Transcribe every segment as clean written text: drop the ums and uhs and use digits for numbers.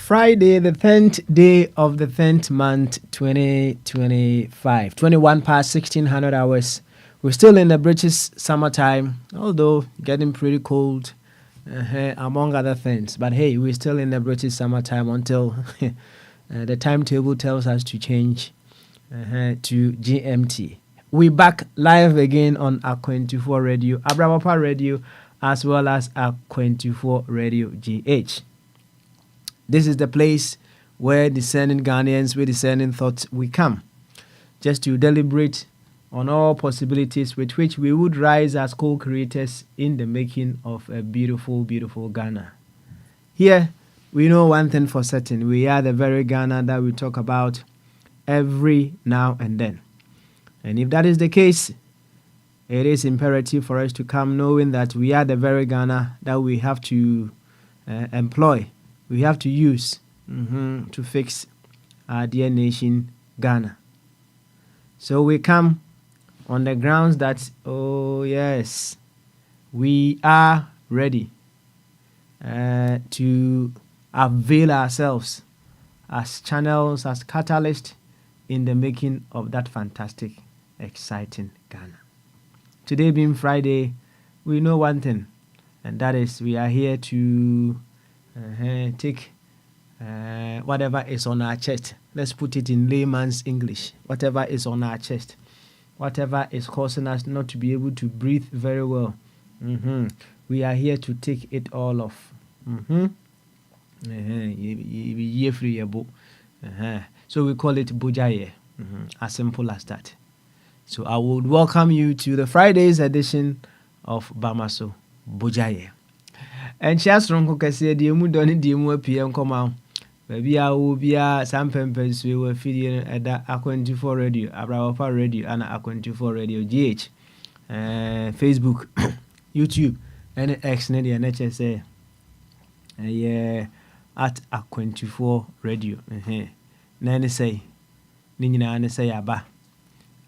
Friday, the 10th day of the 10th month, 2025. 21 past 1600 hours. We're still in the British summertime, although getting pretty cold, among other things. But hey, we're still in the British summertime until the timetable tells us to change to GMT. We're back live again on Akwantufuo Radio, Abramapa Radio, as well as Akwantufuo Radio GH. This is the place where discerning Ghanaians with discerning thoughts we come, just to deliberate on all possibilities with which we would rise as co-creators in the making of a beautiful, beautiful Ghana. Here, we know one thing for certain. We are the very Ghana that we talk about every now and then. And if that is the case, it is imperative for us to come knowing that we are the very Ghana that we have to employ. We have to use to fix our dear nation, Ghana. So we come on the grounds that, oh yes, we are ready to avail ourselves as channels, as catalysts in the making of that fantastic, exciting Ghana. Today being Friday, we know one thing, and that is we are here to take whatever is on our chest. Let's put it in layman's English. Whatever is on our chest, whatever is causing us not to be able to breathe very well, we are here to take it all off. So we call it Bujaye, as simple as that. So I would welcome you to the Friday's edition of Bamaso Bujaye. And just run Cocasia, the Mudoni, the Muapian come out. Maybe I will be a Sampempens, we were feeding at the Akwantufuo Radio, Abramapa Radio, and Akwantufuo Radio GH, Facebook, YouTube, and X Nedia NHSA, at Akwantufuo Radio. Nanny say, Nina and say, Abba.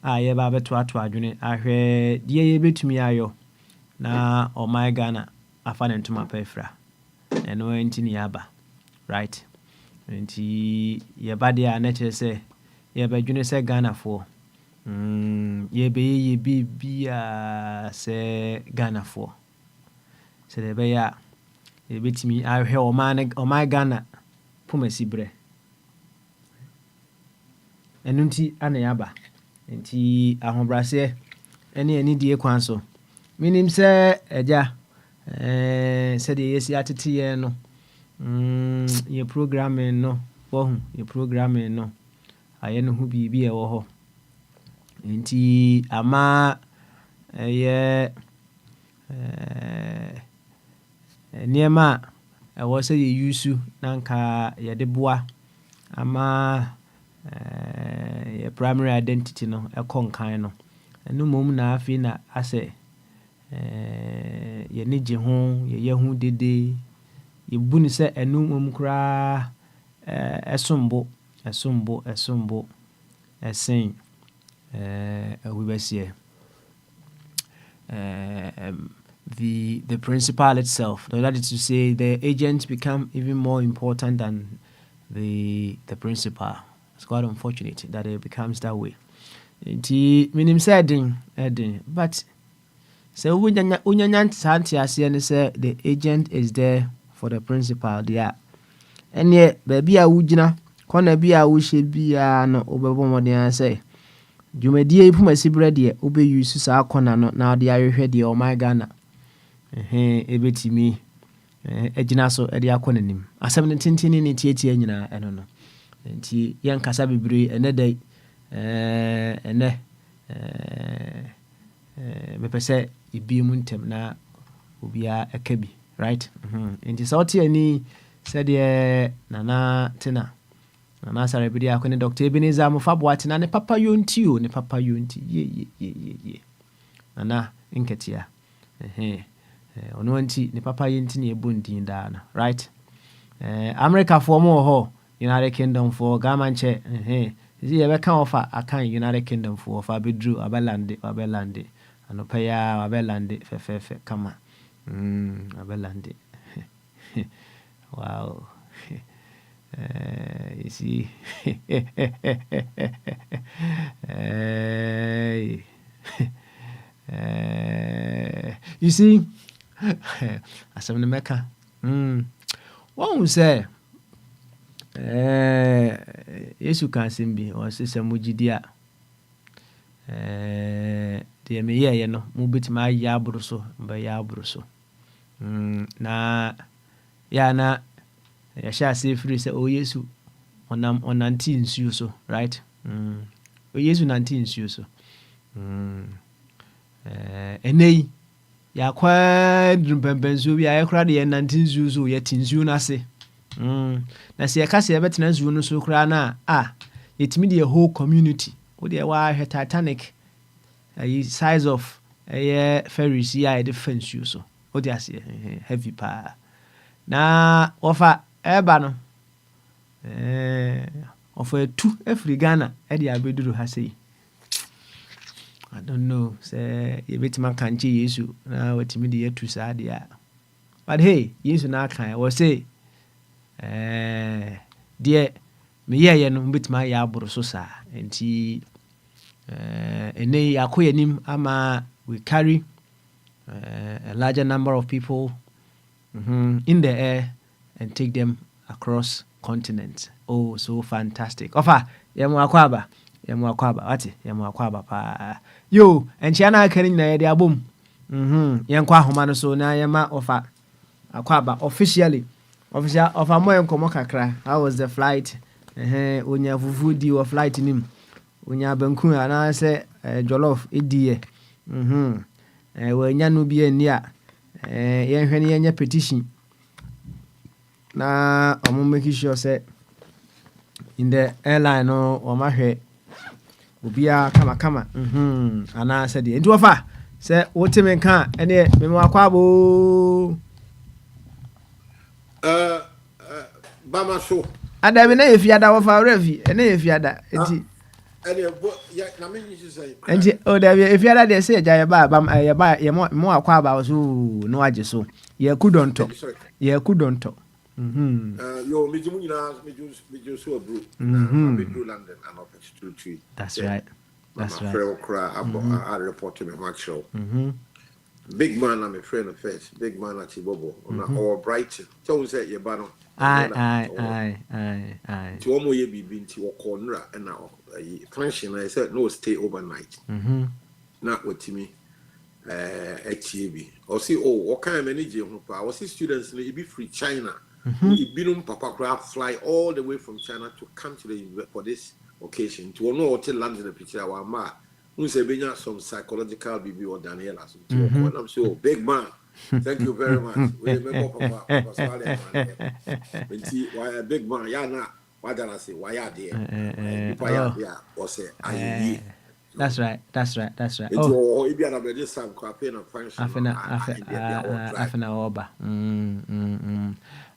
I have a twat, I heard, ye bit to me, ayo. Na, oh my Ghana. Afan into my pefra and went in yaba, right? And ye body a nature say, ye by junior say Ghana for ye be say Ghana for. Say the bear, ye beat me, I hear o man or my Ghana, Pumesi bre. And nunti anayaba, and tea a hombrase, any dear quanso. Meaning, say, ja. Said yes, yatiti no. Your programming no. Your programming no. I know who be a woho. Inti ama Niema I was a yusu nanka yadebua ama your primary identity no a conkai no. And no mum na afina ase ye nije ho ye hu dede ye buni se enu mum kra esombo esen we besie the principal itself. That is to say, the agents become even more important than the principal. It's quite unfortunate that it becomes that way. Minim said, but so unyanya say the agent is there for the principal there. And yet, baby, I would corner be I wish it be no overbomb say. dwumadie yi puma sibre de obe use saa kona no na de ahwehwe de o my Ghana ebetimi agina so de akona nim asem ne tintini ne tietie nyina eno no nti yen kasa bebre ene dai ene me pese ibi mu ntem na obia ekabi right nti so tie ani said ye nana tena nana sare bi akone Dr. Ebenezer Mufabo atena ne papa yonti o ne papa yonti ye nana nketia ono anti ne papa yonti ne ebundin da na right America for mo ho United Kingdom for gamanche ye be kan ofa akan United Kingdom for ofa bedru abelande anopeya abelande fe kama abelande wow you see you see asem ne meka won say Yesu kan simbi o sese mujidia de me ye no mu betima ya abruso mba ya abruso na ya na ya sha say free say o Yesu onanti nsuo so right o Yesu nanti nsuo so enei ya kwa drumpempensuo bi ya kra de nanti nsuo so ya tinsuo na se na se yakase yabetena nsuo no so kra na yetimi de whole community wo de wa Titanic size of ferries ya de fansuo so wo de ase heavy pa na ofa eba no ofa tu every Ghana e de abeduru ha sei I don't know say yebetima kanche Yesu na watimi de yatu sa de but hey Yesu na kan wo say deɛ meyɛyɛ no betima yɛ aboro so saa nti ene yakoyɛ nim ama we carry a larger number of people in the air and take them across continents. Oh, so fantastic. Ofa yemu akwaba wati yemu akwaba pa yo enchiana akani na yɛde abom yenkwa ahoma no so na yema ofa akwaba officially of amoy nkomo kakra. How was the flight? Onya fufu di o flight nim. Onya banku ana se jollof edie. Wanya no bi ani a yenhwe ne yenya petition. Na omo make sure say in the airline no o mahwe obia kama ana se de. Nti ofa se wotime kan ene me makwabo Bama so. Ada na efiada wo fa refi ene efiada enti Ya na me you say. Enti o da efiada de se ja ye ba ye mo akwa aba so no age so ye kudonto Yo me jimu nyina me so bro. Me do London and up to 3. That's right. That's right. I report me match show. Big man, I'm a friend of first. Big man at Chibobo. Or Brighton. So say your banner. Aye. To almost ye be to a corner and now. Function, I said no stay overnight. Not with me. HAB. Or see, what kind of energy? I was students in be free China. Ibinum Papa Graph fly all the way from China to come to the for this occasion. To know what land in the picture our ma. Benya some psychological BB or Daniela. And I'm sure big man. Thank you very much. We remember Papa Swale. Why a big man? Yana. Why did I say why are there? Or say I. That's right. Oh, if you are not this time, campaign of function. Afena Oba.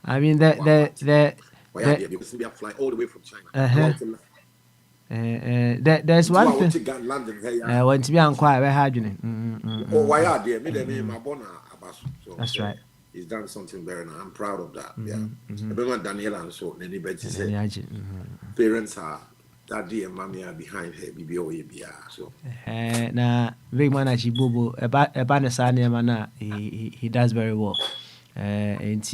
I mean the why are they fly all the way from China? There's one thing. When to be unquiet, very hard. Oh, why are they? Me, my bona abasu. That's right. He's done something very nice. I'm proud of that. Yeah. I remember Daniela and so. Then he said, parents are daddy and mommy are behind her. So. Na big man Achibobo about Sani mana he does very well. And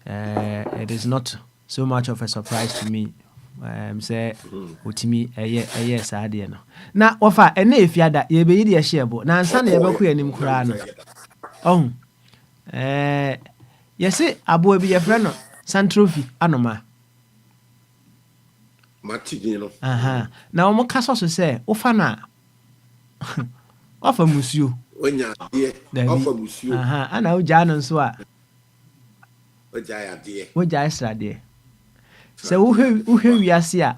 it is not so much of a surprise to me say utimi eye saa de no na ofa ene efiada ye be yidi ehye bo na ansa na ye be ko anim kura no oh yesi abo bi ye frɛ no santrophy anoma matigi no na omo kaso so say ofa na ofa musuo onya de ofa musuo ana oja no nso a oja ya de oja extra de se wohwe wiase a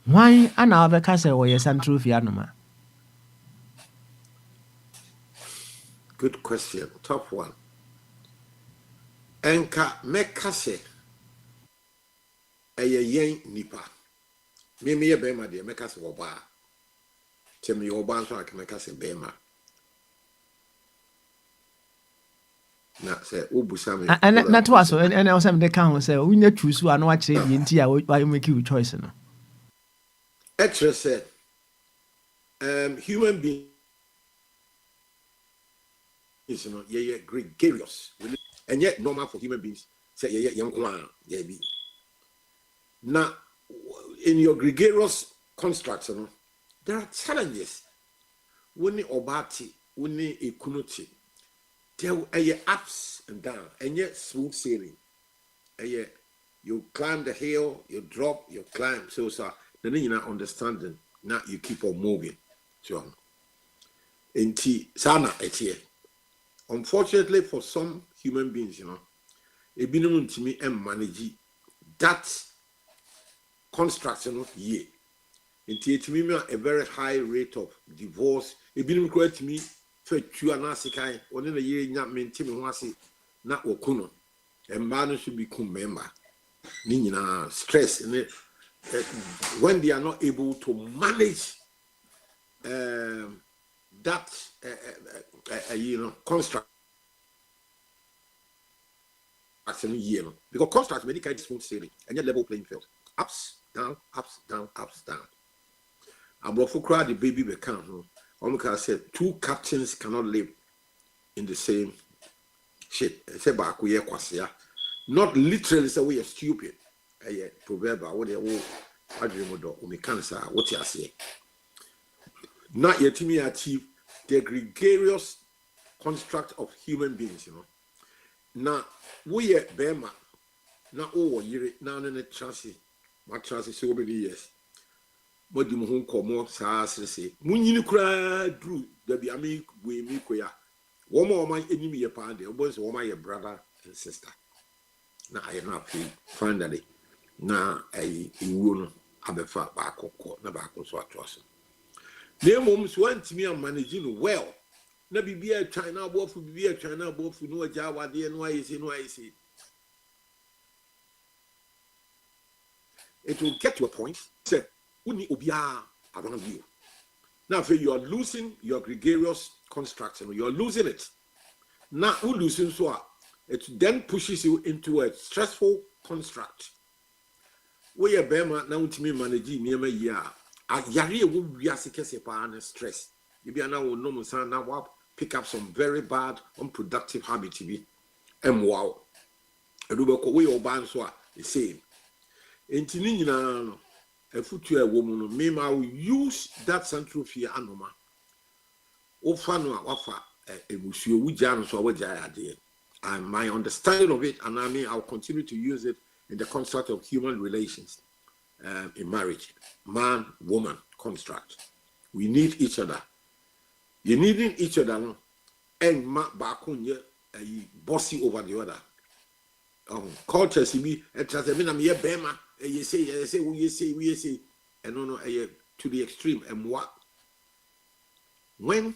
why ana obeka say wo ye santrophy anoma. Good question. Top one. Enka mekase eye yen nipa. Me ye bema de mekase oba. Temi oba so ak mekase bema. Na say obusa me. Na to aso and I was am de kan say we na choose anu a kire de nti a why make you choice no. Extra said human beings, you know, yeah, gregarious. And yet normal for human beings. Say yeah, young yeah, be. Now, in your gregarious constructs, you know, there are challenges. When you obati, when you ekunuti, there are ups and downs, and yet smooth sailing. And you climb the hill, you drop, you climb. So then you're not understanding. Now you keep on moving. So, in sana etie. Unfortunately, for some human beings, you know, a minimum to me and manage that construction of year. It me a very high rate of divorce. A minimum correct me for 2 and a one in a year, not maintain once not okuno. And man should become member. Nina stress in it when they are not able to manage that construct. Year, because constructs many kinds of smooth sailing and yet level playing field. Ups, down, ups, down, ups, down. And before the baby become, Omika said 2 captains cannot live in the same ship. Not literally say we are stupid. Proverb what they will what you say. Not yet me achieve the gregarious construct of human beings, you know. Now, we are Bema. Now, now in the transit. My transit so many years. But the Mohun Komo, say, Munini cry, Drew, the Biami, we me queer. One more my enemy upon the boys, one my brother and sister. Now, I am not finally. Now, I will have a fat back or court, no back or so I trust. Their moms went to me and managing well. Na be a China bofu be a China bofu no Java de no I see. It will get to a point. Say, uni obia around you. Now, if you are losing your gregarious construction, you are losing it. Now, who losing so it then pushes you into a stressful construct. Where your bema now to me managing near my year. A yari will be a stress. You be now no son now pick up some very bad, unproductive habits. And wow, a rubber way or banswa the same. In Tinina, a footwear woman, may I will use that central fear anoma. O fanwa wafa a museo, which I so what I did. And my understanding of it, and I mean, I'll continue to use it in the construct of human relations in marriage, man, woman construct. We need each other. You needing each other, no? And bakun bossy over the other. Culture be a transmission me bema. You say, we say, and no, to the extreme. And what when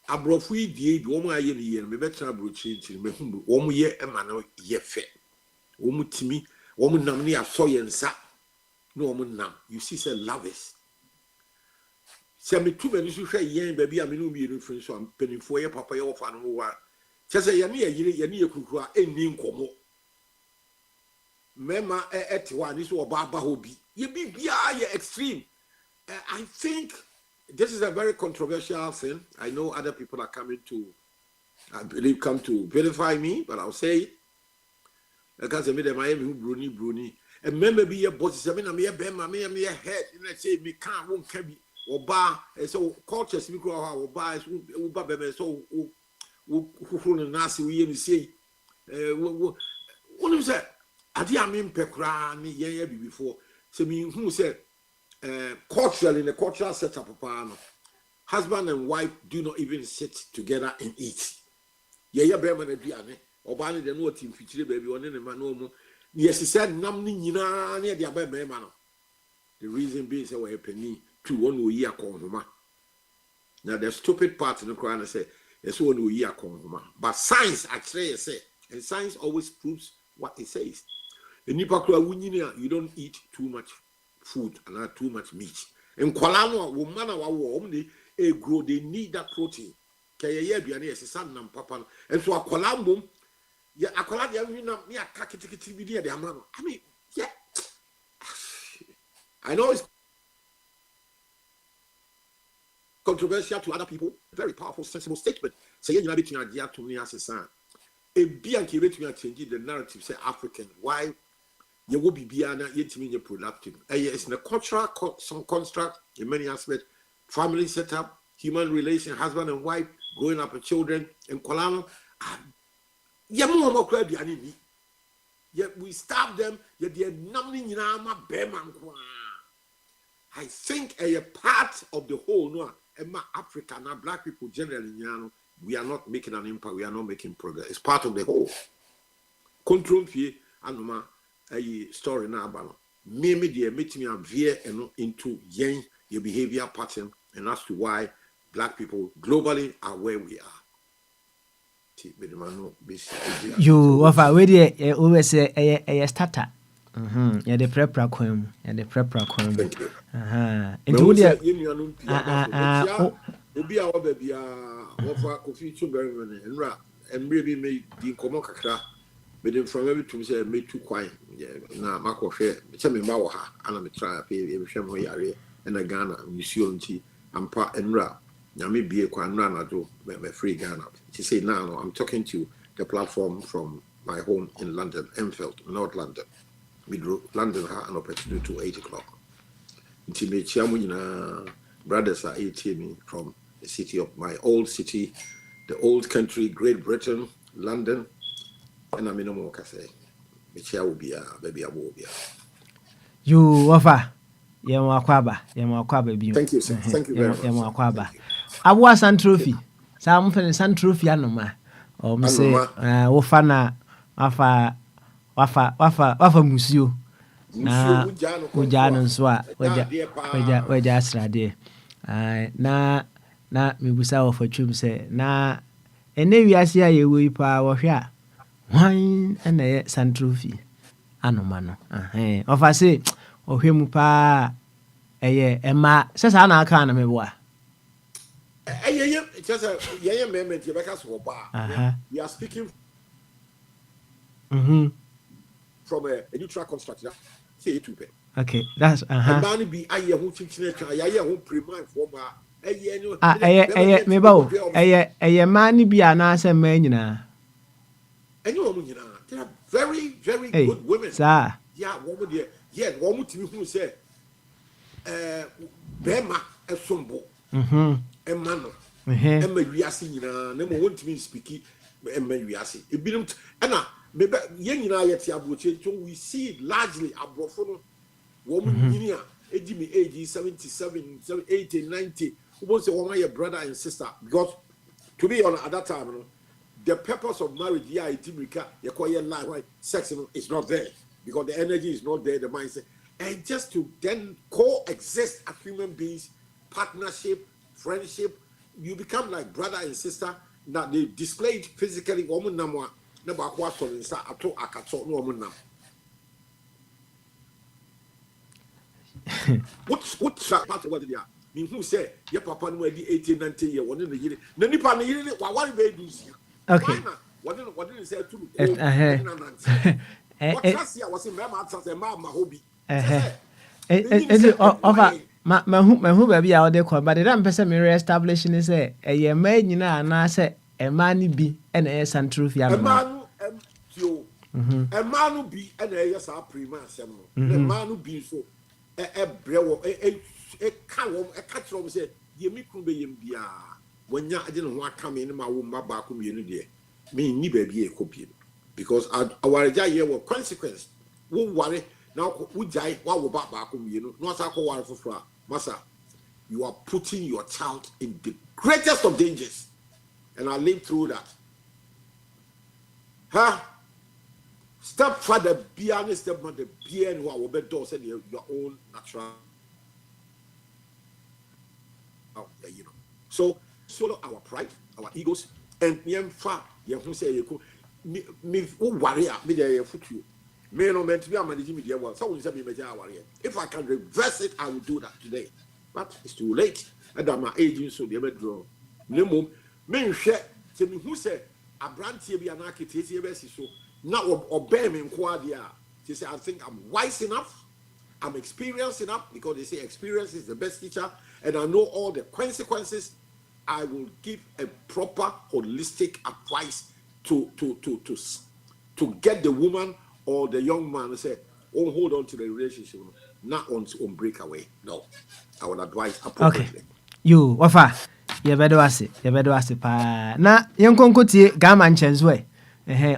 a brofui did woman a year, me better broaching, me whom 1 year a man ye fet. Woman to me, woman namely a soy and sap. No woman now. You see, say love is. Say me too many to say, yeah, baby, I mean, be reference so I'm penning for your papa or fan who are. Just say, Yanni, Kukua, and Nin Como. Mema at one is or Baba Hobby. You be extreme. I think this is a very controversial thing. I know other people are coming to, I believe, come to verify me, but I'll say it. Because I made a Miami Bruni. and remember be a boss, I mean, I'm here, me a head, and I say, me can't, won't carry, or bar, and so cultures, we grow our bars, so who nasi, we say, what is that? I did, I mean, Pekra, yeah, before, so me who said, cultural in the cultural setup, husband and wife do not even sit together and eat. Yeah, bear man, or banning the no team feature baby on any man no more. Yes, he said, Namni near the above man. The reason being, so a penny to 1 year conhoma. Now, the stupid part in the crown say, it's 1 year conhoma. But science actually say, and science always proves what it says. In Nipakura, you don't eat too much food and not too much meat. In Kuala woman, our a grow, they need that protein. Kaya biane is son and papa, and so a Colambum. Yeah, a Coladia, me a kakiti video, the amount. I mean, yeah, I know it's controversial to other people, very powerful, sensible statement. Say, you're between idea to me as a son. A Bianchi rate me changing the narrative, say African. Why? You will be Biana, yet mean you're productive. It's in a cultural, some construct in many aspects, family setup, human relation, husband and wife, growing up with children, and Kolano. Yet we starve them, yet they're numbing in our beman. I think a part of the whole, no, Africa, now black people generally, we are not making an impact, we are not making progress. It's part of the whole. Control fee, and a story now about maybe they make me veer into your behavior pattern, and as to why black people globally are where we are. You offer where always say a starter. Yeah, the prepper queen, and the prepper queen. It would be our baby, offer coffee to Berman and rap, and maybe made the Komokakra. But then from every to say, made too quiet. Yeah, now Marco Fair, tell me Mawaha, and I'm a try a pay every family area, and a Ghana, you see on tea, and part and rap. Now, maybe a Kwanana do, free Ghana. She said, now I'm talking to the platform from my home in London, Enfield, North London. We drew London had an opportunity to 8 o'clock. Intimate Chamuna brothers are 18 from the city of my old city, the old country, Great Britain, London. And I'm in no more say. Which I will be a baby, I will be. You offer Yamakwaba, Thank you, sir. Thank you very much. Yamakwaba. I was an trophy. Some friends and trophy anoma. Or say, Ofana, Wafa Musio. Na Ujano Swa, Waja na Mibusa for Chum say, na and then we are see a way power here. Wine and a San trophy. Anomano. Of I say, or him pa Emma says Anna can me wa. Just a young man, Rebecca's bar. We are speaking from a neutral constructor. Say it to me. Okay, that's man be I who teach nature, I who prime for bar. Me bow. A man be an answer man. And you know, they are very, very good women. Sir. Yeah, woman, dear. Yeah, woman to me who said, Bema, a sombo, a man, and maybe I see, never want to be speaking, and maybe I see. It be Anna, maybe young and I at Yabuchi, we see it largely abroad. Woman, age 77, 80, 90, who was a woman, your brother and sister, because to be on at that time, the purpose of marriage, yeah, it's you call your life, right? Sex is not there because the energy is not there, the mindset. And just to then coexist as human beings, partnership, friendship, you become like brother and sister. Now they display it physically. Woman number what so inside ato akato no woman nam. What part of what they are? Me who say your papa no di 18, 19 years, one in the year. No nipa na yiri what we do here. Okay. What didn't say to what class here was in Mama as a mama hobby. Who baby out there, but the damn person mirror establishing is a man, and I say a man be and a san truth. A man, A man who be and a yes, our prima asem. The man who be so a brew a cow, a catcher of say, Yemi could be bia. When ya didn't want to come in my womb, my back community, me ni baby a copy. Because our jay were consequence. Won't worry now, would jay what about back community, not a co for Massa. You are putting your child in the greatest of dangers. And I lived through that. Huh? Stepfather, be honest, stepmother, be and what will be done, say your own natural. You know. So, swallow our pride, our egos, and yemfa, who say you could me warrior, me there for you. Me no meant to be a managing media well. Someone said me warrior. If I can reverse it, I will do that today. But it's too late. And I'm my agent, so they may draw. No more. Men share. Tell me who said a brand TV and architect so now obey me in Quadia. She said, I think I'm wise enough, I'm experienced enough, because they say experience is the best teacher, and I know all the consequences. I will give a proper holistic advice to get the woman or the young man to say, oh, hold on to the relationship, not on breakaway. No, I will advise appropriately. Okay. You, Wafa, you better ask it. You better ask it. Na young concote gaman chenswe.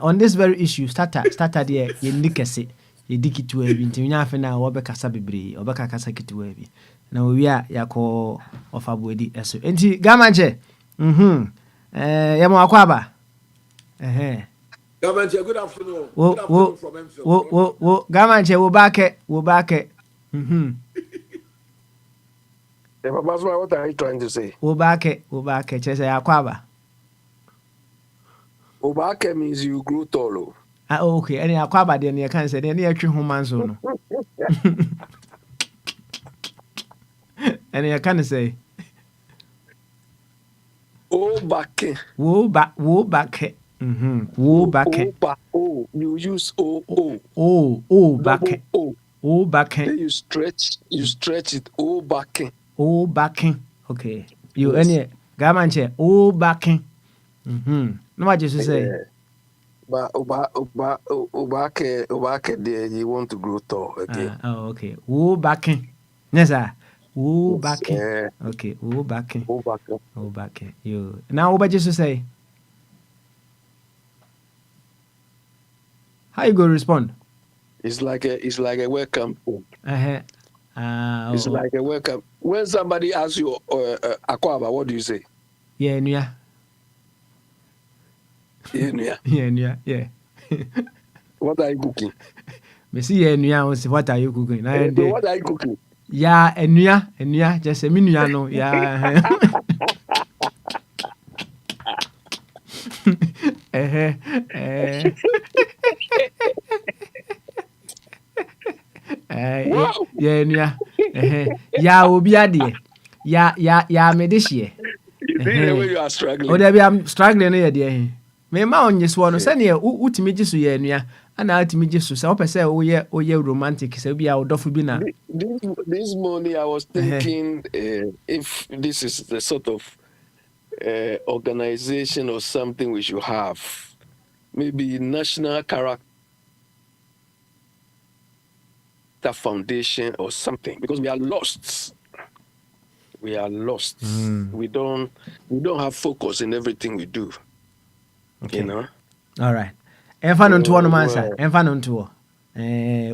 On this very issue, starter there, you nikese, you dick it to a bit. You know, now, Wabeka Sabibri, Obeka Kasaki to a bit. Now we are Yako of Abudi. So, and gamanche. Yamakwaba. Gamanche, good afternoon. Good afternoon from Enfield. Gamanche, we'll back it. What are you trying to say? Ubake, Chese Akwaba. Obake means you grew tall. Okay, any Akwaba, then you can't say any actual human zone. And you can't say, Oh, back. Wo back. Wo back. Oh, you use oh. Oh, back. Oh, back. Then you stretch it. Oh, back. Oh, backing. Okay. You any gamanche. Oh, backing. No, what you say? But Obake there, you want to grow tall again. Okay. Oh, backing. Yes, sir. Oh, backing. Okay. Oh, backing. Oh, backing. You now, what you say? How you go respond? It's like a welcome. It's like a welcome. When somebody asks you, Akwaba, what do you say? Yeah, yeah. Yeah. What are you cooking? Me see yeah, what are you cooking? What are you cooking? Yeah, enya, just a minute, no, yeah. Yeah, ya obi ade ya me this year. You see the way you are struggling. Oh, there I'm struggling here there. Me ma onye so no say ne utimi gisu ye nua ana utimi gisu say opese o ye romantic say bi a odofo bi na. This morning I was thinking if this is the sort of organization or something we should have, maybe National Character Foundation or something, because we are lost. We are lost. We don't have focus in everything we do. Okay. You know. All right. Enfa no nto no answer. Enfa no nto.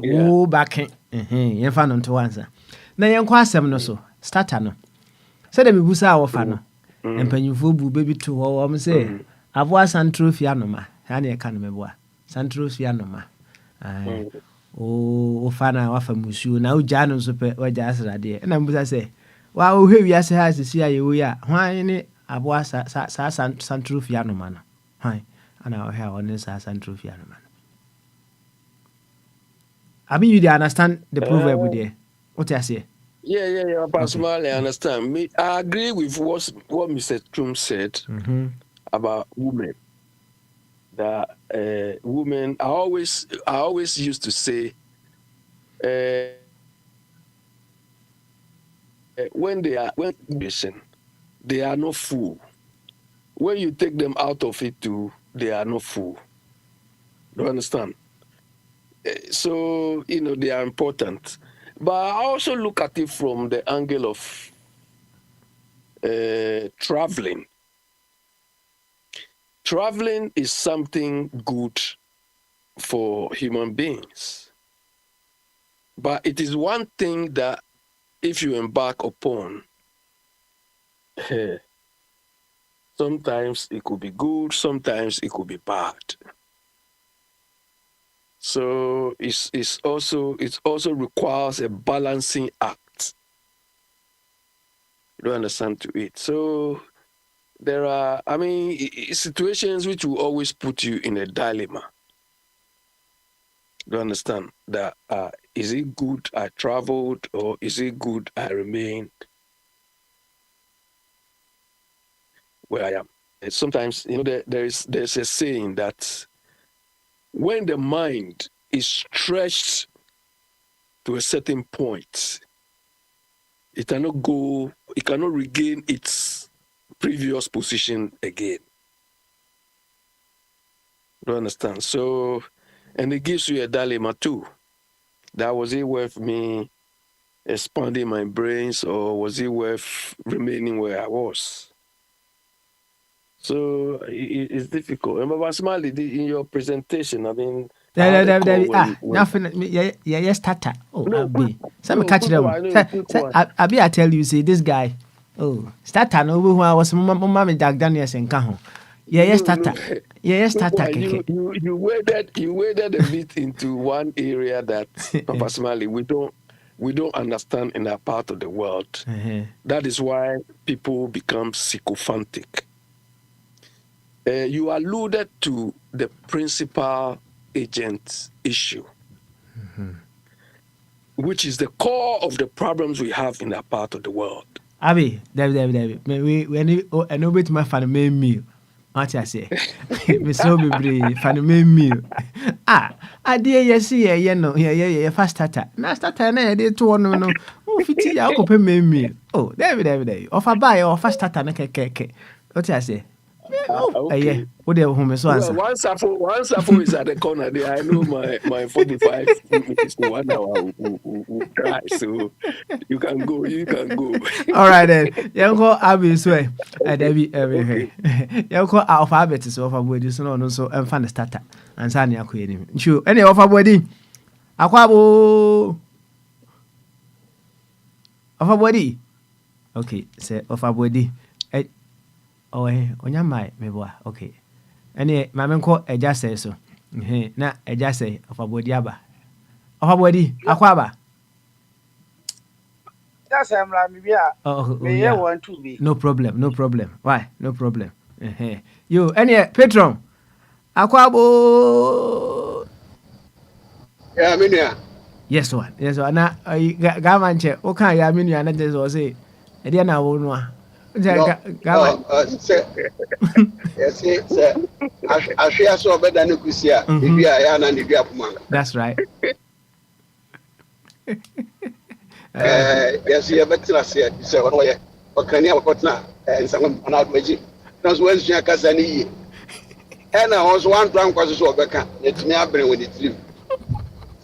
Wo back. Enfa no nto answer. Na yenko asem no so. Starter no. Say dem busa awofa no. Empanyimfo bu baby to wo am say avoa santrofia no ma. Ha na e ka no meboa. Santrofia no ma. O fana wafa musuo na ugya no so pe wagya asrade. Na mbusa say wa o hwe wiase ha sisi aye wo ya. Hwan ne avoa sa santrofia no ma no. Hi, and I have on this as and trophy. I mean, you understand the proverb there. What I say? Yeah. Personally, I understand. I agree with what Mr. Trum said about women. That women, I always used to say, when they are no fool. When you take them out of it too, they are no fool. Do you understand? So, they are important. But I also look at it from the angle of traveling. Traveling is something good for human beings. But it is one thing that if you embark upon, sometimes it could be good, sometimes it could be bad. So it also requires a balancing act. You don't understand to it. So there are, situations which will always put you in a dilemma. You understand that is it good I traveled or is it good I remained where I am? And sometimes there's a saying that when the mind is stretched to a certain point, it cannot regain its previous position again. You understand? So, and it gives you a dilemma too. That was it worth me expanding my brains, or was it worth remaining where I was? So it's difficult. And Baba Smiley, in your presentation, I had a call when nothing. Yeah, starter. Oh, no, Abi. quick Some catch them. one. Abi, I tell you, say this guy. Oh, starter. No, who I was Mama Jack Daniels and Kaho. Yeah, starter. Yeah, starter. You waded a bit into one area that Papa Smiley we don't understand in that part of the world. That is why people become sycophantic. You alluded to the principal agent issue, which is the core of the problems we have in that part of the world. Abi, David. I know which my fan main meal. What I say? Me so be brave. Fan main meal. Adeɛ yɛsi yɛyɛ no yɛfa starter na starter na yɛde to hɔ no wofiti yɛ akɔpɛ main meal. Oh, David. Ɔfa baa yɛ ɔfa starter no kɛkɛɛkɛ. What I say? Okay. What do you home so answer? One Safo is at the corner there. I know my 45 minutes to 1 hour will cry. So you can go. All right then. You go Abi swear. Debbie everywhere. You go alphabet so of body so no so fan the starter. And Sani akɔ sure. Any of body. Akwabo. Of body. Okay, say of body. Oh, onya mai meboa. Okay. Any mama nko eja say so. Na eja say of abodi aba. Of abodi akwaba. That's I'm like maybe Yeah. Want to be. No problem. Why? No problem. You any patron? Akwabo. Yeah, Minia. Yes one. Na gamanche. O kan ya minu na dey so say. E dey na wo no a. That's right. Yes, you better say, what can you have now? And some out magic. That's when she has any. And I was one drunk was so back. Let me bring with it.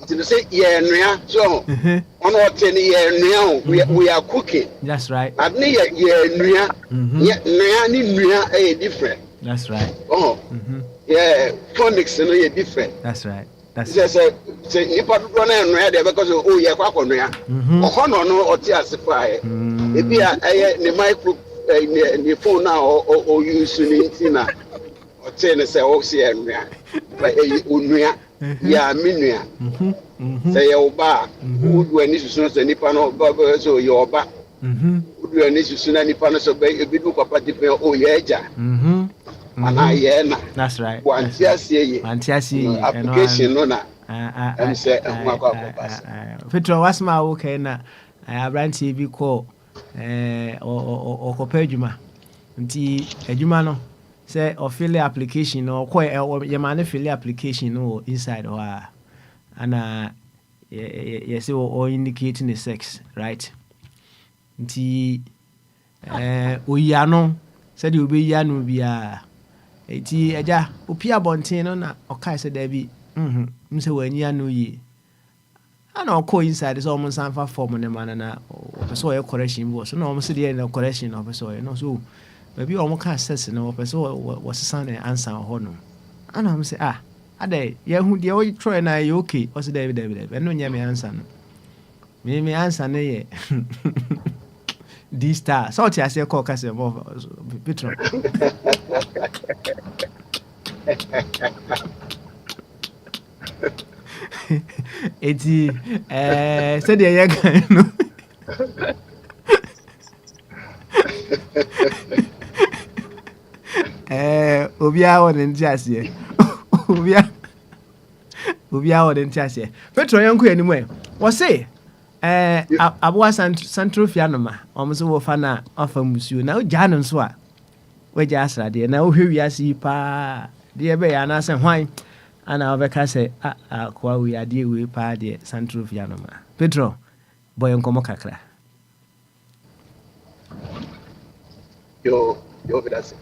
To say, yeah, so on what 10 years we are cooking. That's right. At near different. That's right. Oh, yeah, phonics and different. That's right. That's just say you put run and ready because oh, yeah, quack no, or testify. If you are the micro the phone now or use Tina or 10 say, oh, see, but yeah, Minia. Say your bar, who do any soon as any panel bubbles or your back. Would you any soon any panels obey a bit of papa depend oh yeah. And I yeah. That's right. One see application no and say Petro was my okay na I ran TV call or copeduma. Nti adwuma no say or fill the application or your man fill the application or inside or and yes or indicating the sex, right? Nti oyano said you be yanu bia eti eja opia bonten no na okai said there be Mse when you know ye. I know call inside is almost for form and man and so correction was no almost the end of correction of so so maybe almost can't sense no so was a son and answer honor. And I'm say a day yeah who the old try and I okay what's David and no me answer me answer ne D star so I say call case more Petro. Eti said the young Obia wouldn't just here. Obia wouldn't just here. Petro Yanku anyway. Was say Abwa Central Fianoma, almost over Fana of a Monsieur. Now Janon Swa. We just are dear. Now here we are see pa dear Bay and ask why. And I'll be say, kwa we are dear we pa dear Central Fianoma. Petro, boy on Comocacra. Yo, that's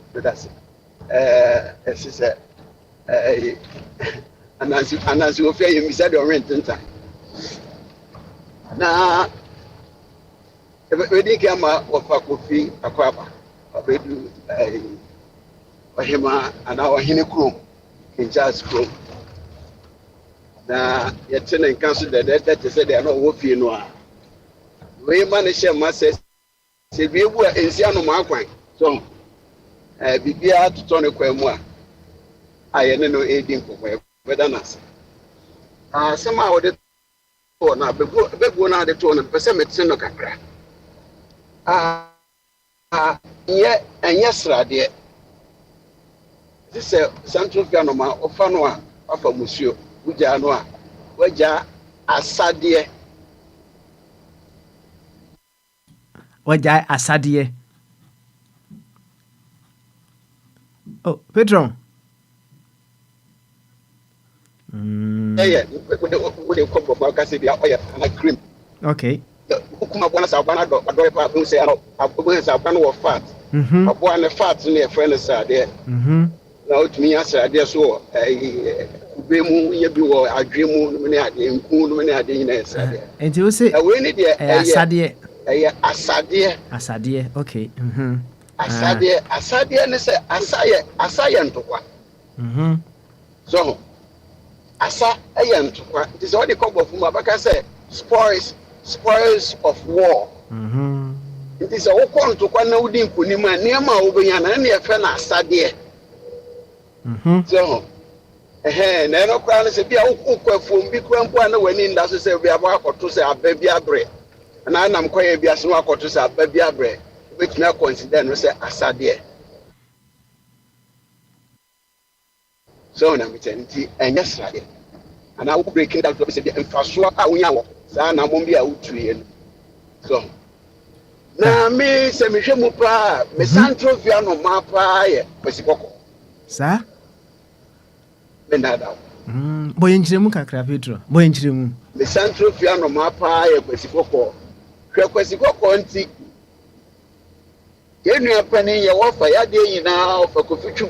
it. She said, and as you fear you miss your rent in time. Now, if we didn't come out of a coffee, a crabber, a bedroom, a hima, and our hinny in just crew. Now, you're telling council that they said they are not working no. We manage a mass, say we were in Siano Marquine. So, Bibia to Tony Quemwa. I know aiding for whether us. Somehow the now, big one out the tone and percent no cacra. Yet, and yes, dear. This is Central Ganoma of Fanua of a Monsieur, Ujanoa, Waja, Asadie. Waja, Asadie. Oh, Petro. Yeah, with the cup of Marcassia and a cream. Okay. Ukuma bwana sabana do pa bu say abu sabana wo fat abu an fat ne friend say there na otumi asa there so ube mu ye bi wo adwemu no ne ade nku no ne ade nyina say there enti wo say we ne there asade okay asade ne say asaye ntokwa so asa ntokwa it is all the cup of mabaka say spoils of war. It is a whole to one Udin Kunima, Nema Obian, and near Fena Sadie. So, no crown is a beer from Big Rampuana when in does say we are about to say a baby bread. And I am quite a biasma to say a baby bread, which now consider no say a sadie. So, I'm eternity and yes, and I will break it out to say, and for sure, I will. Sana mumbi ya utu so na me se me hwe mu pa me Central Fiano ma pa ye pesikoko sa me nada boy nchiremu kakra Petro boy nchiremu me Central Fiano ma pa ye pesikoko hwe pesikoko nti yenu apani ye wofa ya de nyina ofa kofitu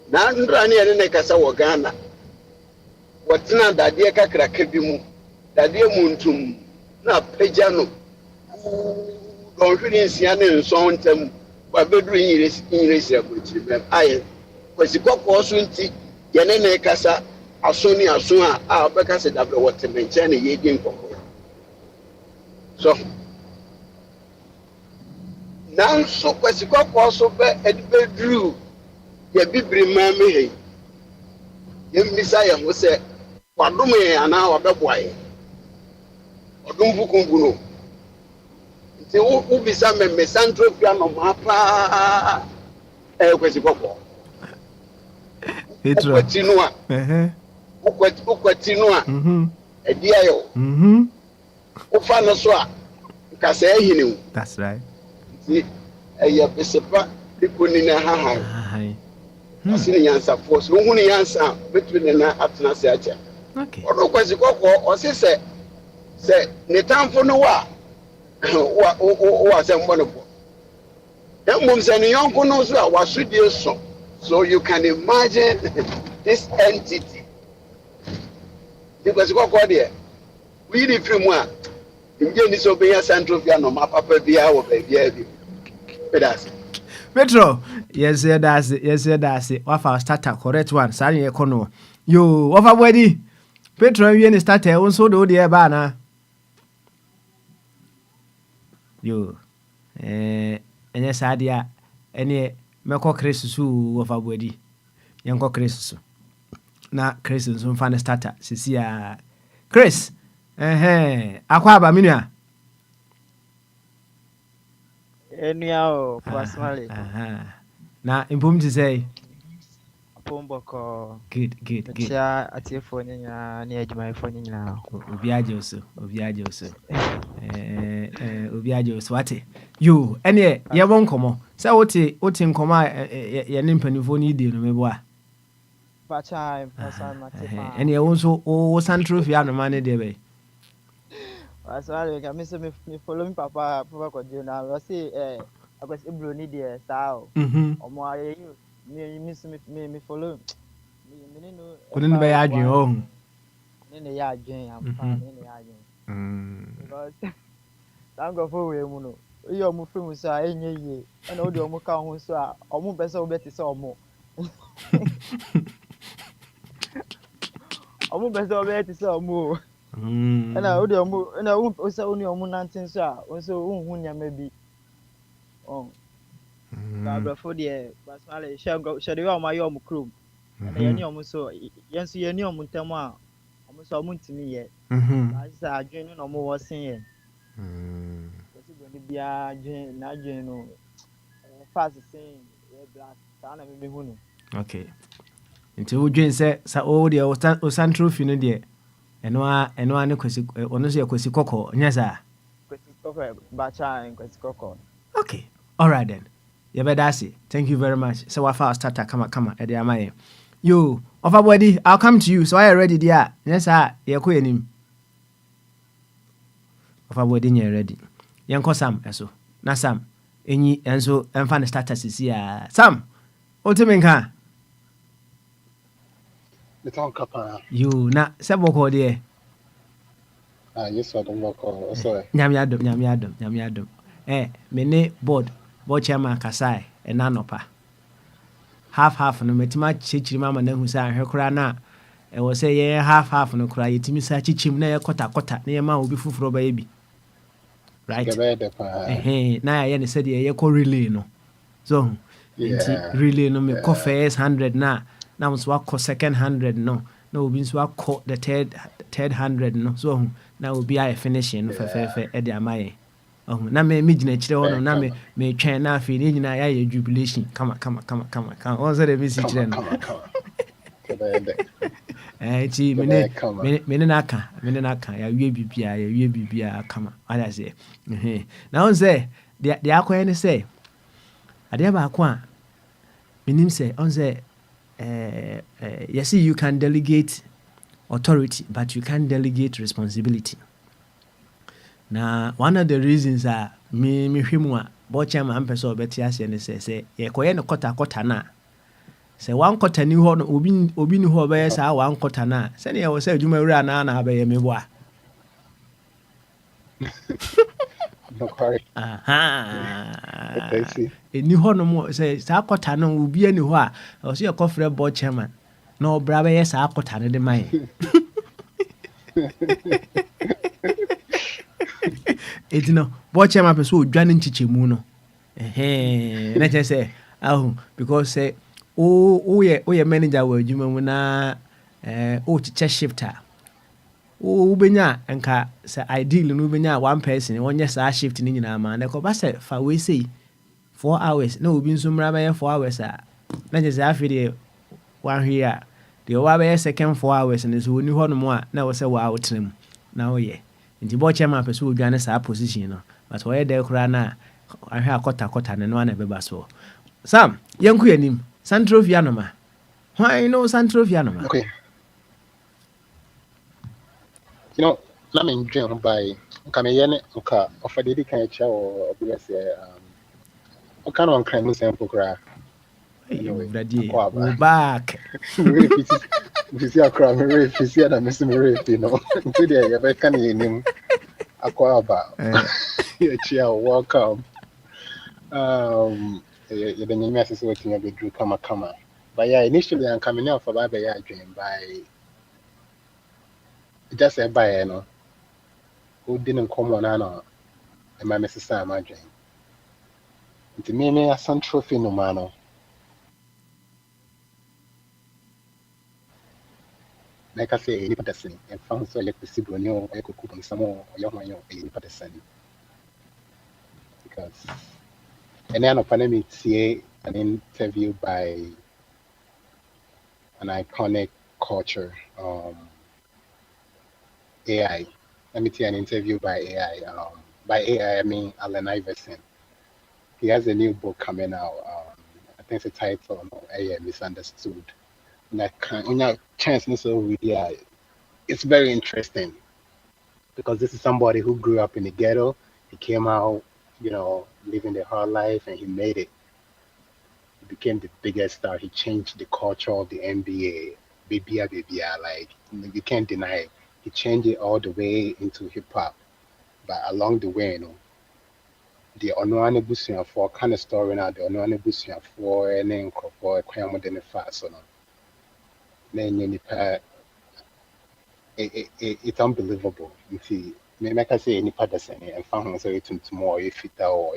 na ndra ne ne kasa wo Ghana watina dadie kakra kabimu dadie muntum na pejano don hwini nsia ne nson ntam wa bedru nyiresi abuchiri bem aye kwasikoko so nti ye ne kasa asoni aso a obeka se dabre wotemenche ne ye di nkoko so nanso kwasikoko so be edibedru ye bibiri mame he ye mbisa ye ho se wadume ana wabeboaye odumfu kunguno nti ubisa me Central Fiano mapa kwesi popo Petro kwatinua ukwatinua ediayo ufa no so a kasa ehinu that's right nti eye besepa ikoni na haha asini yansa force wo hunu yansa between na atena se acha okay odo kwesi kokko o se ne tamfo no wa se mbo no bo emum se ne yonko no so a wasudie so you can imagine this entity because what there we need from one in so be a central piano my papa be our baby Petro, yes, that's it. Yes, that's it. What our starter, correct one. Sorry, econo. You, what our wedding? Petro, you any starter? Also, do the banner. You, and yes, idea. Any Mako Chris who of our wedding. Young Chris. Na Chris is on fan starter. Cecilia Chris. Aquaba Minia. Anyhow, personally. Na impum to say. Pomboko. Good. Chia at your phone near my phone now. Obiajo so. Obiajo so what? You, any, ya won't come. So what in coma, ya nimpanifo ni di no meboa. Pacha, Any also, Santro Fiano money debe. Personally, I miss me following Papa, Papa Juna. I say, I was a blue need a style. Or more, you miss me follow. Couldn't be arguing home. In the yard, Jane, I'm fine in the yard. Because I'm going for you. You're moving, sir, any year. And all the Omuka who saw or move better better so more. I'm better better so more. And I would and I won't also only on Munantin, sir. Also, whom you may be. Oh, for the personally, shall go, shall you my own crew? And any almost so, yes, you knew Muntama, almost a month to me yet. I said, Jane no more was saying. What's it going to be a Jane, not Jane, fast saying, black, son of me. Okay. Until Jane said, so all the Osantro Finidi. Enwa ne kwesi ono so yakwesi kokko nyesa Kwesi kokko bacha and kwesi kokko. Okay, all right then. You better say thank you very much. So what fast starter come e dey amaye. You offer body, I'll come to you. So I ready there. Yes sir, ye ko enim. Offer body nye ready. Yenko Sam eso. Na Sam enyi enso emfa ne starter sisi ya. Sam, otimenka. You na seboko de. Yes, I don't know. Sorry. Nyame adom. Me ne board chairman Kasai enanopa. Half no metima chichiri mama na hu sa ahwekora na e wo say ye half no kura yetimi sa chichim na ye kota na ye ma obi fufuro ba ye bi. Right. Na ye ne said ye ko relay no. So relay no me ko first 100 na so akọ second 100 no. Na obi nso akọ the third 100 no. So na obi a finishing no fe e de amaye. Na me gina chire ho no na me twen na afi ni nyina ya jubilation kama on say me si chire no ti me na aka ya wie bibia kama ala say na on say de akwa ne say ade ba akwa minim say on say you see you can delegate authority but you can't delegate responsibility. Now, one of the reasons are me hwimwa bocha ma ampeso obeti ase ne say ye koye ne kota na say one kota ni ho no obi ni ho be say one kota na say ne wo say adwuma wura na be ye meboa. No quite. Eni ho no mo say sa kota no obi ani ho a o say ekofre bocha ma na obra be ye sa kota ne de man. Etino boche ma peso odwane nchichemu no na che say because say o ye manager wa adwuma mu na o chiche shifter o benya enka say ideal no benya one person onye sa shift ni nyina ma na ko ba say fa we say 4 hours na obi nso mra ba 4 hours na che say afide one here the wa ba second 4 hours ni so ni ho no mo na wo say wa outram na o ye nti boche ma peso odwane sa position no but why dey kura na ahwe akota ne no na beba so Sam yanku yanim Santrofia no ma why no Santrofia no ma Okay, let me dream by Kameyene Oka of a dedicated chair or BS. What kind of crime sample cry? Anyway, we're back. Fisi akra mere fisi na mesi mere fi no. Nti de ya be kan yenim Akwaba. Yeah, welcome. You the name is working a bit drew kama. But yeah, initially I'm coming out for by yeah dream by just a by you know who didn't come on and my Mrs. Sam dream. Nti me a some trophy no mano. Like I say, any person and found so like the Sibonio, I could cook on some more young man, any person because and then upon me see an interview by an iconic culture, AI. Let me see an interview by AI. By AI, I mean Allen Iverson. He has a new book coming out. I think it's the title, AI Misunderstood. And that chance to read, yeah, it's very interesting because this is somebody who grew up in the ghetto. He came out, living the hard life, and he made it. He became the biggest star. He changed the culture of the NBA. Baby, like you can't deny it. He changed it all the way into hip hop. But along the way, the Onoane Busian for kind of story now, the Onoane Busian for any for a quite modern fast. Then it's unbelievable. You see, make I say any part that's any and found so it's tomorrow if it or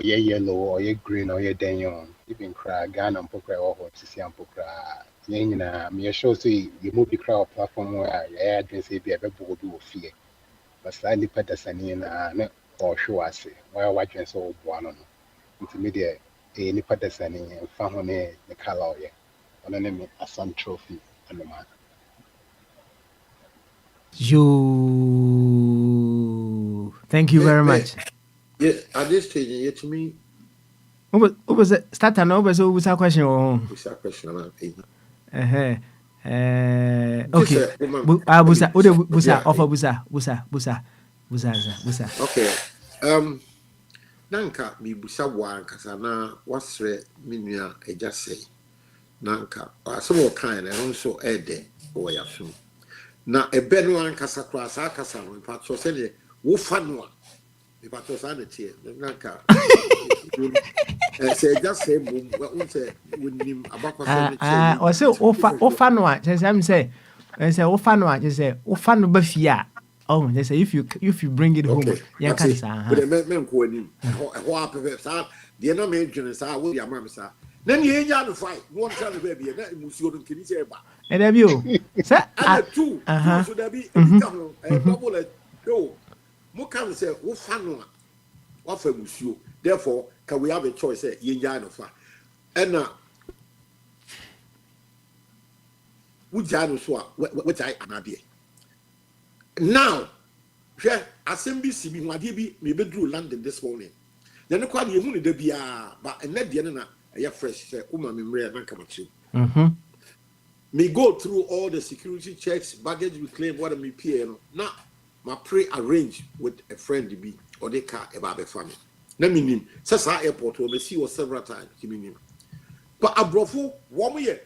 yellow or green or danyon. Even cry Ghana and Pokra or Sisi and Pokra. Me sure say you move the crowd platform where I didn't say be a board of fear. But slightly better than or show us while watching so one intermediate any better than and found on the color. On an enemy a sun trophy and the man. Thank you very much. Yeah, at this stage, yet to me, What was it? Start an over so was a question. it's a question. Okay. Busa. Offer busa. Okay. Nanka mi busa wan kasana wasre minua eja say. Nanka some of kind and also ede or yasu. Na ebe no ankasa kwa sa kasa no patso se de wo fa no a e patso sa na tie nanka say just say boom we say wonim abakwa se o say ofa no a say am say ofa no a say ofa no ba fia oh they say if you bring it home ya kan sa but men ko ani ho apepe sa de na me dwene sa wo ya mam sa na ni enya no fight no tell the baby na musuo no kini say ba e da bi o say two so da bi e ka ho double yo mo kan say wo fa no a wa fa musuo therefore can we have a choice say yenya no fa and wo ja no so a what I anade now assembly CB wade bi me bedru London this morning then no kwa de hu ne da bia ba enne de na ya fresh say o ma me mre na kama chi me go through all the security checks baggage reclaim what me pay no na ma pre-arrange with a friend be or the car about the family na minim sasa airport we see was several times minim but abrofo wo ye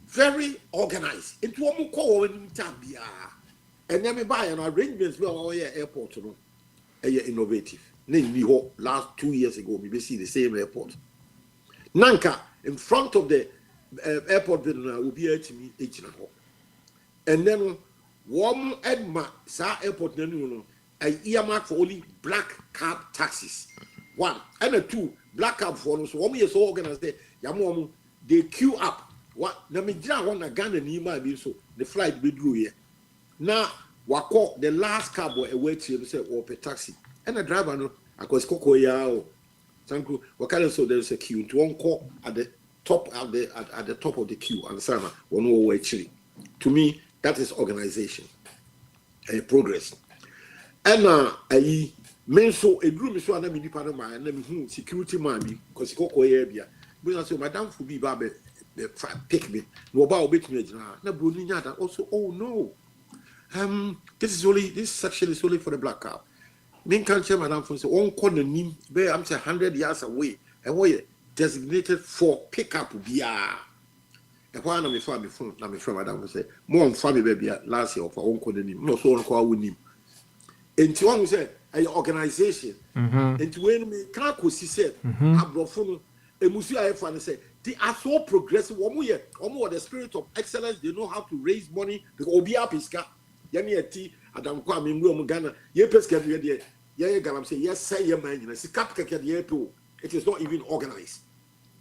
very organized into wo ko wo ni tabia and then me buy an arrangements we all airport no innovative na ni ho last 2 years ago we see the same airport nanka in front of the airport will be at me and then one edma sa airport no a earmark for only black cab taxis one and a two black cab for so one year so organized yamom they queue up what na me jira one na Ghana ni ma bi so the flight be drew here now wako the last cab were wait to say or per taxi and the driver no akos koko ya o sanku wakale so there's a queue to one call at the top at the top of the queue and sama one way actually to me that is organization and progress and ayi men so a group so na me nipa no ma na me hu security man bi because koko ya bia but so madam fu bi ba be pick me no ba obet me agina na bro ni nya that also oh no this section is only for the black cow. Main can't madam from say one corner nim be I'm say 100 yards away and where designated for pickup biya. And why na me phone na me friend madam say more on family baby last year for uncle nim no so on ko awunim. Enti one say a organization enti when me kan ko si say abrofo no emusu ayefa no say they are so progressive omo the spirit of excellence. They know how to raise money because obi apiska yemi eti adam kwa me ngu Ghana ye peska de ye galam say yes say ye man you see cap keke de to it is not even organized.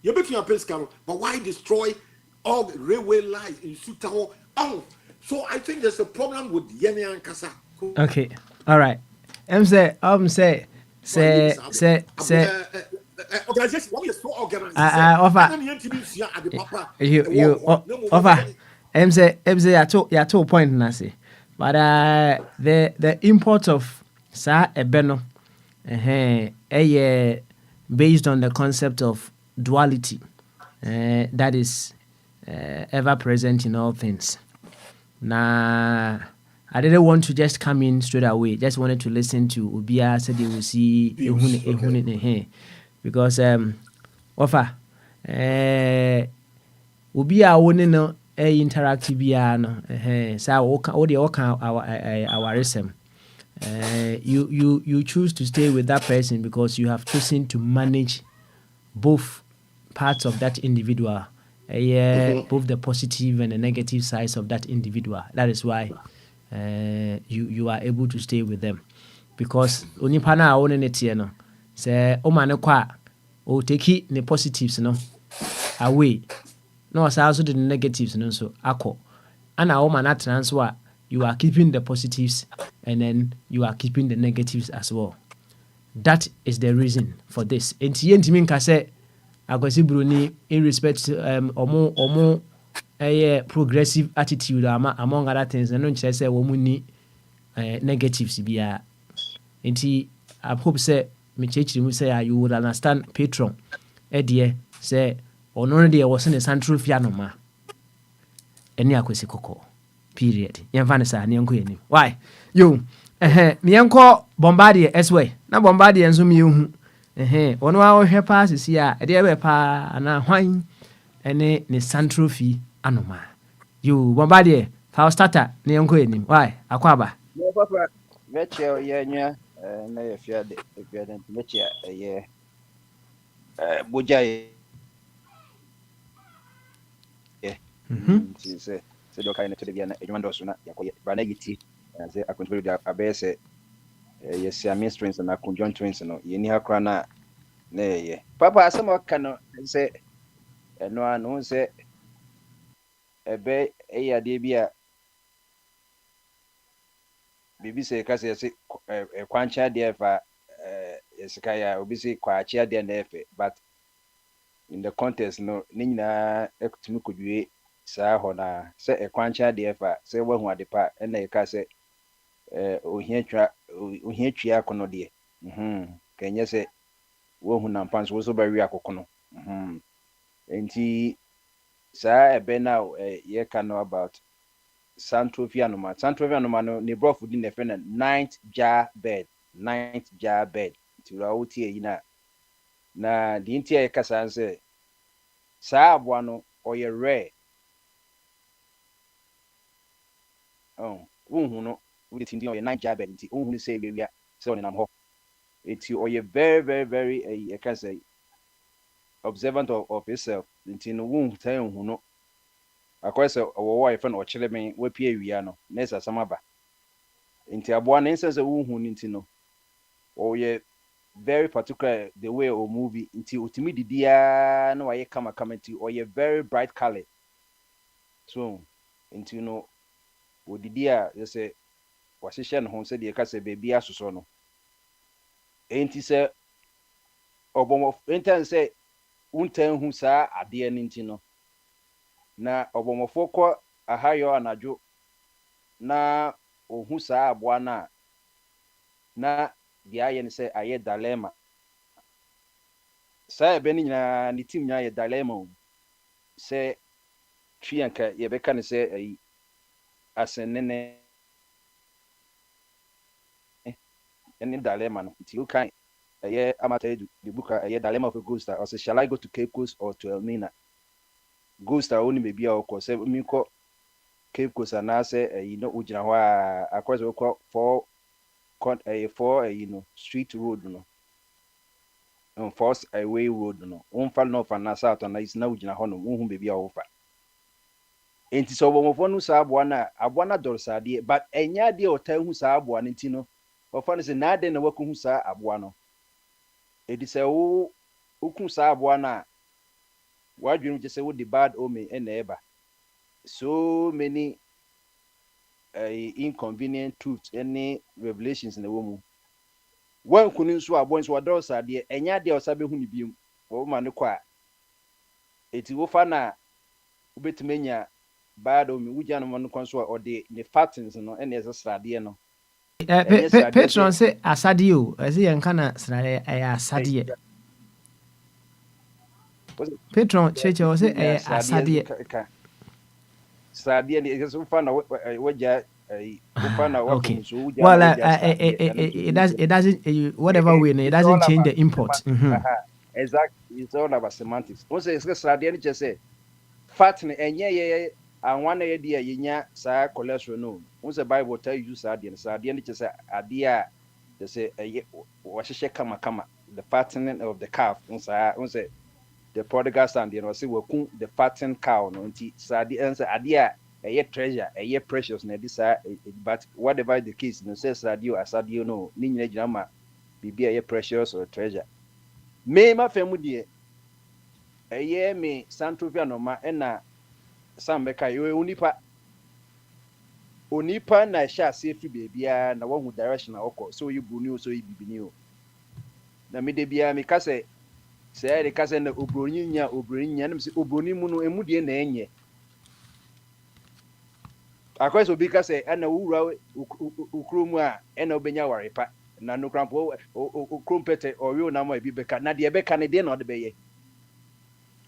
You bet you peska but why destroy all the railway lines in Sutaho? Oh, so I think there's a problem with Yemi and Kasa. Okay, all right. Say Organization, what is so organized? offer you offer. Say ya to point na say, but the import of sa ebeno based on the concept of duality that is ever present in all things. Nah, I didn't want to just come in straight away. Just wanted to listen to Ubia said they will see because offer Ubia won't no interactive no so our resem. You choose to stay with that person because you have chosen to manage both parts of that individual. Both the positive and the negative sides of that individual. That is why you are able to stay with them. Because onipa na won ne tie no say o ma ne kwa o take the positives no away. No also the negatives no so akọ. Ana o ma na transfer a you are keeping the positives and then you are keeping the negatives as well. That is the reason for this. Enti yentimi nka say akwasi bruni in respect to omo progressive attitude among other things no nkyerɛ sɛ wɔn ni negatives biara. Nti I hope say me kyerɛkyerɛ mu sɛ you would understand patron ɛdeɛ sɛ ɔno no deɛ wɔ se ne santro fia no ma ɛne akwasi kɔkɔɔ period yɛmfa ne saa ne yɛnkɔ yɛnim why yo meɛnkɔ Bombardier ɛswɛ na Bombardier nso meyɛhu ono a ohwe pa sisi a de ebe pa na hwan ene ne santrophy anoma you Bombardier fa starter ne enko enim why akwaba no papa veche ye nya na ye fiade veche ye boja ye se do kai na to de bia na edwuma ndo so na yakoye ba na yiti se Akwantufuo de abese ye Siamese twins na conjoined twins no ye ni hakra na ye papa asem oka no se eno anu se ebe ade bia bibi se ka se kwancha de fa esika ya obi se kwachi ade na efe but in the contest no ni nyina ekutumi kodwe saa ho na se kwancha de fa se wahu ade pa na e ka se ohia twa akono de kenye se wahu na mpanso wo so ba wi akokono enti saa ebe now ye ka know about Santrophy anoma no ne brofo di ne fe na ninth jar bed ti rawoti eyi na di ntia e kasa nse saa aboa no oye rare unhu no we tindi oye ninth jar bed nti unhu se bia se on nam ho eti oye very very very e kasa observant of himself nti no unhu tan unhu no akwese owo ife na ochire men wapie awia no nesa samaba nti aboa na nsense unhu nti no oye very particular the way o movie nti otimi didia na waye kama nti oye very bright color so nti no odidia yese wahyehyɛ no ho sɛ de ka sɛ baby asoso no enti sɛ obomo enten sɛ untan hu saa ade no nti no na obomofo kɔ ahayo anadwo na ohu saa aboa na dia aye ne sɛ aye dilemma saa ebe ni nyina ne team nya aye dilemma sɛ twianka ye beka ne sɛ ayi asennene ene dilemma no nti ukan yeah, the book, Dilemma of a Ghost Star. I say, shall I go to Cape Coast or to Elmina? Ghost Star only maybe I'll call 7 me call Cape Coast and I say, you know, Ujinawa, across the for street road, and force away road, one fall north and south, and it's now Ujinahono, whom baby offer. Enti so bomofo no saa aboa na dor saade but enya de o tan hu saa aboa no ntino ofo no se na de na waku hu saa aboa no edi se wo ku saa aboa na wadwenu je se wo the bad omen na eba so many inconvenient truths any revelations na wo mu wan kunu nso aboa nso dor saade enya de o sabe hu ni biom wo ma ne kwa eti wo fa na ubetimenya bad omen wugya no no konso o de ne fatins no na esrade no Patron say asade o ese yen kana srade asade Patron cheche o say asade srade ne so fa na wagya fa na okay. so wugya Well, it doesn't whatever way it doesn't change the import. Exactly, it's all about semantics. Once it's srade ne say fat ne enye ye anwa na ye dia yenya sa cholesterol no. Once the Bible tell you srade ne say ade a they say wahyehyɛ kama the fattening of the calf once the prodigal son they say waku the fattened cow no nti sade answer ade a treasure precious na this but whatever the case no say sade o asade no ni nyina gyina ma bibia precious or treasure me ma famu de me santrovia no ma na sambeka yo onipa na sha safe bibia na wahu direction na okọ so you bruni so you bibini o na me de bia me ka se de ka se na obroni nya na se obroni mu no emu de na enye akwa obi ka se na wura ukromu a na obenya warepa na no krampo okrompete oyo na ma bi beka na de beka ne de na ode beye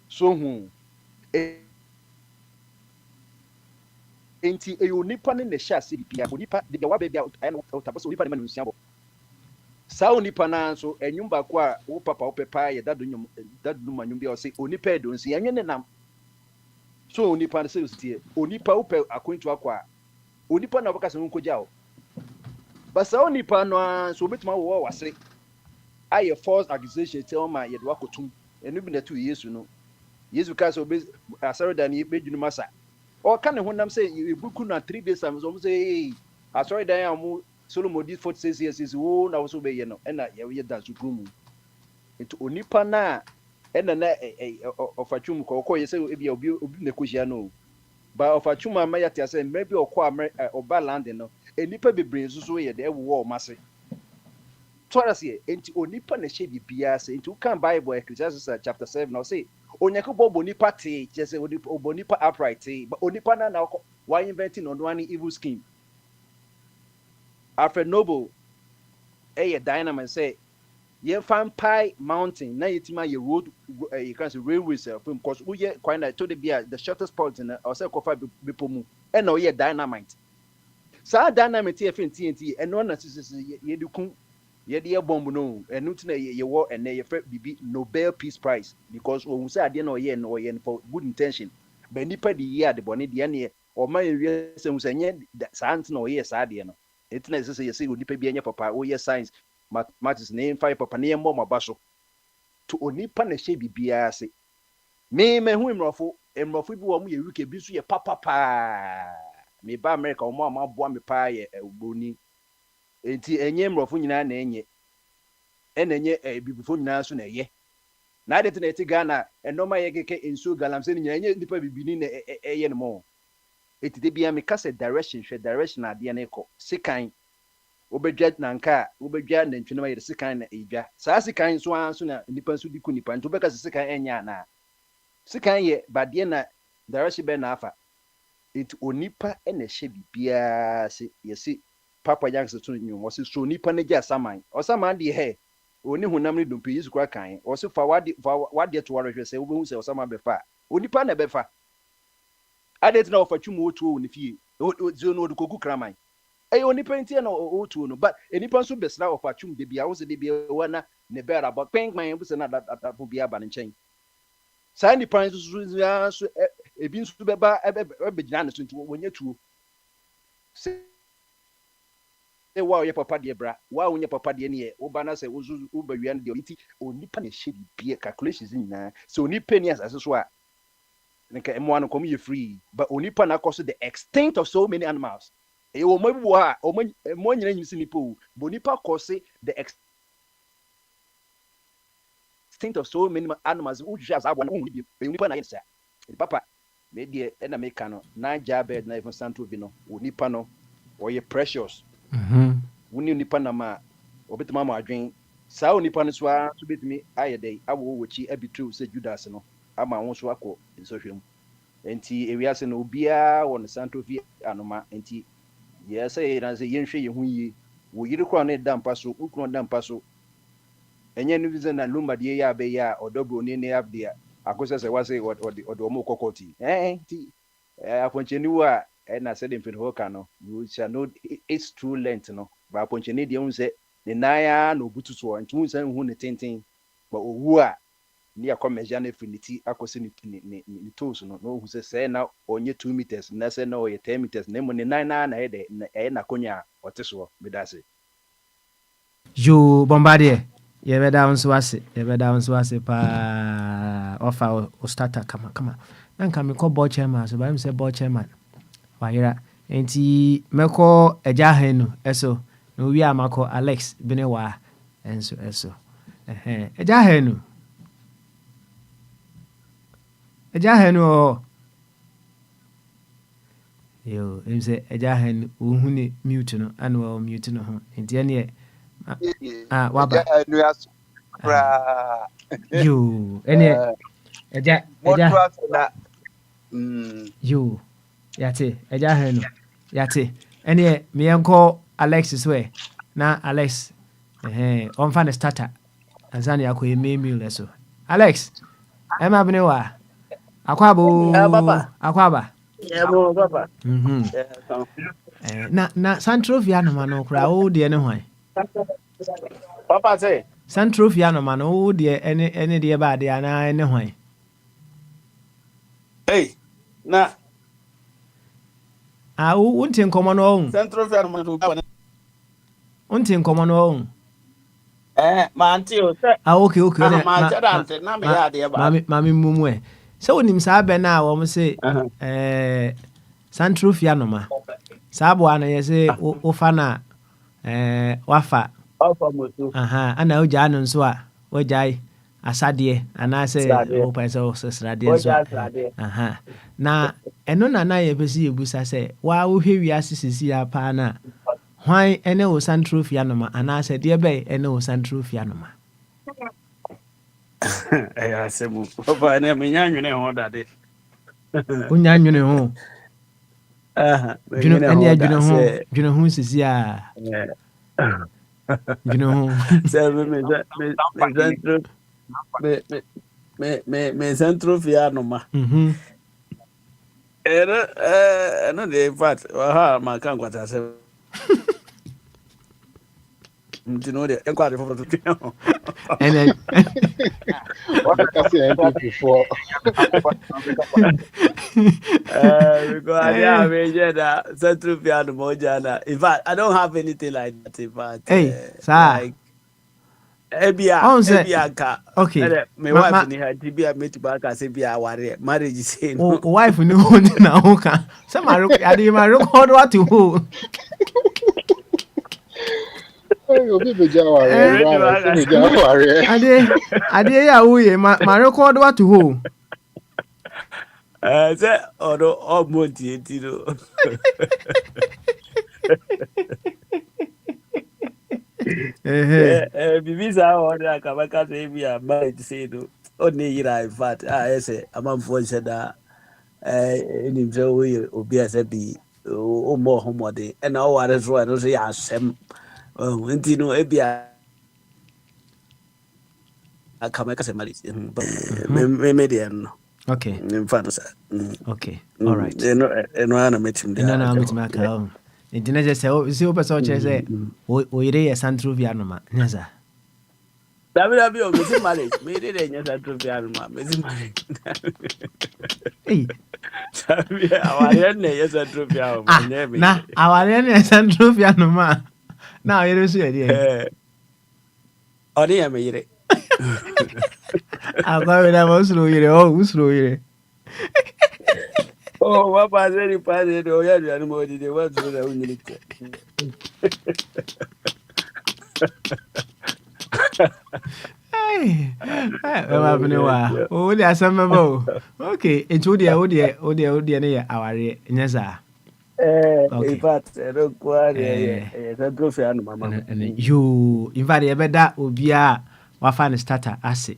so hu enti onipa ne sha ase bibia onipa de wa bia utaboso onipa ne manusia bo saa onipa na nso enyum ba ko a wo papa wo pepa ye dadu manyum bia o se onipa edo nsi enwe ne nam so onipa ne se osie onipa wo pe akwantu akwa onipa na baka se nkogya o ba saa onipa no so obetuma wo wase aye false accusation tell ma ye do akotum enu bi na tu Yesu no Yesu ka so be asaro da ni bedwunu masa o ka ne honam se ebuku na 3 days am so say asaro da ya mu Solomon did 46 years wo na wo so be ye no na ye da sukuru mu enti onipa na na ofachum ko ye se ebia obi na kohia no ba ofachum ama ya tia se maybe okọ oba land no enipa bebre so ye de wo mase Torasi enti onipa na hye bibia se enti ukan Bible Ecclesiastes chapter 7 now say onyakobo bonipa te je se bonipa upright te but onipa na why inventing on one evil scheme Alfred Noble dynamite say ye fan pie mountain na yetima ye road you can say railways because we ye quite to the shortest point in or say kofa bipomu e na ye dynamite sa dynamite ye fin TNT e no na ye dukun ye de bomb no enu tina ye wo ene ye fa bibi Nobel Peace Prize because we say ade na ye for good intention but nipa di ye ade bone de ne o ma ye se mu senye sa ant na ye sa ade no etina se ye se onipa bi enye papa o ye science mathematics name five papa ne mo mabaso to onipa na hye bibia se me hu mrofo bi wo mu ye UK bi so ye papa me ba America o mo amaboa me pa ye obroni enti enye mrofo nyina na enye enye bibifo nyina so na ye na ade te na eti Ghana enoma ye keke enso galamse nyina enye nipa bibini na eye no mo eti de bia me ka se direction ade na ekọ sekan obedwa nanka obedwa nantwino ma yede sekan na edwa saa sekan so anso na nipa so diku nipa nto beka sekan enya na sekan ye bade na direction be na afa enti onipa na hye bibia se yesi papa yanks to nyu wo se so nipa na gya saman osaman de he oni hunam ne dompe Yesu kwa kan wo se fa wade to waro hwese wo behu se osaman be fa onipa na be fa adet na ofatu otuo ne fie zo no kogu kraman onipa ntie na otuo no but enipa nso besra ofatu de bia wo se de bia wana ne better but pink man bu se na that will be aba ne nkyɛn saa nipa nso so ebi nso bɛba ɛbɛgyina ne so nti wɔnyɛ tuo sɛ wa oyɛ papa deɛ bra wa wonyɛ papa deɛ ne yɛ woba na sɛ woba wia no deɛ nti onipa na ɛhyɛ bibia calculations nyinaa sɛ onipa ni asase so a nka ɛmoa no kɔm yɛ free but onipa na akɔ so the extent of so many animals ɛyɛ wɔn bi wɔ ha wɔn nyina nyim si nipa o but onipa kɔ se the extent of so many animals wohwehwɛ asa abɔ no wohu bi onipa na yɛ saa papa me deɛ ɛna meka no na gya bed na even santo bi no onipa no ɔyɛ precious woni onipa na ma obetuma ma adwen saa onipa no so a so betumi ayɛ dɛ awo wɔchi abitru sɛ Judas no ama wo so akɔ nsɔhwɛm enti ewiase no obia wɔ no santo fi anoma enti yɛ sɛ yɛ na sɛ yɛnhwɛ yɛ ho yie wo yiri kɔ no da mpa so ukuro da mpa so enye no vision na lumba de yɛ abɛyɛ a ɔdɔbro ne abde akosɛ sɛ wase ɔde ɔmo kɔkɔti ti aponcheni wo a na sɛ de mfin ho ka no you shall know it's true length no ba aponcheni de hu sɛ ne naya na obututu ɔ nti hu sɛ hu ne tenten ba owu a ni akɔ measure na finity akɔsɛ ne toes no no hu sɛ na onye 2 meters na sɛ na ɔyɛ 10 meters na mo ne nan na yɛ de ɛyɛ na konya ɔte so medase yo bombardier yɛbɛda wo nso ase pa ɔfa o starter kama na nka mekɔ ball chairman so ba sɛ ball chairman wayera enti mɛkɔ agya hanu ɛso na owi a makɔ Alex bene wa ɛnso agya hanu yo sɛ agya hanu wohu ne mute no ana wɔ mute no ho enti ɛneɛ waba yo ɛneɛ agya yo yate agya hanu yate ɛneɛ meyɛnkɔ Alex so na Alex ɔmfa ne starter ansa ne akɔyɛ main meal so Alex ɛma bene wa akwaba na Santrofia no ma no kora wo deɛ ne hwan papa say Santrofia no ma no wo deɛ ɛne deɛ ba deɛ ana ɛne hwan hey na wonte nkɔmmɔ no ɔhu Santrofia no ma no wonte nkɔmmɔ no ɔhu manti o sɛ okay na me ya deɛ ba mami mumu sɛ wonim saa bɛ no a wɔm se Santrofia no ma saa boa no yɛ sɛ wofa no a wafa ana wogyaa no nso a wogyae asadeɛ anaasɛ wopɛ sɛ sradeɛ nso na ɛno na yɛpɛ sɛ yɛbusa sɛ waa wohwɛ wiase sisi a paa no a hwan ɛne wo Santrofia no ma anaasɛ deɛ bɛn ɛne wo Santrofia no ma ɛyɛ asɛmu papa ne menya nwene ho dade wonya nwene ho dwene ho sisi a dwene ho sɛ me Santrofia no ma ɛno de in fact ha maka nkwata sɛ nti no de enkwade foforo to twɛ ho ɛnɛ Wakasi Akwantufuo. Because yeah, Santrofia no mojana. In fact, I don't have anything like that. In fact, hey, like Ebia ka. Okay. My wife ni her tibia meet back as Ebia ware marriage say no. Wife ni ho na ho ka. Say ma record what to who. Obi beja ware. Ade ya wo ye ma record what to who. Say odo omonti etiro. Bibisa order kabaka say Ebia marriage say no. Only yira in fact say amamfo nhyeda enim say we obi asabi o mo homode e na o ware so no say asem nti no Ebia akameka say marriage me dey no. Okay. In fact sir. Okay. All right. No ana metim dey. No metim aka. Nti na say o person che say o yire ye Santrofia no ma. Nyaza. WW, missing marriage. Made it in your trophy, missing marriage. Hey. Our yes, a trophy, my name. Na aware na Sandro Fiano ma. Na yere so yede. Only a made it. Agwa na mo suro yere o usuro yere. Oh, what was any party? Oh, yeah, the animal did the words with a unit. Hey. Wa bene wa. O di asamba bo. Okay, etu o di ne ya aware nyeza. In Okay. fact, I don't quite Eh a trophy, and mamma. you invite ebeda obi a wafa ne starter ase.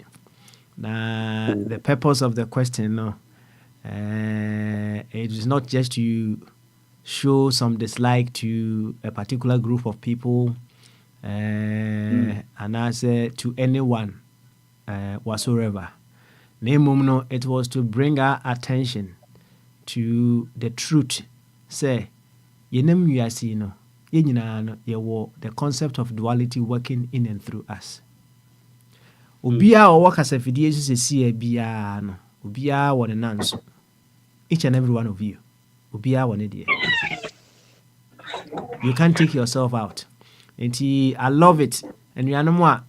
Na the purpose of the question no. It is not just to show some dislike to a particular group of people, and as to anyone whatsoever. No, it was to bring our attention to the truth. Say, yenem wiase no, ye nyinaa no yewo the concept of duality working in and through us. Obia ɔwɔ kasafidie so sɛsie biara no, obia wɔ ne nanso. Each and every one of you. Obia wɔ ne deɛ. You can't take yourself out. Nti I love it. Anuanom a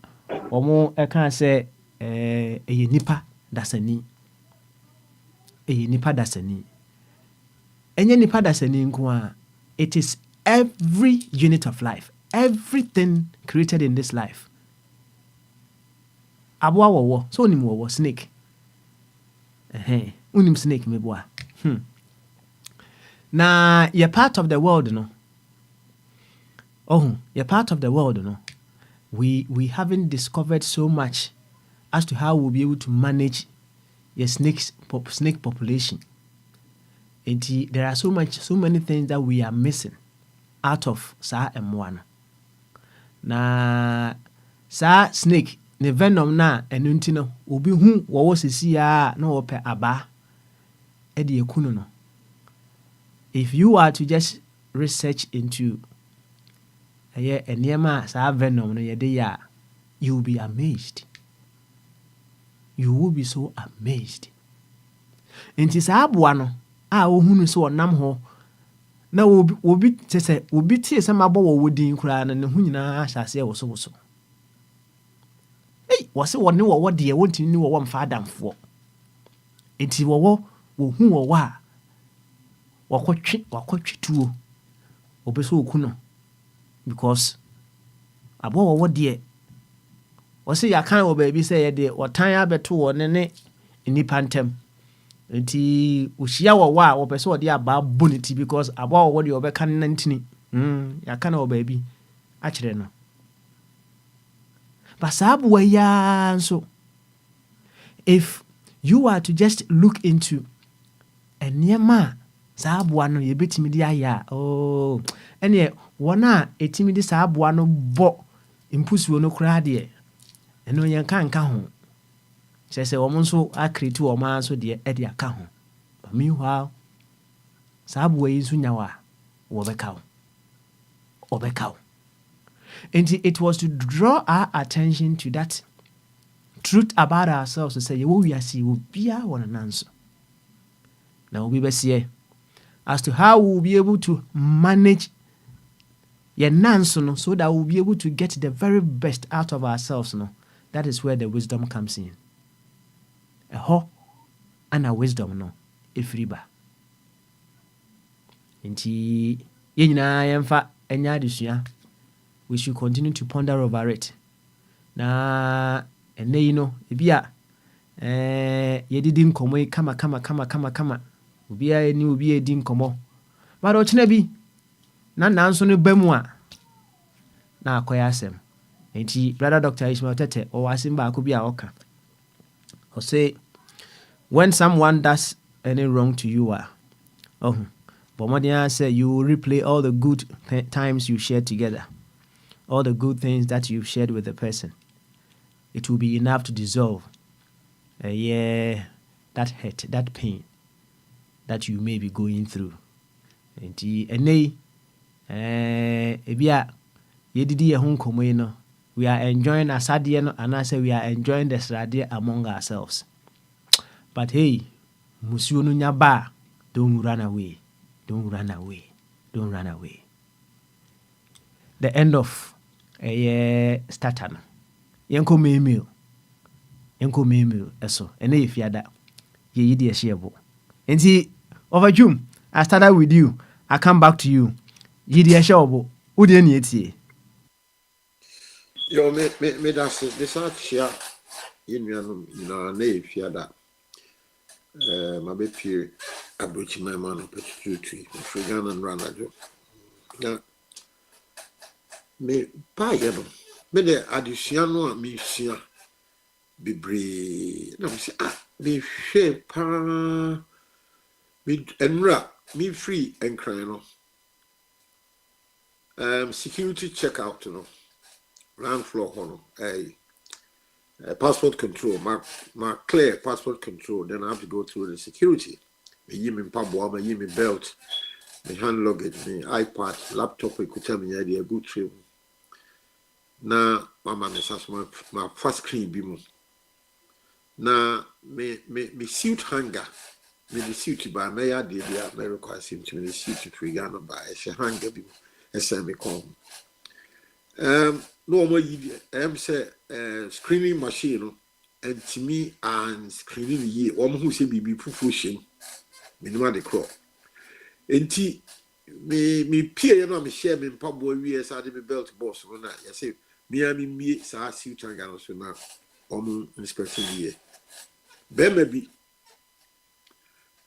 wɔn ɛka sɛ ɛyɛ nipa dasani. Ɛyɛ nipa dasani. Ɛnyɛ nipa dasani nko a, it is every unit of life. Everything created in this life. Aboa wɔwɔ. So onim wɔwɔ snake. Unim snake meboa. Na you're part of the world, no. Oh, you're part of the world, no. We haven't discovered so much as to how we'll be able to manage your snake population. And there are so many things that we are missing out of sa M1. Na sa snake ne venom na enu nti no obi hu wo sisi a na wo pe aba e de ekunu no. If you are to just research into enema sa venom no ye de ya, you will be amazed. You will be so amazed. Enti sa aboa no a ohunu so onam ho na obi tese obi tie se mabɔ wo wodin kura na ne hu nyinaa ahyase e woso. Hey, wose wone wo de wontini ni wo mfa adamfo. Enti wo hu wo a wakɔtwe tuo obeso oku no because abo wo de wose yakan wo baabi sɛ ye de wotan abeto wo ne nipa ntem. Nti ohia wo a wo pese wo de aba bonity because abo wo de obɛka ne ntini yakan wo baabi a kyerɛ no. But sabu ya so if you are to just look into enema sabu ano ye betimi di aya ene wona etimi di sabu ano bo impusuo no kra de eno yen kan ho sese wo nso akreti wo ma so de e de aka ho. But meanwhile sabu yi nso nyawa wo beka. And it was to draw our attention to that truth about ourselves to say, we are see, we be one answer. Now we be see as to how we'll be able to manage your nanso so that we'll be able to get the very best out of ourselves. No, that is where the wisdom comes in. And a wisdom no, ifriba. Inti yena yemfa enya adusua. We should continue to ponder over it. Na ene you know ebia yedidi nkomo kama obia eni obia edi nkomo but ochina bi na nanso no bamu a na akoya asem enti brother Dr. Ishmael Tete o wasim ba ko bia oka o say when someone does any wrong to you Bomodia say you will replay all the good times you shared together. All the good things that you've shared with the person, it will be enough to dissolve that hurt, that pain that you may be going through. And ebia yedidi ye ho nkomo no we are enjoying asadie and I say we are enjoying the sradie among ourselves. But hey, musuo no nyaba, don't run away. Don't run away. Don't run away. The end of starter no. Yenko meal. Yenko meal eso. Ene ye fiada. Ye yidi ye shebo. Enti overdue. I started with you. I come back to you. Yidi ye shebo. Udi eni etie. Yo, me that's this actually in your name, fiada. My baby, I brought my man up at the tree, Frigan and Ranajo. Now, me pay them. Me the additional me see be brave. Now, say, me shape, me enra, me free and crying. Security checkout, land floor, passport control, my clear passport control. Then I have to go through the security. Me give me pabo, me give me belt, me hand luggage, me iPad, laptop. We could tell me idea good trip. Now, mama, my first screen be more. Now, me suit hanger, me the suit by me idea. Me require him to me the suit to trigger no by a hanger be. Send me come. No more say screening machine and to me and screening ye who say be pushing minimum the crop. And me peer me share me pabo we as I me belt boss run that you say me sa suit and gano so now inspection ye. Be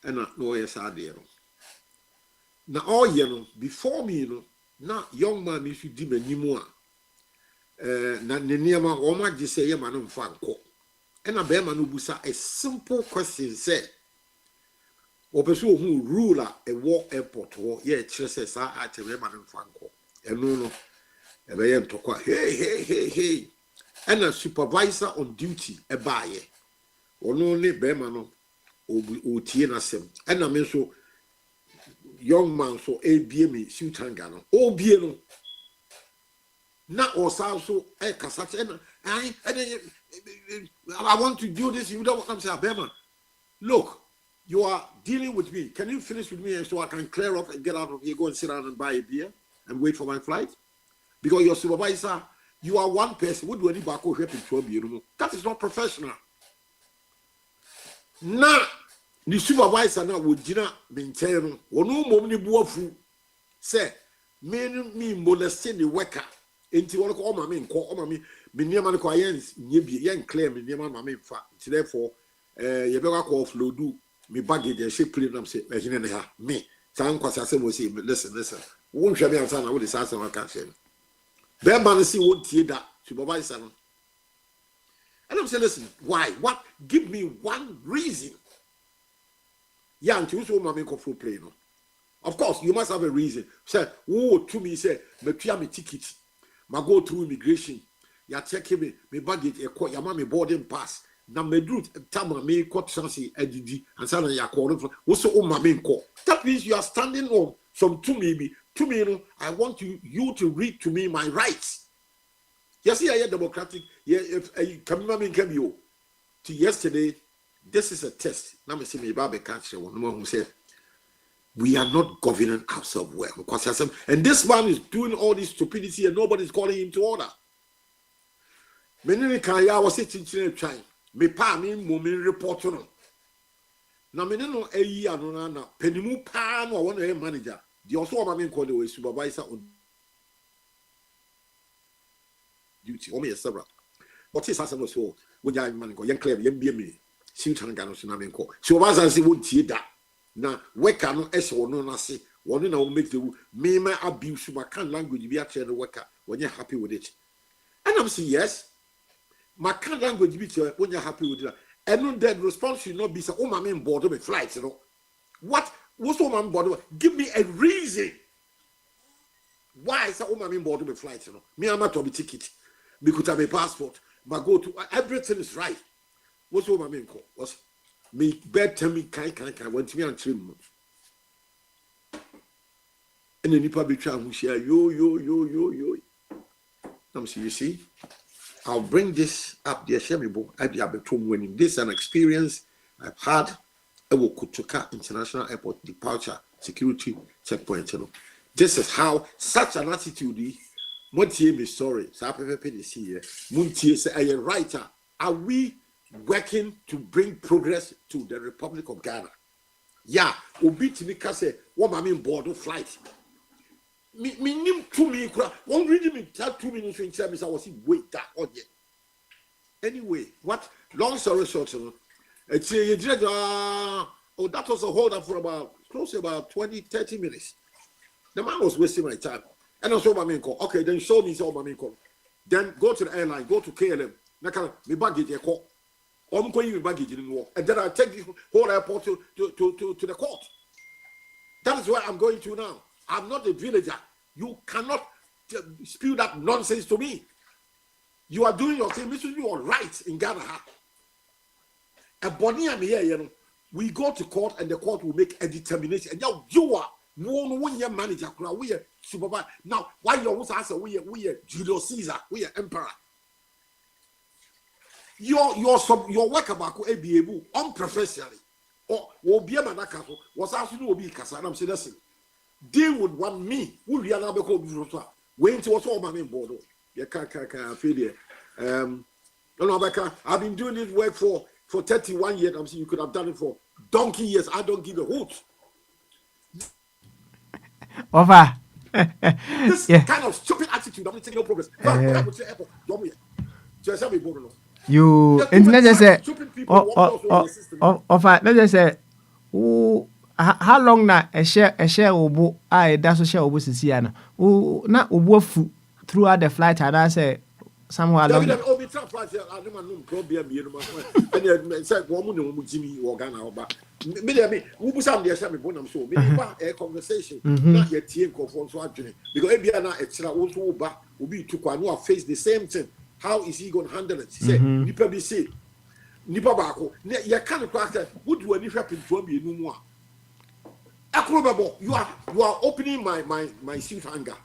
and no yes I there. Now all before me na young man if you di manimo na neniama o ma gi say man mfa nko e na be man obusa a simple question say opeso hu rule a war airport wo ye kire say sa atebe man mfa nko eno no e be ye ntokwa hey and a supervisor on duty e baaye ono ne be man no otie na sem and na me so young man so ABM suit hanger no obie no na also kasate and I want to do this you don't come say Abema look you are dealing with me can you finish with me so I can clear off and get out of here go and sit down and buy a beer and wait for my flight because your supervisor you are one person would do any back or help in that is not professional now the supervisor now would maintain one mom ni buafu say me molesting the worker into one call my main call my me near man clients yen claim me near my main fat therefore you better call flow do me baggage and shape plane them say me time cause I say listen won't share me answer now with the answer I can't say then man see won't hear that supervisor and I'm saying listen why what give me one reason. Yeah, until you want to full play, no. Of course, you must have a reason. Say, oh, to me, say, me pay me ticket, ma go through immigration. Ya check me baggage, ya ma me boarding pass. Na me do time me court chance edidi and say na ya call for. Also, oh my main call. That means you are standing on some to me. I want you to read to me my rights. You see, I am democratic. Yeah, if come you to yesterday. This is a test. Now me see me Bible catch one more who said we are not governing ourselves well. And this man is doing all this stupidity and nobody's calling him to order. Many can ya was sitting trying. Me pa me moment report no. Now me no a year no na penimu pa no one manager. The also what I mean call the supervisor on duty. O me several. What is happening so when you man go young clear me. Suit and Gano Sunamenko. So was as he would see that. Now, where can S or no nasi, one will make the me abuse my can language be actually the worker when you're happy with it. And I'm saying, yes, my can language be when you're happy with it. And no that response should not be so, oh, my main board with flights, What's all my board? Give me a reason. Why is that all my main board with flights, Me, I'm not to be ticket because I have a passport, but go to everything is right. What's all my main call? Was me bed tell me can went to me and trim. And then you probably try to share yo. I'm see you see. I'll bring this up there. This is an experience I've had. Kutuka International Airport departure security checkpoint. This is how such an attitude. Montie me sorry. Muntie say, a writer. Are we working to bring progress to the Republic of Ghana? Yeah, obi timi ka say, what I mean board of flight. Me nim 2 minutes. One reading me 2 minutes in service. I was wait that on yet. Anyway, what long story short, it's that was a hold up for about close to about 20-30 minutes. The man was wasting my time. And I saw my main call. Okay, then show me my main call. Then go to the airline, go to KLM. Me baggage a call. I'm going with baggage in the war. And then I take the whole airport to the court. That is where I'm going to now. I'm not a villager. You cannot spew that nonsense to me. You are doing your thing. This is your right in Ghana. A Bonnie and here, we go to court and the court will make a determination. And now you are one year manager. We are supervisor. Now, why you always answer? We are Julius Caesar. We are emperor. Your work about be able unprofessionally or will be a manaka was actually will be Kasa. I'm saying, listen, they would want me. Would be another call. Wait to what's all my main board. You can't failure. I've been doing this work for 31 years. I'm saying you could have done it for donkey years. I don't give a hoot. Over. This kind of stupid attitude. I'm taking no progress. You internet just say offer let's just say how long na a share obo that's a share obo sisiana na obo fu throughout the flight and I say somewhere along conversation not yet because face the same thing. How is he going to handle it? He said, Nipa be say, Nipa Bako, you can't crack would do any happen to me no more. You are opening my suit hanger.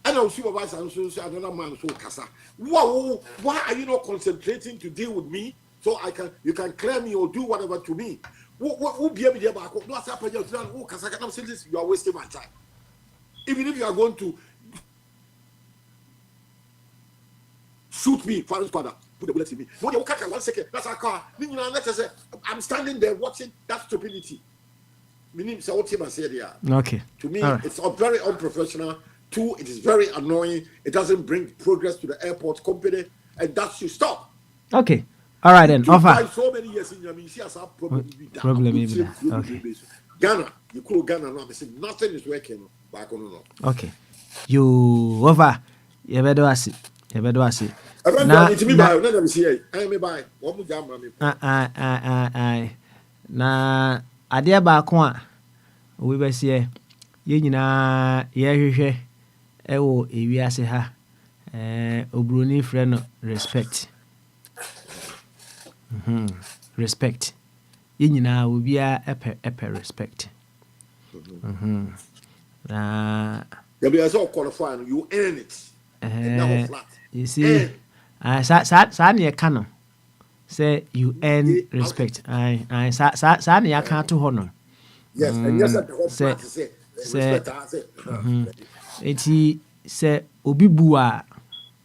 And I'll supervise and so another man so Kasa. Wow, why are you not concentrating to deal with me? So you can clear me or do whatever to me. Who be able to back? No, I'm saying this, you are wasting my time. Even if you are going to shoot me, father's father, put the bullet in me. No, you can't 1 second. That's our car. I'm standing there watching that stupidity. Okay. To me, it's very unprofessional. 2, it is very annoying. It doesn't bring progress to the airport company, and that should stop. Okay. All right then. Offer. So many years in Yami, she has a problem. Okay. Ghana, you call Ghana now. Nothing is working. Back on. Okay. You offer. You better ask it. You better ask it. Na adeɛ baako a obi bɛseɛ yɛn nyinaa yɛhwehwɛ ɛwɔ ewiase ha obroni frɛ no respect respect yɛn nyinaa obiara ɛpɛ respect na you earn it. You see saa ne yɛka no say you earn respect. I sa ne yaka to hɔ no. Yes, and yes, at the whole say eti say obi bu a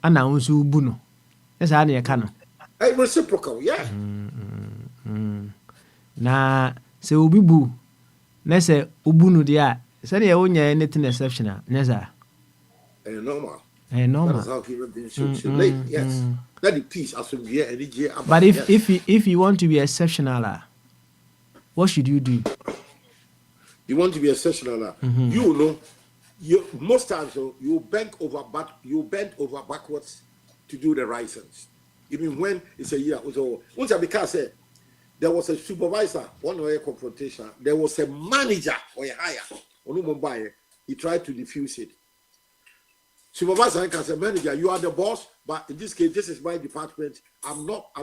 ana nso bu no. Sa ne yaka no. Hey, reciprocal, yeah. Na say obi bu na say obu no dia say ne wonya anything exceptional. Nessa. Normal. Normal. That's how human beings should live. Yes. That is peace. But if you want to be exceptional, what should you do? You want to be exceptional, you know. Most times you bend over backwards to do the right things. Even when it's a year. So once because there was a supervisor, one way confrontation. There was a manager or a higher. He tried to diffuse it. Supervisor can say, manager, you are the boss, but in this case, this is my department. I'm not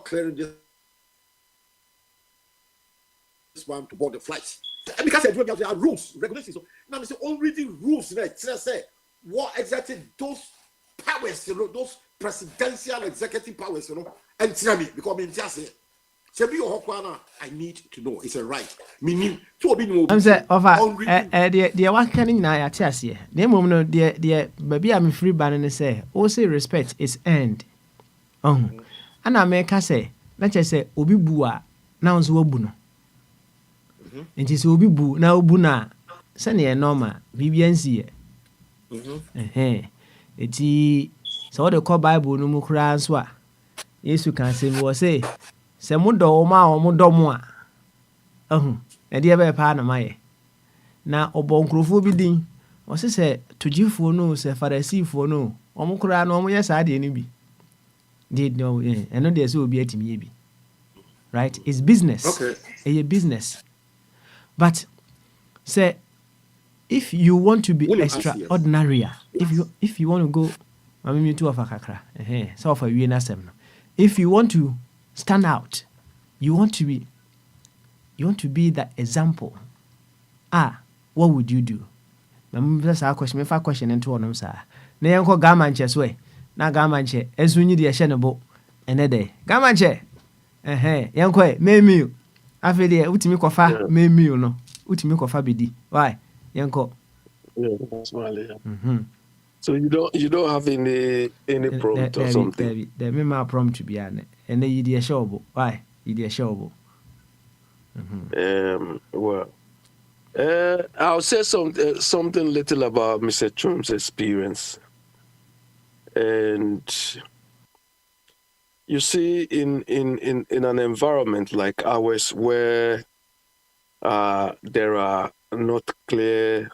clearing this one to board the flights. And because there are rules, regulations. Now, I'm only reading rules, right? Say, what exactly those powers, those presidential executive powers, and tell me because me just say. I need to know. It's a right. Meaning, I'm say over the one can na ya tiasie. The mum no the baby I'm free ban say, "O say respect is earned." Ana make say, na che say obi bu a na nso obu no. Nti say obi bu na obu na se na normal bibia nsie. Eti so what the call Bible no mu kura nso a Yesu kan say we say se mo do o ma o mo do mo a. Ede e be pa na maye. Na ọbọ nkurɔfoɔ bi din ɔse sɛ togyifoɔ no sɛ farisifoɔ no ɔmo koraa no ɔmo yɛ saa deɛ no bi ɛno deɛ sɛ obi atumi yɛ bi right it's business ɛyɛ business but sɛ if you want to be extraordinary if you want to go mame mi tu ɔfa kakra sɛ ɔfa wie n'asɛm no if you want to stand out you want to be the example what would you do? That's our question. If I question into one, sir. Na yanko gamanche swe. Na gamanche. Esunyi di eshenebo. Enede. Gamanche. Yanko memi. Afede utimi kofa memi no. Utimi kofa bidi. Why? Yanko. Yeah, that's right. So you don't have any prompt or something. There may my prompt to be an. And then you di showbo. Why? You di showbo. Well. I'll say something little about Mr. Trump's experience. And you see, in an environment like ours where there are not clear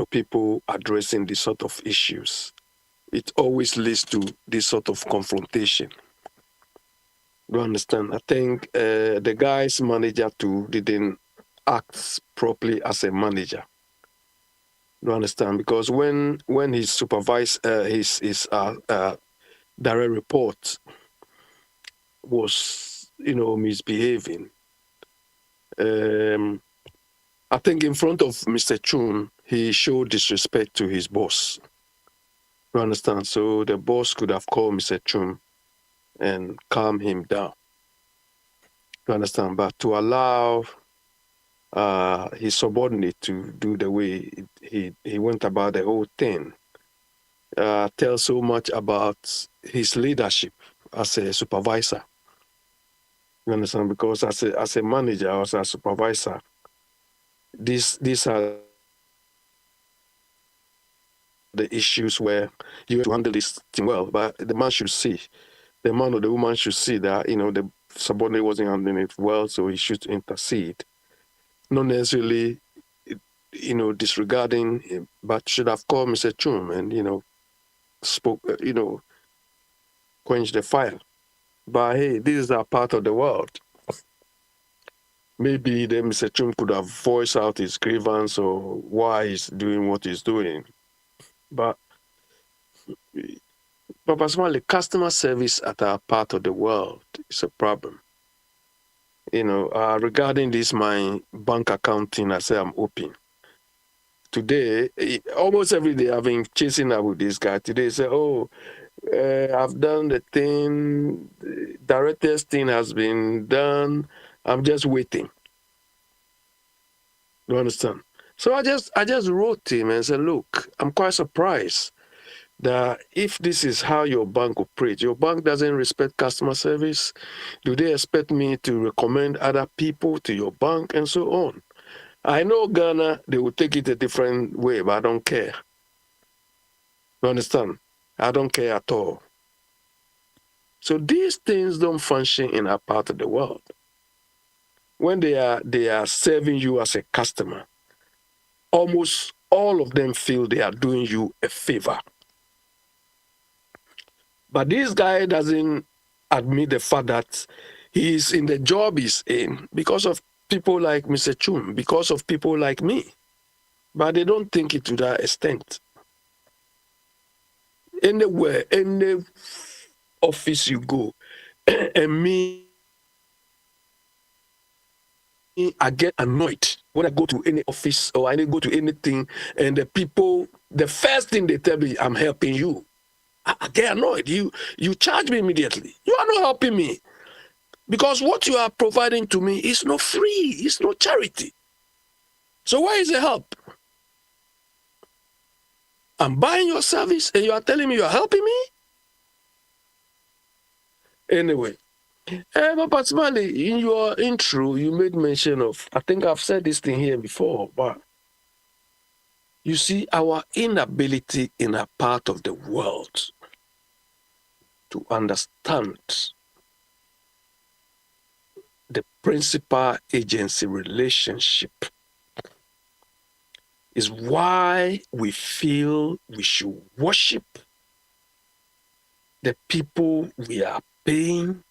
people addressing these sort of issues, it always leads to this sort of confrontation. You understand? I think the guy's manager too didn't act properly as a manager. You understand? Because when his his direct report was misbehaving, I think in front of Mr. Chun he showed disrespect to his boss. You understand? So the boss could have called Mr. Chun and calm him down. You understand? But to allow his subordinate to do the way he went about the whole thing tells so much about his leadership as a supervisor. You understand? Because as a manager or as a supervisor, these are the issues where you have to handle this thing well. But the man or the woman should see that the subordinate wasn't handling it well, so he should intercede. Not necessarily, disregarding him, but should have called Mr. Chum and spoke, quench the fire. But hey, this is a part of the world. Maybe then Mr. Chum could have voiced out his grievance or why he's doing what he's doing. But personally, customer service at our part of the world is a problem. Regarding this, my bank account thing, I say I'm open. Today, almost every day, I've been chasing up with this guy. Today, say, I've done the thing, the director's thing has been done. I'm just waiting. You understand? So I just wrote him and said, look, I'm quite surprised that if this is how your bank operates, your bank doesn't respect customer service. Do they expect me to recommend other people to your bank and so on? I know Ghana, they will take it a different way, but I don't care. You understand? I don't care at all. So these things don't function in our part of the world. When they are serving you as a customer, almost all of them feel they are doing you a favor. But this guy doesn't admit the fact that he's in the job he's in because of people like Mr. Chum, because of people like me. But they don't think it to that extent. Anywhere, any office you go, and me I get annoyed when I go to any office or I go to anything, and the people, the first thing they tell me, I'm helping you. I get annoyed. You charge me immediately. You are not helping me. Because what you are providing to me is not free. It's not charity. So where is the help? I'm buying your service and you are telling me you are helping me? Anyway, Papa Smiley, in your intro, you made mention of, I think I've said this thing here before, but you see our inability in a part of the world to understand the principal agency relationship is why we feel we should worship the people we are paying,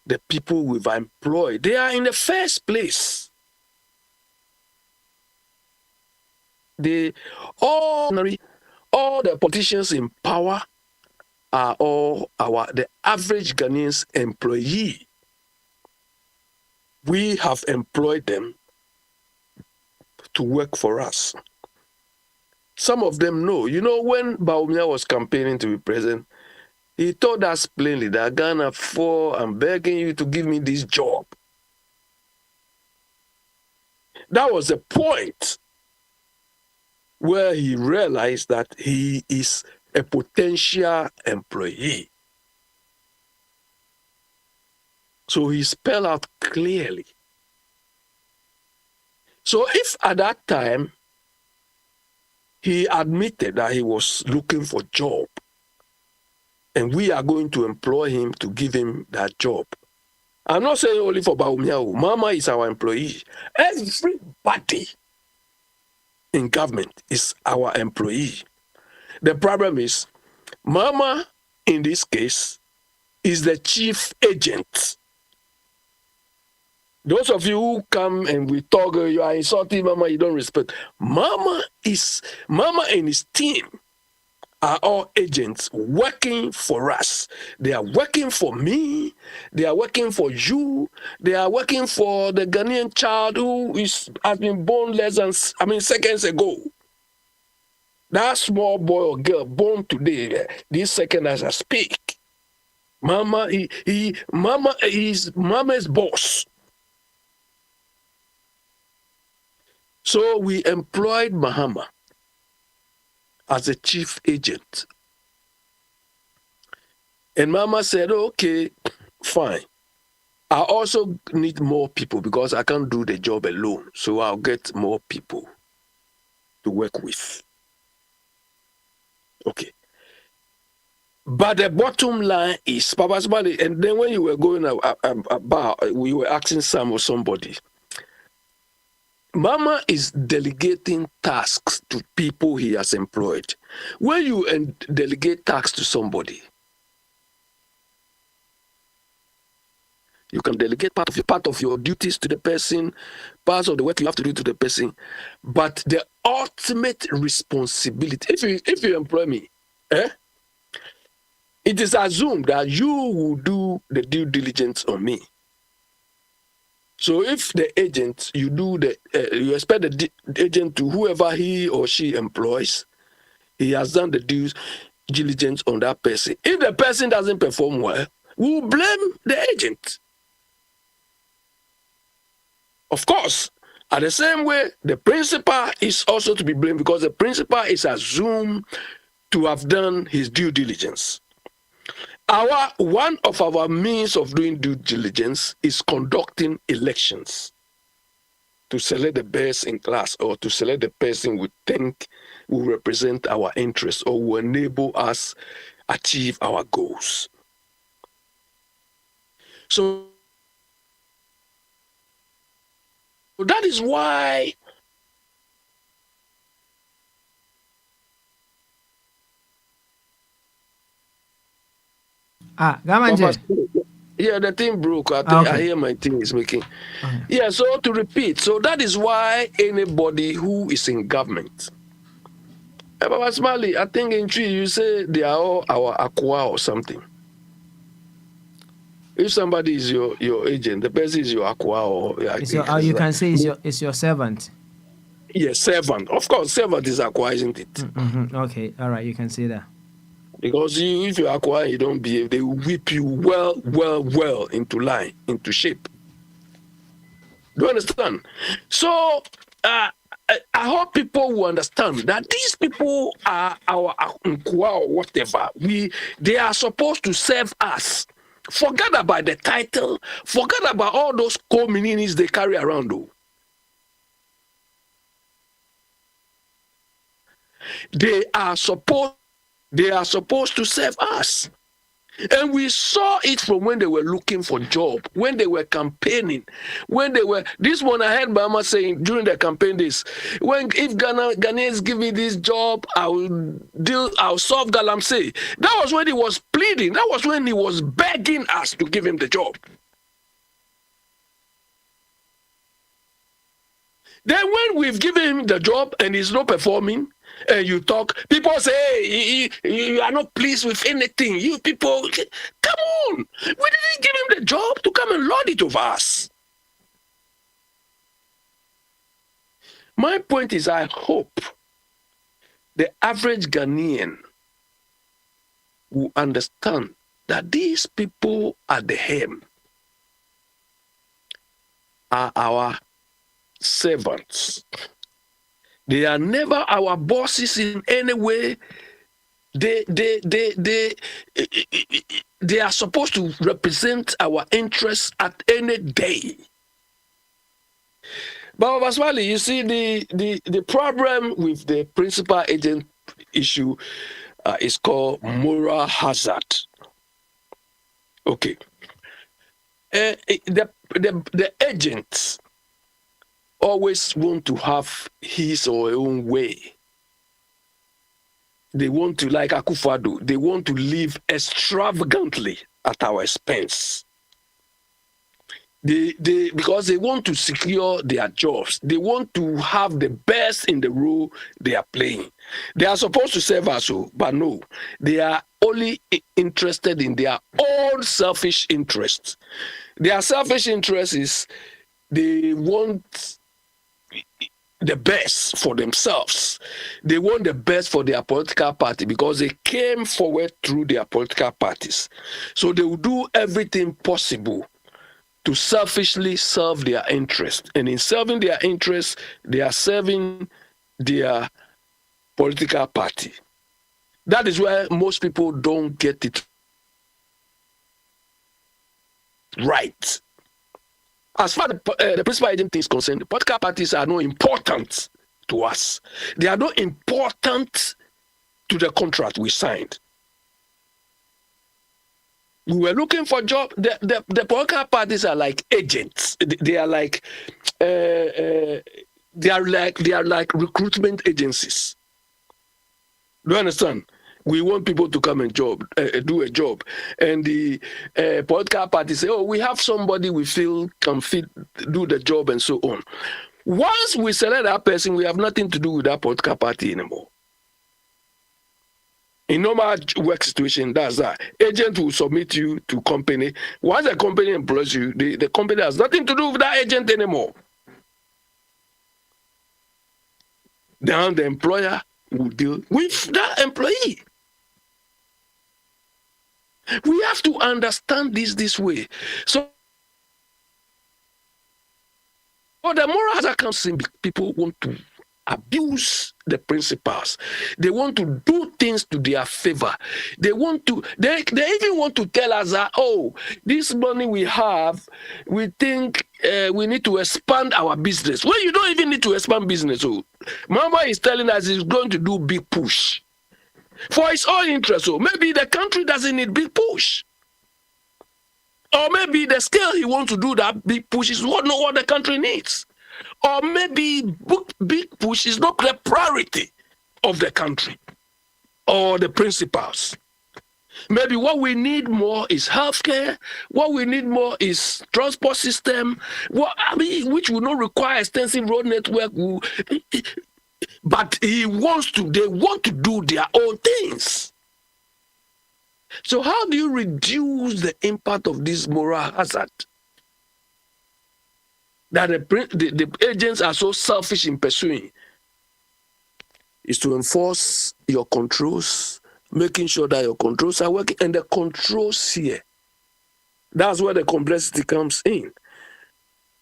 the people we've employed. They are in the first place. All the politicians in power are all the average Ghanaians employee. We have employed them to work for us. Some of them know. You know, when Bawumia was campaigning to be president, he told us plainly that Ghana, I'm begging you to give me this job. That was the point where he realized that he is a potential employee. So he spelled out clearly. So if at that time he admitted that he was looking for a job, and we are going to employ him to give him that job. I'm not saying only for Bawumia. Mama is our employee. Everybody in government is our employee. The problem is, Mama, in this case, is the chief agent. Those of you who come and we talk, you are insulting Mama, you don't respect. Mama and his team are all agents working for us. They are working for me. They are working for you. They are working for the Ghanaian child who has been born seconds ago. That small boy or girl born today, this second as I speak. Mama is Mama's boss. So we employed Mahama as a chief agent. And Mama said, okay, fine. I also need more people because I can't do the job alone. So I'll get more people to work with. Okay. But the bottom line is, Papa Smiley, and then when you were going about, we were asking Sam or somebody, Mama is delegating tasks to people he has employed. When you delegate tasks to somebody, you can delegate part of your duties to the person, parts of the work you have to do to the person, but the ultimate responsibility, if you employ me, it is assumed that you will do the due diligence on me. So if the agent, you expect the agent to whoever he or she employs, he has done the due diligence on that person. If the person doesn't perform well, we'll blame the agent. Of course, at the same way, the principal is also to be blamed because the principal is assumed to have done his due diligence. One of our means of doing due diligence is conducting elections to select the best in class or to select the person we think will represent our interests or will enable us achieve our goals. So that is why Gamanje. Yeah, the thing broke. I think I hear my thing is making. Yeah, so to repeat, so that is why anybody who is in government, Baba Smiley, I think in tree you say they are all our Akwa or something. If somebody is your agent, the person is your Akwa or you can say it's your servant. Yes, servant. Of course, servant is Akwa, isn't it? Mm-hmm. Okay, all right, you can say that. Because if you acquire, you don't behave, they will whip you well into line, into shape. Do you understand? So I hope people will understand that these people are our Nkwa or whatever. They are supposed to serve us. Forget about the title. Forget about all those co-meanings they carry around. Though. They are supposed to serve us. And we saw it from when they were looking for job, when they were campaigning, this one I heard Bama saying during the campaign days, if Ghanaians give me this job, I'll solve Galamsey. That was when he was pleading. That was when he was begging us to give him the job. Then when we've given him the job and he's not performing, and you talk, people say, hey, you are not pleased with anything. You people, come on. We didn't give him the job to come and lord it over us. My point is, I hope the average Ghanaian will understand that these people at the helm are our servants. They are never our bosses in any way. They are supposed to represent our interests at any day. But Baswali, you see, the problem with the principal agent issue is called moral hazard. Okay. The agents always want to have his or her own way. They want to, like Akwantufuo, they want to live extravagantly at our expense. Because they want to secure their jobs. They want to have the best in the role they are playing. They are supposed to serve us, but no. They are only interested in their own selfish interests. Their selfish interest is they want the best for themselves. They want the best for their political party because they came forward through their political parties. So they will do everything possible to selfishly serve their interests. And in serving their interests, they are serving their political party. That is why most people don't get it right. As far as the principal agent is concerned, the political parties are not important to us. They are not important to the contract we signed. We were looking for jobs. The political parties are like agents. They are like recruitment agencies. Do you understand? We want people to come and do a job. And the political parties say, oh, we have somebody we feel can do the job and so on. Once we select that person, we have nothing to do with that political party anymore. In normal work situation, that's that. Agent will submit you to company. Once the company employs you, the company has nothing to do with that agent anymore. Then the employer will deal with that employee. We have to understand this way. So the moral hazard comes in, people want to abuse the principals. They want to do things to their favor. They even want to tell us that, oh, this money we have, we think we need to expand our business. Well, you don't even need to expand business. Oh, Mama is telling us he's going to do big push for his own interest. So maybe the country doesn't need big push. Or maybe the scale he wants to do that big push is not what the country needs. Or maybe big push is not the priority of the country or the principals. Maybe what we need more is healthcare. What we need more is transport system. Which will not require extensive road network. But they want to do their own things. So how do you reduce the impact of this moral hazard that the agents are so selfish in pursuing? Is to enforce your controls, making sure that your controls are working, and the controls here. That's where the complexity comes in.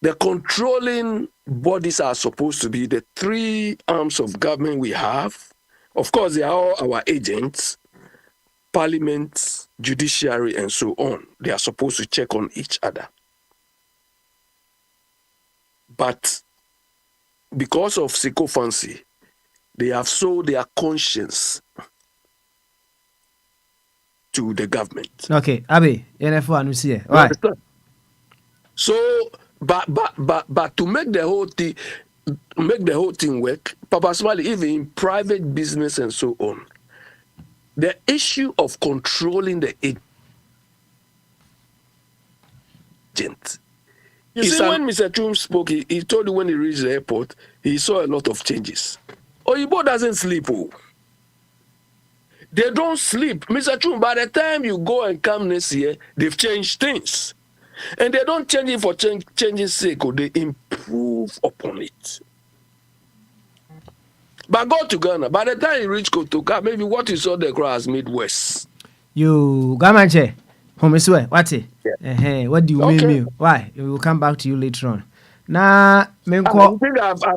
The controlling bodies are supposed to be the three arms of government we have. Of course, they are all our agents, parliament, judiciary, and so on. They are supposed to check on each other. But because of sycophancy, they have sold their conscience to the government. Okay, Abi, NF1 see it. You Why? understand? So, but to make the whole thing work, Papa Smiley, even in private business and so on, the issue of controlling the agent. You see, when Mr. Chum spoke, he told you when he reached the airport, he saw a lot of changes. Oyibo doesn't sleep. Oh. They don't sleep. Mr. Chum, by the time you go and come next year, they've changed things. And they don't change it for changing sake, or they improve upon it. But go to Ghana. By the time you reach Kotoka, maybe what you saw the crowd has made worse. You Gamanche, Homiswe, what? Yeah. What do you Okay. mean? Why? We will come back to you later on. Nah, I think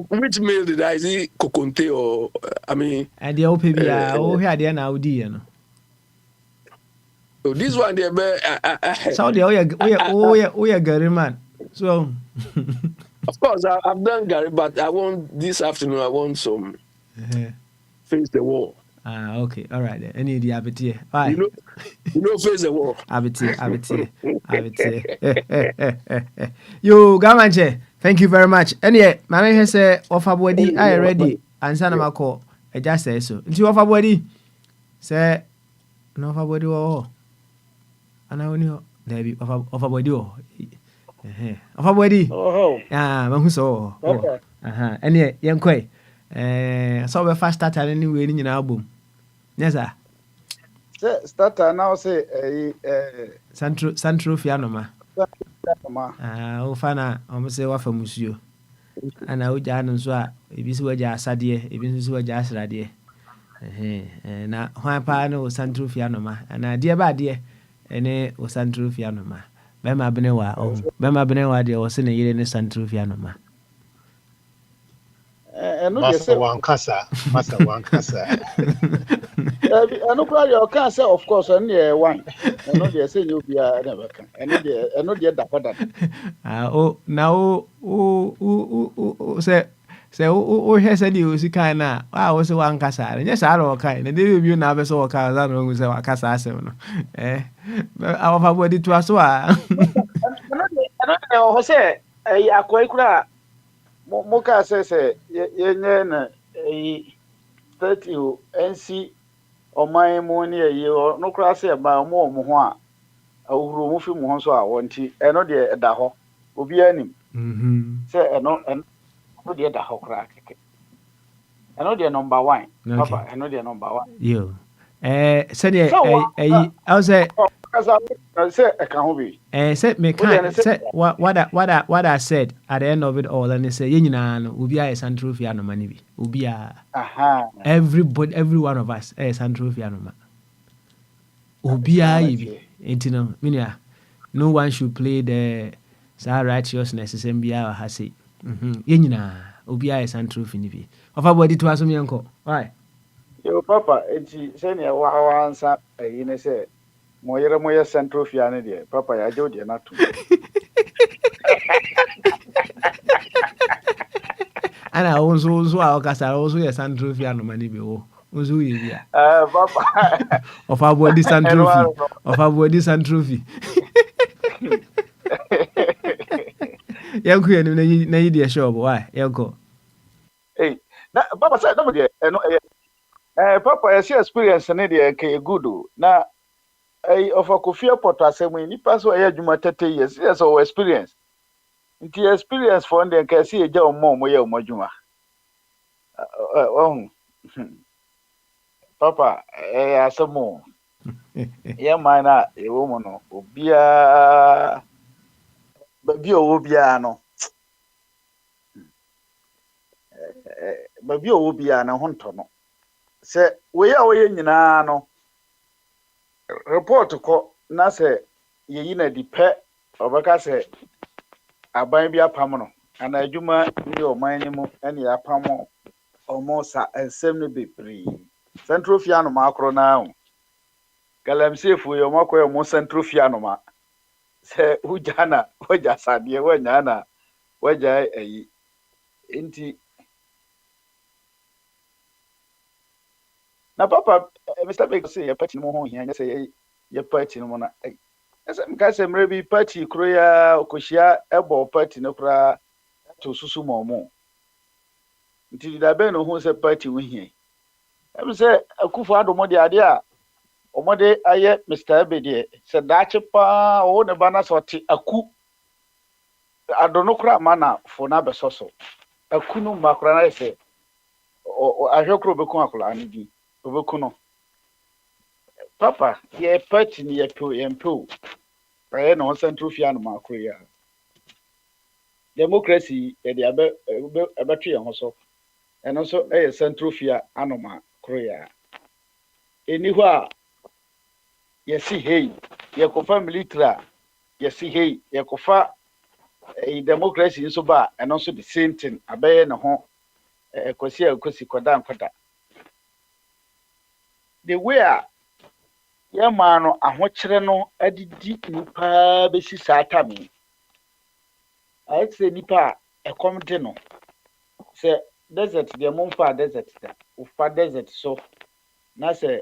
which mail did I see? Kokonte or I mean? And the OPB, oh, here they are now, you know. So this one there, So we are Gary man. So, of course, I've done Gary, but I want this afternoon. I want some face the wall. Okay, all right. Then. Any the appetite. Why? You know, face the wall. Appetite. Yo, Gamanche, thank you very much. Anyway, my man has a offer body. I ready. And son of my call. I just say so. Into offer body. Say no offer body. Oh, and I only there be offer body. Offer body. Oh, Man, so. okay. Anyway, young quay. So we first start anyway in your album. Yes, sir. Starter now say Santro Fianoma. ma. Ufana, almost say what for monsieur. And I would and so if you were just a dear, if you were just a dear. Now, why pano Santro Fianoma, and I dear bad dear, and it was Santro Fianoma. Bema Benewa, Bema Benewa, there was in a year in Santro Fianoma. Master Wankasa. I know your cancer, of course, and yeah, one. I know they say you'll be a never can. I know the other. Oh, now, say, who has said you see kind of, I was a one casa, and yes, I don't kind, and they will never saw a car that was a casa. Our body to us. I don't know, Jose, a quaker. Moka says, a 30 NC or my money a year or no class about more Moha. I will remove him once I want it, and not the Daho will be any. Say, and not the Daho crack. I know the number one. Papa, I know the number one. You. Said I was say, I say, I can't be. Said me can't say what I said at the end of it all, and they say, Ubia is Santrufiano money. Ubia, everybody, every one of us is Santrufiano. Ubia, Minia, no one should play the righteousness, Mbia has it. Yenina, Ubia is Santrufinivi. Of our body to us, uncle. Why? Your papa, and she said, wow, answer, I say. Moya Central Fianity, Papa, I do not to. And I also our casa also a Central Fiano money below. Papa of our body Santrophy. Of our body Santrophy. Young queen, need a show. Why? Yanko. Hey, Papa said, nobody, Papa, I see experience and idea, good. Now, of a coffee pot as a when you pass away, you might 30 years, yes, or experience. Into experience for them can see a job more, Mojuma. Papa, some more. Yeah, mana a woman obia baby obia no. Baby obia na honto no. Se we a we nyina no report ko na se ye na di pe obaka se aban bi apam no ana adwuma ni oman ni mu ene apam omosa ensem no bebree central fiano makro na o galamsey yo makoy mo central fiano ma se ujana waja sadie wanyana waja ayi nti na papa Mr. Big say ya party mo ho hia say ya party no na ai ese mka se mre bi party kro ya okohia ebo party no kra to susu mo nti da be no ho se party wo hia em se akufo adomo de ade a omode aye Mr. Ebede se dache pa o ne bana sorti aku adono kra mana fo na besoso aku no makra na se o ahwekro bekun akola ani bi obeku no papa ye party ni ye po ye mpo aye no central fiano makro ya democracy e de abetwe ye ho so eno so e central fia anoma kro ya eni ho a ye si hey ye ko family tra ye si hey ye ko fa democracy nso ba eno so the same thing abaye ne ho kosi koda nkoda the way a ye ma no ahokyere no adidi nipa be si satami I say nipa ekom de no se desert de momfa desert da ufa desert so na se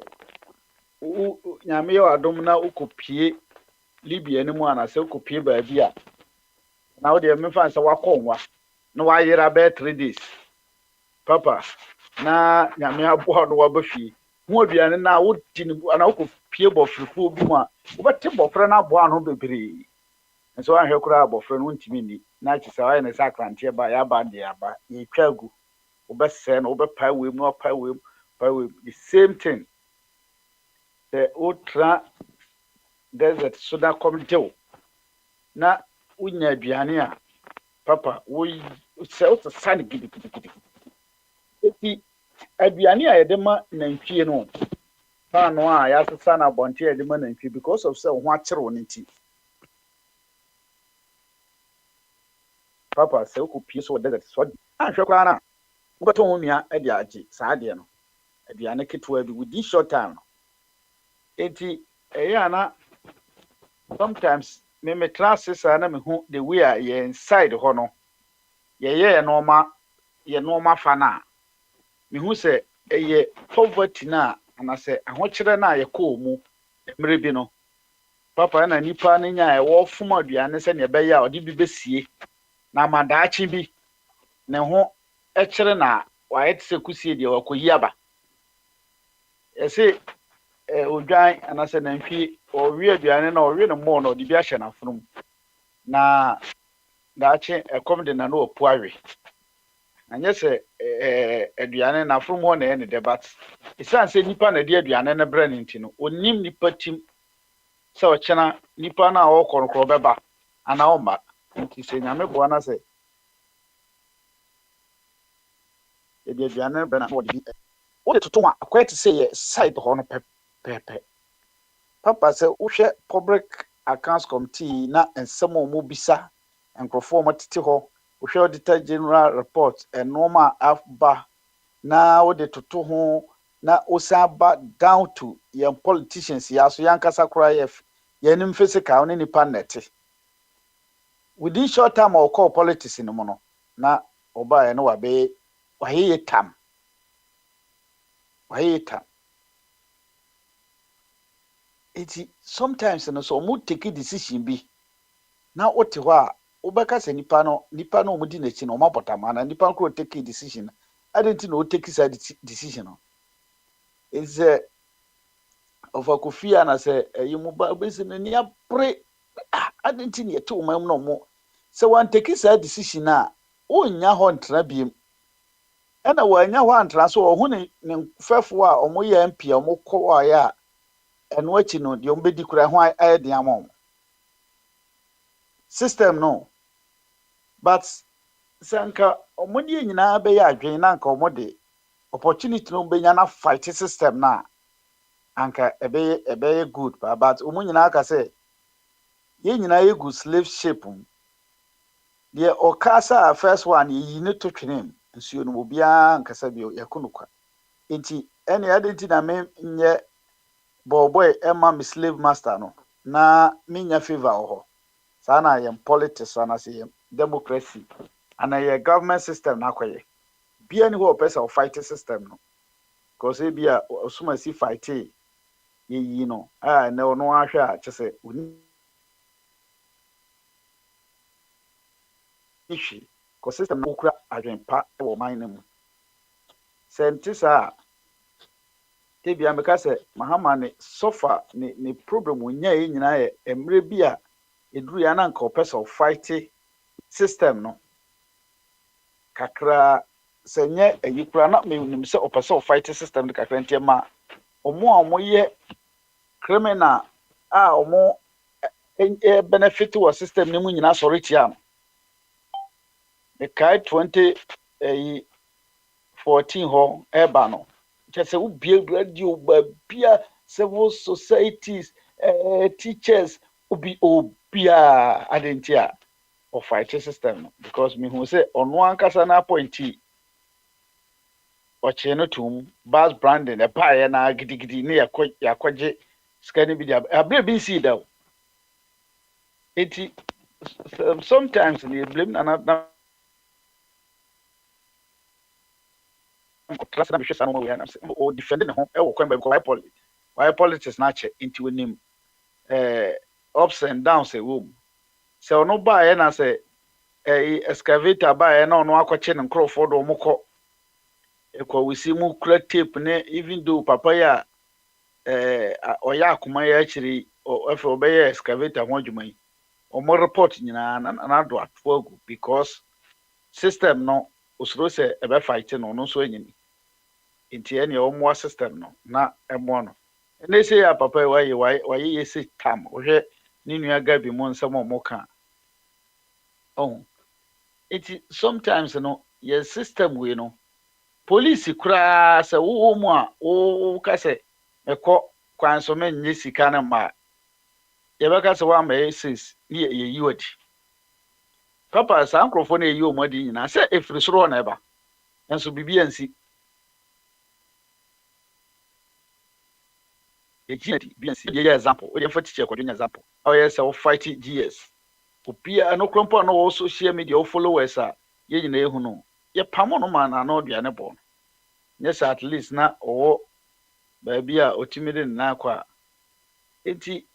nyame yo adom na ukopie libya ni mu ana se ukopie ba bia na wo de memfa se wakonwa na wayera be 3 days papa na nyame abo no wabafie hu aduane na wodi ni ana ukopie bofrefo bi mu a wobete bofre na abo ano bebre nso ahwe kura bofre no ntimi ni na chisa wa ne sakrante ba ya ba de aba ye twagu obese na obepa wem no pa wem the same thing the ultra desert soda committee na unya aduane a papa wo se o san gidi eti aduane a yede ma nantwie no pa no a ya sesa na bonte yede ma nantwie because of say ho akere wo nti papa se ko pie so desert so ahwe kwa na wo to ho nua e de age saa de no aduane ketwa bi within short time eti ana sometimes me classes na me hu the way a ye inside ho no ye normal fa na me hu se ye poverty na ana se ahokyere na ye ko mu emre bi no papa na nipa na nya e wo fom aduane se ne be ya odi bi besie na madaachi bi ne ho ekere na wa yet se kusie de wakoyi aba ese odwan ana se na nhwi o wi aduane na o wi no mo no de bi ahye na funum na daache ekom de na no opu awe anya se aduane na from ho na e ne debat isan se nipa na de aduane na bra ne ntino onim nipa tim se o chena nipa na o korokoro beba ana o ma nti se nyame bo na se e de aduane bra na o de o de toto a akwete se ye side ho no pepe papa se uhwe public accounts committee na ensem o mo bisa enkrofo mo tete ho uhwe auditor general report enoma afba na wo de toto ho na osaba down to young politicians ya so yankasa kra yenim physical ne nipa nete within short time or call politics no mo no na oba ye no wabe waye tam eti sometimes no so mo take decision bi na wote ho a wobeka se nipa no mo di na chi no mabotama na nipa ko take decision identity no take side decision no is of akofia na se yimu ba besi na ni apre identity ne to mam no mo se wan take side decision a onya ho ntra biem ena wanya ho antra so ho ne fefo a omo ye MP omo ko ya and what you know, the umbedi kura why I the amount system no. But sanka omodi nyina be ya adwen na nka omode opportunity no be nyana fight system na anka ebe good but omu nyina aka say ye nyina ye good slave ship the okasa first one ye ne to twene nsuo no obia nkasa bi yakunukwa enti ene adenti na me nye boy emma me slave master no na me nya favor ho sana yem politics sana say democracy and a government system na kwaye bia ni ho person fight system no because e bia osuma si fight ye no na no ahwe a chese uni ishi ko system no kura adwen pa e wo man mu sentisa te bia me ka se mahama ne sofa ne problem onya ye nyina ye emre bia eduru ya na nka person fight system no kakra senye ayikura na me nim se opese fight system de kakra ntema omo ye criminal omo benefit wa system ni mu nyina sori tia no the kai 2014 ho eba no chese u bie radio bia civil societies teachers obia adentia of fight system no because me hu say ono ankasa na appointee oche no tum bas branding e pa na gidigidi ne yakwaje scanning bi abre bi see da eti sometimes they blame na trust na be no we na o defend ne ho e wo kwan ba why politics na che into nim ups and downs e wo se ono ba na se excavator ba na ono akwache ne nkrofo do mokọ ekwa wisi mu kura tape ne even though papa ya oya akuma ya chiri efe obeye excavator ho adwuma yi omo report nyina na do atfogu because system no osuro se ebe fight no no so anyini nti ene omo system no na emo no ene se ya papa waye yesi tam ohwe ni nua gabi mu nsem omo ka it sometimes no your system we no police kura se wo mu a wo ka se ekọ kwan so me nyi sika na ma ye be ka se wa ma sis ni ye yi wadi papa sa ankrofo na yi omadi nyina se efiri soro na eba enso bibi ansi ejinati bi ansi ye example o dey for teacher ko example how yes o fight gs opia no krompo no social media o followers a ye nyina ehu no ye pamo no ma na no duane bo yes at least na o ba bia otimide na akwa enti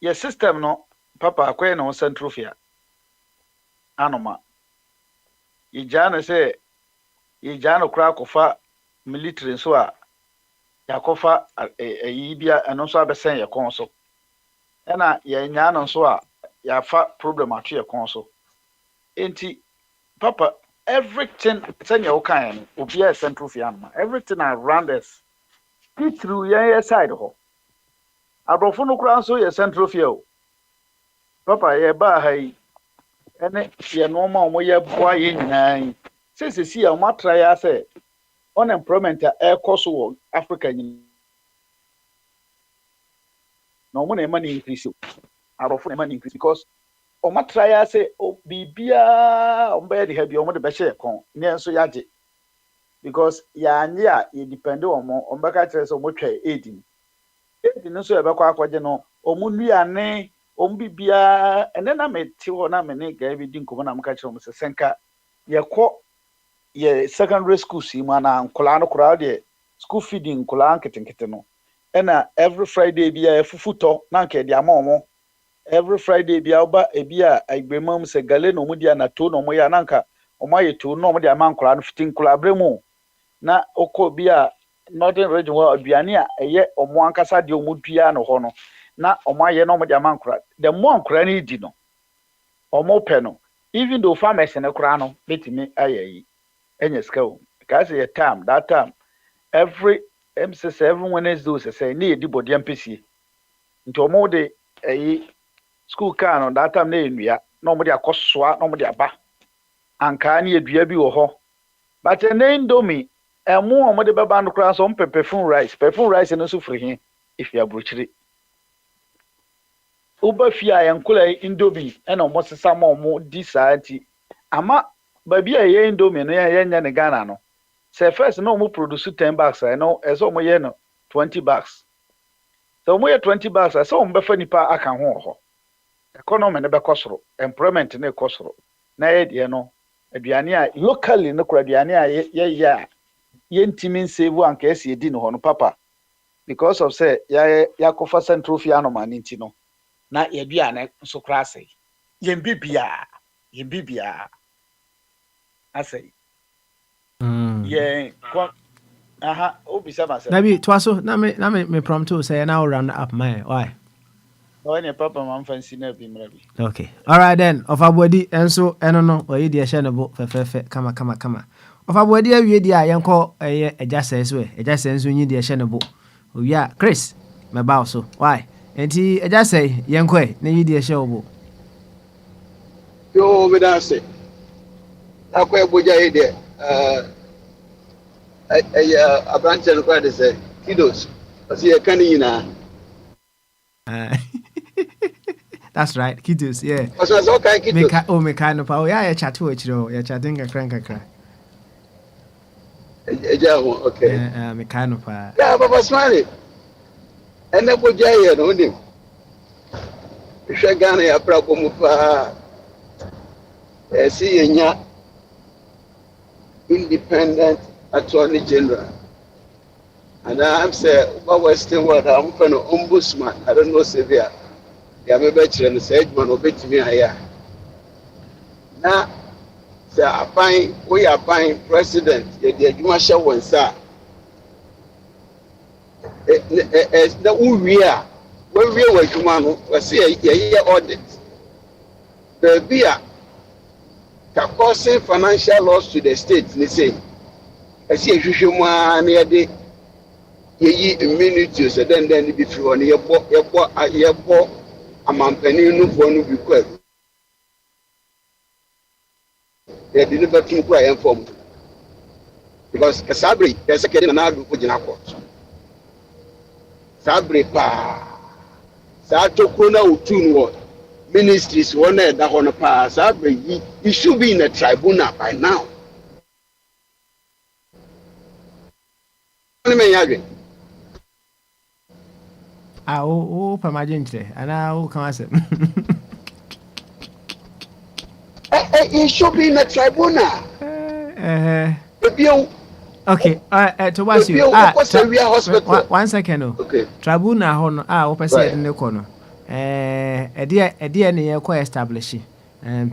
ye system no papa akwai na central fair anoma ijana se ijana kura kofa military so a yakofa bia eno so abesen ye kon so ena ye nya no so a yafa problem ato ye kon so enti papa everything senya wokan no obia central fair anoma everything around us through your side ho abrofo no kura so ye central fair papa ye ba hai ene ye no ma omo ye boa ye nyinaa sesi a omo try ya say unemployment e koso wo Africa nyina no omo na ema increase abrofo na ema increase because omo try ya say bibia omo be de ha bi omo de be hye kon ne enso yaje because ya anye a ye depend omo be ka kire say omo twa edin nso e be kwa akwaje no omo nuane bibia ene na meti ho na me ne ga bi din komo na mka kire mo se senka ye ko ye secondary school si mu na nkola no kora de school feeding nkola nketenkete no ena every Friday bia efufuto na nke de ama every Friday bia oba ebia agbemam se gale no mu dia na to no mu ya na nka omo aye to no mu de ama nkola no fitin nkola bremu na okọ bia northern region wa aduane a eye omo ankasa de omo dua no ho no na omo aye no omo de ama nkola the more nkola ni di no omo pe no even though farmers ne kora no betimi aye yi enya ska o because your time that time every say everyone else do say need di body MPC nti omo de school car no that time na enua na omo de akosoa na omo de aba anka na edua bi wo ho but na indomie emu omo de baba no kra so perfume rice no so free hin if you abrochire uba fi a yankula indomie na omo sesa ma omo di saati ama baby a ye indomie no ya nya ne Ghana no say first no omo produce 10 bags no eso omo ye no 20 bags so omo ye 20 bags so omo be fa nipa aka ho economy ne be kosoro employment ne kosoro na ye de no aduane a locally no kura aduane a ye ntimi save anka esi edi no ho no papa because of say ya kofa central fia no man nti no na ye aduane so kura sei ye bibia asei ye aha obisa ma say Nabi twaso na me prompt to say now round up my why. no any papa man fancy na bi mra bi. Okay. All right then. Of abodi enso eno no oyi de hye ne bo fefefe kama. Of abodi awie di a yenko eja sense we. Eja sense nyi de hye ne bo. Owia Chris me ba so. Why? Enti eja say yenko ne yi de hye obo. Yo me da say. Akwa boja yi de abranche no kwa de say kidos. Asi e kan yina. That's right. Kidos, yeah. So okay kidos. Me kind of oh yeah, chat to chiro. Ya chatting kakra. Eja ho okay. Me kind of Yeah, Papa Smiley. Ene boja yi no nim. Hwe Ghana ya pra ko mu pa. Si yenya independent attorney general. And I'm saying, what Western world, I'm from an ombudsman. I don't know severe. Yeah, I'm a better and say, man, obey me here. Now, say, we are buying president. The Jumasha one, sir. The we are. When we were human, we see a year audit. The beer causing financial loss to the state. They say, I see a human one near the ye immunity so then be free on your amampani no for no be quick. They didn't but think why inform because Sabri there's a kid na do put in court. Sabri pa sa to kona utun what ministries one that on pa Sabri he should be in a tribunal by now. Pamagente, and I can say. He should be in a tribunal. Okay, to watch you. 1 second. Okay. Tribunal hono, opposite in the corner. A dear near establish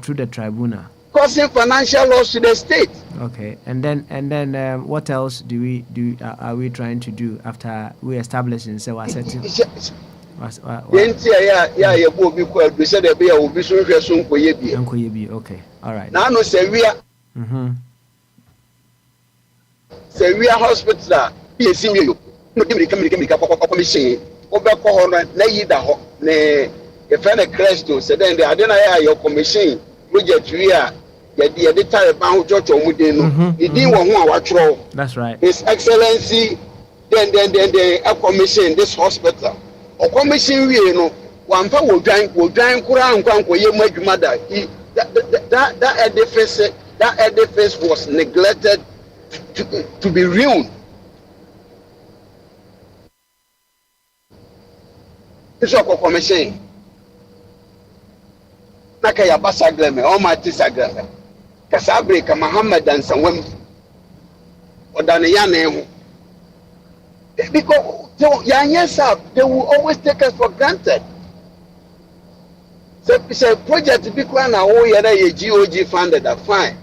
through the tribunal. Causing financial loss to the state. Okay, and then what else are we trying to do after we establish and say we're setting? Okay, all right. Now no say we are. Say we are hospital. Be see you. No give me commission. Oba ko hono na yi da ho. Ne if any crash to say then they are your commission. Project we are. The time about church or Mudeno, he didn't want to. That's right. His Excellency, then they commission this hospital. Or commission, we know, one for will drink Quran, your mother. That edifice was neglected to be ruined. This is a commission. Nakaya Basagleme, Almighty Sagrame. Kasabre ka Muhammad and Sawem or Danayane. Because they will always take us for granted. So it's a project to be quite now. Oh, yeah, a GOG funded that fine.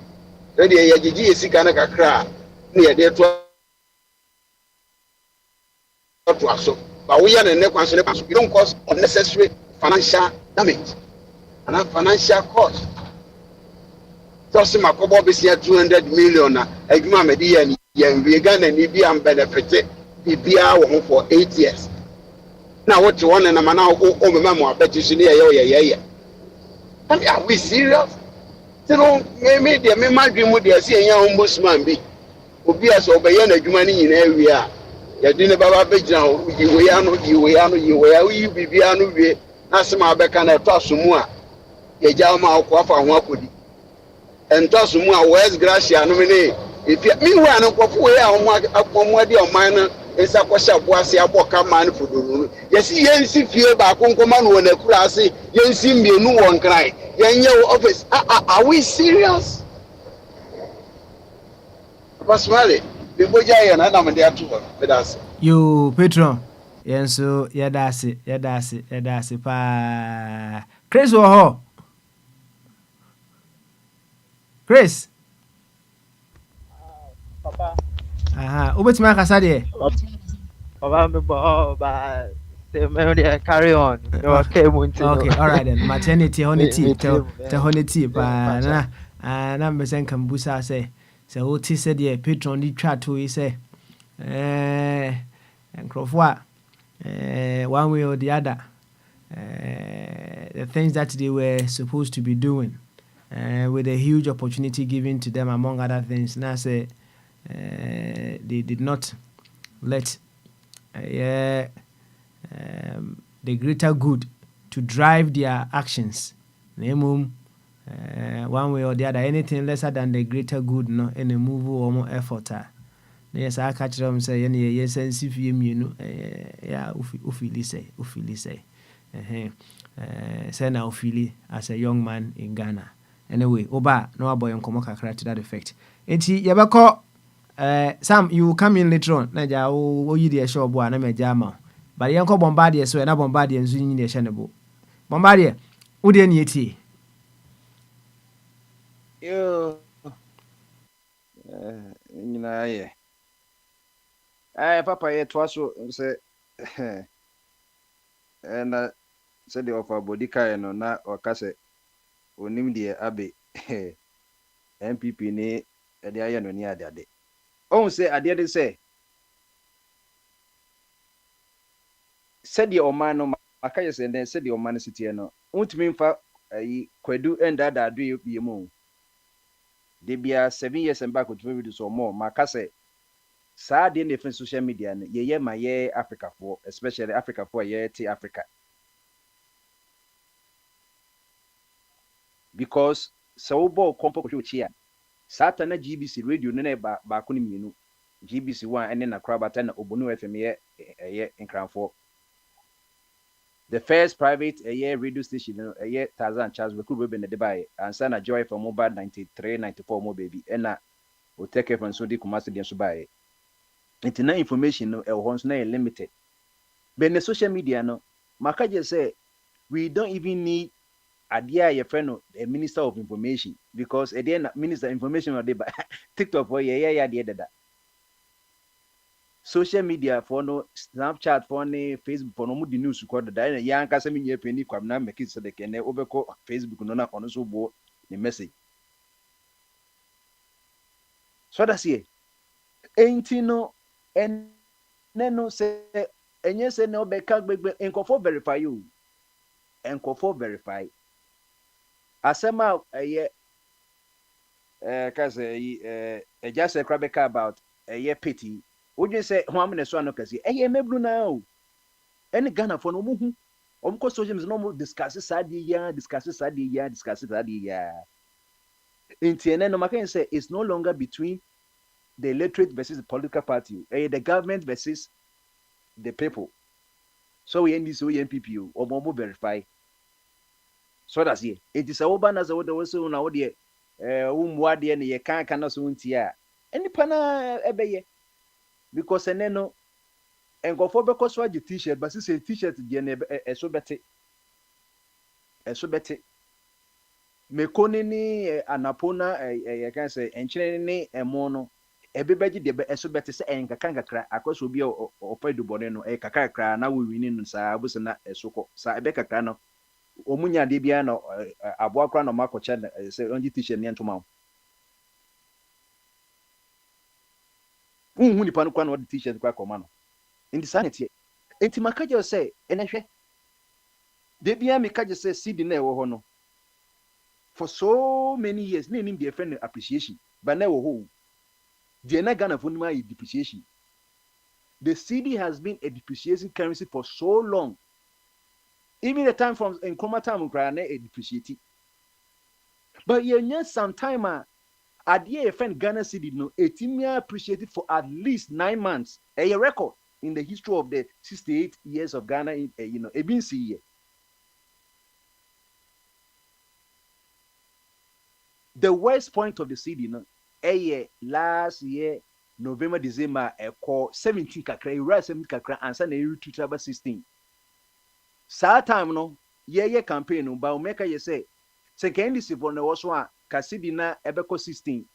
Ready a GG is Sikanaka crack near there to us. But we are the next one, we don't cause unnecessary financial damage and financial cost. Tosi makobo bisi 200 million na eguma medi ya we Ghana ni bi am benefit bibia wo ho for 8 years na what you want na mana o mema mo petition ye are we serious? You know, me de me madwe mu de se enya ombudsman bi obi aso obeye na adwuma ni nyina awie a ye de ne baba begina yiwe ano yi bibia no wie na sema abeka na to asomu a ye gya ma akwa fa ho akodi ento asomu a west gracia no me ne if me hu an nkofo we a omo de oman no esa kwasha boase aboka man fodoro yesi yensi fie ba konkoma no na kura ase yensi mienu won krai yenye office are we serious? Pasmale biboja ye na me de ato me das Yo patron yenso yedase pa Chris wo ho Chris Papa. Obetima akasa de Papa me ba say me carry on. No okay okay, all right then. Maternity honey pa Yeah, na me sen kan busa say wo ti say de patron di twa to yi say nkrofo one way or the other the things that they were supposed to be doing with a huge opportunity given to them among other things. Now say they did not let the greater good to drive their actions. One way or the other, anything lesser than the greater good, no, any move or more effort. Yes, I catch them say, yes, and see you, yeah, ufili say, say now ufili as a young man in Ghana. Anyway, Oba, no boy on Komokakra to that effect. Enti yabako Sam, you come in later on. Naja o yi de show boy na me jama. But yanko bombardier so na bombardier nzu yin de shanebo. Bombardier, wo de na yeti. Yo. Nyina ye. Papa ye twaso say na say the offer body kai no na okase onim de abe MPP ni de aye no ni ade. On say ade de say said the oman no maka say den said the oman city no untimi mfa kwadu enda da do ye mu de bia 7 years and back with video so more maka say saa de na social media no ye ma ye Africa for especially Africa for ye ti Africa because so bo kompo ko chi a sata na GBC radio no na ba ko ni mienu GBC 1 ene na krabata na Obonu FM ye nkranfo the first private radio station Tarzan Charles Bekuru be na de bae ansa na Joy for mobile 93 94 mo baby ena o take from so di Kumasi de so bae internet information no nso na limited but the social media no maka just say we don't even need adia your friend a minister of information because again minister information or by TikTok for yeah dada social media for no Snapchat for no Facebook for no the news record that yan kasa me nye penny kwam na make it so they can obeko Facebook no na kono so bo the message so that's it ain't no and no say enye say no beka gbegbe enkofo verify you enkofo verify asema cause just say krabeka about pity would you say how many so no kasi meblu now any Ghana for no muhu omko social media no more discuss sadia intene no makan say it's no longer between the electorate versus the political party the government versus the people so we end this MPP or more verify so that's it is a oban as a would so na wode umwa de ne ye kan kan so ntia any pana ebeye because eneno enkofo beko so age t-shirt but say t-shirt de ne eso bete mekoni ni anapona ye kan say enchene ni emo no ebebeji de eso bete say enkakra akoso bi opadu bone no kakakra na we wini no sa abuso na esoko sa ebekakra no omunya de bia no aboakra no makoche say onji t-shirt ni ntoma unhu ni panu kwa no t-shirt kwa koma no in the sanity. Enti makaje say enehwe. De bia mekaje say seed na ewo ho no. For so many years, na nim the friend appreciation, but na wo ho. The na Ghana for nima depreciation. The CD has been a depreciating currency for so long. Even the time from Nkrumah time na a depreciating. But you some time at the friend Ghana CD no 18 year appreciated for at least 9 months. A record in the history of the 68 years of Ghana in a been see. The worst point of the CD no last year November December call 17 kakra you 17 kakra answer na 2016. Sa time no campaign no ba make you say second for no was one kasidi na ebeko 16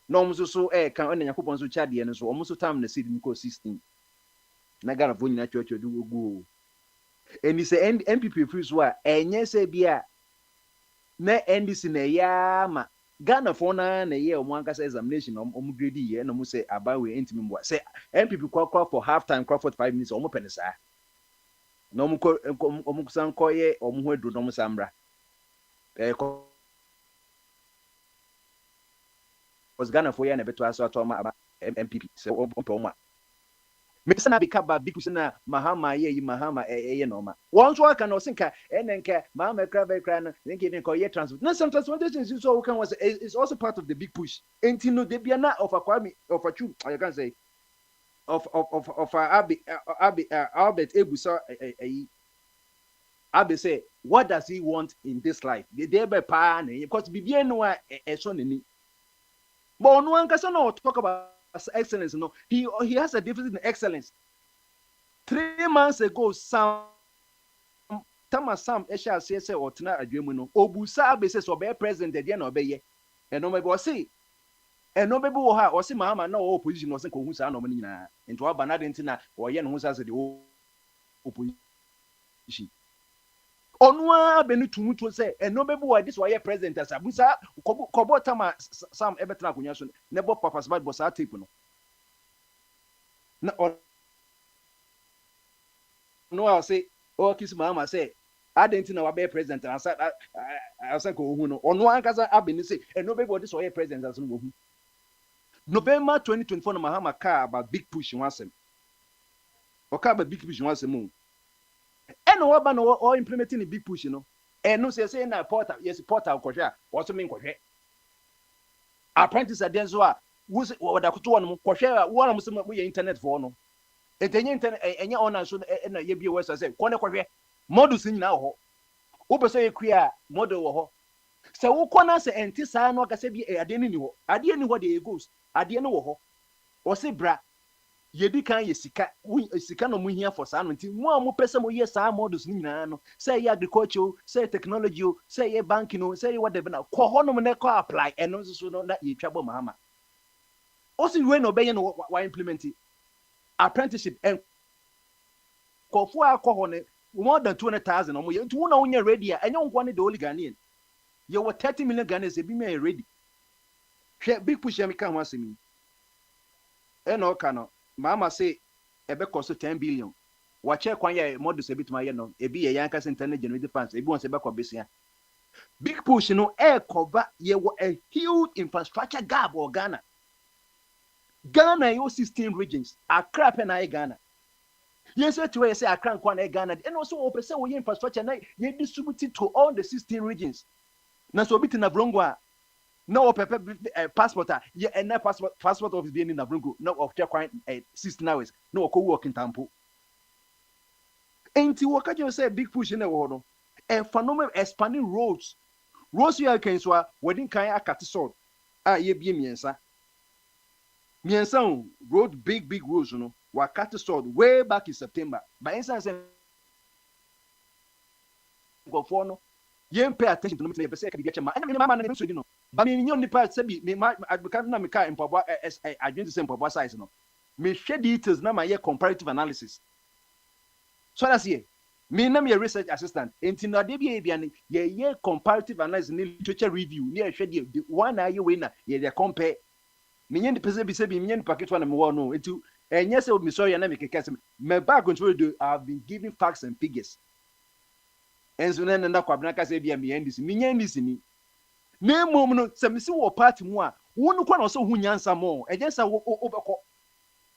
no muso so kan on yakopon so chade no so omuso time na seed nko 16 na Ghana fo nyina church do go eni say MPP free so a enye say bia na NDC na ya ma Ghana fo na ye omo ankasa examination omo grade ye na mo say abawe entimi mbo say MPP kwa for half time kwa 45 minutes omo penisa no omo kusan koye omo ho edu no mo samra was Ghana for ya na beto aso atoma aba MPP so omo me sana bika ba big na mahama ye mahama no ma won so aka no sinka enenka mahama kra no think even ko ye transport no some transportation is so can was is also part of the big push enti no de bia na of Akwami of Achu I can say of Albert Ebusa Abi say what does he want in this life they be pa na because bibia no e so nani but no ankasa no talk about excellence no he has a deficit in excellence. 3 months ago Sam esha say otena adwemu no obusa be say so be president de na obeye eno me be say eno be wo ha o say mahama na o opposition o say ko hu sa na o nyina into aba na de ntina o ye no hu sa say de opposition onwa be no tumuto say eno be wo this why president as abusa kobo tama Sam ebetra akonya so ne bo papa smart bo sa tape no na no I say o kiss mama say identity wa be president and I say ko hu no ono ankasa abeni say eno be this why president as no hu November 2024 no mahama car about big push wasem o car about big push wasem eno wa ba no o implementing the big push no eno say na portal yes portal ko hwe o so me ko hwe apprentice adenzo a wo da koto no ko hwe wo na mo se mo ye internet for no etenye internet enye online so na ye bi we say ko ne ko hwe models nyina ho wo be say ekua model wo ho se wo ko na se enti saa no ka se bi ade ni ho ade ni ho de egos ade no wo ho o se bra yedi kan ye sika no mu hia for saa no nti mo a mo pese mo ye saa models nyina no say ye agriculture say technology say ye banking no say whatever na ko ho no ne ko apply eno so no na ye twabo mahama o si we no be ye no wa implement apprenticeship and kofu akoho ne more than 200,000 omo ye ntu na wonya ready a enye nkwo ne the only Ghanaian ye were 30 million Ghanaians e bi me ready hwe big push am kan ho asemi eno ka no mama say ebe cost 10 billion wa che kwan ye models e bituma ye no e bi ye yanka internet generated funds e bi won se be ko besia big push no air cover ye were a huge infrastructure gap or Ghana your 16 regions Accra pe na Ghana. Yes, to say Accra kwa Ghana and also open say we infrastructure na ye distributed to all the 16 regions. Na so bit na Brongo no passport ye na passport office be na Brongo no of check 16 hours no ko work in Tampo. Enti waka just say big push in the world no phenomenal expanding roads you can so wedding kan akate sword ye bi miensa road big roads no were cut short way back in September. By instance, go for no, you pay attention to me. Say, "Can you get your man?" And my man, you know. But me, you only part say me, I become na me car in Pabwa. I join the same Pabwa size no. Me share details na my comparative analysis. So that's here. Me na me research assistant. Enti na de bi e ye comparative analysis ni literature review. Ni share the one na you win na ye compare. Me yen the person be say me yen packet one me no. Enti And yes, me sorry, and I make a case. My back control do. I've been giving facts and figures. And so then na kwabna say be me end this. Me end this ni. Na mom no se me si wo party mu a, wo no kwa na so hu nyansa mo. E just wo obekọ.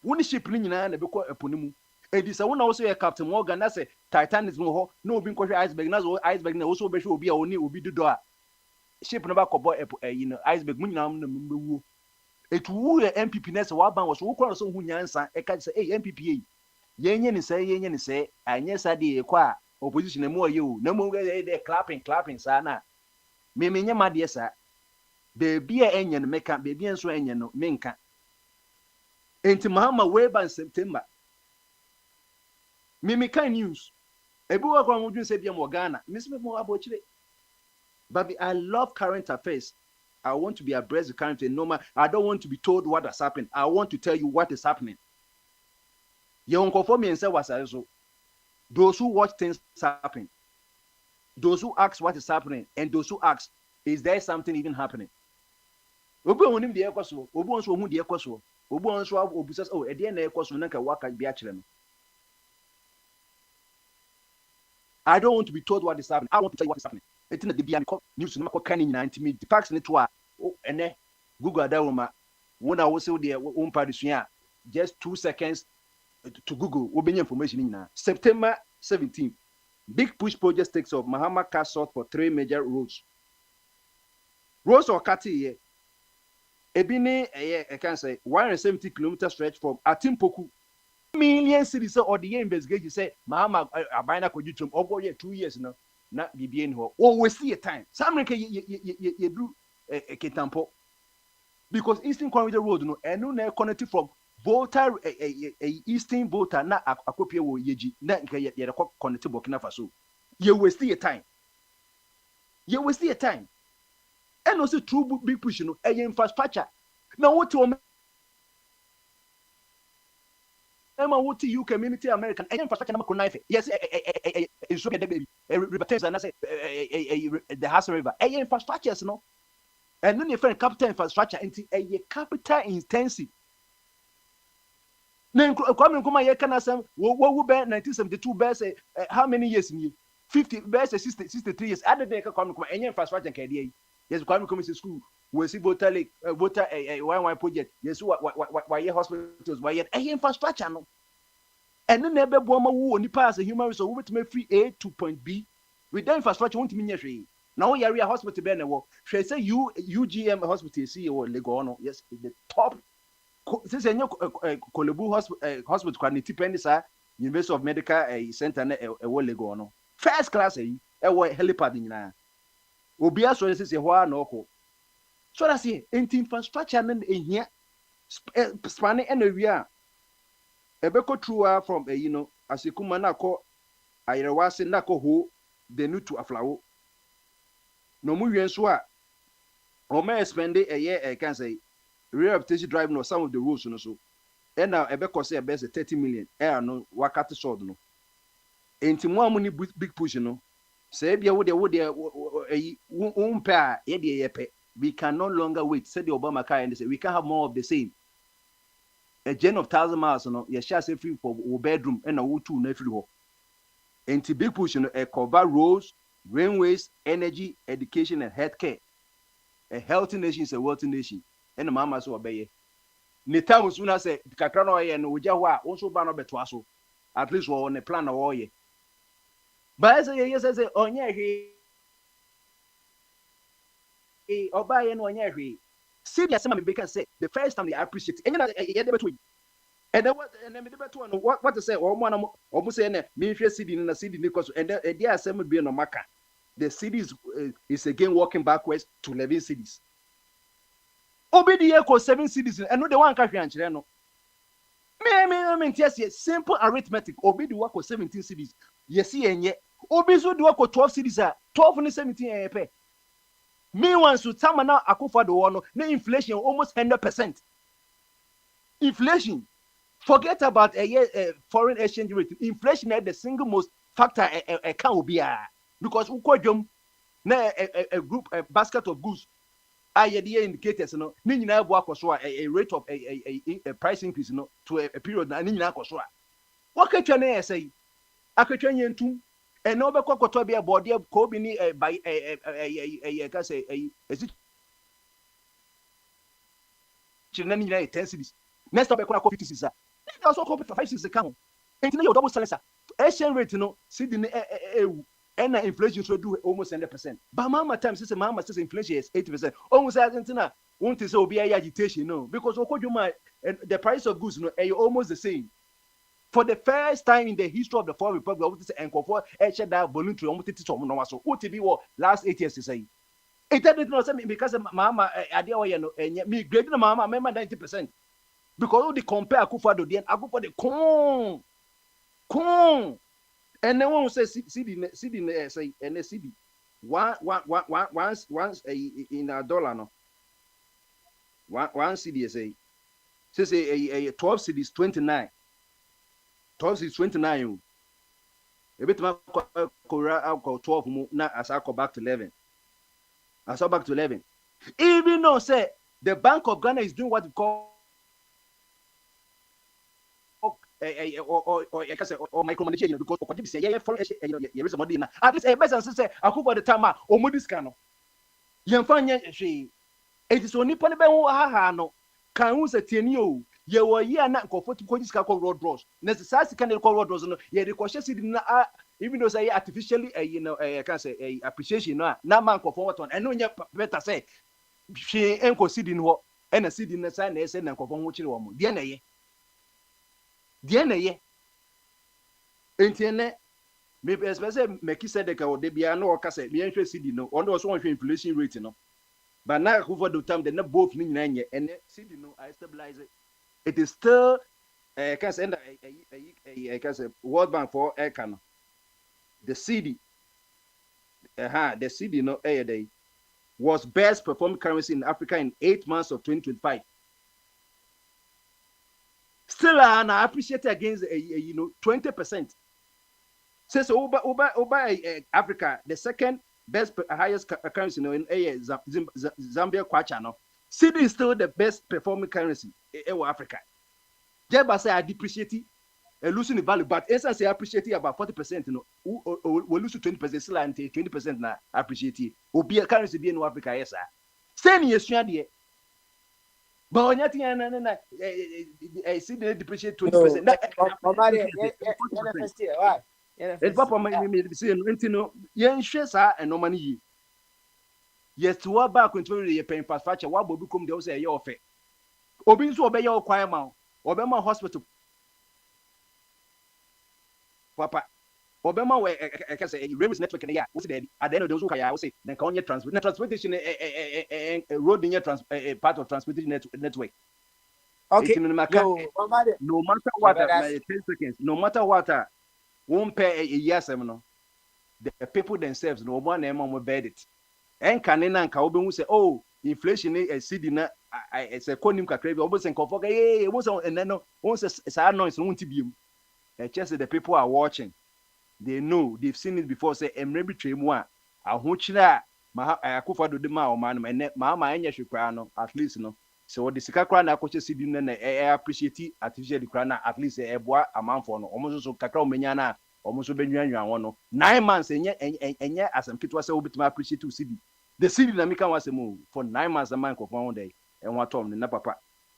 Wo ni ship ni nyina na bekọ eponi mu. Edi se wo na wo so ye Captain Morgan na say Titanic mu ho, na obi nkọhwe iceberg na so iceberg na wo so obehwe obi a oni obi dodo a ship no ba kọbọ iceberg mu nyina na mbewu. Etu ye MPP na se wa ban wo so wo kwa na so hu nyansa e ka say MPP yenye ni say anye sa de ekọ a opposition mu oye o na mo dey clapping sa na me nye ma de sa baby a enye no meka baby enso enye no menka enti mahama way ban September me kan news ebi wa kwa mo dun se bia mo Ghana me se mo abochire but I love current affairs. I want to be abreast of current and normal. I don't want to be told what has happened. I want to tell you what is happening. You won't conform me and say what's also. Those who watch things happen, those who ask what is happening, and those who ask, is there something even happening? Obi onim de ekoso, obi onso hu de ekoso, obi onso obusas oh e de na ekoso na ka waka bi a kire no. I don't want to be told what is happening. I want to tell you what is happening. It's not the be news no can in the facts in to ene Google that woman when I was there on parisuya just 2 seconds to Google obenye information in September 17th. Big push project takes off. Mahama cash sought for 3 major roads. Roads or Kati Ebine I can say 170 kilometer stretch from Atimpoku. Million cities or the investigation say Mahama abina ko YouTube over 2 years now. Na BBN ho. Oh, we see a time. Some you do a ketampo because Eastern Corridor Road no and no connected from Volta Eastern Volta na akopie wo yeji na nke ye connect Burkina Faso. You waste your time. You waste your time. And also true big push no infrastructure. Now what to Emma what to you community American infrastructure na knife. Yes so get baby. River and I say the Hasa River. Infrastructures no. And then your friend capital infrastructure into a capital intensive. Then come come here can say what be 1972 be say how many years in you 50 be say 63 years added there come any infrastructure can dey yes come say school we see water lake water one project yes why hospitals why infrastructure no and then ebe bo ma wo ni pass human resource we to free A to point B with that infrastructure won't mean hwe now we are hospital be na wo hwe say UGM hospital see wo Lagos no yes the top since any Kolebu hospital quality pendisa University of Medical Center na Lagos no first class helipad nyina obi aso say ho na oko so that say infrastructure na ehia spanning and area ebeko true from asekuma na ko ayerewase na ko ho the new to aflawo no mu wen so a o may spend a year can say rehabilitation drive no some of the roads no so and now ebeko say be 30 million no wakati sword no enti mo amuni big push no say bia wo de umpa ye de yepe we can no longer wait said the Obama car and say we can have more of the same a journey of 1,000 miles no ye share say free for bedroom and na wo two na free ho enti big push no e cover roads railways energy education and healthcare a healthy nation is a wealthy nation and mama so obeye ne time so na say kakra no ye no oja ho a wo so ba no beto aso at least wo ne plan na wo ye ba say yes say onye hwe oba ye no onye hwe see the same me can say the first time they appreciate and you beto and then what and then me beto no what to say o mo say na me hwe CD na CD ni cause and they are same be no maka the cities is again walking backwards to 11 cities. Obi the echo 7 cities and no the one ka hwe ankyere no. Me yes simple arithmetic. Obi the work 17 cities. Yes yenye. Obi so the work 12 cities are 12 and 17 epe. Me one so time now Akwantufuo the one no inflation almost 100%. Inflation. Forget about a foreign exchange rate. Inflation is the single most factor can be because ukojom na a group a basket of goods the indicators no ni nyina bo akoso a rate of a price increase no to a period na ni nyina akoso a wakatwa na say akatwa nyentum and no be kokoto be body ko bi ni by ka say esi china ni nyina 10 cities next time be ko 50 cities na also ko 5 cities come and you double selling exchange rate no cedi ni and inflation so do almost 100%. But mama time says inflation is 80%. Almost Argentina won't say be agitation no because the price of goods no almost the same. For the first time in the history of the foreign republic, what is and for that voluntary almost no so what be what last 8 years to say. It didn't know because mama idea and me grading mama remember 90% because all the compare Akufo-Addo then Akufo the con. And then one say CD say and CD once in a dollar no one CD say 12 cities 29 12 cities 29 a bit more 12 more now as I go back to 11 I saw back to 11 even though say the Bank of Ghana is doing what we call or micromanaging because what you say there is money at least a best say Akufo the time o modisca no yemfanya hwe it is only pone be ho ha no kan hu setiani o ye wo ye na nkofo to kodisca call road draws necessary can call road draws no ye request see na even though say artificially can say appreciation no na man nkofo what on and no better say hwe enko sidi no and sidi na say na say na nkofo ho kire wo mo de na ye die na ye entiene me especially make said the ka de bia na o ka say me nhwe cd no on do so nhwe inflation rate no but now over the time the both ni nyina nye and cd no I stabilize it is still can say can say World Bank for no the cd the cd no day was best performing currency in Africa in 8 months of 2025. Still, I appreciate against 20%. Says over Africa, the second best highest currency in Zambia kwacha no. Cedi is still the best performing currency in Africa. Jeba say I depreciate losing the value, but essence I appreciate about 40%. We lose to 20%, still 20% na appreciate. Obi currency be in Africa yes sir. Same yes but when you see the depreciate 20%. Why? It's papa me say no yen hwe sa enomani yi. Yes to what back when you pay infrastructure what will become the say your offer. Obi nso obey your kwai ma obema hospital papa obema we can say railways network ya wo say at the end of the day wo say then can only transportation road in part of transportation network. Okay. No matter what 10 seconds no matter what won't pay a year no the people themselves no one name bear it and can na nka obi say oh inflation is cedi na it's a konim kakra bi obi say nko for eh won say no won say say noise no nti biem just the people are watching they know they've seen it before say emre bi twemu a ahokyira ma Akufo-Addo de ma o man ma anya hwekra no at least no so the sika kra na akoche cedi na appreciate artificially kra na at least eboa amanfo no omo so kakra o menya na omo so benwanwan won no 9 months enye asem kitwa say obitima appreciate cedi the cedi na meka wasem for 9 months a man ko fon dey en watom ne na papa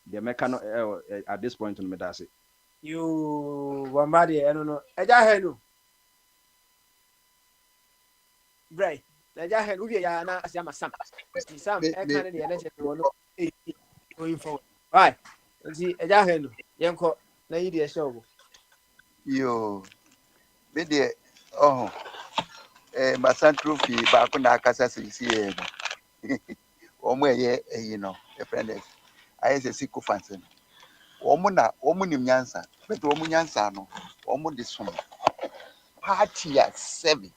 the meka no at this point no me da say you Wamadi no eja henu Bray eja henu we ya na asiama sam e kan de energy no going forward right nti eja henu yenko na yi de show yo be de Masan trophy ba ko na akasa sisi omo you know a friend I say siku fancy omo nim nyansa but omo nyansa no omo de som party at 7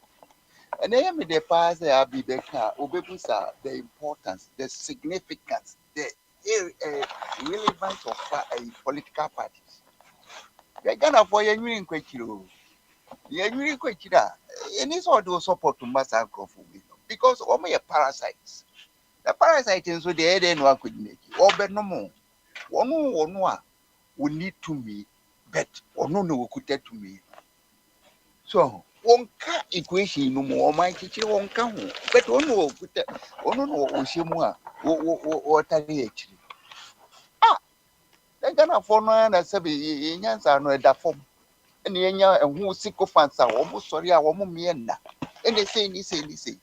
and then me the pass be beka obebusa the importance the significance the relevance of political parties we gonna for you in kwechiro you kwechira any sort of support to mass Growh because omo parasites The parasite nso the head no akudineki. Obe no mo. Ono a we need to me, but ono no okuta to me. So wonka equation no more my chichi wonka ho. But ono okuta ono no ohyemu a wo tare akiri. Ah, the Ghana for no na sabi nyansa no eda form. Ene yenya ehu sycophants a wo sorry a wo me na. Ene say ni say.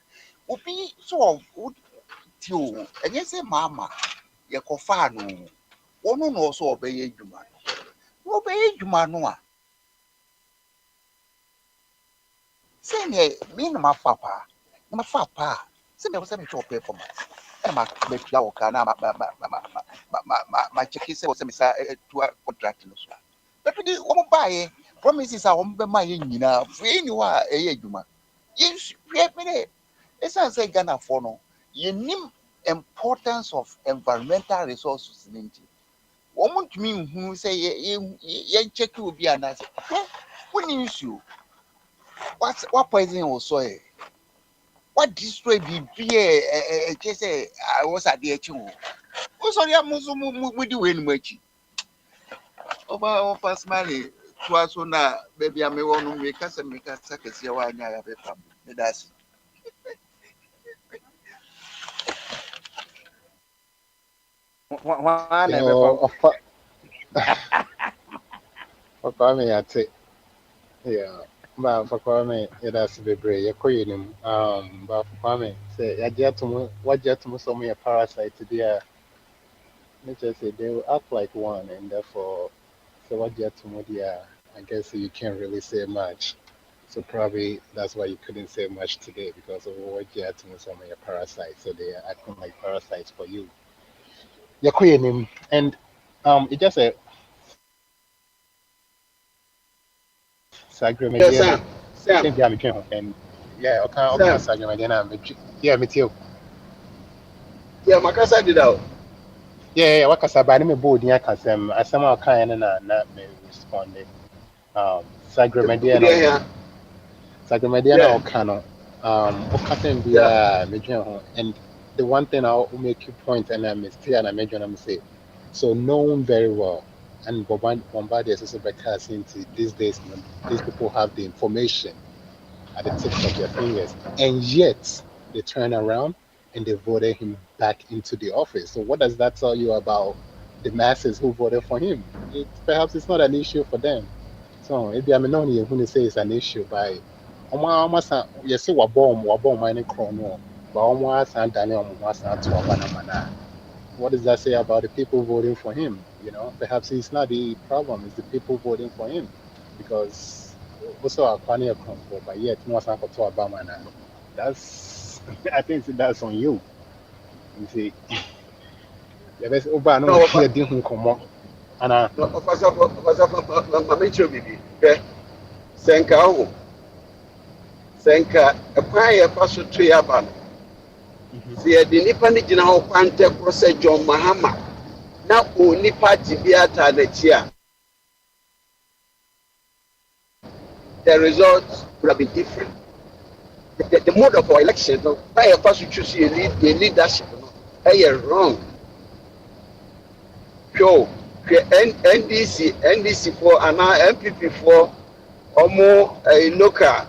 Obi so tio enye say mama ye kofa no. Ono no so obeye adwuma. Obeye adwuma no a. Say me na mafapa. Na mafapa. Say me say me show performance. Na ma be tua wo kana ma check say wo say me sa tua contract no so. But we wo buy promises a wo be ma ye nyina. Free ni wa eye adwuma. Ye me it's not say Ghana for no. You need importance of environmental resources in India. Woman to me who say ye check will be an answer. What issue? What poison was soil? What destroy be just say I was at the HU. Oh, sorry, I'm with you in much. Over smiling to us on baby. I may want to make us a see why I have a family. That's One You ever from know, of Kwame, I say, yeah. But for Kwame, it has to be brave. You're calling him. But for Kwame, say, I get to what get to some of your parasite to the nature say they will act like one, and therefore, so what get to the I guess you can't really say much. So probably that's why you couldn't say much today because of what get to some of your parasites. So they are acting like parasites for you. You're calling him, and it just a Yeah, Sagramediana. Sam, Same time, and yeah, okay, Sam. Sagramediana, yeah, me too. Yeah, Makasa did out. Yeah, what can I me board near Casem? I somehow kind of not me responded. Sagramediana, Yeah, Sagramediana, yeah, Okano, Okasen be yeah. a major, and the one thing I'll make you point, and I'm still and I major, I'm say, so known very well. And Bombard is also because into these days, these people have the information at the tips of their fingers. And yet they turn around and they voted him back into the office. So what does that tell you about the masses who voted for him? Perhaps it's not an issue for them. So maybe I'm not even going to say it's an issue by almost you see what bomb mining chrono, but almost and Daniel almost to a what does that say about the people voting for him? You know, perhaps it's not the problem, it's the people voting for him. Because also a funny comfort, but yet no one to Obama now. That's I think that's on you. You see, the best Obama No, here didn't come on. And no, Mamicho Bibi. Okay. Senka, Senka, a pie, a pass to Yaban. mhm. See, the Nippon General Quante Cross John Mahama. Now, only party be at the chair. The results would have been different. The mode of our election, by a pass to choose a leadership, wrong. Sure. NDC for and MPP for ọmụ local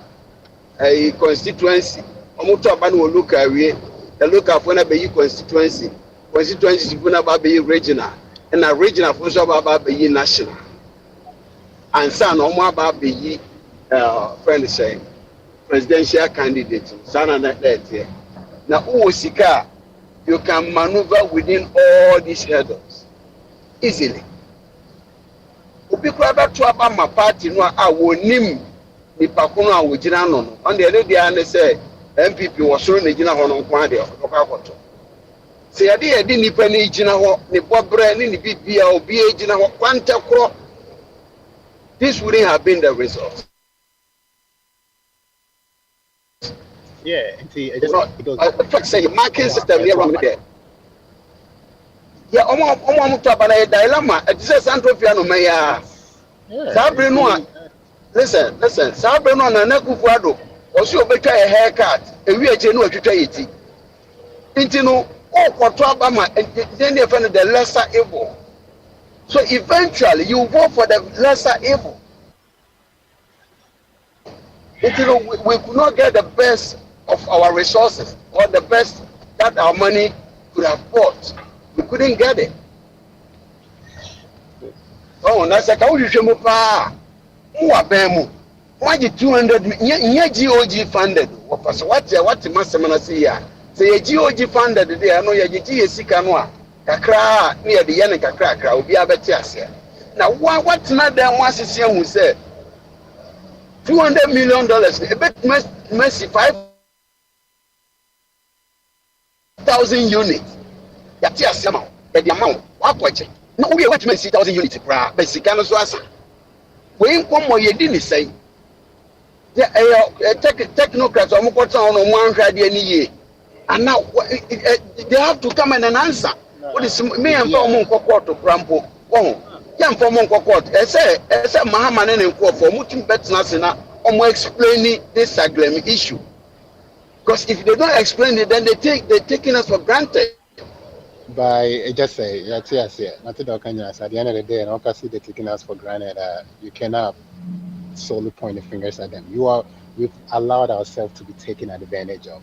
constituency ọmụ tó aba na wọ local wie local fo na bɛyi constituency fo na ba bɛyi regional ɛna regional fo nso aba bɛyi national ansa na ọmụ aba bɛyi friend sɛ presidential candidate saa na ɛteɛ na wowɔ sika a you can maneuver within all these hurdles easily. Obi kura bɛto aba ma party no a wɔnim nipa ko no a wɔgyina no no ɔno deɛ ne deɛ ne sɛ npp wɔ soro na gyina hɔ no nko adeɛ ɔkɔ akɔtɔ sɛ yɛde nipa no gyina hɔ ne bɔbrɛ ne ne bibia obi gyina hɔ kwanta korɔ this wouldn't have been the result. Yeah, see, it You know, just fact say marking yeah, system near one there. Yeah, ɔmo to aba na yɛ dilemma ɛte sɛ santofia no mɛ ya saa bere no a. Listen, Sabre no na Kufuado. Also, obetwa a haircut. Ewi eche no atwitwa yeti. Nti no, Oh, Kotrabama, and then they find the lesser evil. So eventually you vote for the lesser evil. We could not get the best of our resources or the best that our money could have bought. We couldn't get it. Oh, that's a pa. Muabemu. Why 200 GOG funded? What Massamana say ya? Say GOG funded there. No, ya GG Sikanwa. Kakra near the Yannick Kakra will be a better. Now, what's not there? Once is who said $200 million, a bit messy 5,000 units. That's the amount. The amount. What watch it? No, we are what 6,000 units. Basic and so as we ain't come more. You didn't say. Technocrats are more on 100 year. And now they have to come and answer. What is me and Paul Monco to Crampo? Oh, young for Monco Court. I say, Mahaman and Court for Mutum Betsnasina or explaining this agreement issue. Because if they don't explain it, then they're taking us for granted. By just say, yes, at the end of the day, and obviously they're taking us for granted. You cannot solely point the fingers at them. We've allowed ourselves to be taken advantage of.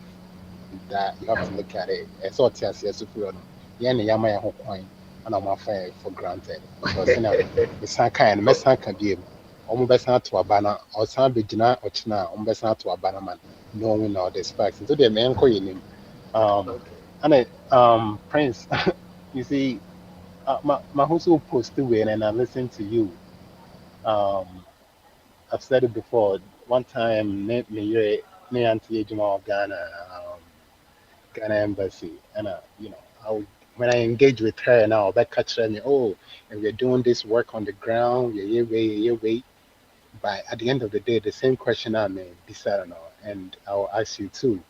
That you have to look at it. It's all yes, if you know, Yamaya Hokwain, and I'm for granted. Because the Sanka and Messanka game, almost not to a banner, or some Bijina or China, almost not to a banner man, knowing all these facts. So the man calling him. Prince, you see, my who posted when and I listened to you. I've said it before. One time, me auntie Ejima of Ghana, Ghana embassy, and when I engage with her now, that catch me, oh, and we're doing this work on the ground, wait. But at the end of the day, the same question I may decide on, and I'll ask you too.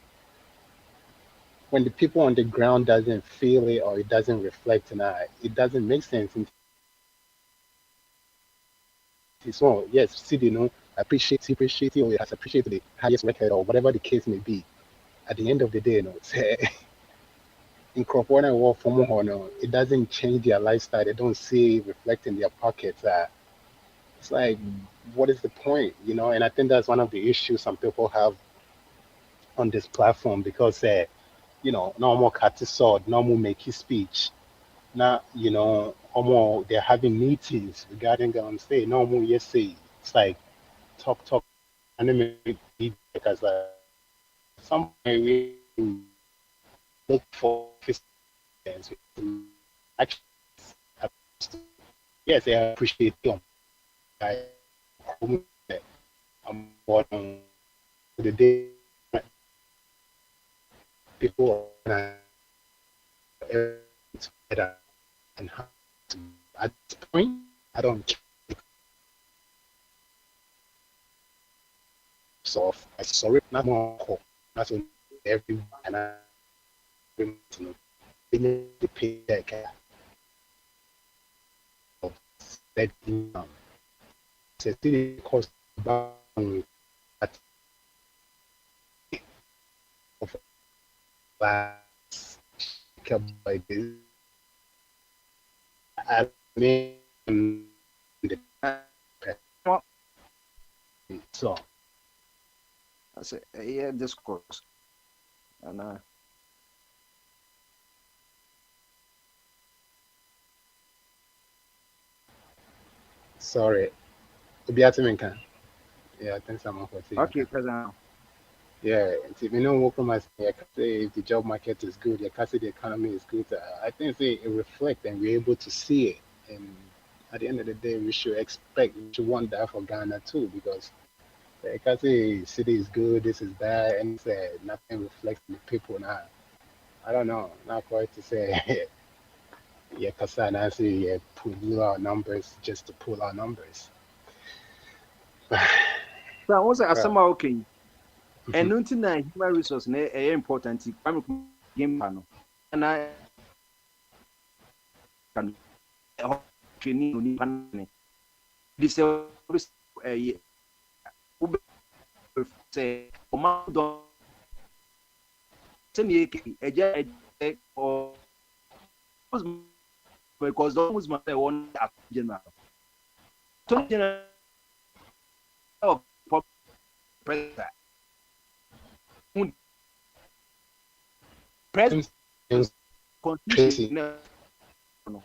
When the people on the ground doesn't feel it or it doesn't reflect in it doesn't make sense. So yes, see, appreciate it or it has appreciated the highest record or whatever the case may be. At the end of the day, say in Cropona or Fomo, it doesn't change their lifestyle. They don't see it reflect in their pockets. It's like, what is the point? And I think that's one of the issues some people have on this platform because normal cut sword, normal make his speech. Now, they're having meetings regarding them say normal yes say. It's like talk and because some we look for actually yes, I appreciate them. I'm on the day people are together and how to, at this point I don't care. So I sorry not more not on everyone and I need to pay that care of that income. It's a cost at of last by this. I mean, so I say, yeah, discourse. And sorry. Yeah, I think someone for saying. Okay, President. Yeah, if you know what I say, if the job market is good, I say the economy is good. I think it reflects and we're able to see it. And at the end of the day, we should want that for Ghana too, because I can say city is good, this is bad, and nothing reflects the people now. I don't know, not quite to say, yeah, because I say, yeah, pull our numbers just to pull our numbers. So I was asking okay. And Mhm. nothing that human resource is important. Game panel. And I can this say or because the ombudsman they want general. Attorney General of president. President constitution no.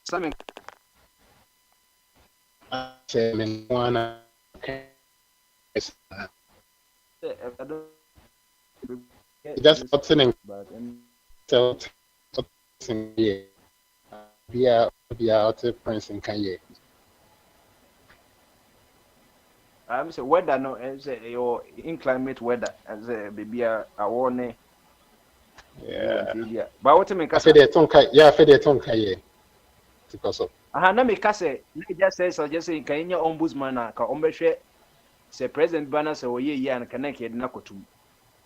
Something. Just opening so be out of Prince and Kanye. I'm say weather no and say your inclement weather as a baby a warning. Yeah. But what me I said they tonka, yeah, I said they tonka, yeah. Because of na me ka say just say suggesting kan nya ombudsman na ka ombehwe say president bana say oye yi an kan na na kotum.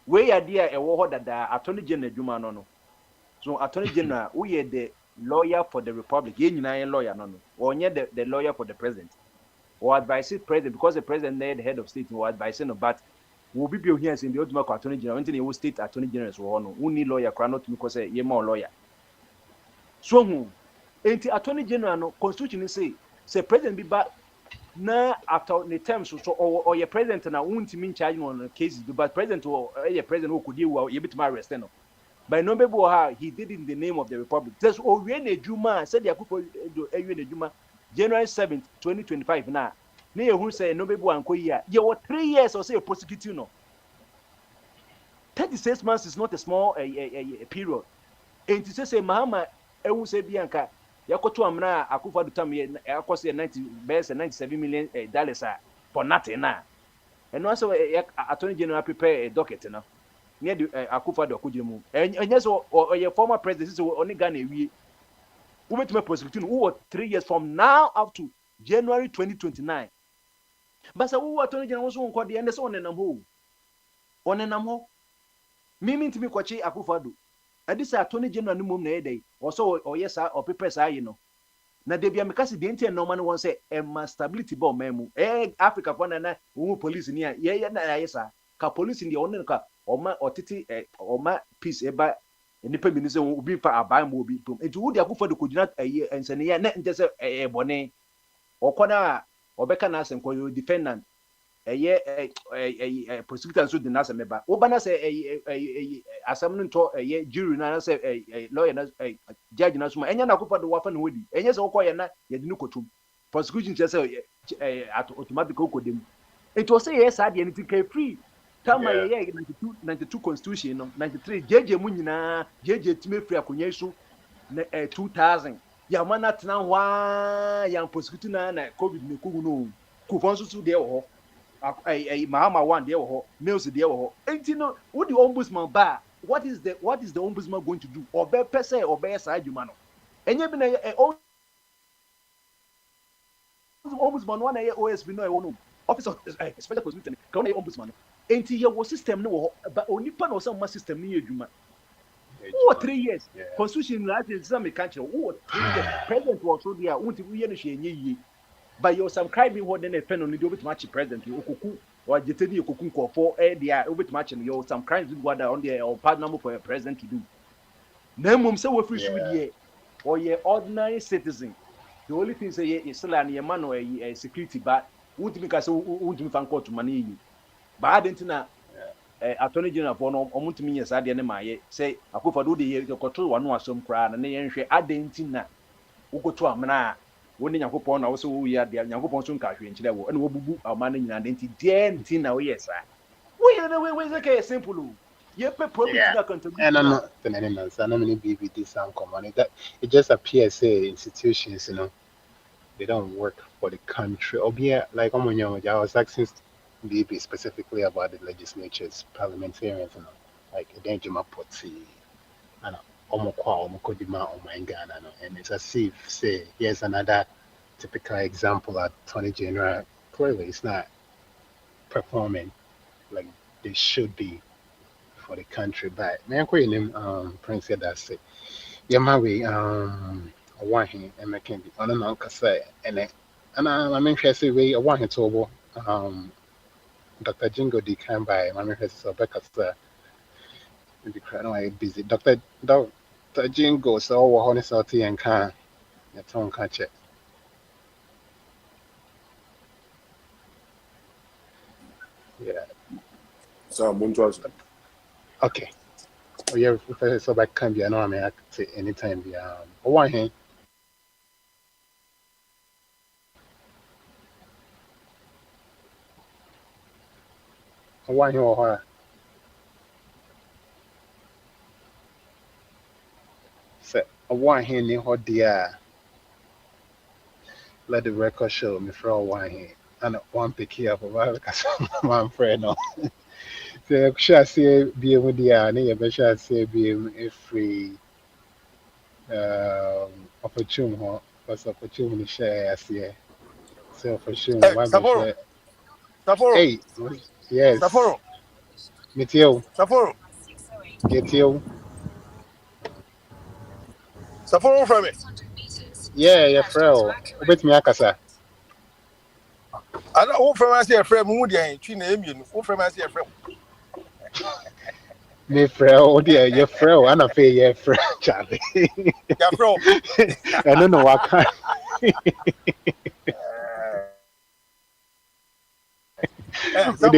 We ya dia e wo ho dada attorney general adwuma no. So attorney general we the lawyer for the republic. Ye nyina lawyer no. Onye the lawyer for the president. Or advise the president because the president is the head of state or advising no but will be here in the ultimate attorney general until you state attorney general so no who need lawyer cry not because ye more lawyer so who enti attorney general no constitution say president be back na after the terms so or your president na won't mean charge on cases but president or your president who could you be to arrest no by no be he did it in the name of the republic just we na juma said the akufo na juma January 7th 2025 na who say no be anko yi a you 3 years or say prosecuting no 36 months is not a small period and to say mahama who say bianca yakoto amna akufo do tam yakose 97 million dollars for nothing na and also attorney general prepare a docket no near the akufo do kujemu and yes or your former president so only Ghana we went to prosecuting who 3 years from now up to January 2029 but so who attorney general so on the end so on enam ho mimi ntimi kwachi akufado adisa attorney general no mum na yedai also oyesa or prepare sa yi no na de bia mekase de enti no man won say e ma stability ba o memu Africa for na wo police ni a ye na yesa ka police ndi on ka oma otiti oma peace eba nipa bi ni se obi fa aban mo obi tom enti wo de akufado ko gina ensene ye na nte se bone okona obeka na asem ko defendant prosecutor so the nasa meba wo bana say asam no to jury na say lawyer na judge na so ma enya na kofa do wafa na wodi enya se wokoye na ye de no kotum prosecution say automatic kokodem it was say yes ade anything can free tama ye 92 constitution no 93 jeje mu nyina jeje time free akonya so 2000 ya mana tena hwa ya prosecutor na covid ne kugu no kufon so de ho Mahama one there ho Mills there ho enti no what the ombudsman ba what is the ombudsman going to do or be pese or be sa adwuma no enye bi na ombudsman one na OSB no e wono office of special prosecutor ka na ombudsman enti ye wo system no wo ba onipa na o system ni adwuma who 3 years constitution right is some country who 3 years president was so there won't we no hwe enye yi but you some crime be what then a pen on the bit match president okuku or jeteni okuku nkofo dia bit match you some crimes do what on the or partner for a president to do na mum say we free should there or ye ordinary citizen the only thing say is still an ye man or a security but would me ka say would me fan court money yi but didn't na attorney general for no omuntimi yes ade ne maye say akofo do de control one asom kra na ye nhwe adenti na ugoto amna woni nyakopon na wo so wo ya de nyakopon so nka hwe nkyere wo ene wo bubu amana nyina de nti de nti na wo yesa wo ye na we say ke simple ye pe public na contribute and no the name sana many BBD sound common that it just appears say institutions they don't work for the country or be like I was asking BB specifically about the legislatures parliamentarians like Edenjuma Potsi and and it's as if say here's another typical example at Attorney General clearly it's not performing like they should be for the country but man Prince said that's it yeah my way one here and I can be on an uncle say and And I mean, I say we want to over. Dr. Jingo di can by my mean, so because maybe crying away busy. Dr. Jingo so we're honest out and can your tongue catch it. Yeah. So Montreal. Okay. Oh yeah, if so back can be I mean I say anytime be one hand. One hand or her. Say one hand in her dear. Let the record show me for one hand. And one pick here for my because my friend no. So shall say be able dear, and you shall say be free opportune because opportunity share as yeah. So for sure, Hey, one be Sapporo, share. Sapporo, Hey, yes, Sapporo, Mitio, Sapporo, get you. Sapporo from me. Yeah, yeah, Frel. Obet me akasa. I don't know from I say a friend, Moody and China Emian, who from I say a friend. Me Frel, oh dear, yeah, Frel. I'm not pay yeah, Frel, Charlie. Yeah, bro. I don't know what kind. They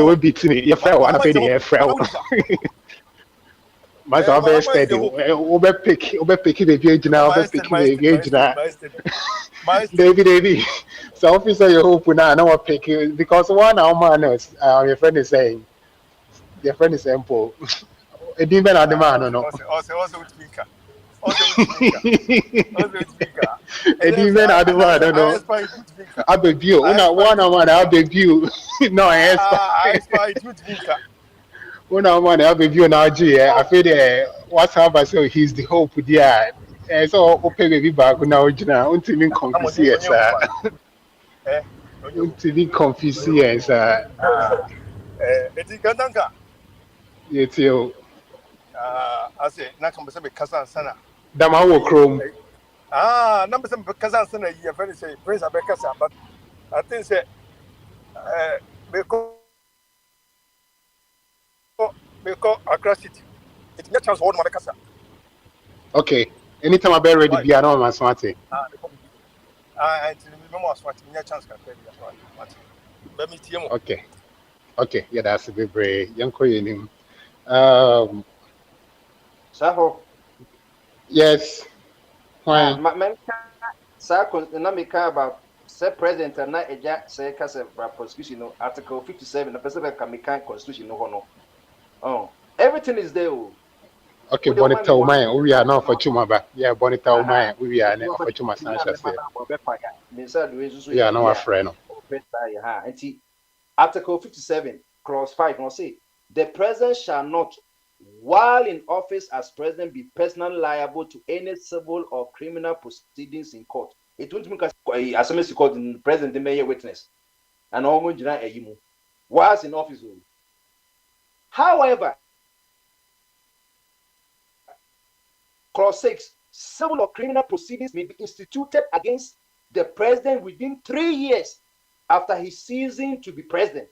will Sapporo, beat me. Yeah, Frel, I'm not Mama pay is the a yeah, hope, Frel. Mama is Myself very Mama is a steady. hope. Obe pick the age now. Obe pick the age now. My steady. David. So officer, you hope now. I know what pick you because one our man is. Your friend is saying. Your friend is simple. It didn't at the man, no. Also, with Minka. Also, with Minka. Also, with Minka. It And then didn't at the and man, I no. aspire to Minka. I beg you. I Una aspire one to man, I Minka. beg you. No, I aspire. I aspire to Minka. Una man, I beg you now, G. I feel what's up? I say he's the hope, dear. So open baby bag now, Jina. Until me I'm confuse on yes, your sir. woman. On your Until me confuse yes, sir. Eti Gandanka. You too. I say, Nakam Sabe Kazan Sana. Dama wo chrome. Number some Kazan Sana, you very say, Prince Abekasa, but I think say, because Accra City. It's not chance hold Mabekasa. Okay. Anytime I be ready, Why? be around my smarty. And to remember what you chance can tell you. Let me tell you. Okay. Okay. Yeah, that's a bit brave. Young Korean. Um. Saho. Yes. Why? Man, sir, na me ka about say president na eja say ka say prosecution no article 57 na person ka me kan constitution no ho no. Oh, everything is there. Oh. Okay, Wo de woman me Bonita one Umaya, we are not for Chumaba. Yeah, Bonita aha. Umaya, we are Enti wo not fa for Chuma na me Sanchez. ba ba be kwa ya. Me say do so We are yi not a bia. friend. Ha. Enti article 57 clause 5 no say the president shall not while in office as president be personally liable to any civil or criminal proceedings in court. It won't make us as a court in president may witness and almost whilst in office. However, clause 6 civil or criminal proceedings may be instituted against the president within 3 years after his ceasing to be president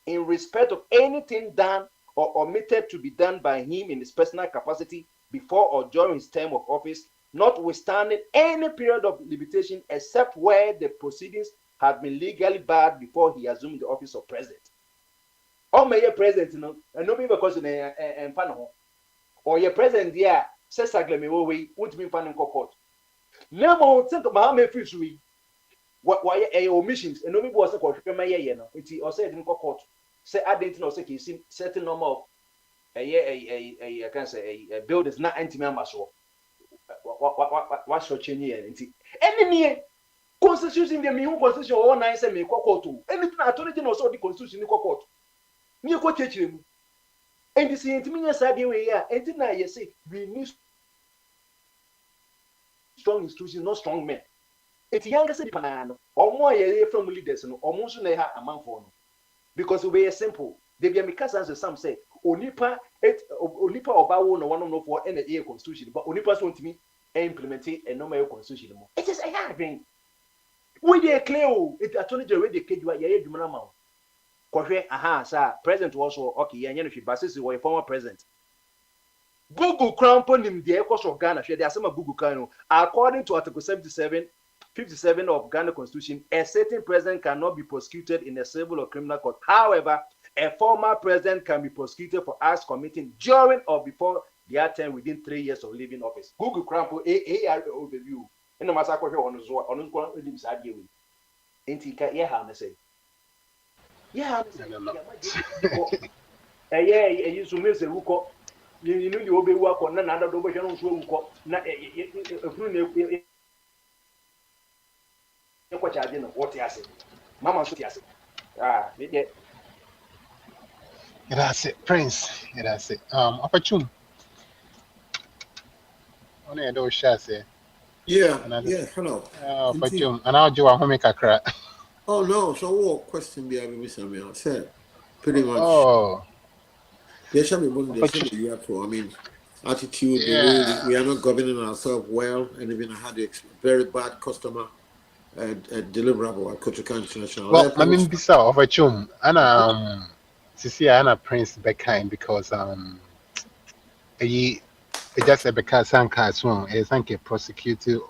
in respect of anything done or omitted to be done by him in his personal capacity before or during his term of office, notwithstanding any period of limitation except where the proceedings have been legally barred before he assumed the office of president. Or may president, and no people because and panel or your president, yeah, says Saglemy, won't be found in court. No more think about my fishery. Why omissions and no people was a court, it's also in court. Say I didn't know say he's certain number of I can say a buildings not anti-member so what's your change here any constitution the me constitution all nine say me court anything authority also the constitution in court me ko church mu and the same thing say the way here anything na you say we need strong institutions not strong men it's younger say panano or more ye from leaders no or so na ha amanfo no because we are simple they be make as some say onipa oba wo no one no for na e constitution but onipa so ntimi implement e no my constitution mo it is a hard thing We dey clear o. It attorney general dey keju ya ye dwuma na ma. Kohwe aha sir president also okay ye no hwe basis we former president. Google crampo nim the course of Ghana. They are some Google can according to Article 57 of Ghana Constitution, a certain president cannot be prosecuted in a civil or criminal court. However, a former president can be prosecuted for acts committing during or before their term within 3 years of leaving office. Google crampo overview. In the massacre on the side you. Ain't he can yeah, I say. Yeah, you to miss a ruko. You know you obey work on another double channel to na what I didn't what I said. Mama so yes. That's it, Prince. That's it. Opportune. Only a those shots here. Yeah, hello. Opportune. And I'll do a home crack. Oh no, so what question be having me Samuel? I said pretty much. Oh. There shall be one I mean, attitude, the way we are not governing ourselves well, and even I had a very bad customer deliverable at Kotoka International. Well, I mean, this Opportune. And see, Anna Prince Beckheim because he just because Sanka Swung is Sanka prosecuted,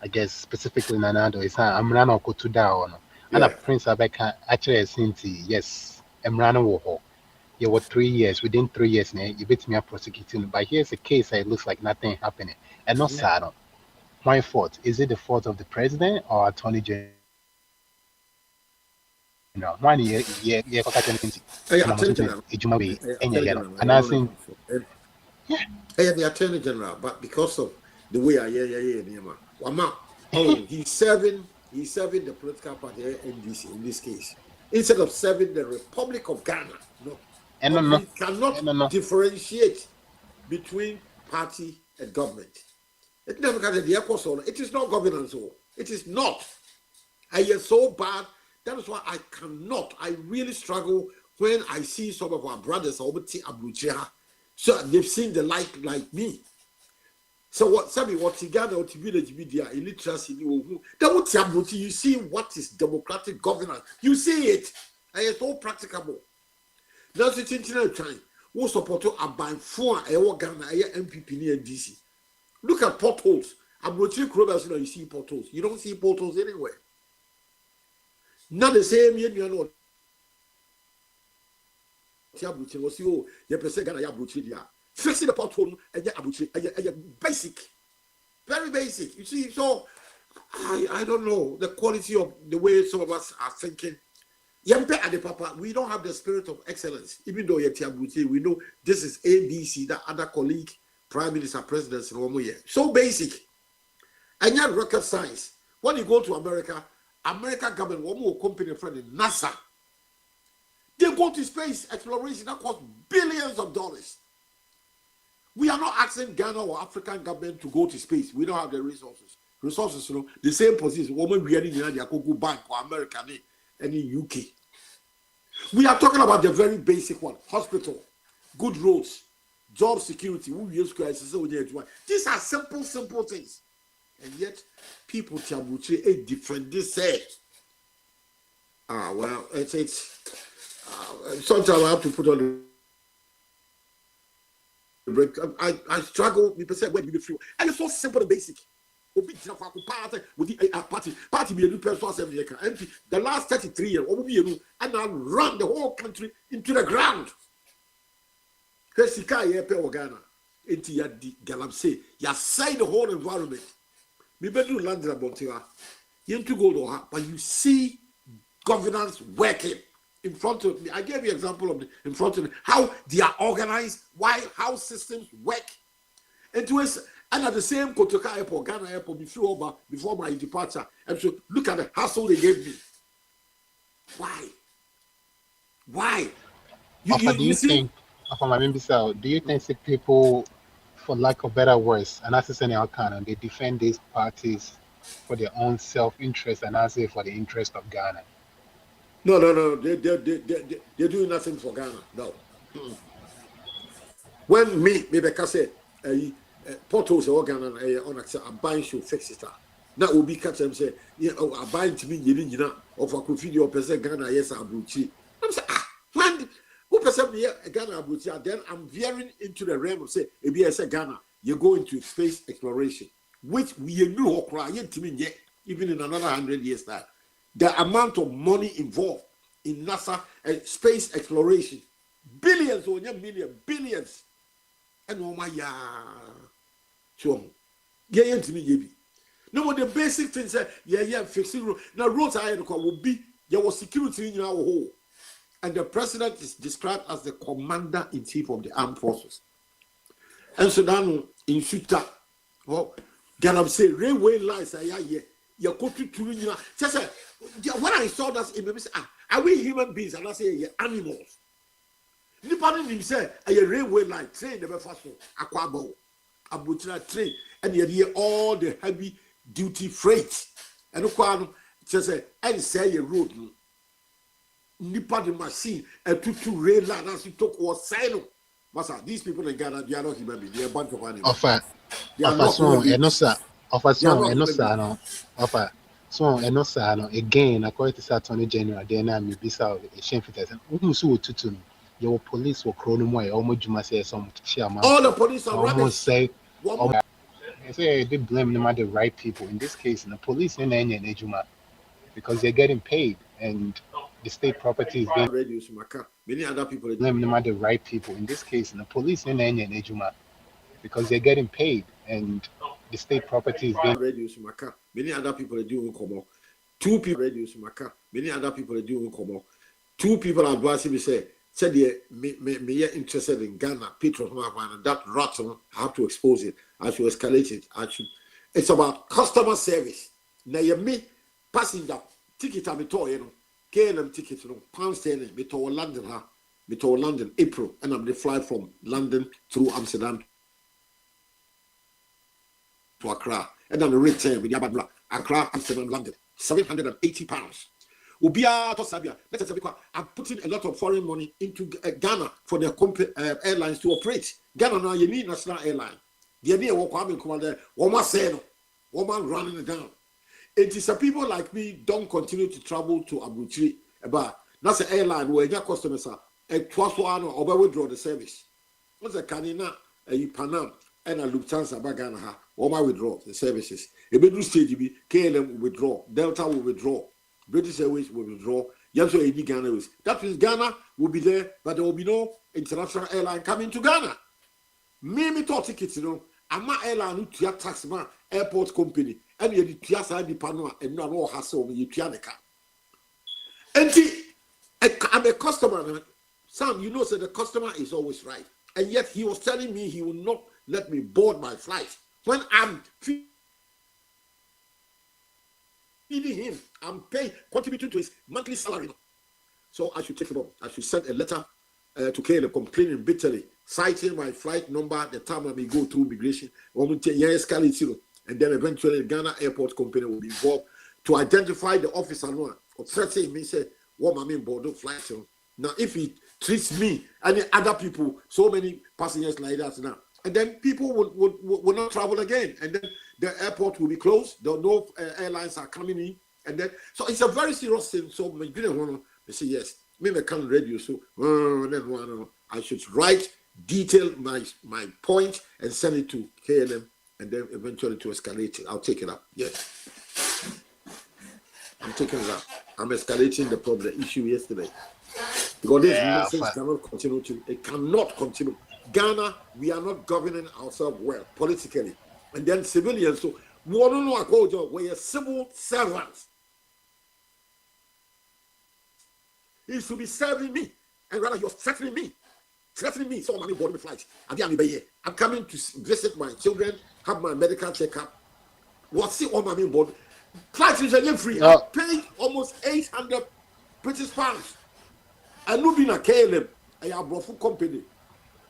I guess specifically Nanado is Amrano Kotuda. Anna Prince Beckham actually a Sinti, yes, Emrano Woho. You were 3 years, within 3 years now, you beat me up prosecuting. But here's a case that it looks like nothing happening. And not sad. My fault. Is it the fault of the president or attorney general? No, 1 year, yeah, and the attorney general, but because of the way he's serving the political party NDC in this case instead of serving the Republic of Ghana. No, he cannot differentiate between party and government. It never got the airport. It is not governance. It is not. I am so bad. That is why I really struggle when I see some of our brothers over Abuja. So they've seen the light like me. So what Ghana or village media illiteracy you see what is democratic governance. You see it. And it's all practicable. Now it's international time. Who support Akwantufuo Ghana MPP near DC. Look at potholes. Growh, you see potholes. You don't see potholes anywhere. Not the same you know. Fixing the pothole and basic, very basic. You see, so I don't know the quality of the way some of us are thinking. We don't have the spirit of excellence, even though we know this is ABC, that other colleague, prime minister, president, so basic. And yet rocket science. When you go to America government, one more company friend in NASA. They go to space exploration that costs billions of dollars. We are not asking Ghana or African government to go to space. We don't have the resources. The same position. Woman we are in the Bank or America and in UK. We are talking about the very basic one: hospital, good roads, job security. These are simple things, and yet people defend this. Well, it's. Sometimes I have to put on the break. I struggle with percent when you feel, and it's so simple and basic. With the party be a new person the last 33 years, and I run the whole country into the ground. Ghana, into your galamsey, you say the whole environment. Maybe do land about you to go to her, but you see governance working. In front of me, I gave you an example of in front of me how they are organized, how systems work. And at the same Kotoka Airport, Ghana Airport, before my departure, and so look at the hassle they gave me. Why? Do you think people, for lack of better words, and that's any outcome, they defend these parties for their own self-interest and I say for the interest of Ghana? No. They're doing nothing for Ghana. No. When maybe I say, potholes are Ghana on a buying should fix it up. Now will be catch them say, yeah, oh, I buy to me, you know, of a could feed your person Ghana, yes, Abuchi. I'm saying, when who person me Ghana Abuchi, then I'm veering into the realm of say, if you say Ghana, you go into space exploration, which we knew or crying to me yet, even in another 100 years time. The amount of money involved in NASA and space exploration, billions or million, billions, and oh my yeah, sure, yeah, to me, no, the basic things that fixing road. Now roads I will be there was security in our hole, and the president is described as the commander-in-chief of the armed forces. And so now in Suta, well, can I say railway lines? You go to just when I saw that image, are we human beings? And I say animals. Nobody him say a railway line train never fast Akwabo, Abuja train, and you hear all the heavy duty freight. And the just say and say a road. Nipa the machine and to rail line as you talk or silo. Masa, these people in Ghana, they are not human beings. They are a bunch of animals. Offer so enosa. Offer so enosa no. Offer so enosa no. Again, according to Attorney General, they na me bisa a shame fit. Who so tutu. Your police will chrono more. Almost you must say some chairman. All the police are almost say. One They say they blame them at the right people. In this case, the police in any ejuma because they're getting paid and the state property is being reduced. Many other people blame them at the right people. In this case, the police in any ejuma because they're getting paid and the state property is being reduced. Many other people are doing come. Two people reduced. Many other people are doing come. Two people advise me say me interested in Ghana, Petros and that rotten, I have to expose it. I should escalate it. It's about customer service. Now you me passenger ticket I told you know, KLM ticket you know, pound sterling, me to London, April, and I'm the fly from London through Amsterdam to Accra, and then the return with Yabadra, Accra, Amsterdam, London, £780. Ubia to Sabia. Let's say I'm putting a lot of foreign money into Ghana for the airlines to operate. Ghana now you need national airline. The idea of coming there, woman running it down. It is people like me don't continue to travel to Abuja, but that's an airline where your customers are a Twaswana or withdraw the service. What's a Canina, a Panam, and a Lufthansa Bagana, or withdraw the services. A bedroom stage, KLM will withdraw, Delta will withdraw. British Airways will withdraw. Yes, so Ghana Airways. That means Ghana will be there, but there will be no international airline coming to Ghana. Me thought tickets, you know. I'm not airline who to tax man airport company, and you the Tiasa di Panua and not all hassle you Tianica. And I'm a customer. Sam, you know, so the customer is always right, and yet he was telling me he will not let me board my flight when I'm feeding him, I'm paying, contributing to his monthly salary. So I should take it up. I should send a letter to KLM complaining bitterly, citing my flight number, the time I may go through immigration, and then eventually the Ghana Airport Company will be involved to identify the officer or threaten me, say, what I mean, Bordeaux flight. Now, if he treats me and the other people, so many passengers like that now, and then people will not travel again, and then the airport will be closed. No airlines are coming in, and then so it's a very serious thing. So me say yes, me can't radio. So then I should write, detail my point, and send it to KLM, and then eventually to escalate it. I'll take it up. Yes, I'm taking it up. I'm escalating the problem, the issue yesterday. Because this nonsense cannot continue it cannot continue. Ghana, we are not governing ourselves well politically. And then civilians, so we don't know a job where you're civil servants. He should be serving me. And rather you're threatening me. So many board me flights. I'm coming to visit my children, have my medical checkup. What's the on my main board? Flights is free. I'm paying almost 800 British pounds. And no being a KLM, I have a full company.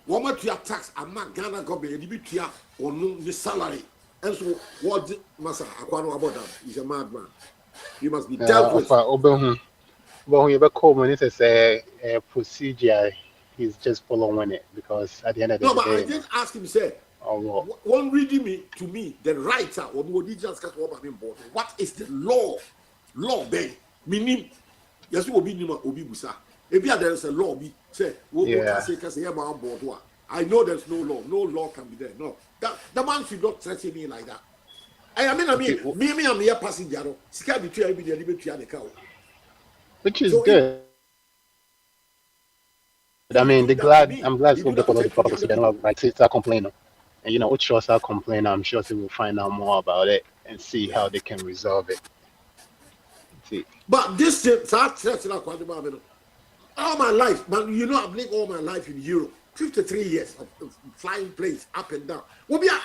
One more to your tax, I'm not Ghana government, you be to or no the salary. And so, what Master Aquano about that? He's a madman. He must be dealt with. Well, you ever call when it's a procedure, he's just following it because at the end of the day. No, but I didn't ask him, say, One reading me to me the writer or the just what is the law? Law be meaning yes will be nima obi busa. If there is a law be say I know there's no law. No law can be there. No, that the man should not threaten me like that. I'm here passenger. Sika between every day between the cow. Which is good. I mean, I'm glad so they follow the process. They're not like start complaining. And you know, what shows are complaining, I'm sure they will find out more about it and see how they can resolve it. See. But this thing, all my life, man, you know, I've lived all my life in Europe. 53 years of flying planes up and down. We'll be in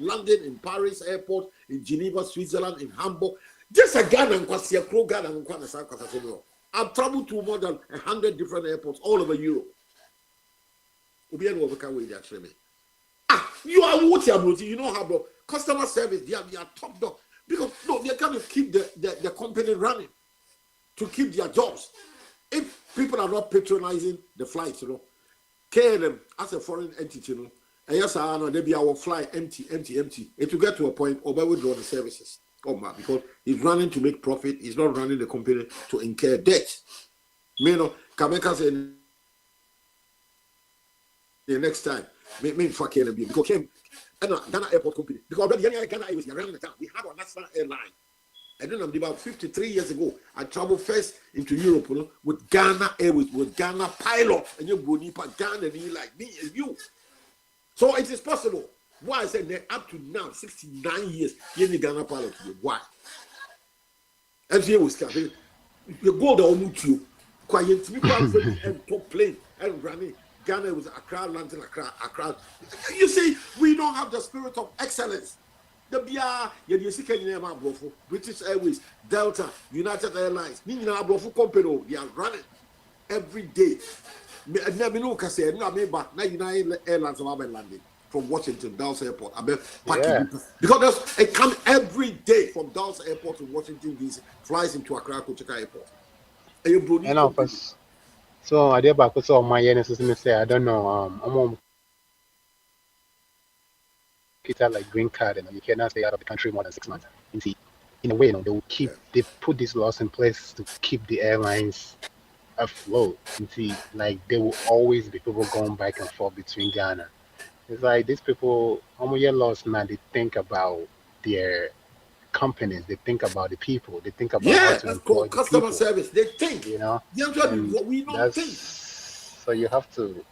London, in Paris airport, in Geneva, Switzerland, in Hamburg. Just a Ghana and Kwasi Ghana and I've traveled to more than 100 different airports all over Europe. You are what you know how, bro. Customer service, they are top dog. Because no, they kind of keep the company running to keep their jobs. If people are not patronizing the flights, you know, KLM as a foreign entity, you know, and yes, I know they be our fly empty. It will get to a point or withdraw the services. Because he's running to make profit, he's not running the company to incur debt. You know, Kameka said the next time, me fuck KLM because Ghana Airport Company. Because already Ghana Airways are running the town. We have a national airline. And then about 53 years ago, I traveled first into Europe, you know, with Ghana Airways, with Ghana pilot, and you go Ghana, and you like me and you. So it is possible. Why I said that up to now, 69 years, you need Ghana pilot. Why? And here was coming. You go down to you. Quiet, and top plane and running. Ghana was Accra, London, Accra. You see, we don't have the spirit of excellence. The BR, British Airways, Delta, United Airlines, they are running every day. United Airlines have landing from Washington, Dallas Airport. Because it comes every day from Dallas Airport to Washington DC, flies into Accra, Kochika Airport. And of course, so I did back so my say I don't know. I'm on Peter like green card and you cannot stay out of the country more than 6 months. You see, in a way, you know, they put these laws in place to keep the airlines afloat. You see, like there will always be people going back and forth between Ghana. It's like these people, year laws now, they think about their companies, they think about the people, they think about how to employ the customer people. Service. They think, you know, what we don't think. So you have to,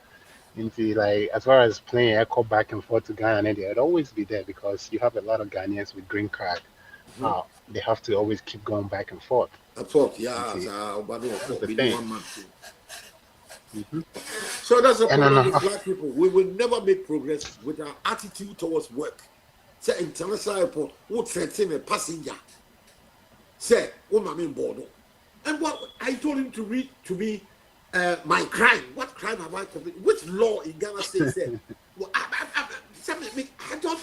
like as far as playing echo back and forth to Ghana, it'll always be there because you have a lot of Ghanaians with green card. They have to always keep going back and forth. That's the thing. So that's the problem with black people. We will never make progress with our attitude towards work. Say international airport, who threaten a passenger? Say, I'm in Bordeaux. And what I told him to read to me my crime. What crime have I committed? Which law in Ghana says that? Well, I don't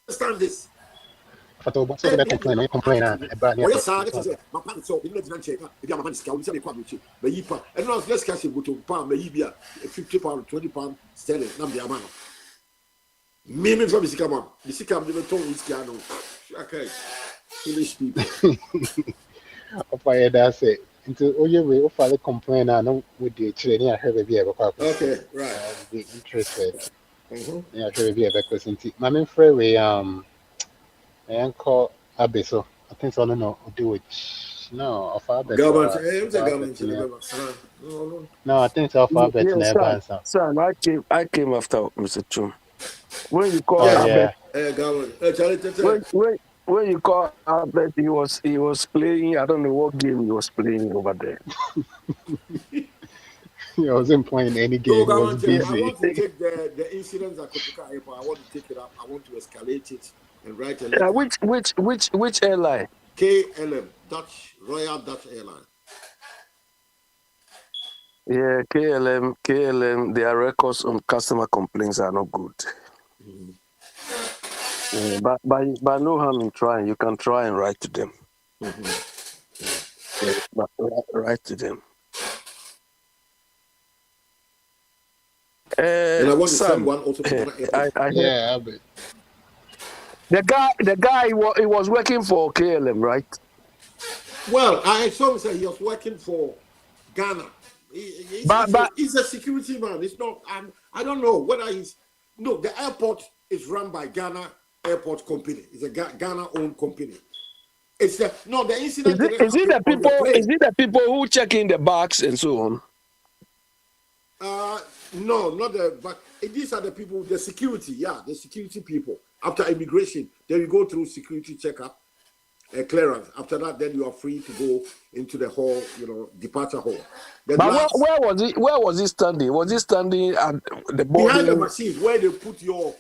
understand this. So they complain about yes, sir. My parents saw in the check. If you have a man scout, you come with you. But you pa, and now let's cash it to pound, maybe £50, £20 sterling. Number your man. Me from the Sikama. The Sikam never told me Ghana. Okay, foolish people. Okay, that's it. Into oh yeah, we offer complain now with the training. I heard maybe okay, right. Be interested. Yeah, I heard maybe because my main friend we I call Abeso. I think so. No, do it. No, of Abeso. No, I think it's of Abeso never answer. Son, I came after Mr. Chum. When you call Abet, when you call Abet, he was playing. I don't know what game he was playing over there. He wasn't playing any game. He was busy. I want to take the incidents at Kopuka Airport. I want to take it up. I want to escalate it and write a letter. Which airline? KLM, Royal Dutch Airline. Yeah, KLM. Their records on customer complaints are not good. But no harm in trying. You can try and write to them. But write to them. And I want to send Sam, one also to Ghana Airport. I heard Yeah, but the guy he was working for KLM, right? Well, I saw him say he was working for Ghana. But He's a security man. It's not. I don't know whether he's. No, the airport is run by Ghana Airport Company. It's a Ghana-owned company. It's the no. The incident didn't is it the happen on the people? Is plane. it the people who check in the bags and so on? No, not the. But these are the people. The security. Yeah, the security people. After immigration, then you go through security checkup. Clearance. After that, then you are free to go into the hall, departure hall. Then But where was he? Where was he standing? Was he standing at the boarding? Behind the machines where they put your,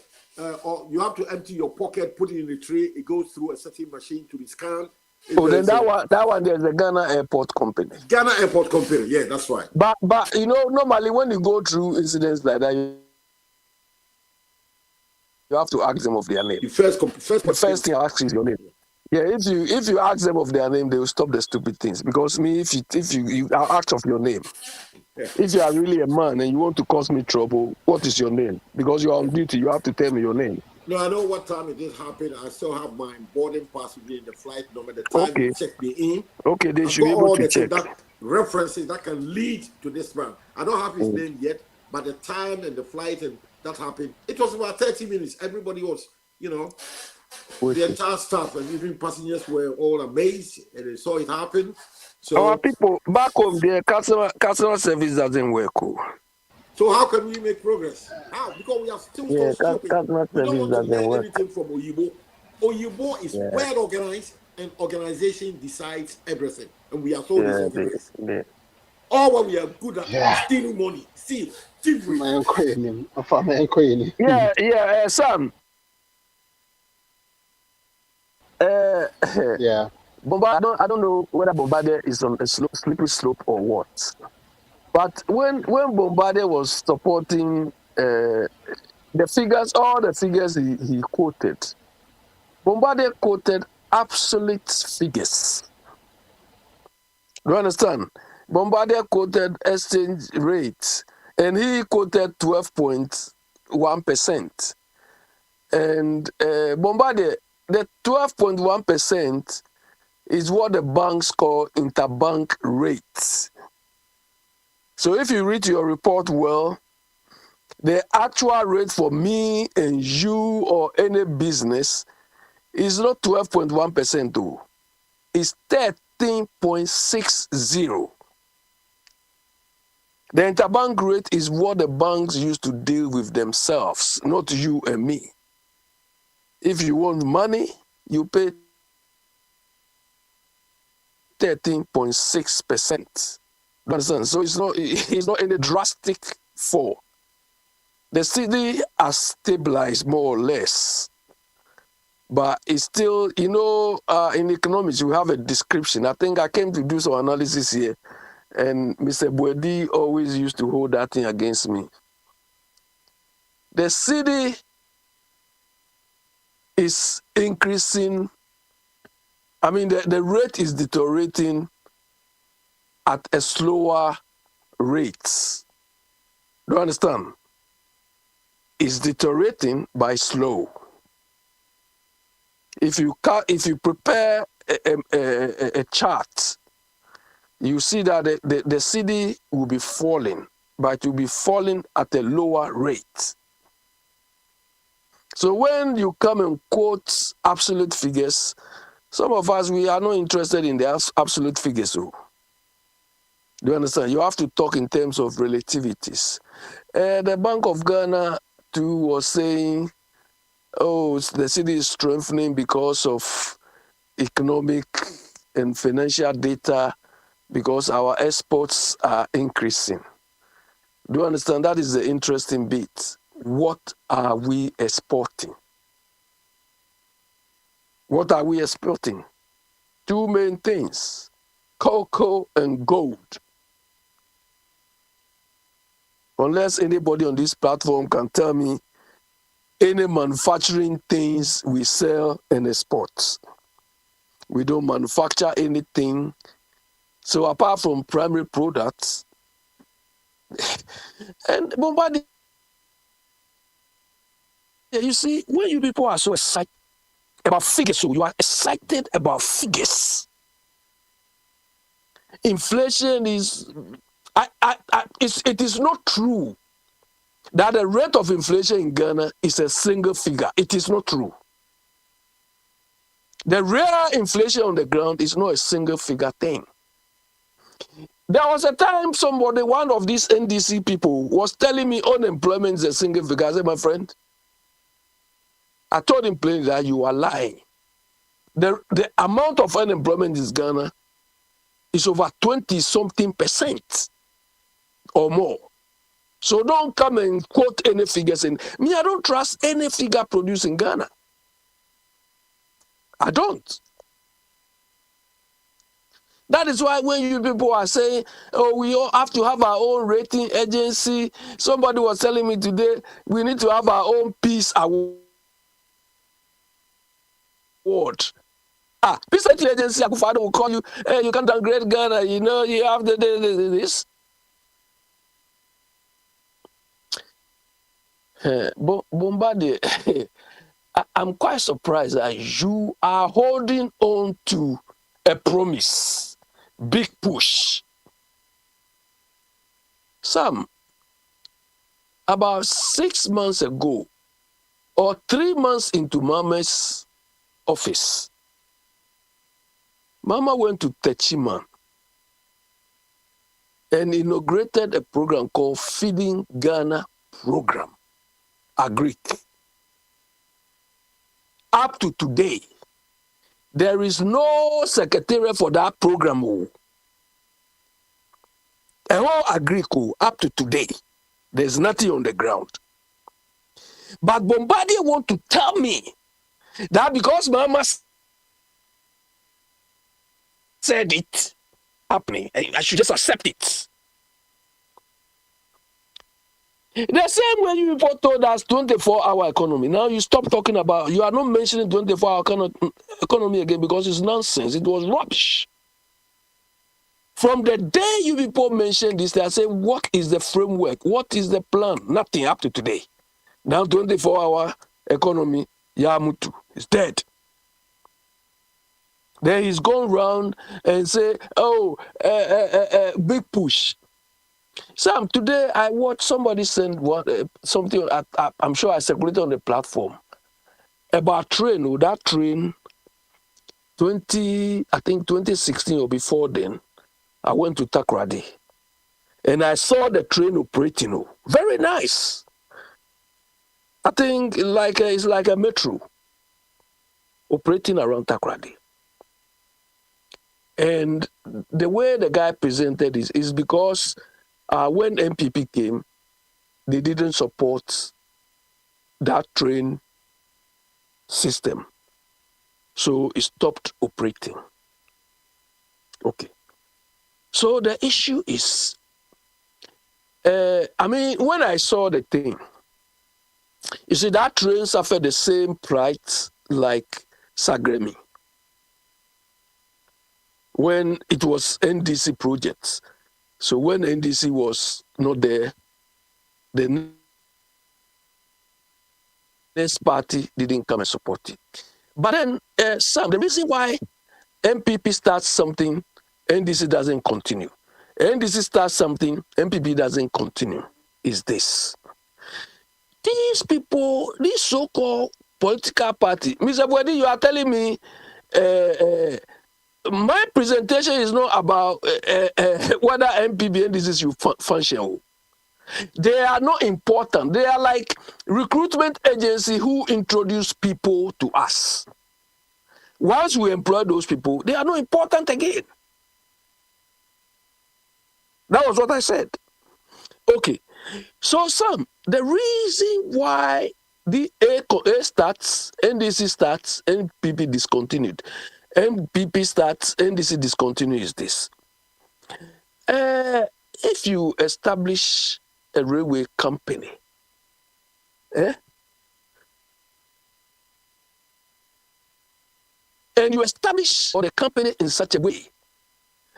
or you have to empty your pocket, put it in the tray. It goes through a certain machine to be scanned. Then that one there's the Ghana Airport Company. Ghana Airport Company, yeah, that's right. But normally when you go through incidents like that, you have to ask them of their name. The first thing I ask is your name. Yeah, if you ask them of their name, they will stop the stupid things. Because if you ask of your name, if you are really a man and you want to cause me trouble, what is your name? Because you are on duty, you have to tell me your name. No, I know what time it did happen. I still have my boarding pass with me in the flight number, the time you check me in. Okay, they should be able to check. That references that can lead to this man. I don't have his name yet, but the time and the flight and that happened. It was about 30 minutes. Everybody was, the entire staff and even passengers were all amazed and they saw it happen. So our people back home, their customer service doesn't work. So how can we make progress? How? Because we are still so stupid. We don't want to learn anything from Oyibo. Oyibo is well organized and organization decides everything. And we are so disorganized. All what we are good at is stealing money. Stealing. Sam. Yeah. Bombardé, I don't know whether Bombardé is on a slippery slope or what. But when Bombardé was supporting the figures, all the figures he quoted, Bombardé quoted absolute figures. Do you understand? Bombardé quoted exchange rates, and he quoted 12.1%. And Bombardé, the 12.1% is what the banks call interbank rates. So if you read your report well, the actual rate for me and you or any business is not 12.1% though. It's 13.60. The interbank rate is what the banks use to deal with themselves, not you and me. If you want money, you pay 13.6%. Understand? So it's not any drastic fall. The city has stabilized more or less, but it's still, in economics we have a description. I think I came to do some analysis here, and Mr. Buedi always used to hold that thing against me. The city is increasing. I mean, the rate is deteriorating at a slower rate. Do you understand? It's deteriorating by slow. If you prepare a chart, you see that the city will be falling, but it will be falling at a lower rate. So when you come and quote absolute figures, some of us, we are not interested in the absolute figures. So, do you understand? You have to talk in terms of relativities. The Bank of Ghana, too, was saying, the city is strengthening because of economic and financial data, because our exports are increasing. Do you understand? That is the interesting bit. What are we exporting? What are we exporting? Two main things, cocoa and gold. Unless anybody on this platform can tell me any manufacturing things we sell and export. We don't manufacture anything. So apart from primary products, and Bombardé You see, when you people are so excited about figures, so you are excited about figures. Inflation is, it is not true that the rate of inflation in Ghana is a single figure. It is not true. The real inflation on the ground is not a single figure thing. There was a time one of these NDC people was telling me unemployment is a single figure. I said, my friend, I told him plainly that you are lying. The amount of unemployment in Ghana is over 20-something% or more. So don't come and quote any figures. Me, I don't trust any figure produced in Ghana. I don't. That is why when you people are saying, oh, we all have to have our own rating agency. Somebody was telling me today, we need to have our own peace award. Peace agency, Akwantufuo will call you, hey, you can't downgrade Ghana, you know, you have this. Bombardier, I'm quite surprised that you are holding on to a promise. Big push. Sam, about 6 months ago, or 3 months into Mama's office, Mama went to Techiman and inaugurated a program called Feeding Ghana Program, Agric. Up to today, there is no secretariat for that program. A whole Agric, up to today, there's nothing on the ground. But Bombardier want to tell me that because Mama said it happening, I should just accept it. The same way you people told us 24-hour economy. Now you stop talking about, you are not mentioning 24-hour economy again because it's nonsense. It was rubbish. From the day you people mentioned this, they say, what is the framework? What is the plan? Nothing up to today. Now 24-hour economy, Yamutu, is dead. Then he's gone round and say, oh, big push. Sam, today I watched somebody send something, I'm sure I circulated on the platform, about train, that train, I think 2016 or before then, I went to Takoradi and I saw the train operating. Very nice. I think it's like a metro operating around Takoradi. And the way the guy presented is because when MPP came, they didn't support that train system. So it stopped operating. Okay. So the issue is, when I saw the thing, you see, that train suffered the same plight like Sagremi. When it was NDC projects. So when NDC was not there, the next party didn't come and support it. But then, Sam, the reason why MPP starts something, NDC doesn't continue. NDC starts something, MPP doesn't continue, is this. These people, this so-called political party, Mr. Bwedi, you are telling me my presentation is not about whether MPB and NDC should function. They are not important. They are like recruitment agency who introduce people to us. Once we employ those people, they are not important again. That was what I said. Okay. So, Sam, the reason why the A starts, NDC starts, NPP discontinued, MPP starts, NDC discontinued is this. If you establish a railway company, and you establish the company in such a way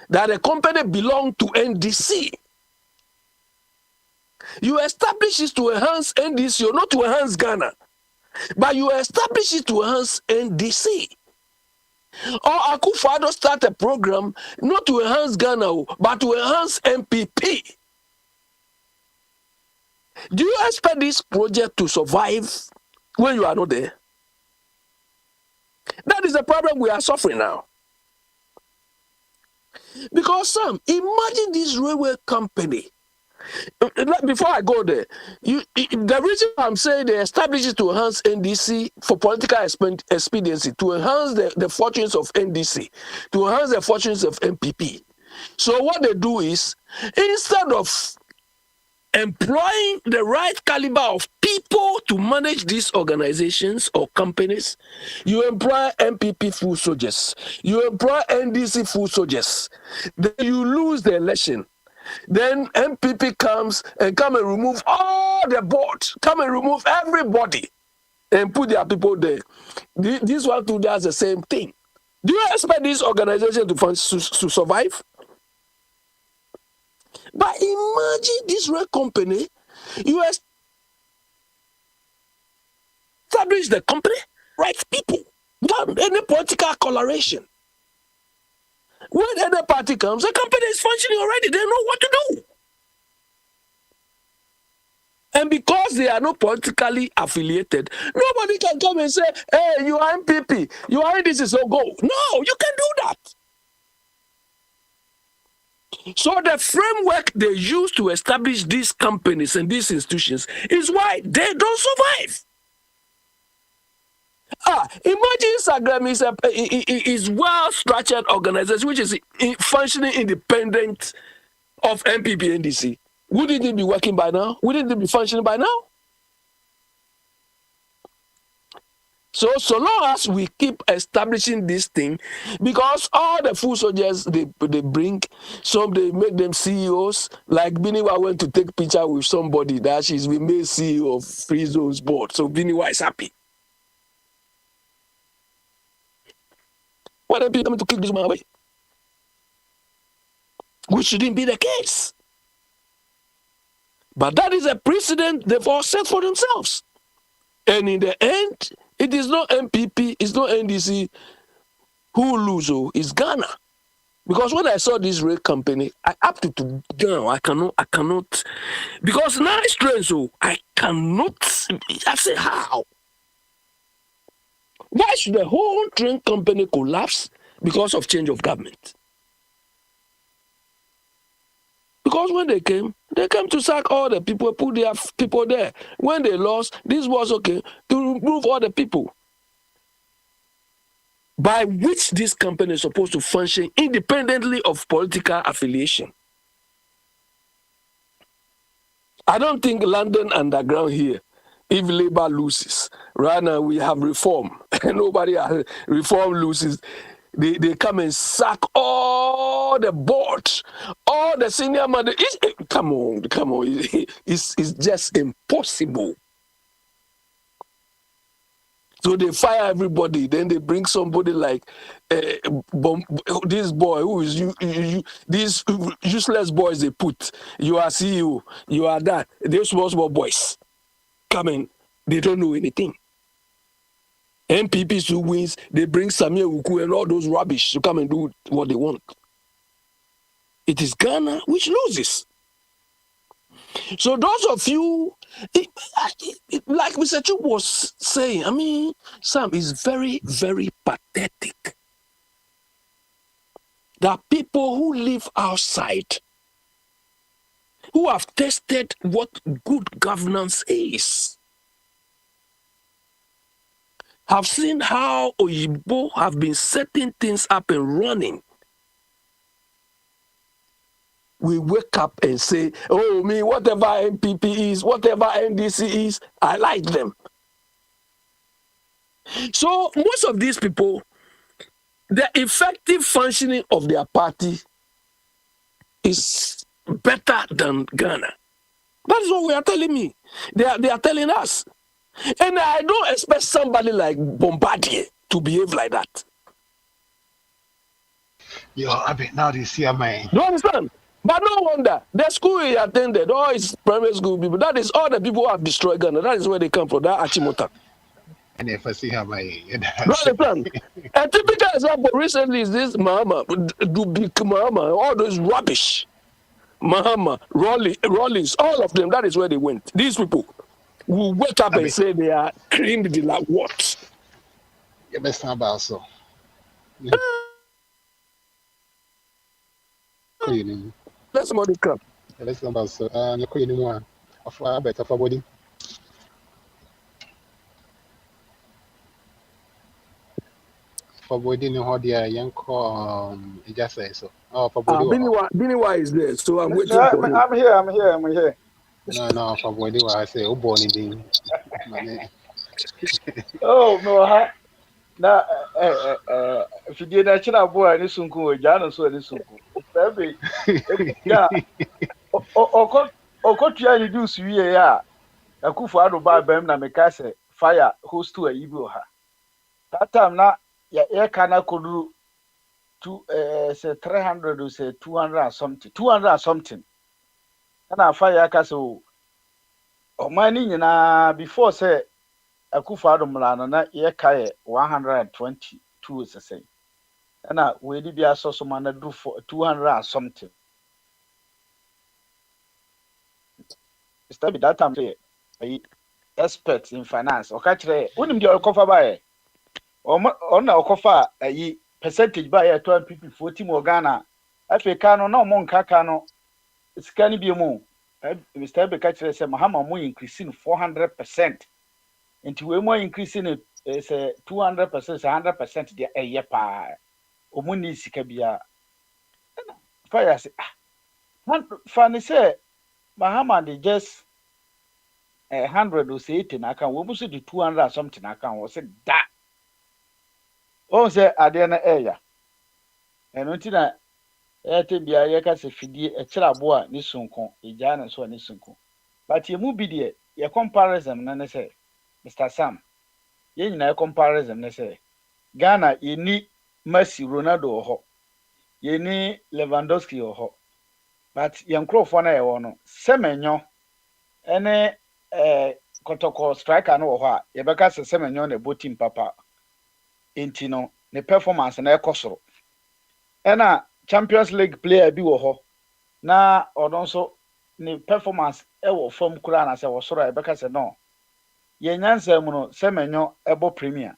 that the company belongs to NDC, you establish it to enhance NDC or not to enhance Ghana. But you establish it to enhance NDC. Or Akufo-Addo start a program not to enhance Ghana, but to enhance MPP. Do you expect this project to survive when you are not there? That is the problem we are suffering now. Because Sam, imagine this railway company. Before I go there, the reason I'm saying they establish it to enhance NDC for political expediency, to enhance the fortunes of NDC, to enhance the fortunes of MPP. So what they do is, instead of employing the right caliber of people to manage these organizations or companies, you employ MPP full soldiers, you employ NDC full soldiers, then you lose the election. Then MPP comes and come and remove all the board, come and remove everybody and put their people there. This one too does the same thing. Do you expect this organization to survive? But imagine this red company, you establish the company, right people, without any political coloration. When any party comes, the company is functioning already. They know what to do. And because they are not politically affiliated, nobody can come and say, hey, you are MPP, you are this, so go. No, you can do that. So the framework they use to establish these companies and these institutions is why they don't survive. Imagine Instagram is well-structured organization which is functioning independent of MPP and NDC. Wouldn't it be working by now? Wouldn't it be functioning by now? So long as we keep establishing this thing, because all the full soldiers they bring, some they make them CEOs. Like Biniwa went to take picture with somebody that we made CEO of Free Zones board. So Biniwa is happy. Why don't people come to keep this man away? Which shouldn't be the case. But that is a precedent they've all set for themselves. And in the end, it is not MPP, it's not NDC who lose, it's Ghana. Because when I saw this rail company, I opted to Ghana. I cannot, because now it's strange, so I cannot, I say how? Why should the whole train company collapse because of change of government? Because when they came to sack all the people, put their people there. When they lost, this was okay to remove all the people. By which this company is supposed to function independently of political affiliation. I don't think London Underground here, if Labour loses, right now we have reform, and nobody has reform loses. They come and sack all the boards, all the senior man. Come on. It's just impossible. So they fire everybody. Then they bring somebody like this boy who is these useless boys they put. You are CEO, you are that. They're small boys come in. They don't know anything. MPPs who wins, they bring Samia Uku and all those rubbish to come and do what they want. It is Ghana which loses. So those of you, like Mr. Chuk was saying, I mean, Sam, is very, very pathetic. There are people who live outside, who have tested what good governance is. Have seen how Oyibo have been setting things up and running. We wake up and say, oh, me, whatever MPP is, whatever NDC is, I like them. So most of these people, the effective functioning of their party is better than Ghana. That is what we are telling me. They are telling us. And I don't expect somebody like Bombardier to behave like that. Yo, I bet now they see a man. Do you understand? But no wonder, the school he attended, all his primary school people, that is all the people who have destroyed Ghana. That is where they come from, that Achimota. And if I see how my You understand? A typical example recently is this Mahama, Dubik Mahama, all those rubbish. Mahama, Rollins, all of them, that is where they went. These people will wake up I and mean, say they are creamed the like what? you best not about so. Queen, Let somebody come. let's not about so. The queen one of a better for body. For body, no, how the young call, it just say so. Oh, for body, Biniwa is there, so I'm No, waiting for him. I'm here. no, for body, I say, oh, born in Oh, no, ha. Na fidie na kyerɛ aboa ne sunku wɔ gyaa no so ne sunku saa bɛ ga ɔkɔtua ne dues wie a akufo ado baa bɛm na meka sɛ fire host a yi bi wɔ ha that time na yɛka na kɔduru sɛ 300 or sɛ 200 and something ɛna fire aka sɛ o ɔman ne nyinaa before sɛ akufo ado mmara no na yɛka yɛ 122 sɛ sɛ ɛna wɔadi bi asɔ so ma na do for 200 and something study that time say expert in finance ɔka kyerɛ wonim deɛ ɔkɔfa baɛ ɔna ɔkɔfa ayi percentage baɛ ɛtɔ pp 40 mu Ghana afei ka no na ɔmo nka ka no sika no bi mu Mr. Ebe ka kyerɛ sɛ Mahama mo increase no 400% nti we mo increase no sɛ 200% sɛ 100% deɛ ɛyɛ paa ɔmo ni sika bia fa ya sɛ fa ne sɛ Mahama de just 100 or say 80 na kan we must do 200 or something na kan we say da o say ade na eya eno ti na ete bia ye ka se fidie e kira bo a ni sunko eja na so ni sunko but ye mu bi de ye comparison na ne say Mr. Sam ye nyina ye comparison na say Ghana ye ni Messi Ronaldo ho ye ni Lewandowski ho but ye nkrofo na ye wo no semenyo ene kotoko striker no wɔ hɔ a yɛbɛka sɛ Semenyo na ɛbɔ team papa enti no ne performance na ɛkɔ soro ɛna Champions League player bi wɔ hɔ na ɔno nso ne performance ɛwɔ fam kura na sɛ wɔ soro a yɛbɛka sɛ no yɛnyansa mu no Semenyo ɛbɔ Premier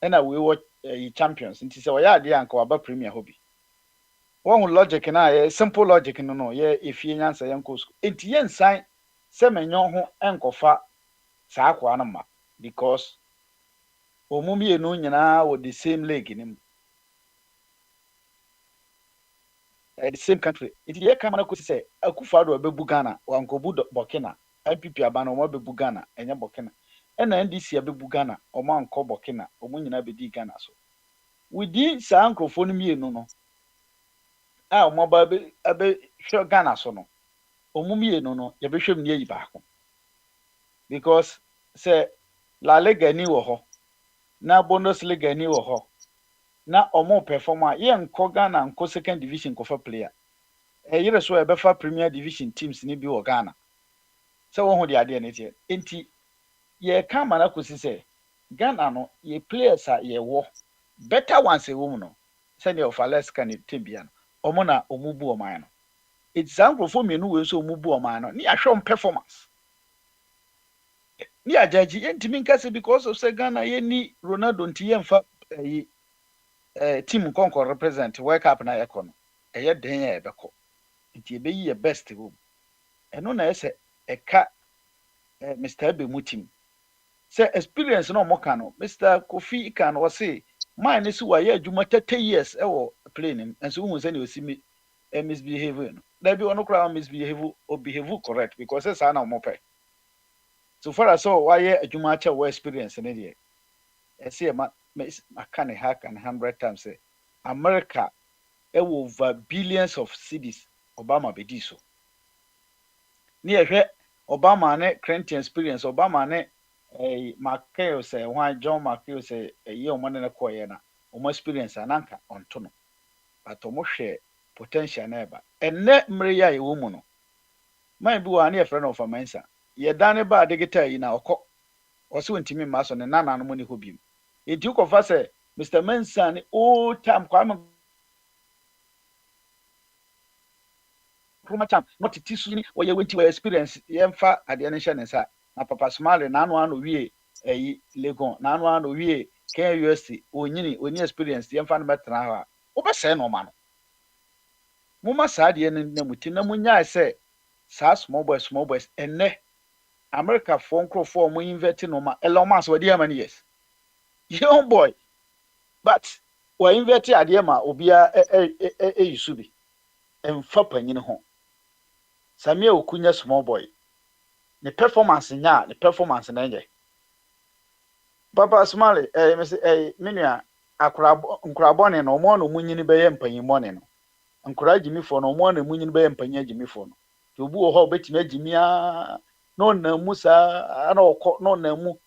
ɛna wei wɔ Champions nti sɛ ɔyɛ adeɛ anka waba Premier hɔ bi wɔn logic na yɛ simple logic no no yɛ efie nyansa yɛn kɔ school enti yɛnsan Semenyo ho enkofa saa kwa no ma because omumi enu nyina wo the same league nim the same country it ye kama na ko say Akufo Addo obebu Ghana wankobu Burkina IPP abana omo bebu Ghana enya Burkina ena NDC abebu Ghana omo anko Burkina omo nyina bedi Ghana so within saa nkrofo no mienu no a omo ba abe hwe Ghana so no omumi enu no ye behwem ne yi baako because say La Liga ni wɔ hɔ na Bundesliga ni wɔ hɔ na ɔmo perform a ye nkɔ Ghana nkɔ second division kɔfa player yere so ɛbɛfa Premier Division teams ni bi wɔ Ghana sɛ wɔn ho de adeɛ ne tie enti ye ka ma na kosi sɛ Ghana no ye players a ye wɔ better ones ɛwɔ mu no sɛ ne of less can team bia no ɔmo na ɔmo bu ɔman no example for me no we so ɔmo bu ɔman no ne ahwɛ performance ni ajaji yentimi nkase because of say Ghana ye ni Ronaldo nti yemfa team konko represent World Cup na yɛkɔ no ɛyɛ den ya ɛbɛkɔ nti ebeyi ye best wo ɛno na ɛsɛ ɛka Mr. Ebe mu team say experience no mo ka no Mr. Kofi kan wo say man ne si wa ye adwuma 30 years ɛwɔ plane nso hu sɛ ne osimi misbehave no da bi ono kra misbehave or behave correct because say na mo pɛ so far as why adwuma acha wo experience ne de e say ma aka ne hack and 100 times say America over billions of cedis Obama bedi so ne ehwe Obama ne Clinton experience Obama ne Makeo say why John Makeo say ye o ne ko ye na o experience ananka onto no but o mo hwe potential na eba enne mre ya ye wo mu no man bi wa na e friend of Amansa ye dane ba digital yi na okọ ɔsɛ ontimi mma so ne nana no mu ne hɔ bim enti wokɔfa sɛ Mr. Mensa ne old time Kwame Nkrumah cham not tisu ni wɔyɛ wenti wɔ experience yɛmfa adeɛ no hyɛ ne nsa na Papa Smale nano ano wie ɛyi Legon nano ano wie KUST onyini experience yɛmfa no bɛtena hɔ a wobɛsɛe no ɔma no moma saa adeɛ no na muti na munyae sɛ saa small boys ɛnɛ America for nkurɔfoɔ mo invest no ma Elon Musk wɔde how many years young boy but wɔ invest adeɛ ma obia yusu bi ɛmfa panyin ho Samia Okunya small boy ne performance nya ne performance na nye Papa Smale me say menua nkurabɔ ne no mo no munyini bɛyɛ mpanyin mɔne no nkura gyimifo no mo na munyini bɛyɛ mpanyin gyimifo no to obu wɔ hɔ betimi agyimia no na mu sa na ɔkɔ no na mu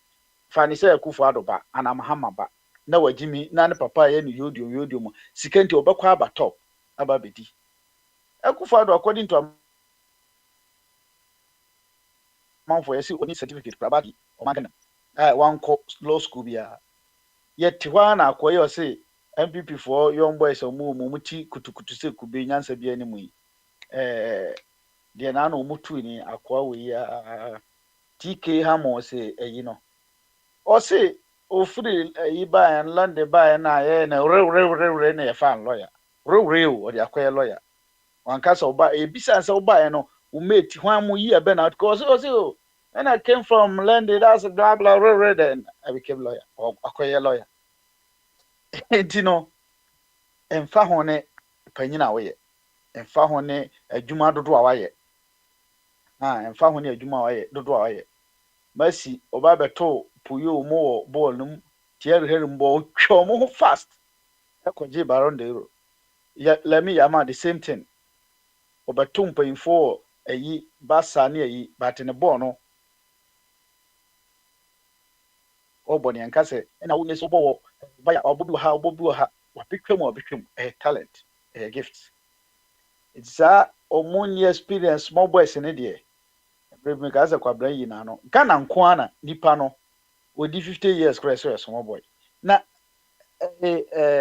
fa ne sɛ Akufo Addo ba anamhama ba na wagyimi na ne papa yɛ ne yodio mu sika nti ɔbɛkɔ aba top aba bedi Akufo Addo according to manfo yɛsi oni certificate kura bi ɔmagana wankɔ law school bia yɛte hɔ na akɔyɛ ɔse MPP for young boys mu ti kutukutu sɛ kube nyansa bia ne mu yi deɛ na ɔmutu ni akɔa wɔ yi TK Hamo sɛ ɛyi no ɔse ofiri ɛyi baa London baa na yɛ na re na yɛfa lawyer re o ɔde akɔyɛ lawyer wankasa ɔba ebisa sɛ ɔba no umeti hwan mu yi ebe na because also when I came from London that's blah blah blah then I became lawyer or akoye lawyer enti no emfa ho ne panyina woye emfa ho ne adwuma dodo a waye emfa ho ne adwuma a waye dodo a waye masi oba beto puyo mo ball num tier herim ball twa mo fast ekoje baron de euro ya let me yama the same thing obeto mpanyinfo ayi basa ne ayi but ne ball no oboni ankase na wonye so ball baya obobi ha wapetwam talent gift it's a omunye experience small boys ne de me gaza kwa bran yi na no Ghana nko ana nipa no odi 50 years kura so small boy na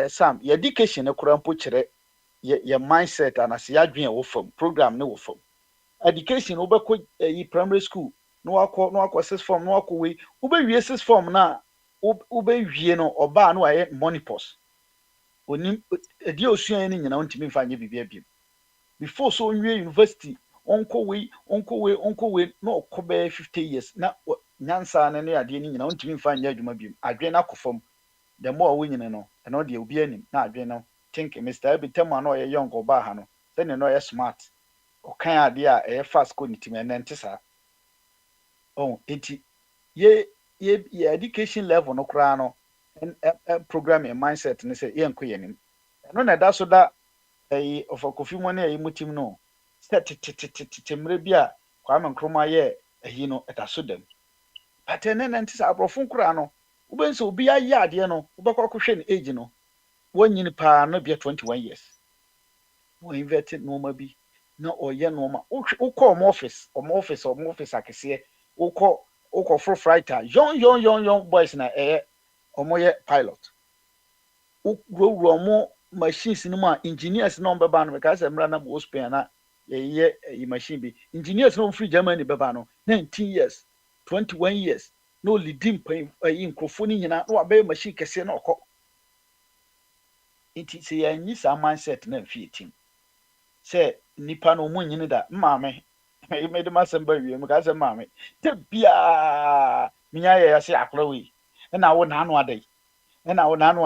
Sam your education e kura mpo kire your mindset and as ya dwen wo fam program ne wo fam education wo beko yi primary school no akọ sixth form no akọ we wo be wie sixth form na wo be wie no oba no aye monipos oni edi osuan ni nyina ontimi mfa nye bibia biem before so nwie university onko we no okobe 50 years na nyansa ne ne ade ni nyina ontimi mfa nye adwuma biem adwen na kofam the more we nyina no eno de obi anim na adwen no think Mr. Abitema no ye young oba ha no se ne no ye smart okan ade a e fast ko nitim ene ntesa enti ye education level no kra no program and mindset ne say ye nko yenim eno na da so da of Kofi mo na mutim no set mre bia Kwame Nkrumah ye no etaso dem but ene na ntesa abrofo kra no ubenso obi aye ade no ubekọ kwhwe ne age no wanyini pa no bia 21 years wo inverted no ma bi na oye no ma ukọ office akese ukọ for fighter young boys na omoye pilot ugro machines no ma engineers no beba no because emra na mo Spain na ye machine bi engineers no free Germany beba no 19 years 21 years no leading nkrofo ni nyina no abe machine kese na okọ enti se ya nyi sa mindset na mfie tim se nipa no mu nyini da maame e me de masamba wie me ka se maame te bia minya ya se akra wi na wo na anu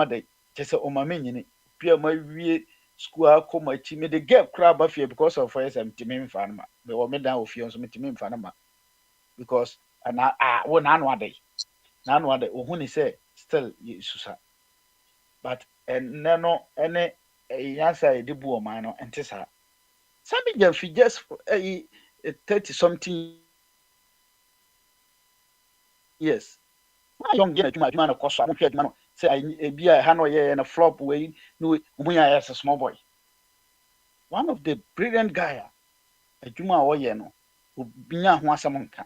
adai chese o mame nyini bia ma wie school akoma chi me de get kra ba fie because of SM timi mfa na ma me wo me dan ofie nso me timi mfa na ma because wo na anu adai o ni se still susa but no ene yansa e debu o man no ente sa sabi ja fi just 30 something years young gena tuma na koso mo hwe adwuma no say bia ha no ye na flop we no umunya yes small boy one of the brilliant guy adwuma wo ye no obinya ho asem nka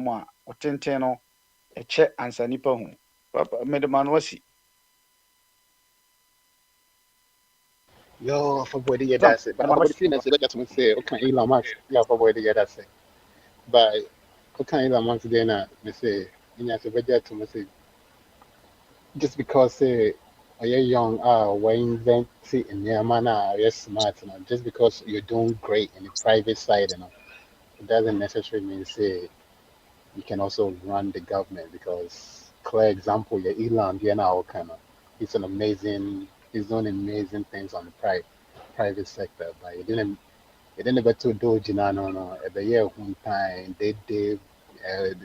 ma otenten no eche ansa nipa hu papa medman wasi Yo, for boy, yeah, sam that's it. But medman for boy, wasi fitness, I just want to say, okay, Elon Musk, yeah, for boy, yeah, that's it. But okay, Elon Musk, then, me say, in as a budget to me say, just because say, you're young, we're inventing in your manner, you're smart, just because you're doing great in the private side, it doesn't necessarily mean say you can also run the government because clear example, yeah, Elon, yeah, now kind of, he's doing amazing things on the private sector, but it didn't get to do Jina no every year one time they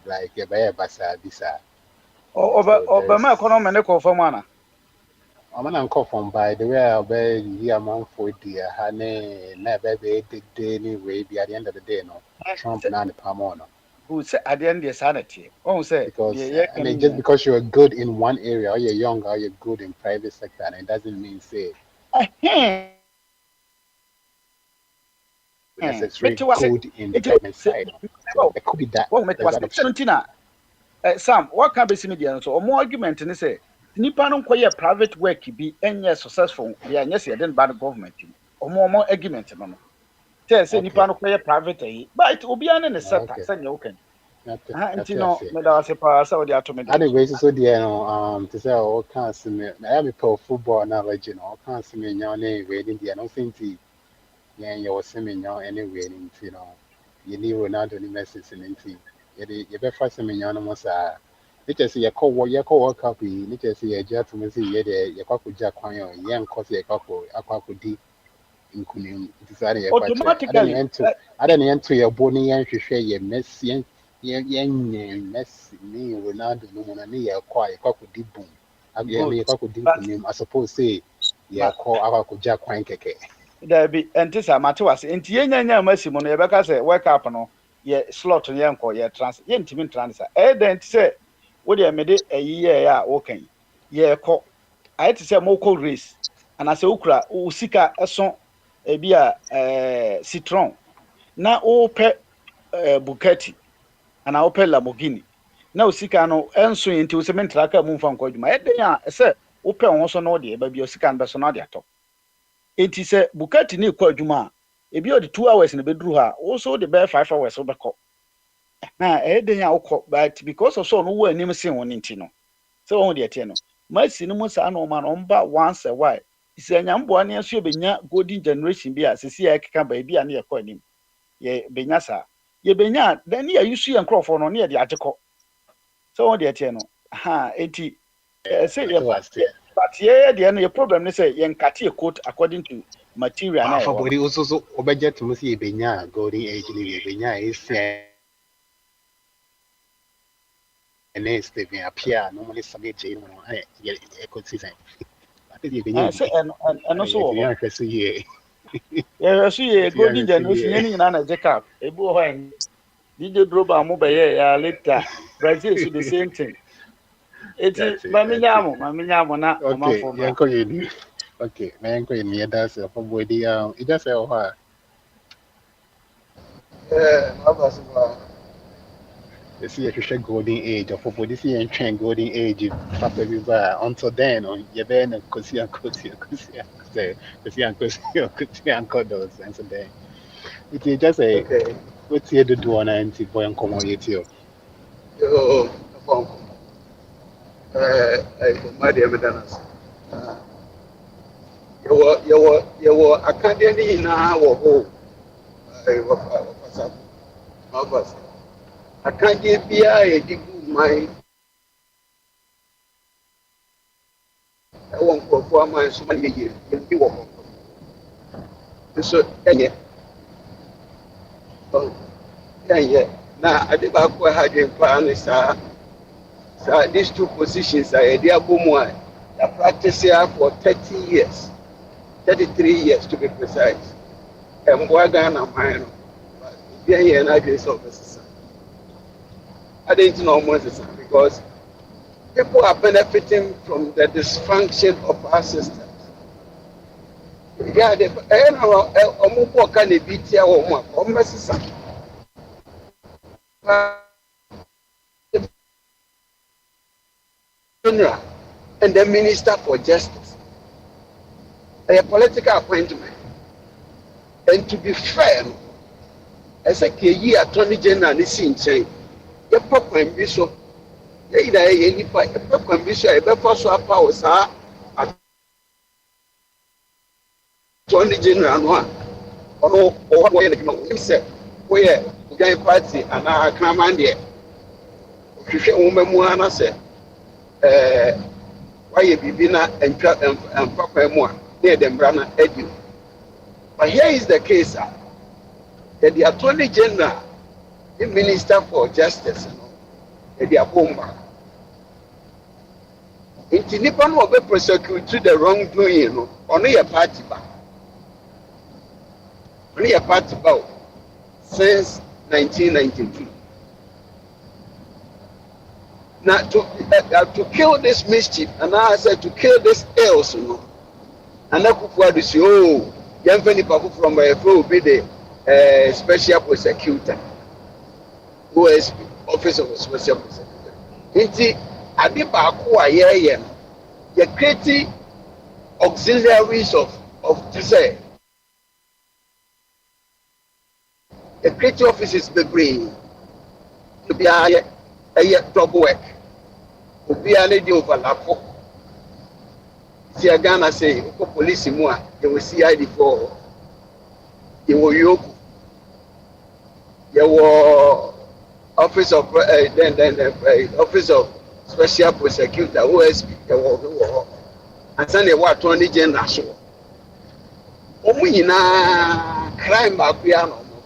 like every year basa bisa. So obama economy there's ne ko fam ana I'm an uncle from by the way I'll be year man for dear honey never be the anyway be at the end of the day no Trump now the palm on who say ade en de sanity oh say de because ye I kan mean just ni because you're good in one area or you're young or you're good in private sector and it doesn't mean say eh necessarily meti wase good in the eti government se side. So there could be that. wo meti There's wase that se option. ntina Sam, what can be seen there? So, or more argument in say, nipa no kwye private work be enye successful, they are yes, then bad government. Or more argument, no. Say, nipa Okay. no kwye private, but it will be an in a set, Okay. send you can. That's And you what I know, say. me da se pa sa odi atomede Other so. ways so dear no to say all kinds of me I have a football analogy no all kinds of me now anyway in the no think yeah you was me now anyway you need Ronaldo ni Messi in you be first me now no more sa it just your call World Cup it just you just me see yeah there you kwa kuja kwan yo yeah cause you akwa kudi nkunim it is are you kwa che Automatically, ada ne ento ye boni yan hwehwe ye Messi yɛnyɛ Messi ne Ronaldo no mu no ne yɛkɔ a yɛkɔ akɔdi bom good. yɛkɔ akɔdi But nkonim as opposed sɛ ma yɛkɔ akɔ akɔgya kwan kɛkɛ there be entisa matewas. Enti yenya masi mo no ye beka say work up no ye slot no ye nko ye trans ye ntimi transfer. Den ti say wo de me de ayi ye ya wo kan. Ye kɔ ayɛ te sɛ mokɔ race anaasɛ wokura wo sika ɛso ebi a citron na wopɛ bukati anaa wopɛ lamborghini na wo sika no ɛnso yɛ nti wo sɛ mentra ka mu mfa nkɔ adwuma ɛdɛn a ɛsɛ wopɛ wo ho so na wode ɛba bi sika no bɛso na wode atɔ enti sɛ bukati ne ɛkɔ adwuma a ebi ɔde 2 hours na bɛduru hɔ a wo so wode bɛyɛ 5 hours wobɛkɔ na ɛyɛ dɛn a wokɔ but because of sɛ ɔno wɔ anim sen wo no nti no sɛ wɔn deɛ teɛ no masi no mu saa na ɔma no ɔmba once a while sɛ nyamboa ne nso yɛbɛnya golden generation bi a sisi a ɛkeka baabi a ne yɛkɔ anim yɛbɛnya saa yɛbɛnya a dan ne yɛyi so yɛ nkurɔfoɔ no ne yɛde agye kɔ sɛ wɔn deɛ teɛ no eti sɛ yɛ mete wase but yɛyɛ deɛ no yɛ problem ne sɛ yɛnkate yɛ coat according to material na afa yɛwɔ no bɔde wo so so wobɛgye to mu sɛ yɛbɛnya a golden age no yɛbɛnya a ɛsia ɛne Stephen Appiah no mu ne Samuel Gyei mu no ɛkɔ season say and also Yeah, I see here. yeah so yeah Yeah, golden I see generation here. any na jacob ebi ho en DJ Droba mo be ya later Brazil so the same thing. It's That's it. That's it. mama nyamo na Okay, amafo yeah, bra. go in. Okay, man, go in. Yeah, that's a boy. It just say, oh, Mabasa. you see, I should golden age of for this year and train golden age. Papa, we until then, on your ben and Kosia, Uncle those, and so then it's just a Okay. what's here to do on anti boy and come on you. Yo, Madia Medanas. You academy now or Mabasa. I can't give me a good mind. I won't perform my so many years. You won't. So, yeah. Oh, yeah. Now, I did back where I had plan is so these two positions are dear Bumwa. I practiced here for 30 years, 33 years to be precise. And Wagan and mine. Yeah, yeah, and I just officers. I didn't know more because people are benefiting from the dysfunction of our systems. Yeah, the Omupo can be here or more. General and the Minister for Justice. A political appointment. And to be fair, as a key attorney general is in chain. Your papa and bishop, any papa and bishop, a before so a power, sir. Attorney general, or what he said, where the party and our command here. Woman, Moana said, why you be not and papa more near them, Brana Edu. But here is the case, that the Attorney General, the Minister for Justice, the Abomba. If Nippon will be prosecuted the wrongdoing, only a party back. Only a party back since 1992. Now, to kill this mischief, and I said to kill this else, and I could say, oh, young people from a will be the special prosecutor, who is office of special prosecutor. Inti, Adibaku, you're creating auxiliaries of to say, the creative offices be bring to be a double work. Be a lady overlap. See a Ghana say, police more, they will see ID for they were yoku. There were office of office of special prosecutor, OSP, there were and then they were attorney general. So, crime back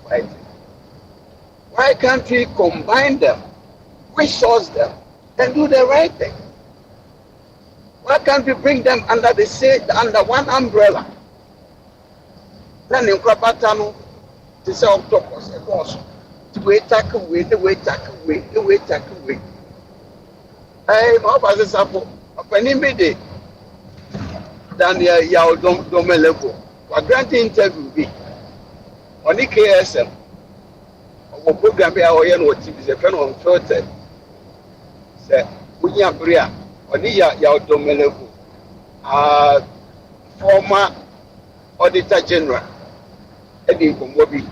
fighting. Why can't we combine them, resource them, and do the right thing? Why can't we bring them under under one umbrella? Then in Krabatano, to say octopus, a boss, to wait, tackle away, the way, tackle away, the way, tackle away. Hey, my brother, Sapo, a penny midday, than your domain level. What granting interview be on the KSM? Or program be our young what is a friend on filter. Say, we are Bria, on the your domain level. Former Auditor General, Eddie Kumbobi.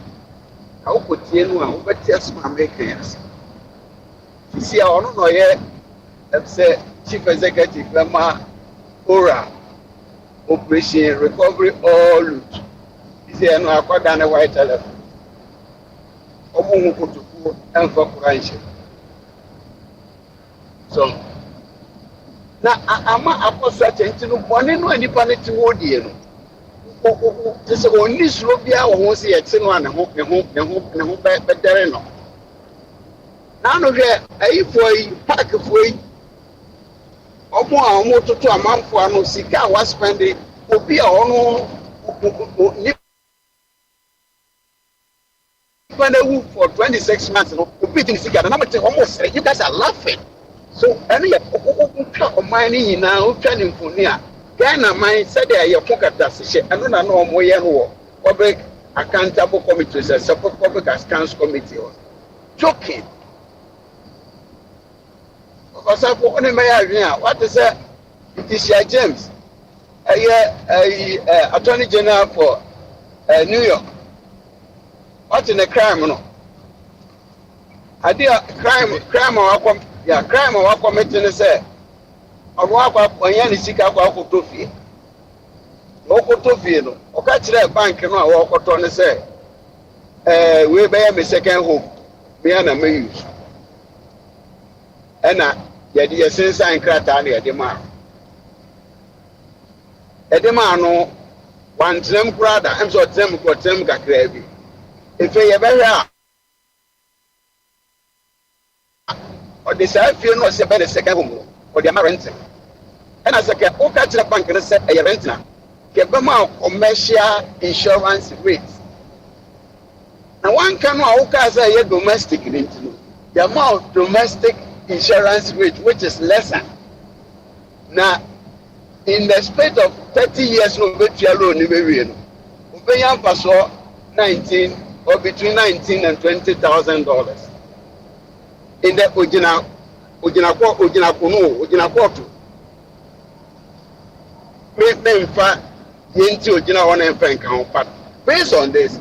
How could you know what yes, my makers? You see, I don't know yet. Say Chief Executive Lama Ora Operation Recovery All Loot. You see, I know I got down a white telephone. Akwantufuo and for Kuranshi. So now I'm a such a one in any panic toward you. This only Slovia won't see a one and better. Now, no, I for a pack of way. ọmụ a ọmụ tụtụ amanfo ano sika a waspendi obi a ọnụ nipa na ewu for 26 months no obi di sika na namete ọmụ sere you guys are laughing so ẹni yẹ ọkọ ọman ni nyinaa otwa ne mfoni a Ghana man sɛdeɛ yɛ ko kata hyehyɛ ɛno na ɔmo yɛ no wɔ public accountable committee sɛ public accounts committee hɔ joking ɔsafo ɔne mɛyɛ adwene a wate sɛ Letitia James ɛyɛ attorney general for New York wate ne crime no adeɛ crime a wakɔ mete ne sɛ ɔno akɔ ɔnyɛ ne sika akɔ akɔtɔ fie ɔkɔtɔ fie no ɔka kyerɛ bank no a wɔkɔtɔ ne sɛ wei bɛyɛ me second home mea na mɛ use ɛna yɛde yɛsensan krataa no yɛde maa no wantenam koraa da ɛm sɛ ɔtenam kakraa bi efe yɛbɛhwɛ a ɔde saa fie no ɔsɛ bɛyɛ ne second home no ɔde ama renting ɛna sɛ kɛ woka kyerɛ bank no sɛ ɛyɛ renting a kɛbɛma commercial insurance rate na wanka no a woka sɛ ɛyɛ domestic ne nti no the amount of domestic insurance rate which is lesser na in the space of 30 years no obetua loan ni bewie no obenya mfaso 19 or between $19,000 and $20,000 in the original court me mfa yenti original one and frank but based on this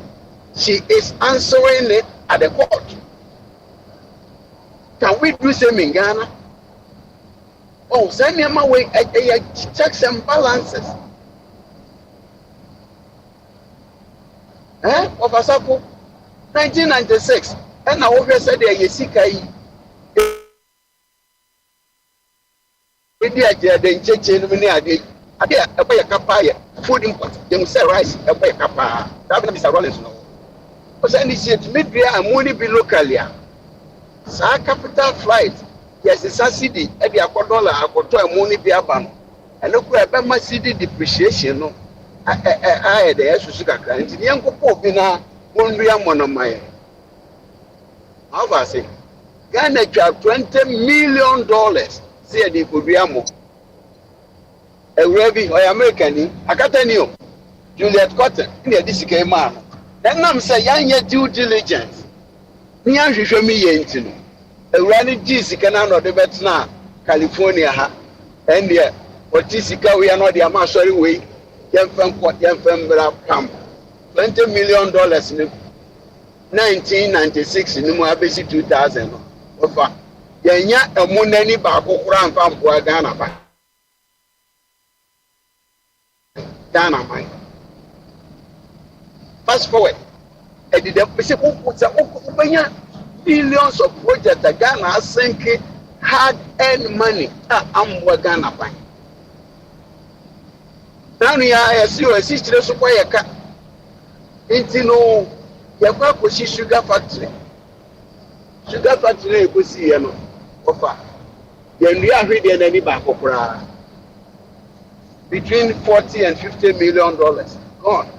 she is answering it at the court. Can we do same in Ghana? Oh, send me my way checks and balances. Of Asapo 1996 and I always said there is Sikai. Then change a kapaya, food import, then say rice, a way kapa. That will be Mr. Rollins. No, because any shit mid and money be locally. Saa capital flight, yes, a subsidy, at the $1 a money be a ban. And look at my city depreciation. No, I had the Suka client. The young Popina won't be a one of my. How about say? Ghana have $20 million. Say the Kubiamo. A Revi or American, I can't tell you. Juliet Cotton, in the DCK man. Then I'm saying, young due diligence. Nia hwehwɛ me yɛ nti no awurade gye sika na no de bɛtena California ha ɛndeɛ ɔte sika wei na ɔde ama asɔre wei yɛmfa mbra pam $20 million ne 1996 ne mu abɛsi 2000 no ɔfa yɛnya ɛmo n'ani baako koraa mfa mpoa Ghana man fast forward and the billions of projects that Ghana sinking hard-earned money. I'm Ghana bank. Now we are a sister supply a cat. Into no, Yakushi sugar factory. Sugar factory, you could see, you know, offer. Then we are reading any back opera between $40 and $50 million. Gone.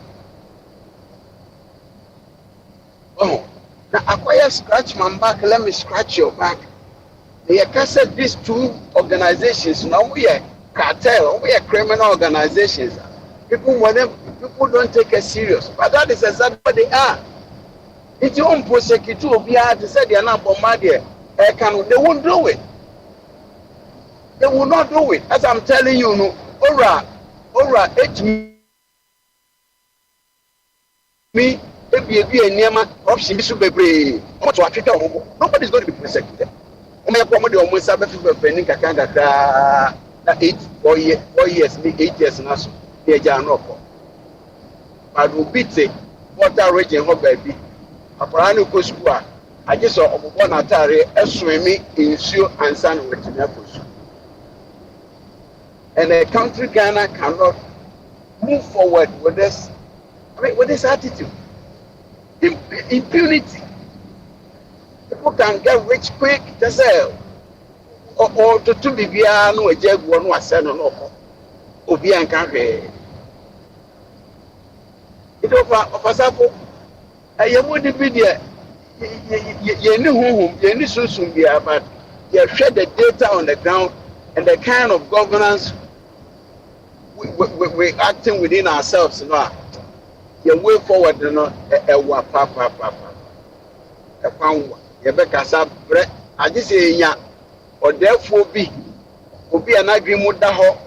Oh, now acquire scratch my back, let me scratch your back. They said these two organizations, now we are cartel, we are criminal organizations. People don't take us serious, but that is exactly what they are. It's your own prosecute to be hard to say they are not bombarded. They won't do it. They will not do it. As I'm telling you, no, Ora, 8 me. Nobody's going to be prosecuted. 8 years, 8 years now. But we beat it. Water region, baby. Aparano Koskua. I just saw one Atari, a swimming in Sue and San Martinez. And a country Ghana cannot move forward with this attitude. Impunity. People can get rich quick. Just say, ɔtoto biribiara na wagya agu hɔ na wasɛ no na ɔkɔ obi anka hwee nti ɔfasafo ɛyɛ mu de bi deɛ yɛni honhom yɛni sunsun biara but yɛhwɛ the data on the ground and the kind of governance we acting within ourselves no a yɛn way forward no ɛwɔ paapaapaapa ɛkwan wa yɛbɛkasa brɛ agye sɛ yɛnya ɔdɛɛfoɔ bi obi a n'adwene mu da hɔ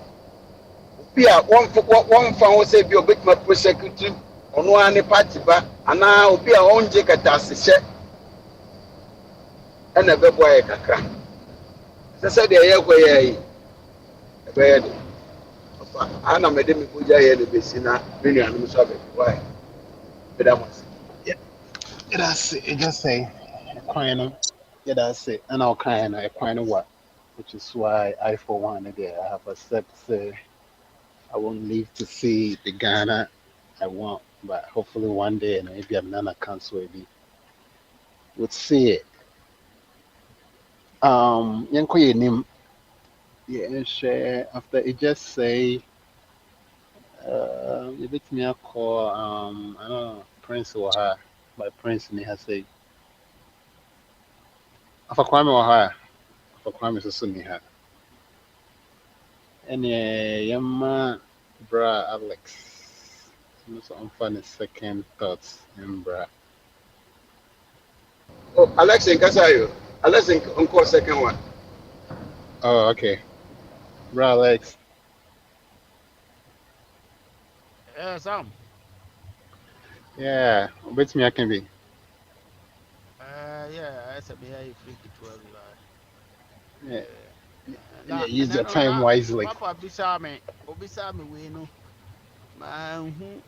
obi a wɔmfa ho sɛ bi a ɔbɛtumi prosecute ɔno ara ne party ba anaa obi a ɔngye katasehyɛ ɛna ɛbɛboa yɛ kakra sɛ sɛdeɛ yɛkɔ yɛ yi ɛbɛyɛ de ana mede me mogya yɛ no bɛsi na me nuanom so abɛboa yɛ bɛda mo ase That's it. Just say, Equino. Yeah, that's it. And I'll kind of Equino what, which is why I, for one, again, I have accepted. Say, I won't live to see the Ghana I want, but hopefully one day, and maybe I'm not a council, maybe would see it. Yanko nim. Yeah, share after it. Just say, you bit me a call. I don't know, Prince or her, by Prince, and he has say, Afa Kwame or her. For Kwame Susuniha. And Yama Bra Alex. So I'm finding second thoughts in Bra. oh alex nkasa yo alex nkɔ second one Oh, okay. Bra Alex. Sam. Yeah, bet me I can be. Yeah, I said, be a freak to a Yeah, yeah, Now, use and your then on time that, wisely. Papa Bisame, Obisame, we know, man, who,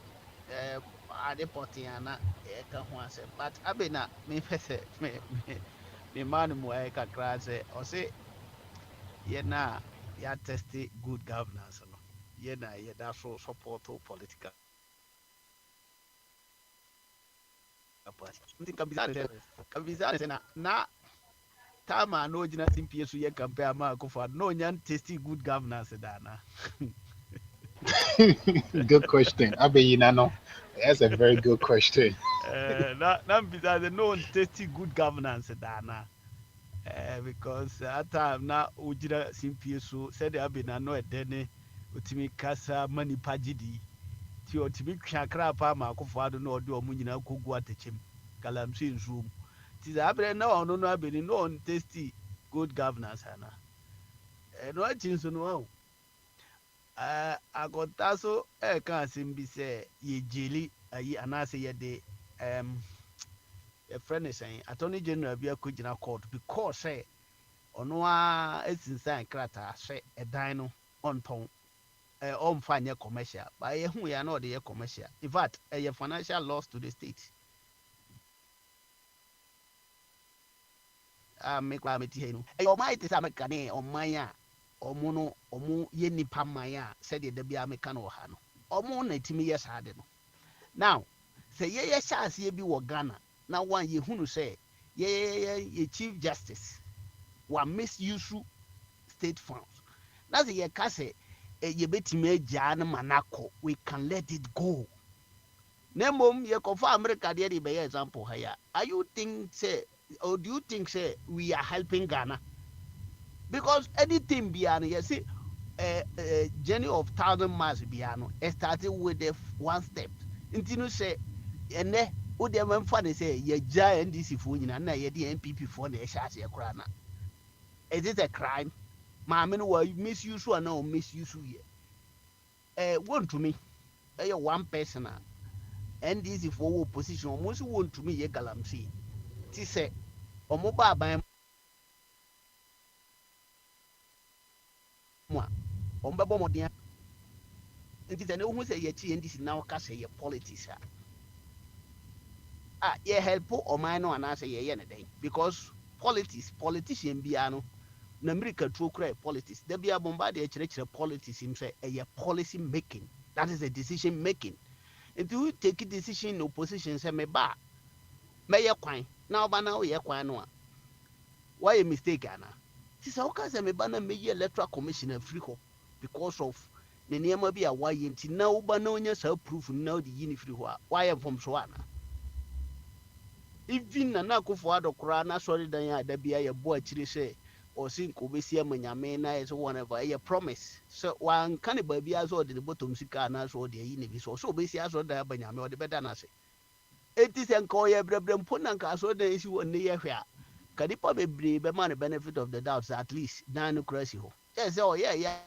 Ade Potiana, Eka Huase, but Abena, me, me, man, Mueka Crase, or say, ye na, ya testy good governance, no, ye na, ye that's so support to political. Think Kabizan, na Tama no jina simpi so ye compare ma kofa no nyan tasty good governance dana. Good question. I bet you know. That's a very good question. Na bisa the no tasty good governance dana. Because at time na ujira simpi so said abi na no edene utimi kasa mani pagidi ti otimi twakra pa ma kofa do no ode omu nyina kogu atechem galamsi nzum ti za abre na ono no abeni no tasty good governance ana. No achin so no akɔta so ɛka asɛm bi sɛ yɛgyeli ayi anaasɛ yɛde yɛfrɛ no sɛn attorney general bi akɔgyina court because sɛ ɔno a asinsan krataa sɛ ɛdan no ɔntɔn ɔmfa nyɛ commercial ba yɛhu yɛ na ɔde yɛ commercial in fact ɛyɛ financial loss to the state mekora meti ha no ɛyɛ ɔman te sɛ ameka ne ɔman a ɔmo no ɔmo yɛ nipa man a sɛdeɛ da bia meka no wɔ ha no ɔmo na timi yɛ saa de no now sɛ yɛyɛ hyɛ aseɛ bi wɔ ghana na wan yɛhunu sɛ yɛ chief justice wa misuse state funds na sɛ yɛka sɛ yɛbɛtumi agyaa no ma no akɔ we can let it go na mmom yɛkɔfa america deɛ de bɛyɛ example ha ya are you think sɛ or do you think say we are helping Ghana? Because anything beyond you see journey of 1,000 miles beyond it started with the one step. Until you say and then what they went funny say ye giant NDC for you and ye the NPP for the shas ye crana. Is it a crime? My men were misuse or no misuse ye. One to me, one person NDC for opposition almost one to me ye galamsey. Ti say or mobile by moi. Ombabo modia. It is an almost a yeti and this now cast a politics. Ye help or mine and answer ye anything because politician biano, Namrika true cry politics. There be a bombarded church politics himself a policy making. That is a decision making. If you take a decision in opposition, say me ba, may ya quine. Now by now ye quine. Why a mistake, Anna? Ti sɛ woka sɛ meba na mɛyi electoral commission afiri hɔ because of ne nneɛma bi a wayɛ nti na woba na wonya saa proof na wode yi ne firi hɔ a wayɛ mfomsoɔ ana even Nana Akufo-Addo koraa na sɔre dan a da bia yɛbɔ akyire sɛ ɔse nka wobɛsi ama nyame na yɛ sɛ whatever ɛyɛ promise sɛ wanka ne baabia sɛ ɔde ne bɔtɔm sika anaasɛ ɔde ayi ne bi so ɔsɛ ɔbɛsi asɔre dan aba nyame ɔde bɛda no ase ɛti sɛ nka ɔyɛ brɛbrɛ mpo na nka asɔre dan ɛsi wɔ nne yɛ hwɛ a ka nipa bebree bɛma no benefit of the doubt at least dan no kora si hɔ kyɛ sɛ ɔyɛɛyɛ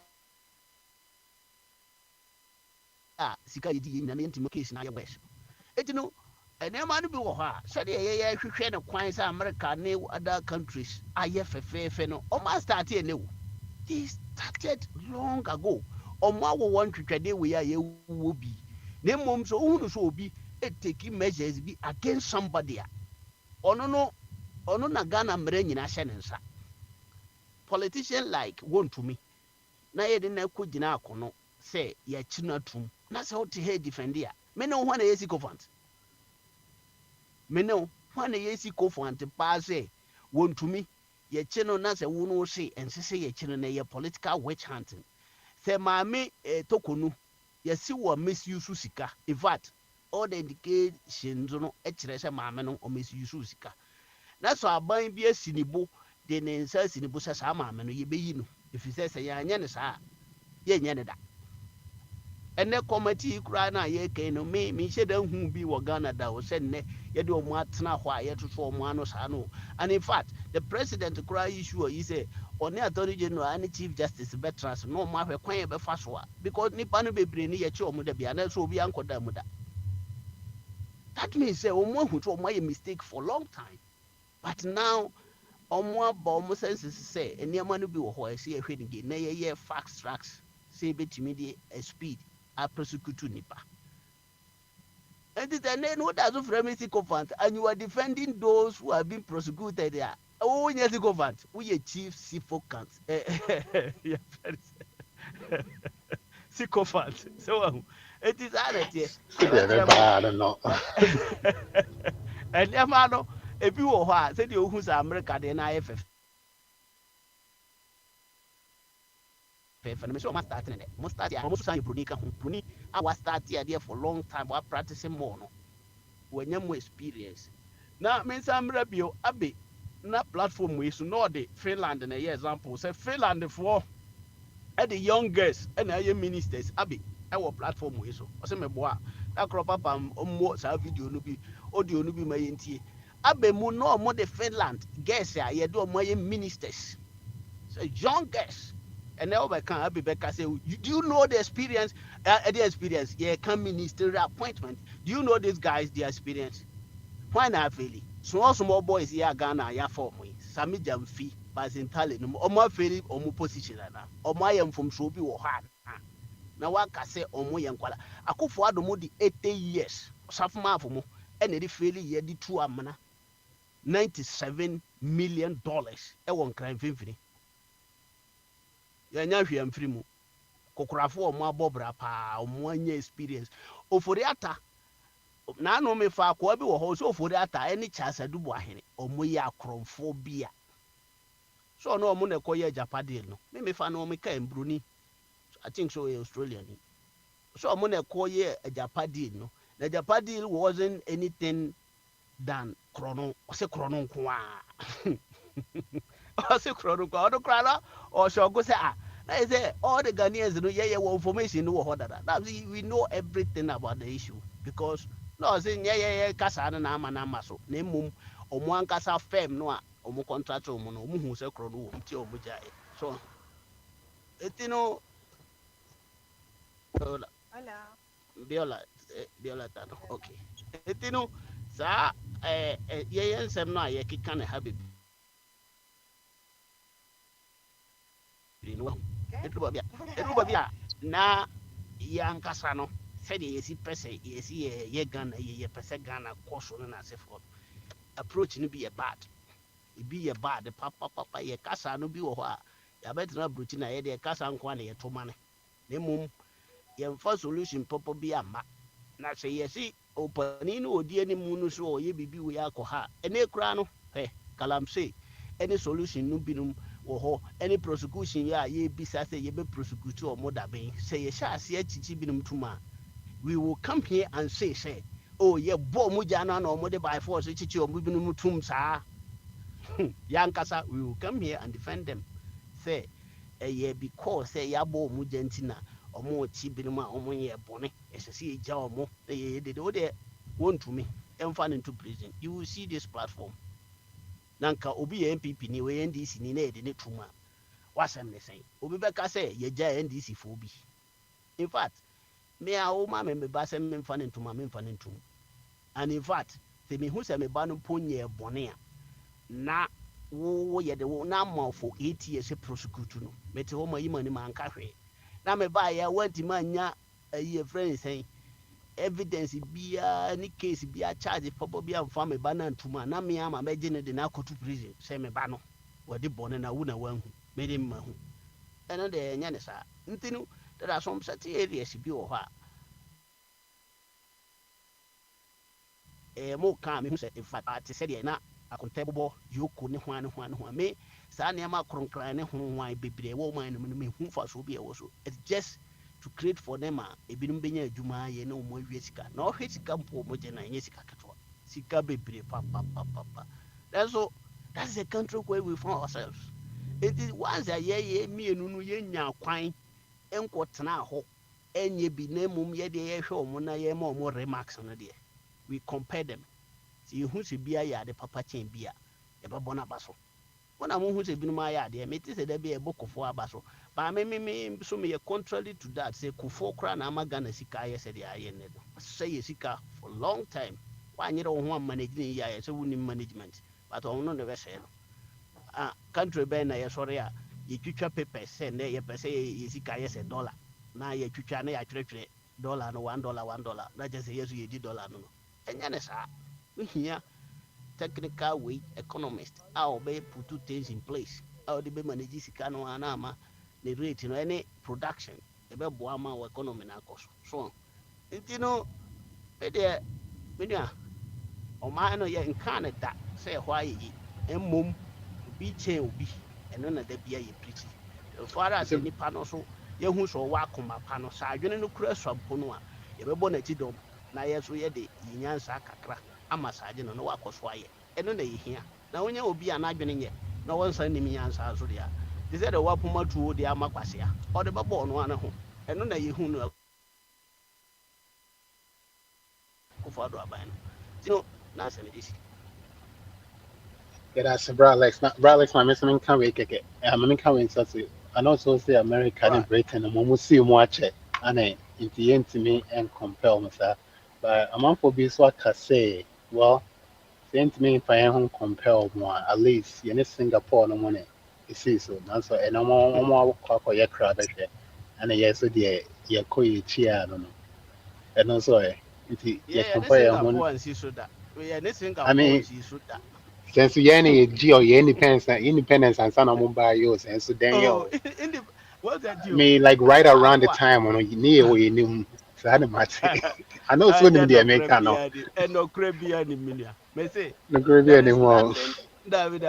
a sika yɛdi yɛ nyina ne yɛntimi case na yɛ wɛs ɛti no nneɛma no bi wɔ hɔ a sɛdeɛ yɛyɛ hwehwɛ no kwan sɛ America ne other countries ayɛ fɛfɛɛfɛ no ɔma start ne wo they started long ago ɔmo awɔ wɔn twitwɛdeɛ wei a yɛwɔ bi na mmom sɛ wohunu sɛ obi take measures bi against somebody a ɔno na Ghana mmara nyina hyɛ ne nsa politician like Wontumi na yɛde na kɔ gyina akono sɛ yɛkyi no atom na sɛ wote ha defendi a mene wo hɔ na yɛsi kofant mene wo hɔ na yɛsi kofant paa sɛ Wontumi yɛkyi no na sɛ wo no se ɛnse sɛ yɛkyi no na yɛ political witch hunting sɛ maame tokonu yɛsi wɔ misuse sika in fact all the indications no ɛkyerɛ sɛ maame no misuse sika na so aban bi asi ne bo de ne nsa asi ne bo sɛ saa maame no yɛbɛyi no ɛfiri sɛ yɛanyɛ ne saa yɛnyɛ ne da ɛnɛ committee koraa no a yɛkan no menhyɛ da hu bi wɔ Ghana da o sɛ nnɛ yɛde ɔmo atena hɔ a yɛtoto ɔmo ano saa no and in fact the president koraa issue yi sɛ ɔne attorney general ne chief justice bɛtena so na ɔmo ahwɛ kwan yɛbɛfa so a because nipa no bebree ne yɛkye ɔmo da bia na so obi ankɔda mu da that means sɛ ɔmo ahu sɛ ɔmo ayɛ mistake for long time but now ɔmo aba ɔmo senses sɛ nneɛma no bi wɔ hɔ a ɛsɛ yɛhwɛ ne ge na yɛyɛ fast tracks sɛ yɛbɛtumi de a speed a prosecute nipa and then no that's of remedy sycophant and you are defending those who have been prosecuted there oh yes sycophant we are chief sycophant sycophant so it is honest I don't know. and yamano if you are said you who's America then IFF and so must start almost say Bruni I was starting there for long time while practicing more no when you more experience now means I'm rebel abe na platform we so no the Finland and a example say Finland for at the youngest and a ministers abe our platform we so say me boa that crop up more sa video no be audio no be my ntie abe mu no more the Finland guess ya ye do more ministers so youngest and now I can't be back. Say, do you know the experience? The experience, yeah, come ministerial appointment. Do you know these guys? The experience. Why not really? Small boys here, Ghana, yeah, for me. Sami Jamfi, Bazintali, no more fairly or more position. Or my am from Shobi or hard. Now, what can say or more young quala? I could for the more 80 years. Safma for more, and it fairly ye the 2 amana $97 million. I won't cry infinity. Yanya hwe amfiri mu kokorafo o mo abobra pa o mo anya experience ofori ata na no me fa ko bi wo ho so ofori ata eni chasa dubu ahene o mo ya akromfo bia so no mo na koye japade no me fa no me ka embruni I think so Australian so mo na koye japade no na japade wasn't anything than krono o se krono nko a o se krono ko o krala o so go say I say all the Ghanaians know information no that we know everything about the issue because no say yeah kasa na ama so na mum omo ankasa firm no a omo contract omo no omo hu se kro no omo ti omo jae so etino biola tano okay etino sa yeah nsem no a ye kika na ha bebi no Etubabia na yankasa no said yesi pese yesi ye Ghana ye pese Ghana course no na sefo approach no be a bad it be a bad papa ye kasa no bi wo ho a ya betra approach na ye de kasa nko na ye to mane na mum ye mfa solution papa bi ama na se yesi opani no odi ani mu no so ye bibi wo ya ko ha ene kura no he kalamse any solution no binum wɔ any prosecution yɛ a yɛbisa sɛ yɛbɛ prosecute ɔmo da bɛn sɛ yɛhyɛ aseɛ kyikyi binom tum a we will come here and say oh yɛbɔ ɔmo gya no na ɔmo de by force kyikyi ɔmo binom tum saa yɛankasa we will come here and defend them sɛ ɛyɛ because sɛ yɛabɔ ɔmo gya nti na ɔmo kyi binom a ɔmo yɛ bɔne ɛsɛ sɛ yɛgya ɔmo na yɛyɛ dede wodeɛ wɔntumi ɛmfa no into prison. You will see this platform nanka obi yɛ npp ni wɔyɛ ndc ni na yɛde ne tum a wasɛm ne sɛn obi bɛka sɛ yɛgya ndc foɔ bi in fact me a woma me meba sɛ memfa ne ntom a memfa ne ntom and in fact sɛ mehu sɛ meba no mpo nyɛ bɔne a na woyɛ de wo na ama for 8 years prosecute no mete hɔ ma yi ma ne ma anka hwee na mebaeɛ wantimi anya ayi ɛfrɛ ne sɛn evidence biara ne case biara charge pɔpɔ bi amfa me ba na ntuma na me ama mɛgye ne de na akɔto prison sɛ me ba no wɔde bɔne na wo na wanhu mede mma hu ɛno de ɛnyɛ ne saa nti no there are some certain areas bi wɔ hɔ a mo ka me hu sɛ ɛfa te sɛ deɛ na akontɛ bɔbɔ yoko ne ho ne ho me saa nneɛma kronkran ne ho ho bebree wɔ man no me hu fa so bi ɛwɔ so it's just to create for them a ebinom benya adwuma yɛ na ɔmo awie sika na ɔhwɛ sika mpo ɔmo gye na nyɛ sika ketewa sika bebree pa. That's the country where we found ourselves. It is once a year mmienu no yɛnya kwan nkɔtena hɔ ɛnyɛ bi na mmom yɛde yɛhwɛ ɔmo na yɛma ɔmo remarks no deɛ we compare them sɛ yɛhu sɛ bia yɛ ade papa kyɛn bi a yɛbɛbɔ no aba so wɔna mohu sɛ binom ayɛ adeɛ mete sɛ da bi yɛbɔ Kufuor aba so but me so meyɛ contrary to that sɛ Kufuor koraa na ama Ghana sika ayɛ sɛdeɛ ayɛ nnɛ no sɛ yɛ sika for long time woanyerɛ wo ho amanage ne yie ayɛ sɛ wonim management but ɔno no ne bɛsɛe no country bɛn na yɛsɔre a yɛtwitwa papers sɛ nnɛ yɛpɛ sɛ yɛ sika ayɛ sɛ dollar na yɛtwitwa na yɛatwerɛtwerɛ dollar no $1 na kyɛ sɛ yɛ so yɛdi dollar no ɛnyɛ ne saa wohia technical way economist how they put two things in place how they manage sika no anama the rate no any production ebe boa ma economy na cost so you know me there o ma no ye nka ne da say hwa yi emmom obi chen obi eno na da bia ye preach for as nipa no so ye hu so wa akoma pa no sa adwene no kura swampo no a ye bebo na chidom na ye so ye de nyansa kakra ama saje no wakɔso ayɛ ɛno na yɛhia na wonya obi a n'adwene nyɛ na wɔnsa nim nyansa so deɛ te sɛ de wapoma tuo de ama kwasea ɔde bɛbɔ ɔno ana ho ɛno na yɛhu no Kufuor do aban no tino na asɛm de si that's Bralex my missing can we kick it I'm in coming so and also say America and Britain and we see watch it and in the end to me and compel me sir but I'm on for be so I can say well sent me if I am compelled more at least in Singapore no money you see so now so and I'm more your crowd and yes so dear your coy cheer no and also you compare Singapore and see so that we are Singapore I mean see so that since you any G or your independence and son of buy yours and so then oh yo in the what's that I you mean like right around the time when you near where you knew so I don't matter I know it's I going to just be no American no crabby and no crabby anymore me say no gravy there is anymore nothing David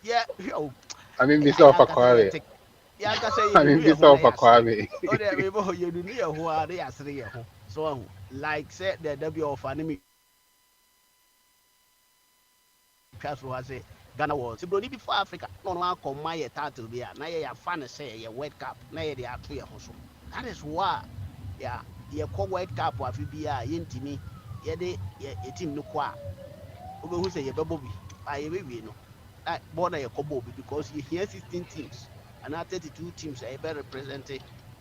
yeah yo I mean be so I for can say Corey yankasa yɛ I nunu mean yɛ be ho na so for yɛasere Kwame ɔde mebɔ hɔ yɛ nunu yɛ ho a na yɛasere yɛ ho so ɔho like sɛ dɛda bi ɔfa ne me twa so ha sɛ Ghana wɔ sɛ buroni bi fa Africa na ɔno akɔma yɛ title bi a na yɛyɛafa no sɛ yɛ World Cup na yɛde ato yɛ ho so that is why yɛkɔ World Cup afe bi a yɛntimi yɛde yɛ team no kɔ a wobɛhu sɛ yɛbɛbɔ bi a yɛbɛwie no bɔɔ na yɛkɔbɔ bi because yɛhia 16 teams anaa 32 teams a yɛbɛ represent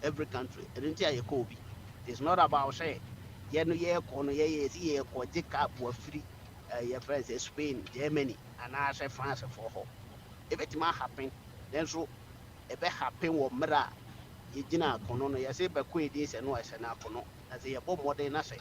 every country ɛno nti a yɛkɔ bi it's not about sɛ yɛno yɛkɔ no yɛyɛ sɛ yɛkɔ gye cap wafiri yɛfrɛ sɛ Spain Germany anaasɛ France foɔ hɔ ɛbɛtumi ahapen nanso ɛbɛhapen wɔ mmerɛ a yɛgyina akono no yɛsɛ bɛkɔ ɛdin sɛ no ɛsɛ no akono na sɛ yɛbɔ mmɔden na sɛ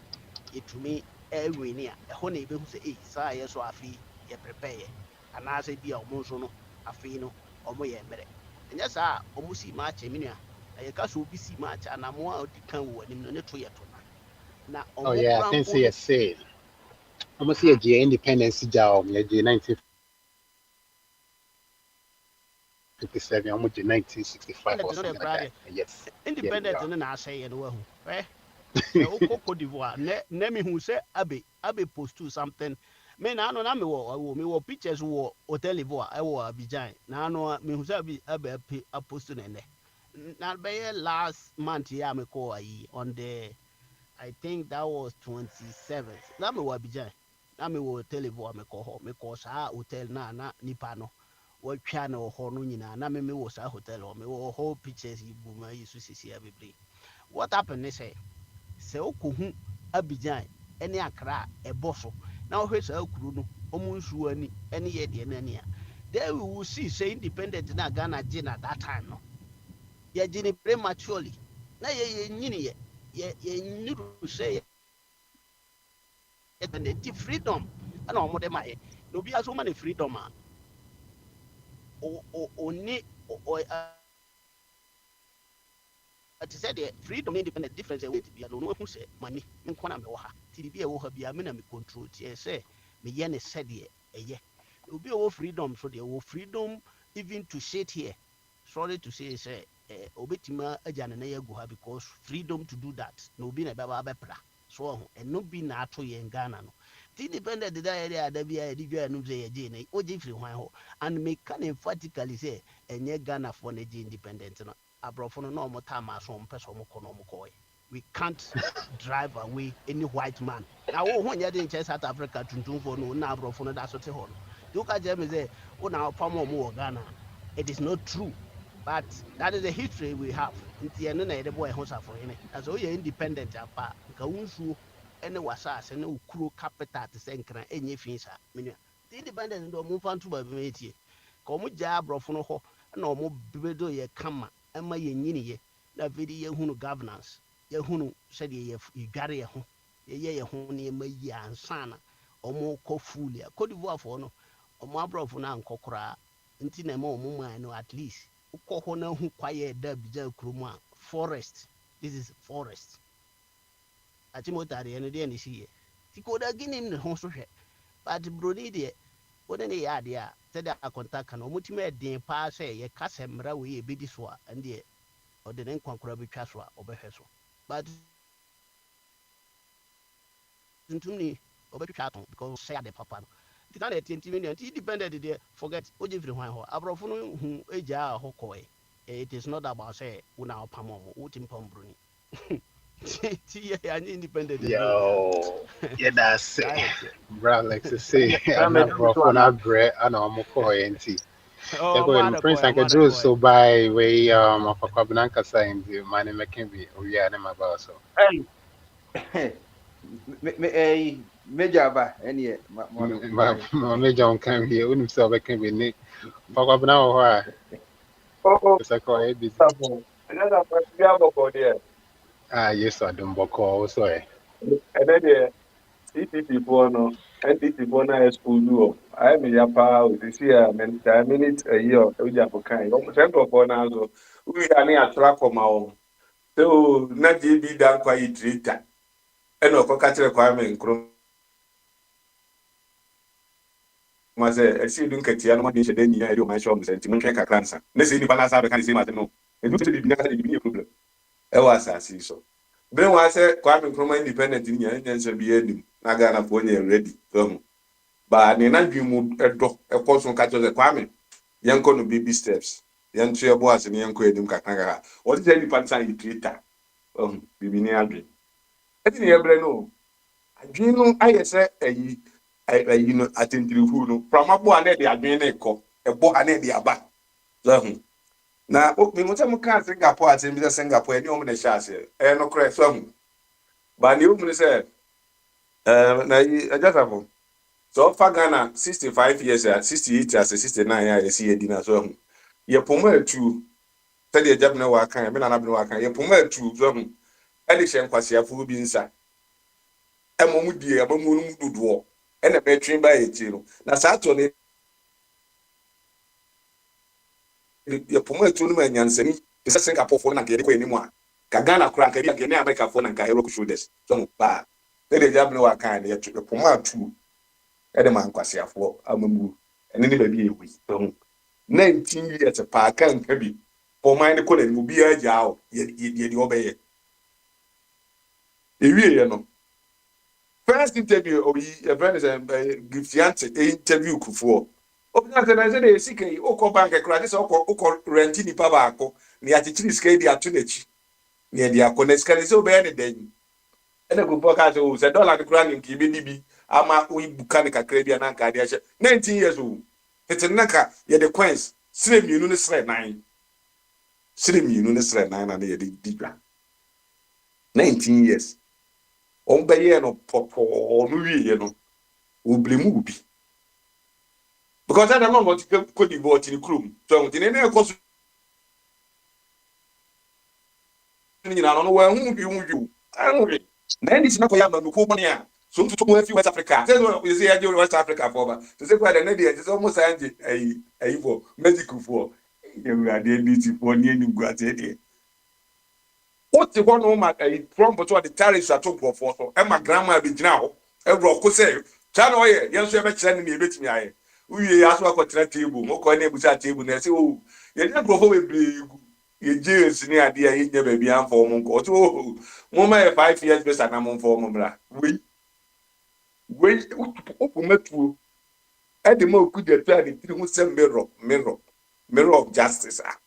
yɛtumi ɛwini a ɛhɔ na yɛbɛhu sɛ saa yɛ so afei yɛ prepare anaasɛ bi a ɔmo nso no afei no ɔmo yɛ mmerɛ ɛnyɛ saa a ɔmo si ma akyɛ me nua na yɛka sɛ obi si ma akyɛ anamoa a ɔdi kan wɔ anim no ne to yɛ to na oh ɔmo yeah I kora think mpo say no say almost see a G independence job yeah G 19 57, almost 1965 or Independent no something de like that. krade. Yes, here we Independent are. no na say no wahu. Sɛ wokɔ Cote d'Ivoire na mehu sɛ abe post to something me na ano na mewɔ pictures wɔ hotel Ivoire ɛwɔ Abidjan na ano mehu sɛ abe apost no ɛnɛ na bɛyɛ last month yɛ a mekɔ ayi on the I think that was 27th na mewɔ Abidjan na mewɔ hotel Ivoire mekɔ saa hotel na nipa no wɔatwa no wɔ hɔ no nyinaa na mewɔ saa hotel hɔ mewɔ hɔ pictures yi bu ma yi so sisi bebree. What happened ne sɛ sɛ wokɔhu Abidjan ne Accra a ɛbɔ so na wohwɛ saa kuro no ɔmo nsuo ani ne yɛ deɛ no ani a then we will see say independent na Ghana gye na that time no yɛgye ne prematurely na yɛnyini yɛnyuru sɛ yɛti freedom ɛna ɔmo de ma yɛ na obi aso ma ne freedom a ɔni te sɛ deɛ freedom ne independent difference ɛwɔ ti bia no no ehu sɛ mani nkɔ na mɛwɔ ha ti bi ɛwɔ ha bia me na me control tie sɛ meyɛ ne sɛdeɛ ɛyɛ obi ɛwɔ freedom so deɛ ɛwɔ freedom even to sit here sorry to say sɛ obetuma agya ne na yɛ gu ha because freedom to do that na obi na ɛbɛba abɛpra so ɔho ɛno bi na ato yɛn Ghana no ti independent da yɛ ada bi a yɛde dwa no sɛ yɛgye ne ogye firi hwan hɔ and meka ne emphatically sɛ ɛnyɛ Ghana for ne gye independent no abrɔfo no na ɔmo time aso ɔmo pɛ sɛ ɔmo kɔ na ɔmo kɔɛ we can't drive away any white man na wo ho nyɛ de nkyɛn South Africa tuntumfoɔ no na abrɔfo no da so te hɔ no de woka kyerɛ me sɛ wo na ɔpam ɔmo wɔ Ghana it is not true but that is the history we have nti ɛno na yɛde bɔ ɛho safohene na sɛ woyɛ independent apa nka wo nsuo ɛne w'asase ne wo kuro capital te sɛ nkran ɛnyɛ fi saa menua the independent no ɔmo mfa nto baabi ma yɛtie ka ɔmo gyaa abrɔfo no hɔ na ɔmo bebedo yɛ kama ɛma yɛnyiniyɛ na afei de yɛhunu governance yɛhunu sɛdeɛ yɛdware yɛ ho yɛyɛ yɛ ho nneɛma yi ansa na ɔmo kɔ full a Cote d'Ivoire foɔ no ɔmo abrɔfo no ankɔ koraa nti na ɛma ɔmo man no at least wokɔ hɔ na hu kwayɛ da Abidjan kurom a forest this is forest akyimotaadeɛ no deɛ ne siyɛ nti koda gini ne ho so hwɛ but broni deɛ wode ne yɛ adeɛ a sɛdeɛ akɔnta ka no ɔmotumi ɛden paa sɛ yɛka sɛ mmara wei yɛbɛdi so a ɛndeɛ ɔde ne nkwankora bɛtwa so a ɔbɛhwɛ so but tuntum ni ɔbɛtwitwa ato because sɛ ade papa no nti ka na ɛtiɛ ntimi nti independent deɛ forget wogye firi hwan hɔ aborɔfo no hu agyaa hɔ kɔɛ it is not about sɛ wo na wopam ɔmo wotimi pam broni ti yɛ anyɛ independent Yo, yeah, that's it. Bro, like to say, na I'm me not dum bro so for ana not bread. I know I'm okay, auntie. Yeah, go ɔmo ahead. My friends, I adakɔɛ can do so by way of a Kabinanka sign. The money making be. Oh yeah, I'm about so. Hey, Major Aba, any My major can be. Wouldn't say I can be Nick. For Kabinau, why? oh Because I call it busy. oh another person bi abɔkɔ deɛ Ah, yes, I don't book also. ɛnɛ deɛ CPP foɔ no NDC foɔ no ayɛ school du hɔ ayɛ me ya paa osisi a mentaa minute ayi a ogya ko kan sɛ nkurɔfoɔ no nso wowie a ne atwerɛ akɔma wɔn sɛ o na gye bi da nkwa yi tirita ɛna ɔkɔka kyerɛ Kwame Nkrumah sɛ ɛsi du nkatia no ma de hyɛ dɛ nyinaa ɛde ɔman hyɛ ɔmo sɛ nti monhwɛ kakra nsa na sɛ nipa no asa bɛka ne sɛ masɛm no ɛdu sɛ biribi nakasa biribi ne yɛ problem ɛwɔ asase yi so bere wa sɛ Kwame Nkrumah independent ni nyɛ nsɛ bi anim na Ghanafoɔ nyɛ ready fahu ba ne na dwi mu ɛdɔ ɛkɔ so ka kyerɛ sɛ Kwame yɛnkɔ no baby steps yɛnto yɛbɔ ase ne yɛnkɔ anim kakra kakra wɔte sɛ nipa no sa yɛ Twitter fahu biribi ne adwe ɛti ne yɛbrɛ no adwene no ayɛ sɛ ayi no atentirifu no prama bɔ a na ɛde adwene no ɛkɔ ɛbɔ a na ɛde aba fahu na me mo sɛ mo ka Singapore asɛm bi sɛ Singapore ɛne ɔmo na ɛhyɛ aseɛ ɛyɛ no korɛ fahu ba ne ɔmo ne sɛ na yi agyasafo so ɔfa Ghana 65 years a 68 as 69 a yɛsi yɛdi na so ahu yɛpɔmɔ atu sɛdeɛ gyab na waka me na na bene waka yɛpɔmɔ atu so ahu ɛde hyɛ nkwasiafo bi nsa ɛmɔ mu die ɛmɔ mu mu dodoɔ ɛna bɛtwe ba yɛ no na saa to ne yɛpɔmɔ atu no ma nyansani sɛ Singapore fo na kɛde kɔ anim a ka Ghana kora ka bi ka ne America fo na ka hero shoulders so mu ba sɛdeɛ gyab na waka ne yɛpɔmɔ atu ɛde ma nkwasiafo amamu ɛne ne baabi ɛwi so 19 years pa kan ka bi for mine ko na mu bi agya o ye di obeye ewie ye no first interview o yi a friend is giftiante interview kufuo obina se na se de sike o ko bank kra de se o ko rent ni pa ba ko ni achichiri sike di atu nachi ni di akọ ska se obeye ne den ene kufuo ka se dollar kra ni ki bi ni bi ama o ibuka ne kakra bi na nka de ahye 19 years old tete naka ye the coins sire mienu ne sire 9 sire mienu ne sire 9 na ye di dwa 19 years on be ye no popo no wie ye no oblemu bi because I don't know what could be bought in the room so the name cost ni na no wa hu bi hu anwe na ni sina ko ya ma ko boni a so to mo afi West Africa say no you say ya West Africa for ba to say kwa na dey just almost anje ayi for medical for you are the NDC for ni ni gwa te dey what the one no ma from but what the tariffs are to for so e ma grandma be gina ho e bro ko say cha no ye yen so e be kire ni e betimi aye uye ya so akotra table mo ko na ebusa table na say oh ye dey bro for we bre ye jeans ni ade a ye nya ba bia for mo ko to mo ma 5 years be sa na mo for mo bra we opumetuo e de mo ku de to ani tiri hu se mirror of justice ah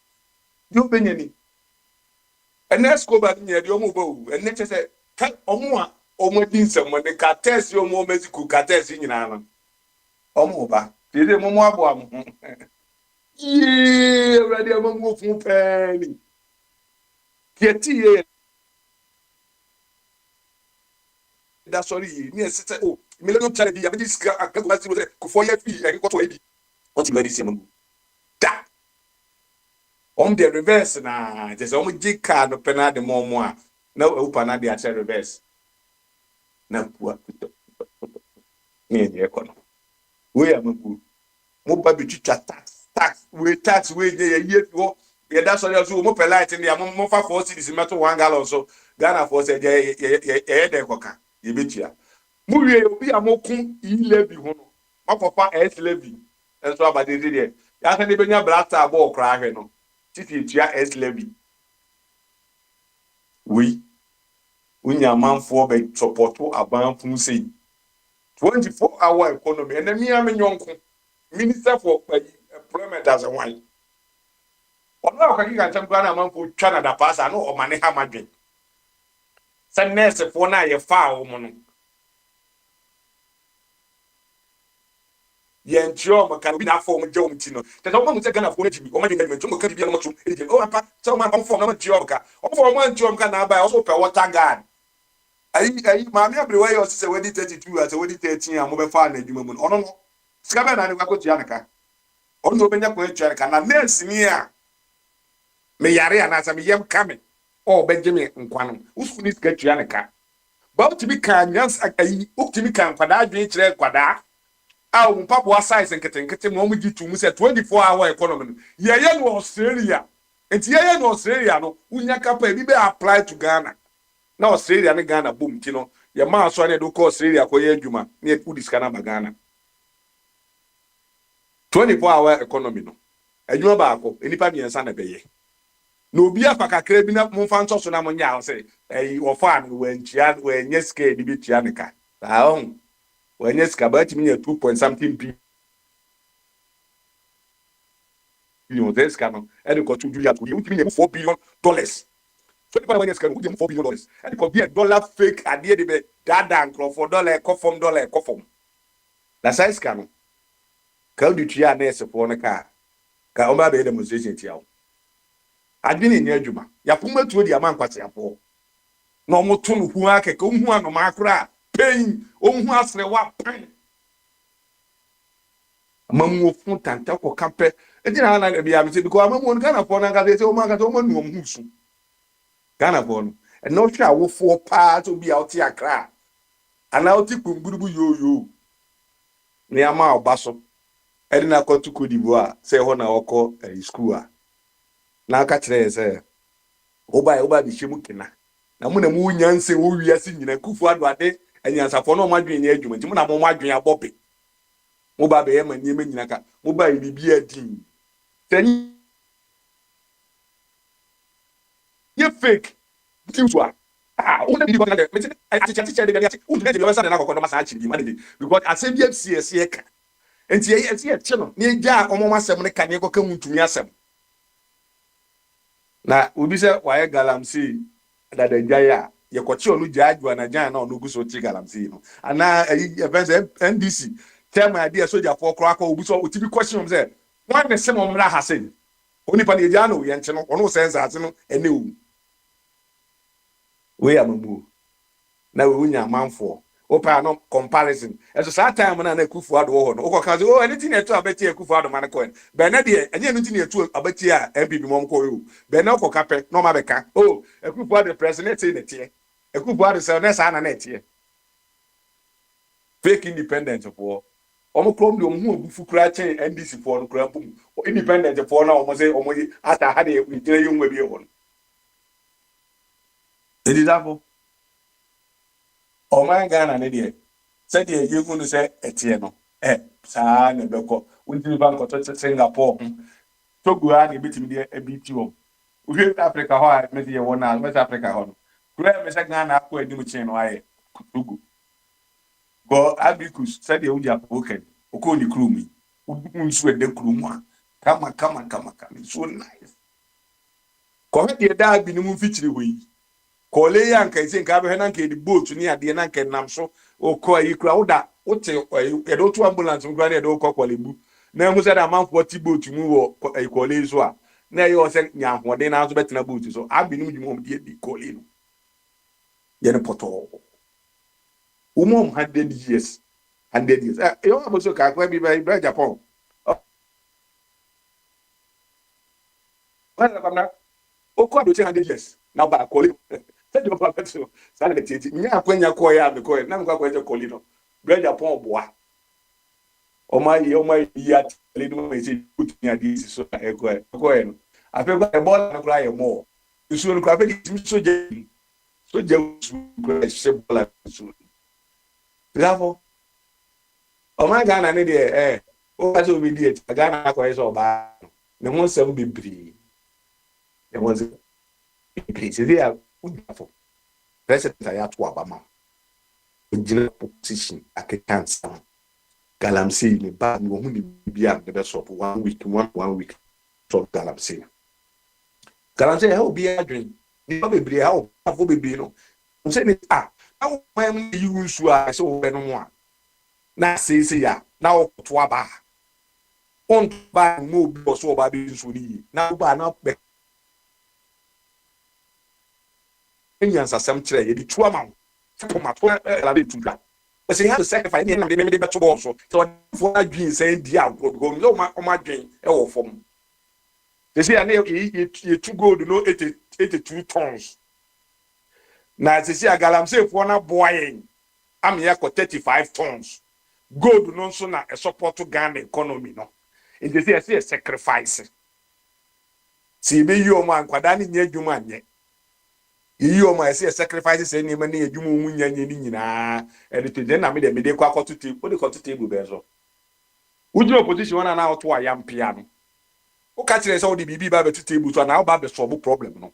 yo benyani enesco ba ni de omo bo enne chese ka omo a omo din se mo ne ka test yo mo meziku ka test nyina na omo ba de mo mo abo am ye ready am mo fun pani kieti ye da sorry ni ese oh millennium challenge ya be dis akagwa si ko fo ye fi e ko to e bi won ti very same da on the reverse na just on jika no pena de momo a na upa na de ache reverse na bua ni e ko no we am bu mo ba bi twa tax we ye wo ye da so so mo pelite ni mo fa 4 cedis meto 1 gallon so Ghana for say ye de ko ka ye betua mu wie obi amokun levy ho no makofa s levy enso abade de ya se ne benya blasta ball kra hwe no titi etua s levy we unya manfo be supporto abanfun sei 24-hour economy and me am nyonko minister for employment as a one ona ka kika ntam kwa na manfo twa na da pasa no o mane ha madwen se nurse fo na ye fa o mo no yen tio mo kan bi na fo mo je o mti no te so mo se Ghana fo na jibi o ma dinga mo mo ka bi na mo tum e o apa so ma fo na mo tio ka o fo mo tio ka na ba o so pe water guard ayi maami abrewa yo se wedi 32 as wedi 13 am be fa na adwuma mu ono no sika be na ne kwakotua nka ono obenya ko etua nka na nurse ni a me yare ana sa me yem kame o beje me nkwa no usu ni sika tua nka ba utimi kan nyans ayi utimi kan kwada adwen kire kwada a o mpapo size nkete mo gi tu mu se 24-hour economy ye no Australia enti ye no Australia no unya kapa bi be apply to Ghana na Australia ne Ghana boom ti no ye ma so ne do ko Australia ko ye adwuma ne udi sika na ba Ghana 24-hour economy no adwuma ba ko enipa miensa na beye na obi afa kakra bi na mo fa nso so na mo nya se wo fa no wantia wanye sika di bi tia ne ka on wanye sika ba ti mi 2 point something billion this ka no e ko tu julia to you ti mi $4 billion. So if I want to $4 billion, and it could be a dollar fake idea de be dada for dollar kofom. La size can ka du tia na ese for na ka o ma be demonstration tia o. Adwene ni adwuma. Ya puma tuo di ama nkwase apo. Na omo to no hu akeka o hu anoma akra pain o hu asre wa pain. Mamu fun tanta ko kampe. E di na na bia me se because amamu on Ghana for na ka se o ma ka to mo nu hu su. Ghana born and no sure wo for pa to be out here cry and out kungurubu yo ne ama obaso e na kwatu kodiboa say ho na okọ school a na aka kire say oba bi shemu kina na mu na mu nyanse wo wiase nyina kufu ado ade anyansafo no madwen ne adwuma nti mu na mo madwen abope mo ba be ye mani me nyina ka mo ba bibi adin Then you fake news wa. Only be because I teacher the who get the person na ko ma sa achi bi manage because asem bi FCS ye ka. Enti ye che no na eja omo masem ne ka ne ko ka mutumi asem. Na obi se waye galamsey that the jaya ye kwachi onu jaaju na jaya na onu guso chi galamsey no. Ana event NDC tell my idea soldier for kro akọ obi so otibi question am say one ne se mo mra ha say oni pa ne jaya no ye nche no onu sense ase no ene wu. We amamu na we unya manfo opa no comparison eso sa time na Akufo Addo ho no okoka say oh anything eto abeti Akufo Addo man ko be na de enye anything eto abeti a MPP mom ko yo be na okoka pe no ma beka oh Akufo Addo president say netie Akufo Addo say na sa na netie fake independent for omo krom de omo obufu kura chen NDC for no kura pum independent for na omo say omo ata ha de gire yo nwa bi ho no edizafo ọman Ghana ne deɛ sɛdeɛ yɛhu no sɛ ɛteɛ no saa na ɛbɛkɔ wontumi ba nkɔtɔ Singapore Togo a na ɛbɛtumi deɛ ɛbiti wɔ wohwɛ Africa hɔ a mɛsɛ yɛwɔ no a West Africa hɔ no kuro a mɛsɛ Ghana akɔ anim kyɛn no ayɛ Togo gɔ Abicus sɛdeɛ wogye apɔwokɛn wokɔɔ ne kurom yi nsuo ɛda kurom a kama nsuo nice kɔhwɛ deɛ daa bi no mu mfikyiri hɔ yi kole yanka ise nka be na nka di boat ni ade na nka nam so okọ ayi kura woda wote e do to ambulance ngwa na e do kọ kwalebu na hu se da manfo ti boat mu wo ayi kole so a na e yo se nya hode na so betena boat so abinum di mom di kole no ye ne poto umom 100 years e yo aboso ka kwa bi ba Japan wala bamna okọ do 100 years na ba kole sɛdeɛ ɔba bɛto saa na tieti nya akwanya kɔɔ a mekɔɛ na mekɔ akɔyɛ kɔli no brɛ Japan boa ɔma yi atele no ɛsɛ kutumi ade si so na ɛkɔɛ no afei kɔ ɛbɔ no koraa yɛ mɔɔ nsuo no koraa afei tumi soja koraa ɛhyɛ bɔɔla nsuo no ɔma Ghana ne deɛ woka sɛ obi di ɛti Ghana akɔyɛ sɛ ɔbaa no ne ho nsɛm bebree ne ho nsɛm bebree sɛdeɛ a for president ayato abama ojina position akekansa galamsey ni ba ni ohun ni bia de be so 1 week so galamsey ha obi adwen ni ba bebre ha o afo bebre no say ni awo man yi nsu a se wo be no a na sese ya na o to aba on ba mo bi so ba bi nsu ni na ba na be nyansa sam kire ye di tuama tomato la be tuga but you have to sacrifice ni na me beto bo so for adwin say di agro because no ma adwin e wo fom they say na ye 2 gold no 82 tons na they say galamsey for na boyen am ye ko 35 tons gold no so na e support Ghana economy no and they say sacrifice si be yi o ma nkwada ni nya adwuma anye yi o ma say sacrifice say ni ma na adwuma mu nya nya ni nyina e to den na me de kwa akotote o de kotote bu be so uji opposition na na auto ayam pia no o ka kire say o de bibi ba betu table so na o ba be solve problem no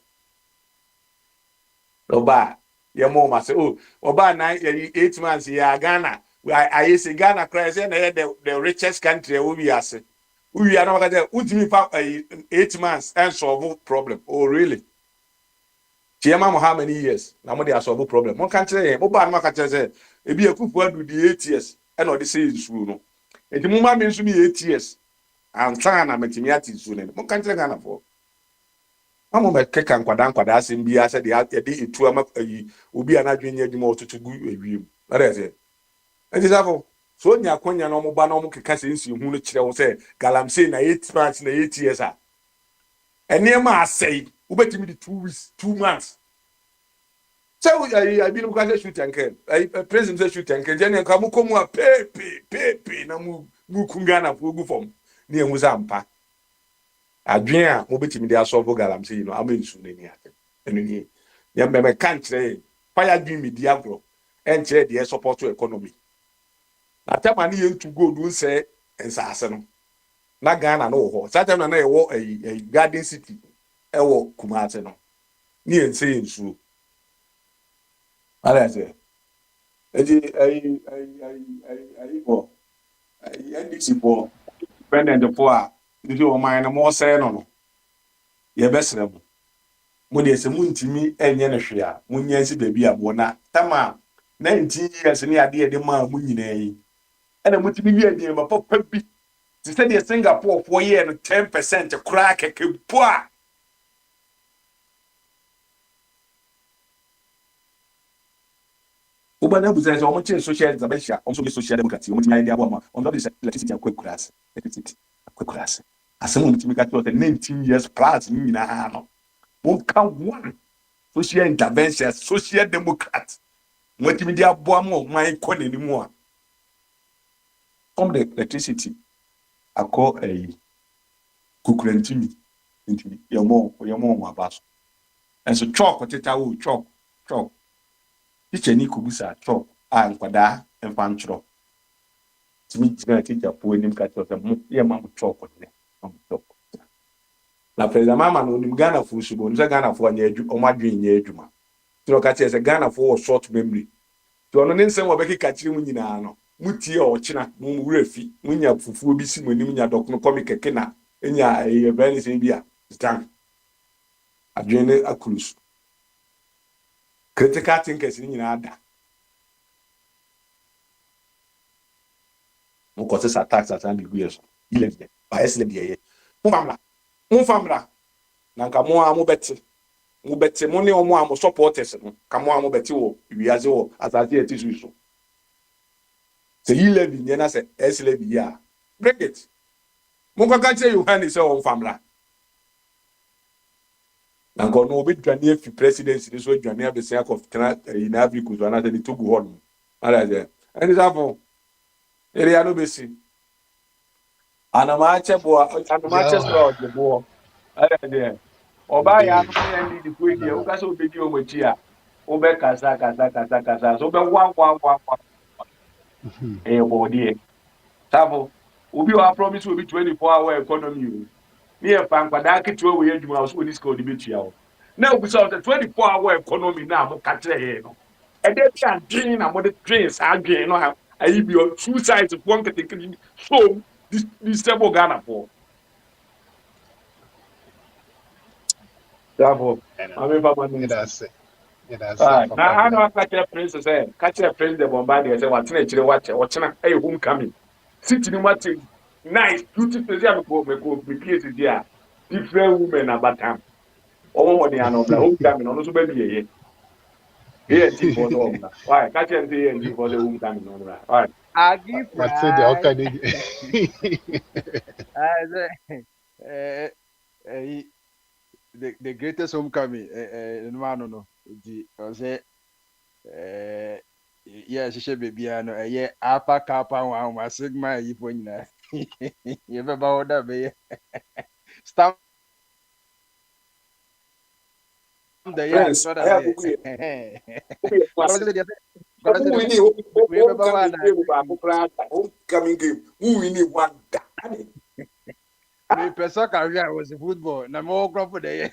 oba ye mo ma say oh oba na 8 months ya Ghana I say Ghana cry say na the richest country we ase we are na ka say utimi fa 8 months and solve problem oh really Chiema mo how many years na mo dey solve problem mo kan kire mo ba na ka kire say e bi Akufo Addo di 8 years e no dey say nsuo no enti mo ma me nsu mi 8 years and try na metimi ati nsuo ne mo kan kire Ghana for amo me keka nkwada asem bi ase de etu ama obi anadwen nya adwuma otutu gu ewiem na dey say enti safo so nya akonya na mo ba na mo keka se nsi hu no kire wo say galamsey na 8 months na 8 years a enema asai ubetimi di 2 weeks 2 months so I been because I shoot and can president say shoot and can jeni nka mu komu a pepe na mu kungana fogu fom ne emu zampa adwen a mo betimi di asolve galamsey no amensu ne ni ate enu ni ya me kan kire fire dream media agro en kire de support to economy na tema ne yentu gold un say ensase no na Ghana no ho saa time na ewo a Garden City ewo Kumase no ni ense nsuo ala se eji ai bo NDC bo independent po a ndi o man na mo se no ye besere mo de se muntimi enye ne hwe a munya si baabi abo na tama 19 years ni ade de ma mu nyina yi ana mutimi wi ade ma papa bi ti se de Singapore for year no 10% kura keke po a oba na buza se o mo che social zabesha o so be social democracy o mo timi ade abo ma on do the electricity akwakurase electricity akwakurase asemu mutimi ka to 19 years plus ni nyina ha no won kan one social intervention social democrat mwetimi di aboa mo man ko nanimu a from the electricity akọ kukurantimi nti yemo abaso enso chalk teta wo chalk ticheni kubusa chalk a nkwada mfantro timi jiga teacher po enim ka tell mo ye ma mo chalk ne chalk la president mama no nim Ghana fu subo nse Ghana fu anya edu o madwen nya eduma tiro ka tell say Ghana fu short memory to ono ne nsem obeki ka kire mu nyina no mutie ochina mu wurafi munya fufuo bi si monim nya dokno komi keke na enya event se bia stan adwene akrus critical thinkers ni nyina ada mo ko se attacks atan bi guyeso ile bi ba esle bi ye mo famla na nka mo beti mo ne omo am supporters no ka mo beti wo wiaze wo asase etisu so se ile bi nyena se esle bi ya break it mo ka che Yohane se on famla na nka no obi dwane afi presidency ni so dwane abese of in Africa so na se ni togu hon ala je eni safo area no besi anamache so de bo ala je oba ya Indeed. no ne ndi di ko di o ka so obedi o machi a o be kasa so be wa e body safo obi wa promise obi 24-hour economy o me e fa nkwada ketewa we adwuma so oni ska odi betua o na obi so 24-hour economy na mo ka kire he no e dey bi adwin na mo de twin sa adwin no ha ayi bi o two sides one ketekiri so this stable Ghana for safo And mame fa manu that's it for na ano Pablo. akache prince say kache prince de bombardier say watena chire wache ochena hey homecoming city ni mate nice beautiful say me ko be place there different women abatam omo mo de anobla homecoming ono so ba biye ye nti for so omna why kache nti ye nti for the homecoming no bra why Agi What's it? The fry. okay. Uh, the greatest homecoming. No man no. The say yeah, she should be no. Yeah, apa kapa wa sigma yi po nyina. You be ba oda be stamp the year friends so I have that we but I was was the who but we need we be ba homecoming na game ba ko kra homecoming game who we need one me person career was football na mo crop for the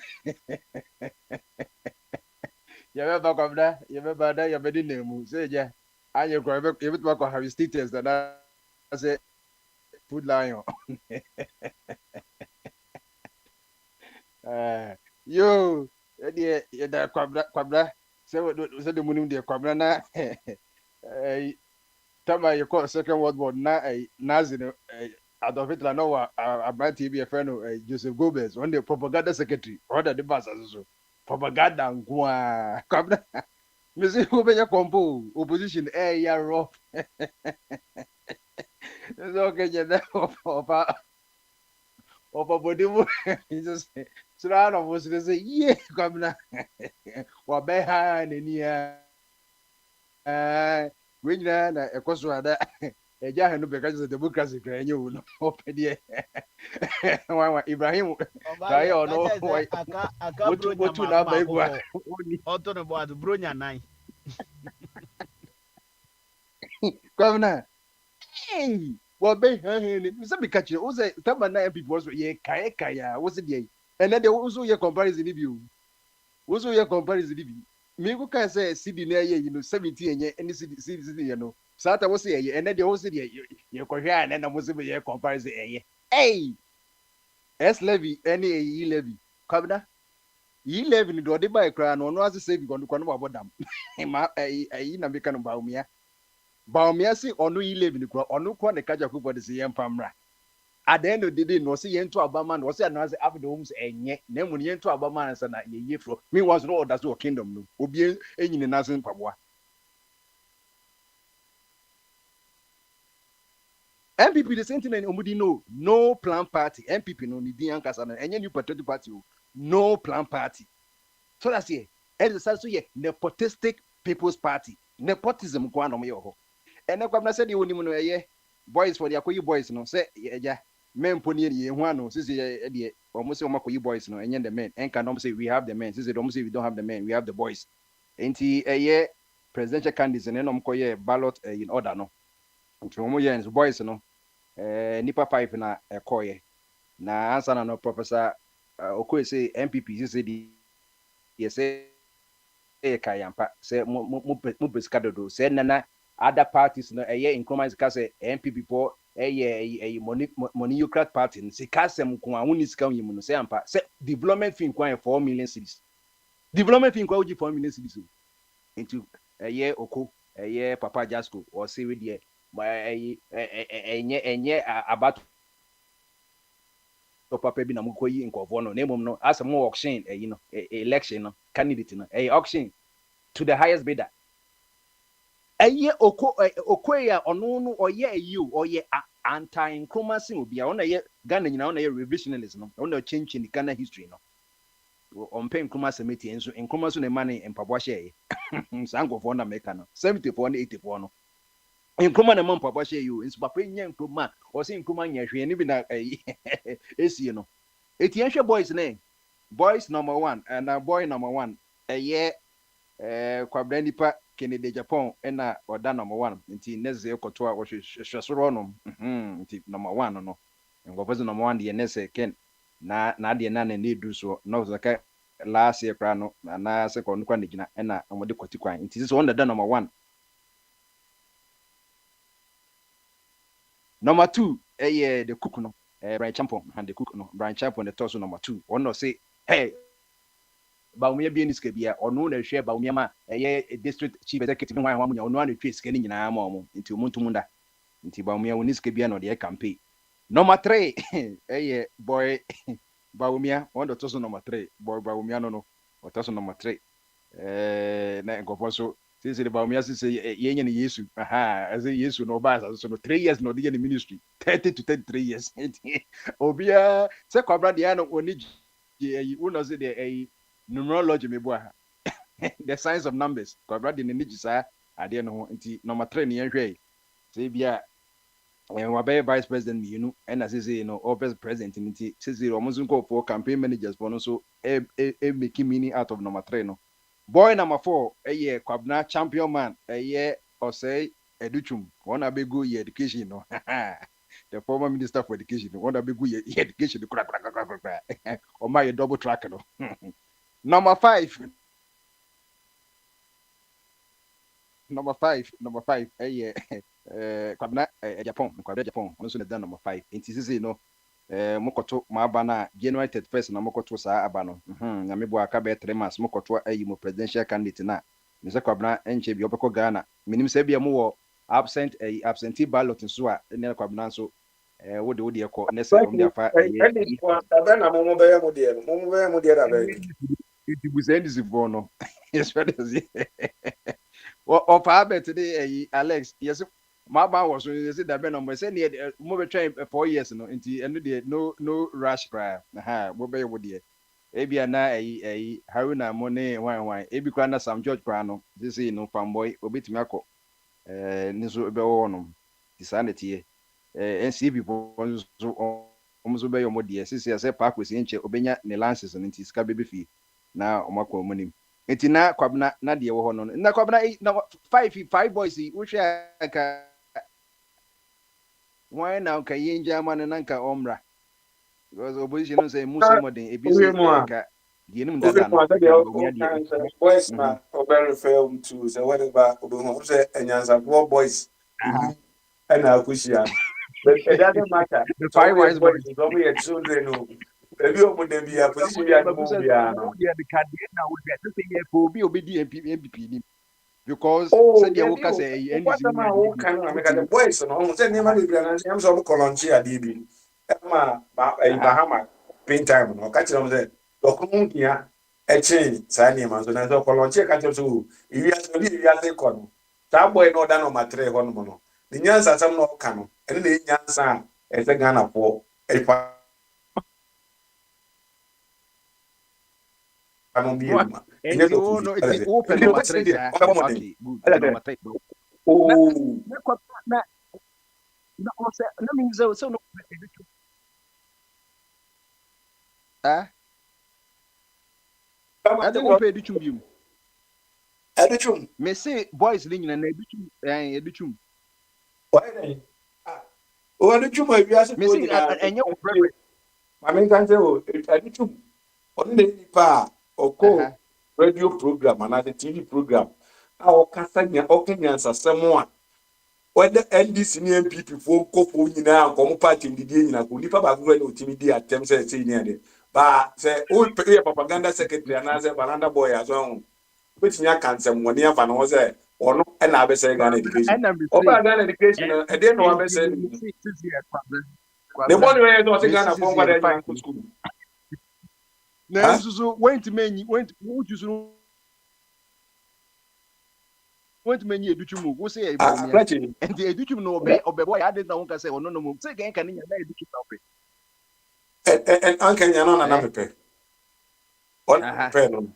you be ba come da you be ba da you be the name say ja anye ko you be to have status that I say food lion yo ya da kwabra say the munim de kwabra na tama you call second world war na nazi no Adolf Hitler no about TV a friend Joseph Goebbels on the propaganda secretary order the bus so propaganda ngwa kwabra me say who be your compo opposition ya rough it's okay yeah that of a body he just surround of us say yeah kwabra wa behind ni ya we nyina na ekoso ada eja hanu be kaje democracy kra enye wo no opedie wa Ibrahim kai Obale, ono kacha se aka bronya wotu na ba mako egwa ko. Oto no boado bronya nine. kwamna hey Well, be Mr. Pikachu, who say Tamana people was ye kaya, was it ye? And then there was your comparison if you. Was your comparison if you. Me who can say city near you know 70 and city you know. Sata was here, and then the whole city you could hear, and then I was a year comparison. Hey, S levy, any E levy. Kabda, E levy, do they buy a crown or no as a saving on the corner of them. Na meka no baumia. Baumia say or no E levy, or no quan the catch of who the young famra. At the end of the day, no see yen to Abaman, was another after the homes and yet, then when yen to Abaman and a year for me was no that's no kingdom, no, will be in the Nazan Pabwa. MPP the same thing and Omudi no plan party. MPP no ni Dian Casana and you patriotic party, no plan party. So that's it. And it's also here, nepotistic people's party. Nepotism go on your. And I said you wouldn't boys for the Akoyi boys, no, say, yeah, men pony one, no, since almost Makoyi boys, no, and the men, and can say we have the men, since don't say we don't have the men, we have the boys. Ain't he a year presidential candidates and then ballot in order, no. And boys, no, Nipa pipe na a coy. Na answer no Professor Okoye say MPP, say, yes, say, Kayampa, say, Mubiscado, say, Nana. Other parties no in commerce say MPP po a monocrat party se kasem ko awuni sika yimu no say ampa say development fee kwan 4 million cedis development fee kwan 4 million cedis into oko papa Jasco or say we there enye about papa bi na mukoyi nkofo no nemom no as mo auction election no candidate no auction to the highest bidder. Okoya ono oye you oye anti-inclumancy obi a ona ye Ghana nyina ona ye revisionism no ona change in the Ghana history no on pay inclumancy meti enso inclumancy na money empabwa share sangofo na meka no 74 na 84 no incluma na empabwa share you enso papa nya incluma o se incluma nya hwe ni bi na esi no etienhwe boys number 1 and boy number 1 kwa brandipa Kennedy Japan na oda number 1 nti neze ekoto a hwehwesoro no nti number 1 no ngofo number 1 de neze ken na de na edu so no zaka last year kra no na second kwa ngina na omode kwati kwan nti so onda number 1 number 2 the cook no Brian Champon and the cook no Brian Champon the torso number 2 one no say hey Baumia Bieniska bia or no na share Baumia district chief executive no one no one trace scan nyina mo into muntumunda into Baumia Woniska bia no the campaign number 3 boy Baumia on the toso number 3 boy Baumia no or toso number 3 na ngofoso since the Baumia say yenye ni Yesu as Yesu no ba so no 3 years no the ministry 30 to 33 years obia se kwabra de no oni uno say the numerology me boa the science of numbers ko brother ni nigisa ade no nti number 3 ni ehwe say bia wa be vice president mi nu na say no office president nti say omuzu ko for campaign managers for no so make meaning out of number 3 no boy number 4 kwabna champion man osei educhum wanna be go education no the former minister for education wanna be go education kra o my double track no Number 5. Kwabna Japan, ono so na number 5. Enti sisi no mokoto maaba na January 31st na mokoto saa aba no. Na mebo aka be 3 months mokoto ayi mo presidential candidate na. Mese kwabna enche bi obeko Ghana. Minim se bia mo wo absentee ballot nso a ne kwabna nso wode ekọ ne se om dia fa na mo be da be It was no. Yes, what is it? Of habit today, Alex. Yes, my man was when you said that Ben on say move train 4 years no and no rush prior. What be with you? Ebi na Haruna money why ebi kwa na Sam George Prano. This is no fanboy obetimi akọ nizo ebe wo no. Disanity NCB so omuzo be yomo de sisi ase park we nche obenya ne lances no nti ska bebe fi na omakọ monim enti na kwabna na de wo ho no na kwabna na 5 boys wo hwe aka why now ka yinja man nanka omra because opposition no say musa modern ebisi ka die nim dada no ka bo nya die boys na over film to say whatever obo say enyansa boys and akushia but it doesn't matter the so five we wise boys boys so we children no ebi omo de bia position bia no mo bia no the card na we get say ye ko bi obedi MPP ni because oh said the yeah worker you say what NDC am I who can make the boys no mo say nema be bia na am so mo kolonchi ade bi ma Bahama pain time no ka kire mo say dokun kia eche sa ni ma so na so kolonchi ka kire so iwi aso bi iwi ase ko no ta boy no da no matre ho no no ni nyansa sam no ka no ene na nyansa e se Ghana po e pa no bi what ma enye and do you kufi know it's open ni no boys ni matter dia say o mo den okay good no ala matter na oh na kwa na o say na mean so no ah kama I te don't ko pay edichum bium edichum me say boys ni nyina na edichum edichum why then ah o edichum e bi ase me ko say nyina enye wo preference ma me kan say o edichum on the nipa oko radio program and the TV program a okasa nya okanya nsasem a whether NDC ni MPP fo nkofo nyina nkomo party ndidi nyina ko nipa ba gwa na otimi di atem say ni ade ba say o pe propaganda secretary and as banana boy as on betinya kansem woni afa no say ono na abese Ghana education and me say oba Ghana education e dey no and abese me say this year the kwabra money wey do say me Ghana say for this ngwa year dey fight nyina school na nsusu went many educhum go say ba ah umia preaching and the educhum no obey boy I didn't know say no no say can nya na educhum and ankanya no na eh mepe on aha mepe no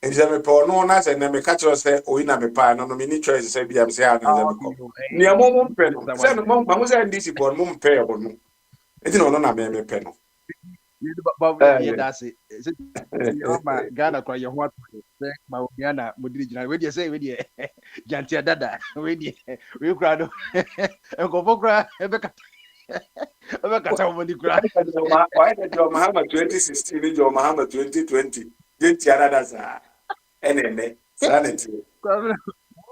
nze mepe ono na se na me ka kiro se oyi na mepe no no me ni choice se bia me se ha na nze okay meko ni amo mo mepe no Mr. se no Wise mo se ndisi bo mo mepe bo no enti no no na me mepe no you ba yeah eh that's it ma Ghana kwa ye ho ato say ma umia na modiri jina we dey say we dey jantia dada we dey we kra do enkofo kra ebe kata mo ni kra why the John Mahama 2016 ni John Mahama 2020 je tiara da sa enene sanity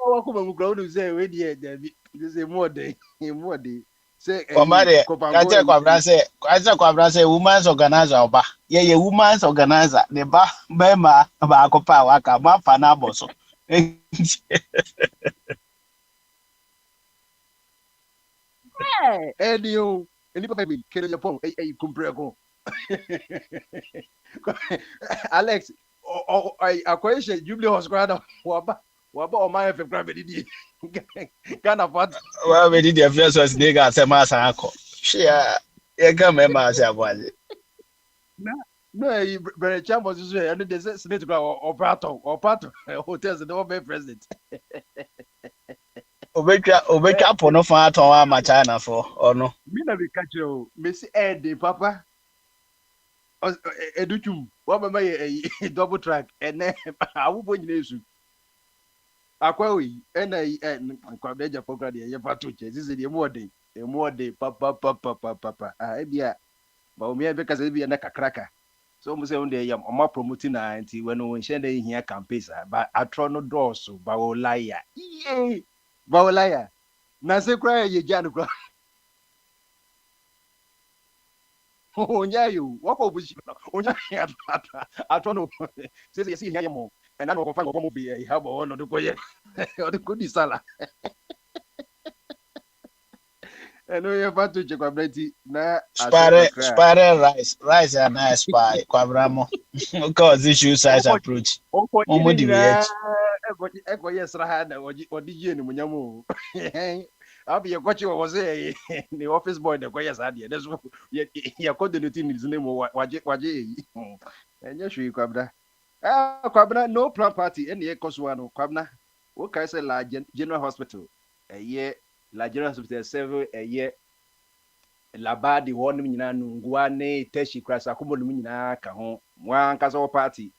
wakoma mu kra wo say we dey David say more dey more dey say Omare, kopango kaje kwabra say women's organizer oba. Ye women's organizer. Ne ba ma akopa waka ma fa na boso. ẹni o ẹni papa mi kele japan ẹyi kumpere ko Alex akɔyɛhyɛ Jubilee Horse koraa na waba ɔman fm koraa bɛdidi Ghana party Well, we did the first was nigga say ma san akọ. Shia, ye ga me ma say abwaje. na ɛyi bɛrɛ champion soso yɛ ɛno de sɛ senate koraa ɔpɛ atɔ hotels de ɔbɛ president Obetwa pono fa aton ama China for or no. mi na mi ka kyerɛ o mesi ɛɛde papa edutum wabɛma yɛ ɛyi double track ɛnɛ awobɔ nyina esu akwa yi ɛna yi nkwabda agya pɔkra deɛ yɛfa to kyɛ sisi deɛ emu ɔden papapapapapa ebi a ma omi a bɛka sɛ ebi yɛ na kakraka so ɔmo sɛ ɔmo deɛ yɛ ɔmo apromoti na nti wɔn wɔn nhyɛn dɛ ehia campaigns a ba atorɔ no dɔɔso bawolaya yie bawolaya na se kura yɛ gya no kura onya yi o wɔkɔ opposition no onya yi atorɔ no sisi yɛsi ehia yɛ mɔ ɛna na ɔkɔfa nkɔkɔ mo bi ɛha bɔ hɔ na ɔde kɔ yɛ ɔde kɔ di sala ɛno yɛ fa to kyɛ kwabra ti na Spare rice and nice spy kwabra mo. Cause issue size approach. Omo di we ɛkɔyɛ sra ha na ɔde yie ne munyam o abi yɛkɔkye wɔ sɛ ne office boy na ɛkɔyɛ saa deɛ dɛ so yɛkɔ de no ti ne zine mu wagye ɛyi ɛnyɛ hwee kwabra kwabna no plan party ɛna yɛkɔ so ano kwabna wokae sɛ la general hospital ɛyɛ la general hospital several ɛyɛ labadi hɔnom nyinaa no ngua ne tashi kora sa akɔmmɔ nom nyinaa ka ho mo ankasa wɔ party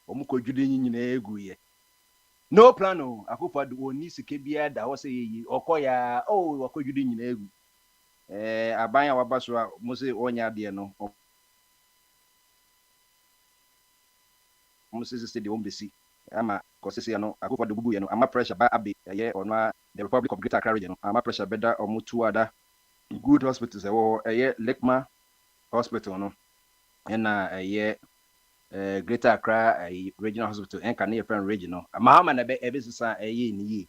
ɔmo kɔdwiri nyinaa egu yɛ no plan o akɔfo ado oni sika biara da hɔ sɛ yɛyi ɔkɔ ya o ɔkɔdwiri nyinaa egu aban a waba so a mo se onya de no mo se de ombesi ama kosese no akufo de bubu ye no ama pressure ba abe ye ono the Republic of Greater Accra region no ama pressure beda omo two other good hospitals ye Lekma hospital no na Greater Accra regional hospital en kan ye friend regional mahama na be sisa ni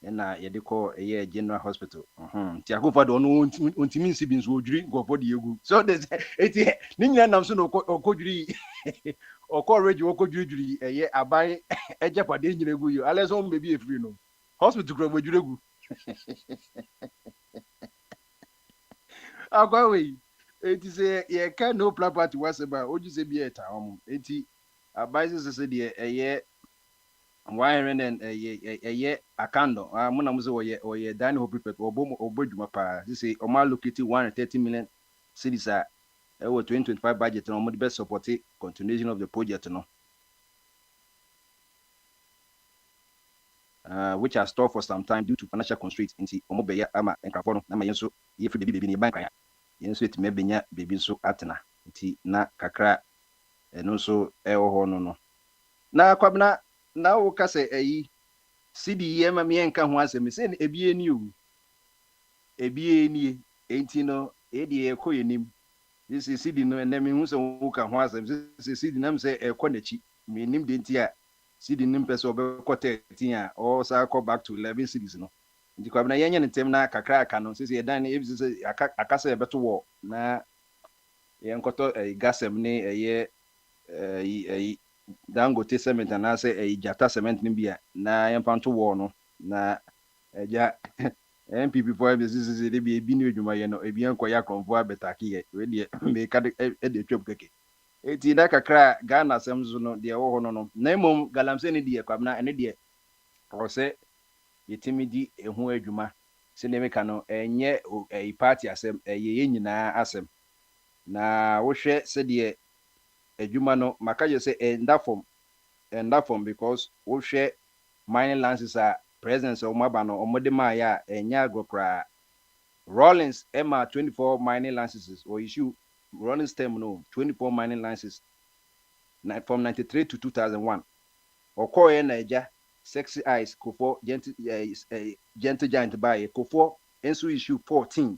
na yɛde kɔ ɛyɛ general hospital nti akofo de ɔno ontimi nsi bi nso odwiri nkɔfo de yegu so this eti ne nyina nam so na ɔkɔdwiri ɔkɔ ɔkɔdwiridwiri ɛyɛ aban ɛgye pade nyina egu yi alɛ so ɔmo bebi efiri no hospital kura odwiri egu akɔwe eti sɛ yɛka no property wasɛba oju sɛ bi ɛta ɔmo eti aban sɛ deɛ ɛyɛ 100 akando muna muze oye dani ho prepare obo dwuma pa say o ma locate 130 million cedis a 2025 budget no mo the best support continuation of the project no which has stalled for some time due to financial constraints nti o mo be ya ama enkrafo no na ma yenso ye free bibi ni bank ya yenso etime benya bibi nso atena nti na kakra no so ho no na kwabna na wo ka se ayi sidi ye ma me enka ho asem se ebie ni o ebie ni enti no edi e koyenim this is sidi no na me hu se wo ka ho asem se sidi nam se e ko nachi me nim de enti a sidi nim pese obekọ 13 a o sa go back to 11 cities no nti kwa na yenye ntem na kakra aka no se dan na ebi se aka se beto wo na ye nkoto gasem ne eye Dangote cement na say Jata cement ni bia na yempanto wo no na eja MPP for business dey be ebi ni adwuma ye no ebi enkoya konfo abetake ye we de me ka de twem keke eti na kakra Ghana semzo no de wo ho no na mom galamse ni de kwabna ene de o se yetimi di ehu adwuma se ne meka no enye party asem ye nyina asem na wo hwe se de adwuma no maka je say and that form because we share mining lances are presence of mabano or modema ya enya agropra Rollins Emma 24 mining licenses or issue Rollins term no 24 mining licenses from 93 to 2001 or koye naija sexy eyes kofo gentle giant by kofo enso issue 14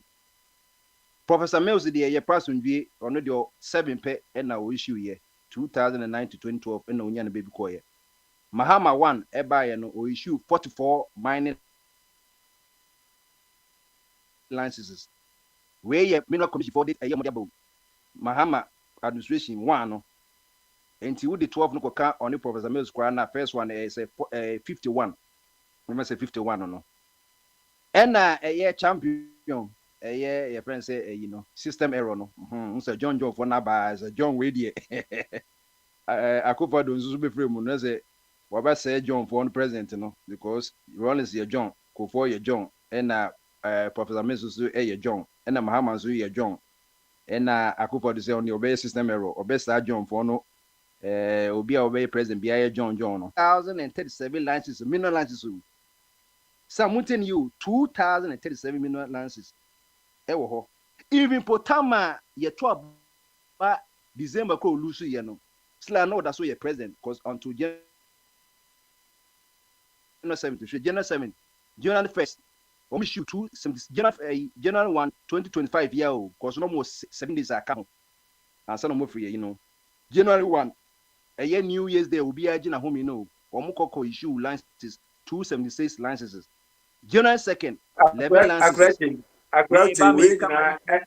Professor Mills the ye person dwe ono de 7 pe na o issue ye 2009 to 2012 na onya na baby koye Mahama 1 eba no o issue 44 mining licenses where ye mineral commission for date ayamodiabo Mahama administration 1 no enti wo the 12 no koka on Professor Mills kwa na first one is 51 we say 51 no and a champion your friend say system error no so John for na ba as John we die akufo do nsusu be frame no say waba say John for the president no because Rollins your John Kofo your John and Professor Mesusu your John and Mahama so your John and akufo do say on the obey system error obey sir John for no obi obey president bia John no 1037 licenses mineral licenses some mountain you 2037 mineral licenses ewo ho even potama ye to ba December ko lusu ye no sla no that so ye president cause until January 7 January 7 January 1st we shoot 2 January 1 2025 year o cause no more 7 days account and so no more free January 1 a year New Year's Day will be agina home koko issue licenses 276 licenses January 2nd 11 licenses Akwante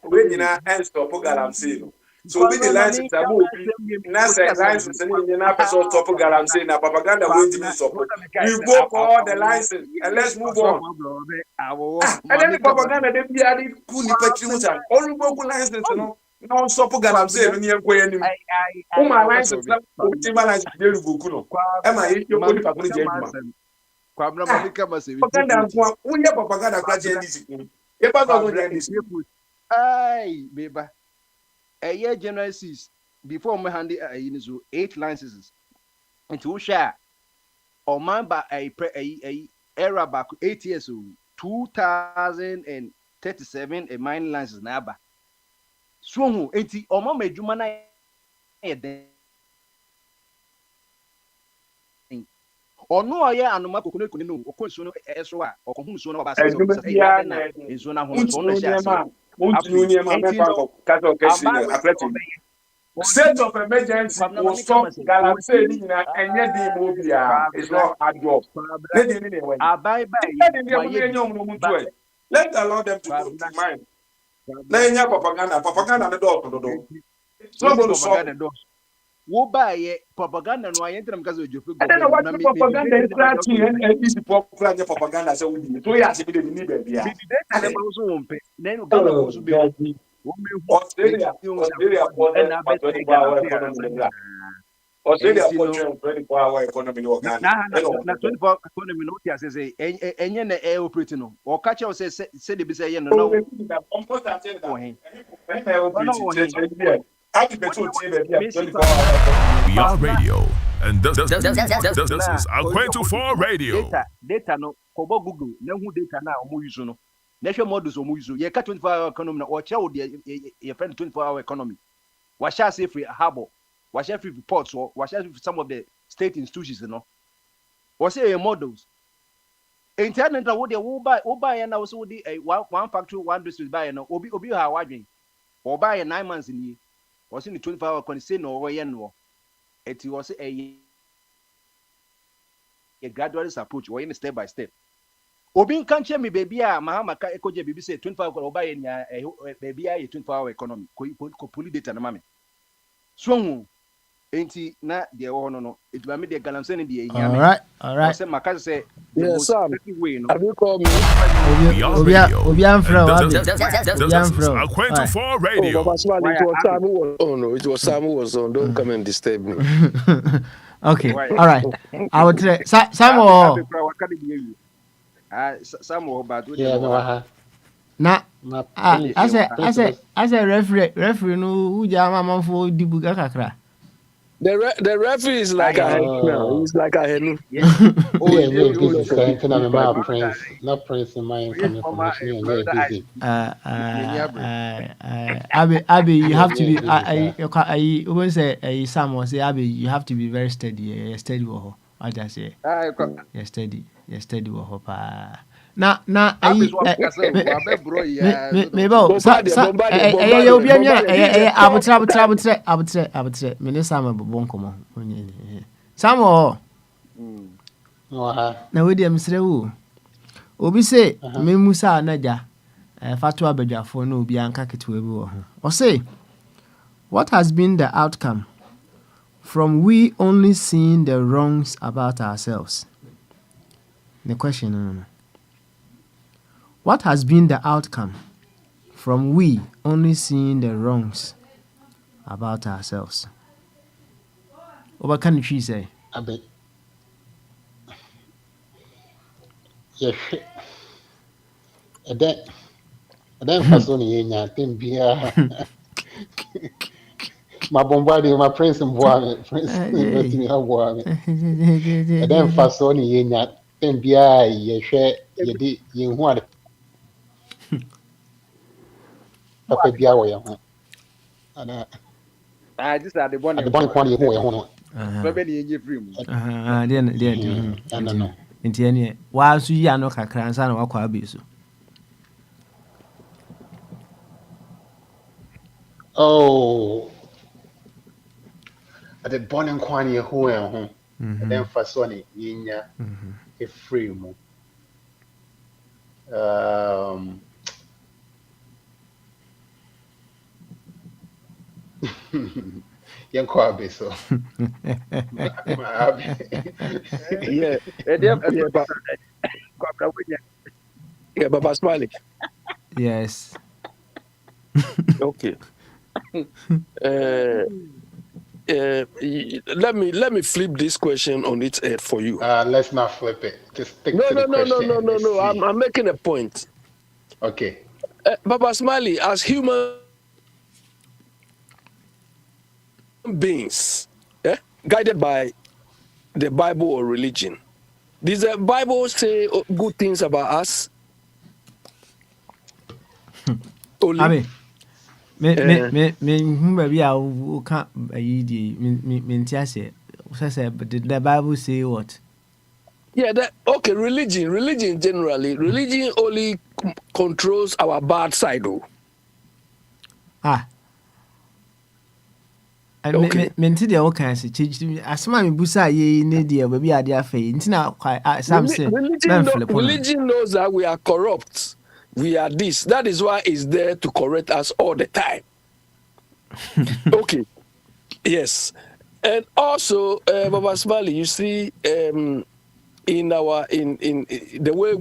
we nyina stop galamsey no so obi the license abu obi na say license ni nyina person stop galamsey na propaganda we ntimi stop we go for the license and let's move on and then the propaganda dey be adi ku ni patri mutan only go ku license no no stop galamsey no ni enkoya nim uma license na obi ti balance dey go ku no e ma ye ko ni pakuni je aduma kwabna mamika mase propaganda nko wo ye propaganda kra je ndisi ye pa so je ndisi ai beba a year January 6 before me hand it so 8 licenses into share or man ba a era back 8 years old 2000 and 37 mining licenses na aba so hu enti omama adwuma na ye den ono oye anoma kokone kone no okonso no eso a okohun so no ba se ya den na enso na hono so no hye ase enti no State of emergency will stop guarantee and yet the movie is not hard job. Let allow them to go to mind. Propaganda the door. Somebody propaganda wo ba ye propaganda no ayen tram kaza ojofe go na me propaganda is crafty and easy propaganda so we so ya se be ni be bia and ba so won pe na no Ghana ko so be Australia for 24-hour economy. Australia for 24-hour economy no Ghana. Na 24 economy no tia say enye na air operating no o ka che o say de be say ye no no almost at the We are radio, and this is Akwantufuo Radio. Data no kobo Google na hu data na omo use no na hwe models omo use ye ka 24-hour economy na o che o de ye friend 24-hour economy wa sha say free harbor wa sha free ports wa sha some of the state institutions no wa say models internet na wo de wo buy na wo so de one factory one district buy na obi ha wadwen wo buy 9 months ni wo say ni 24-hour economy say no wo ye no eti wo say a gradual approach wo in step by step obi kan che me baby a mahama ka ekoje bibi say 24-hour wo buy nya baby a 24-hour economy ko poli data na mame so hu enti na de wo no etuma me de galamse ne de ehia me all right say maka say yes Sam have you called me obi amfro Akwantufuo Radio. It was Sam who was on. Don't come and disturb me. Okay, all right. I would say Samuel. Samuel, but yeah, no, na as a referee no who jama man for dibuga kakra. The referee is like a hen. He's like a hen. We're busy saying I'm my prince, not prince in my information, and we're busy. Abby, you have to be. I always say, Samuel say, Abby, you have to be very steady. Steady, I just say, steady, steady, na ayi me ba abutre me ne sama bobon komo samo na we dem sre wo obi se me musa anaja fatu abadwafo na obi anka ketwe bi wo ho o say what has been the outcome from we only seeing the wrongs about ourselves? The question no. What has been the outcome from we only seeing the wrongs about ourselves? What can she say? I bet. Yes. And then for Sony, I think be my bombarding, my prince and boy, prince, me have boy. And then for Sony, I think be ye share ye did you want Papa be away. And just at the one at the bottom quantity who I want. Probably in free. I don't know. Nti ene wa so yi ano kakra nsa na wakwa abeso. Oh, at the bottom quantity who I want. And then for Sony, yinya a free mo. Young Kwabe, so yeah, Baba Smiley. Yes. Okay. Let me flip this question on its head for you. Let's not flip it. Just stick to the question. No. I'm making a point. Okay. Baba Smiley, as human beings, guided by the Bible or religion, does the Bible say good things about us? Only. Abi, me baby, I will can't did the Bible say what? Yeah, okay, religion generally, religion only controls our bad side, though. Ah, Okay. menti deɛ woka ase asɛm a mebusa yei ne deɛ baabi ade afei nti na sam sɛ memfele po no Religion knows that we are corrupt. We are this. That is why it's there to correct us all the time. Okay. Yes. And also, Baba Smiley, you see, in our in the way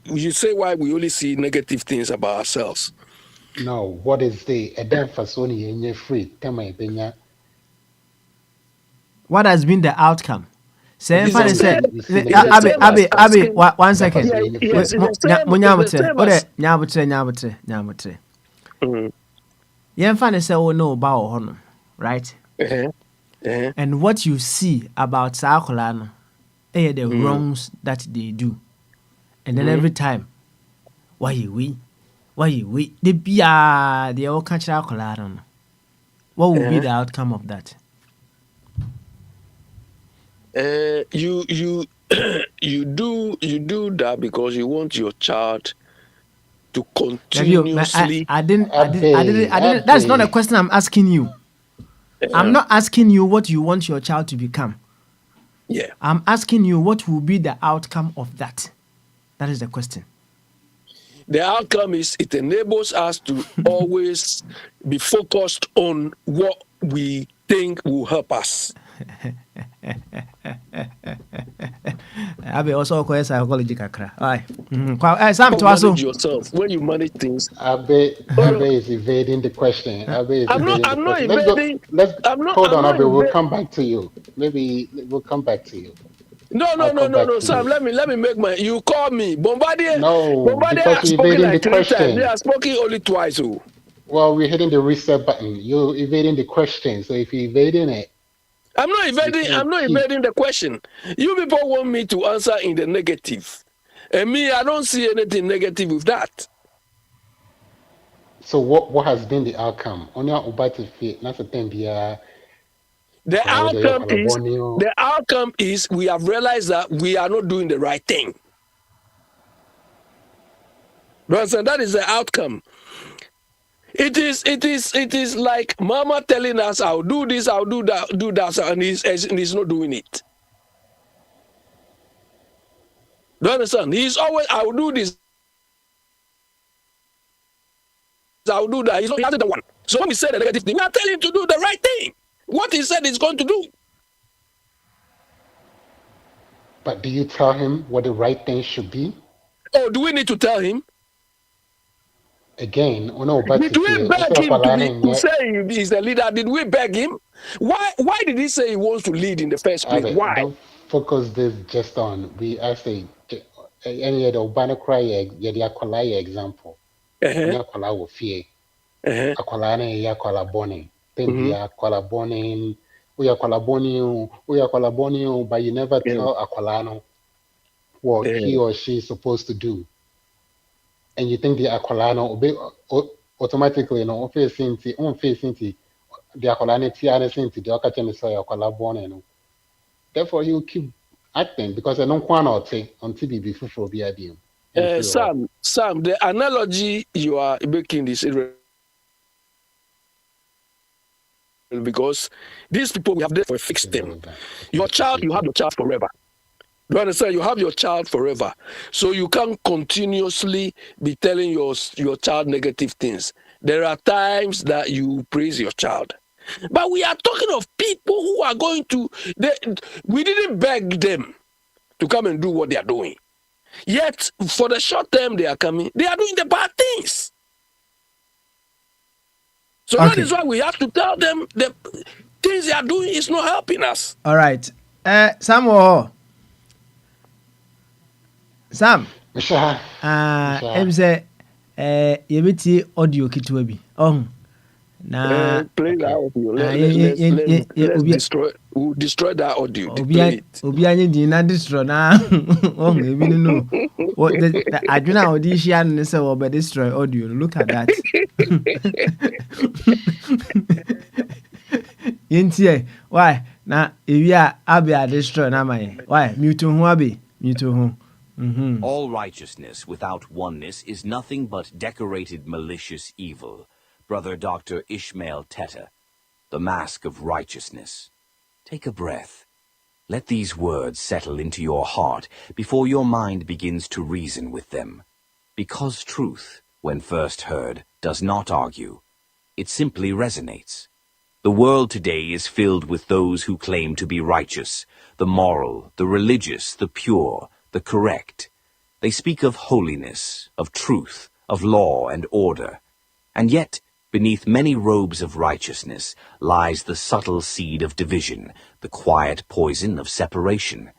you say why we only see negative things about ourselves. No, what is the Edemphasoni in your free? Tell what has been the outcome sɛ It's mfa the ne same. sɛ It's the same as abe asking. 1 second Yeah, yes, it's the same. It's the monyamotrɛ same wode as. nyamotrɛ Mm, yɛmfa ne sɛ wo ne wo ba wɔ hɔ no right uh-huh, uh-huh, and what you see about saa akwadaa no ɛyɛ the mm, wrongs that they do and then mm. every time wayɛ wei de biaa deɛ wɔka kyerɛ akwadaa no no what will be Uh-huh. the outcome of that You you do that because you want your child to continuously. I didn't. That's not a Abe. question I'm asking you. I'm Uh, not asking you what you want your child to become. yeah. I'm asking you what will be the outcome of that. That is the question. The outcome is it enables us to always be focused on what we think will help us. I be also call psychology kakra. Aye. Sam to also. Manage yourself when you manage things. Oh Abe no, is evading the question. Abe is evading the I'm not question. invading. Let's hold I'm on, not Abe. We'll invading. come back to you. Maybe we'll come back to you. No, I'll no, no, come no, back no, to Sam. you. Let me make my. You call me Bombardier. No, Bombardier because has you're spoken evading the like 3 times. They question. are spoken only twice. Oh. Well, we're hitting the reset button. You're evading the question. So if you're evading it, you can't I'm not keep. evading the question. You people want me to answer in the negative. And me, I don't see anything negative with that. So what has been the outcome? On your ubati fit, that's a thing. The outcome is we have realized that we are not doing the right thing. You understand? That is the outcome. It is like mama telling us, I'll do this, I'll do that, and he's not doing it. Do you understand? He's always, I'll do this, I'll do that. He hasn't done one. So when we say the negative thing, we are telling him to do the right thing. What he said he's going to do. But do you tell him what the right thing should be? Oh, do we need to tell him? Again, ono Did ubati we fit. beg him to say he's the leader? Did we beg him? Why did he say he wants to lead in the first place? Abe, Why? don't focus this just on we I say any other ubana cry ye the akwala example. Only Uh-huh, akwala wo fear. uh-huh, Akwala na ye akwala boni. Then be mm-hmm, akwala boni. We akwala boni, but you never yeah, tell akwala no what yeah. he or she is supposed to do. And you think the akwala no automatically no on face the akwala ne tia ne sinti the okache ne say akwala boni no. Therefore, he will keep acting because I don't want to take until be full be adium. Sam, the analogy you are making is irrelevant because these people we have there for a fixed term. Irrelevant. Your Okay, child, you thank have you. your child forever. Do you understand? You have your child forever. So you can't continuously be telling your child negative things. There are times that you praise your child. But we are talking of people who are going to, we didn't beg them to come and do what they are doing. Yet, for the short term they are coming, they are doing the bad things. So that Okay. is why we have to tell them the things they are doing is not helping us. All right. Sam. Sam. Misha, Em say yɛbɛtie audio ketewa bi ɔho Na Play that Okay. audio. ah, Let's obi destroy. We'll destroy that audio. Play obi it. obi anye din na destroy na oh ebi no. What the adwena audition ne say we be destroy audio. Look at that. Yintie why na ewi a abi a destroy na my why mute ho abi mute ho. Mhm. All righteousness without oneness is nothing but decorated malicious evil. Brother Dr. Ishmael Teta, The Mask of Righteousness. Take a breath. Let these words settle into your heart before your mind begins to reason with them. Because truth, when first heard, does not argue. It simply resonates. The world today is filled with those who claim to be righteous, the moral, the religious, the pure, the correct. They speak of holiness, of truth, of law and order. And yet, beneath many robes of righteousness lies the subtle seed of division, the quiet poison of separation.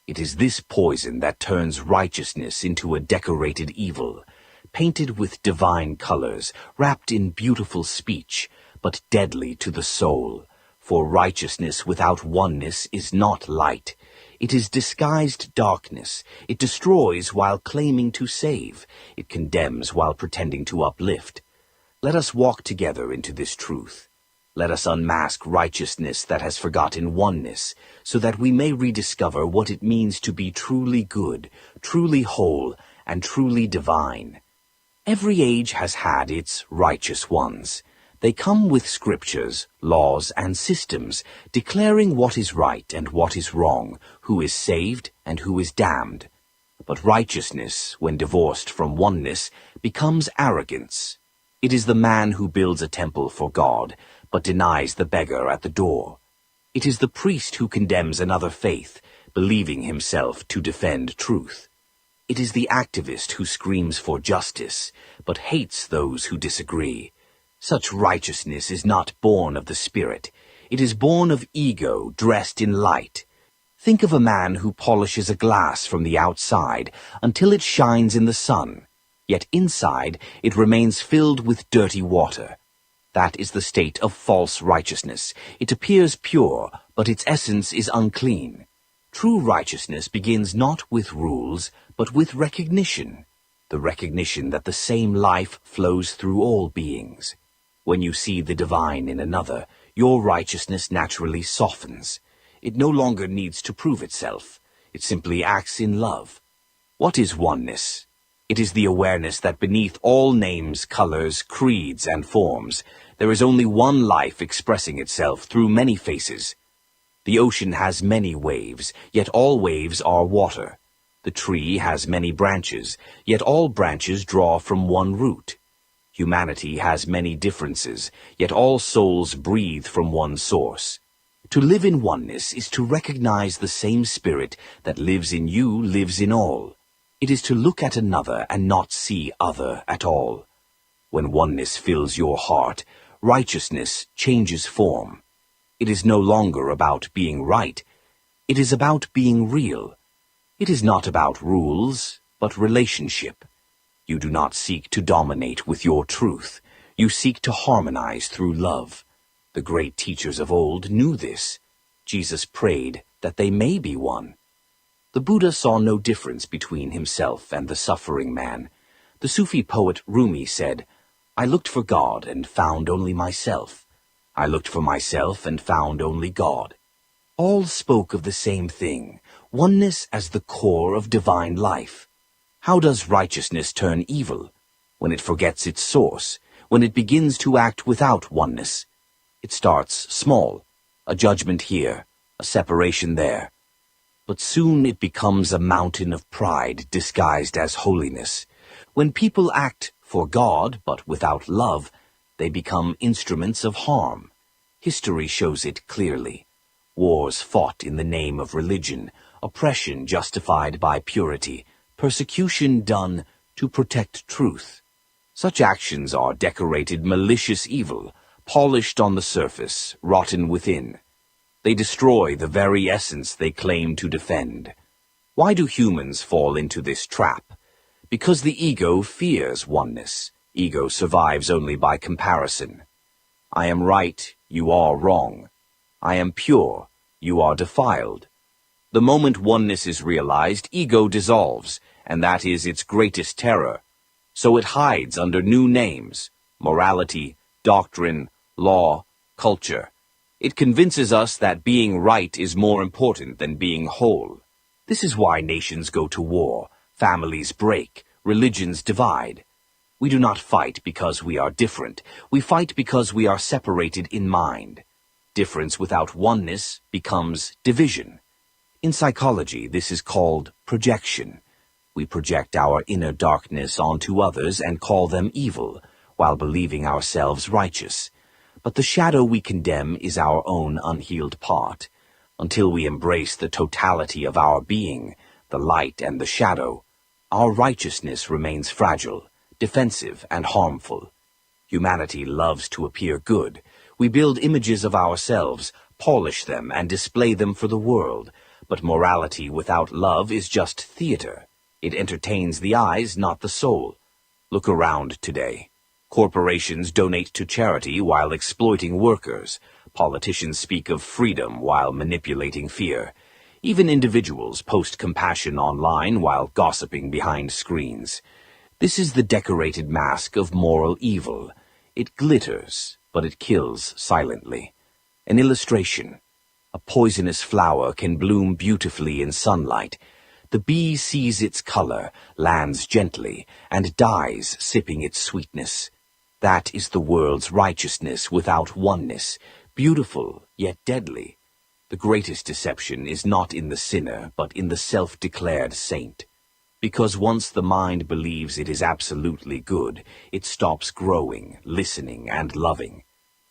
It is this poison that turns righteousness into a decorated evil, painted with divine colors, wrapped in beautiful speech, but deadly to the soul. For righteousness without oneness is not light. It is disguised darkness. It destroys while claiming to save. It condemns while pretending to uplift. Let us walk together into this truth. Let us unmask righteousness that has forgotten oneness, so that we may rediscover what it means to be truly good, truly whole, and truly divine. Every age has had its righteous ones. They come with scriptures, laws, and systems, declaring what is right and what is wrong, who is saved and who is damned. But righteousness, when divorced from oneness, becomes arrogance. It is the man who builds a temple for God, but denies the beggar at the door. It is the priest who condemns another faith, believing himself to defend truth. It is the activist who screams for justice, but hates those who disagree. Such righteousness is not born of the Spirit. It is born of ego dressed in light. Think of a man who polishes a glass from the outside until it shines in the sun, yet inside it remains filled with dirty water. That is the state of false righteousness. It appears pure, but its essence is unclean. True righteousness begins not with rules, but with recognition, the recognition that the same life flows through all beings. When you see the divine in another, your righteousness naturally softens. It no longer needs to prove itself. It simply acts in love. What is oneness? It is the awareness that beneath all names, colors, creeds, and forms, there is only one life expressing itself through many faces. The ocean has many waves, yet all waves are water. The tree has many branches, yet all branches draw from one root. Humanity has many differences, yet all souls breathe from one source. To live in oneness is to recognize the same spirit that lives in you lives in all. It is to look at another and not see other at all. When oneness fills your heart, righteousness changes form. It is no longer about being right. It is about being real. It is not about rules, but relationship. You do not seek to dominate with your truth. You seek to harmonize through love. The great teachers of old knew this. Jesus prayed that they may be one. The Buddha saw no difference between himself and the suffering man. The Sufi poet Rumi said, "I looked for God and found only myself. I looked for myself and found only God." All spoke of the same thing, oneness as the core of divine life. How does righteousness turn evil? When it forgets its source, when it begins to act without oneness. It starts small, a judgment here, a separation there. But soon it becomes a mountain of pride disguised as holiness. When people act for God but without love, they become instruments of harm. History shows it clearly. Wars fought in the name of religion, oppression justified by purity, persecution done to protect truth. Such actions are decorated malicious evil, polished on the surface, rotten within. They destroy the very essence they claim to defend. Why do humans fall into this trap? Because the ego fears oneness. Ego survives only by comparison. I am right, you are wrong. I am pure, you are defiled. The moment oneness is realized, ego dissolves, and that is its greatest terror. So it hides under new names: morality, doctrine, law, culture. It convinces us that being right is more important than being whole. This is why nations go to war, families break, religions divide. We do not fight because we are different. We fight because we are separated in mind. Difference without oneness becomes division. In psychology, this is called projection. We project our inner darkness onto others and call them evil, while believing ourselves righteous. But the shadow we condemn is our own unhealed part. Until we embrace the totality of our being, the light and the shadow, our righteousness remains fragile, defensive, and harmful. Humanity loves to appear good. We build images of ourselves, polish them, and display them for the world. But morality without love is just theater. It entertains the eyes, not the soul. Look around today. Corporations donate to charity while exploiting workers. Politicians speak of freedom while manipulating fear. Even individuals post compassion online while gossiping behind screens. This is the decorated mask of moral evil. It glitters, but it kills silently. An illustration. A poisonous flower can bloom beautifully in sunlight. The bee sees its color, lands gently, and dies sipping its sweetness. That is the world's righteousness without oneness, beautiful yet deadly. The greatest deception is not in the sinner, but in the self-declared saint. Because once the mind believes it is absolutely good, it stops growing, listening, and loving.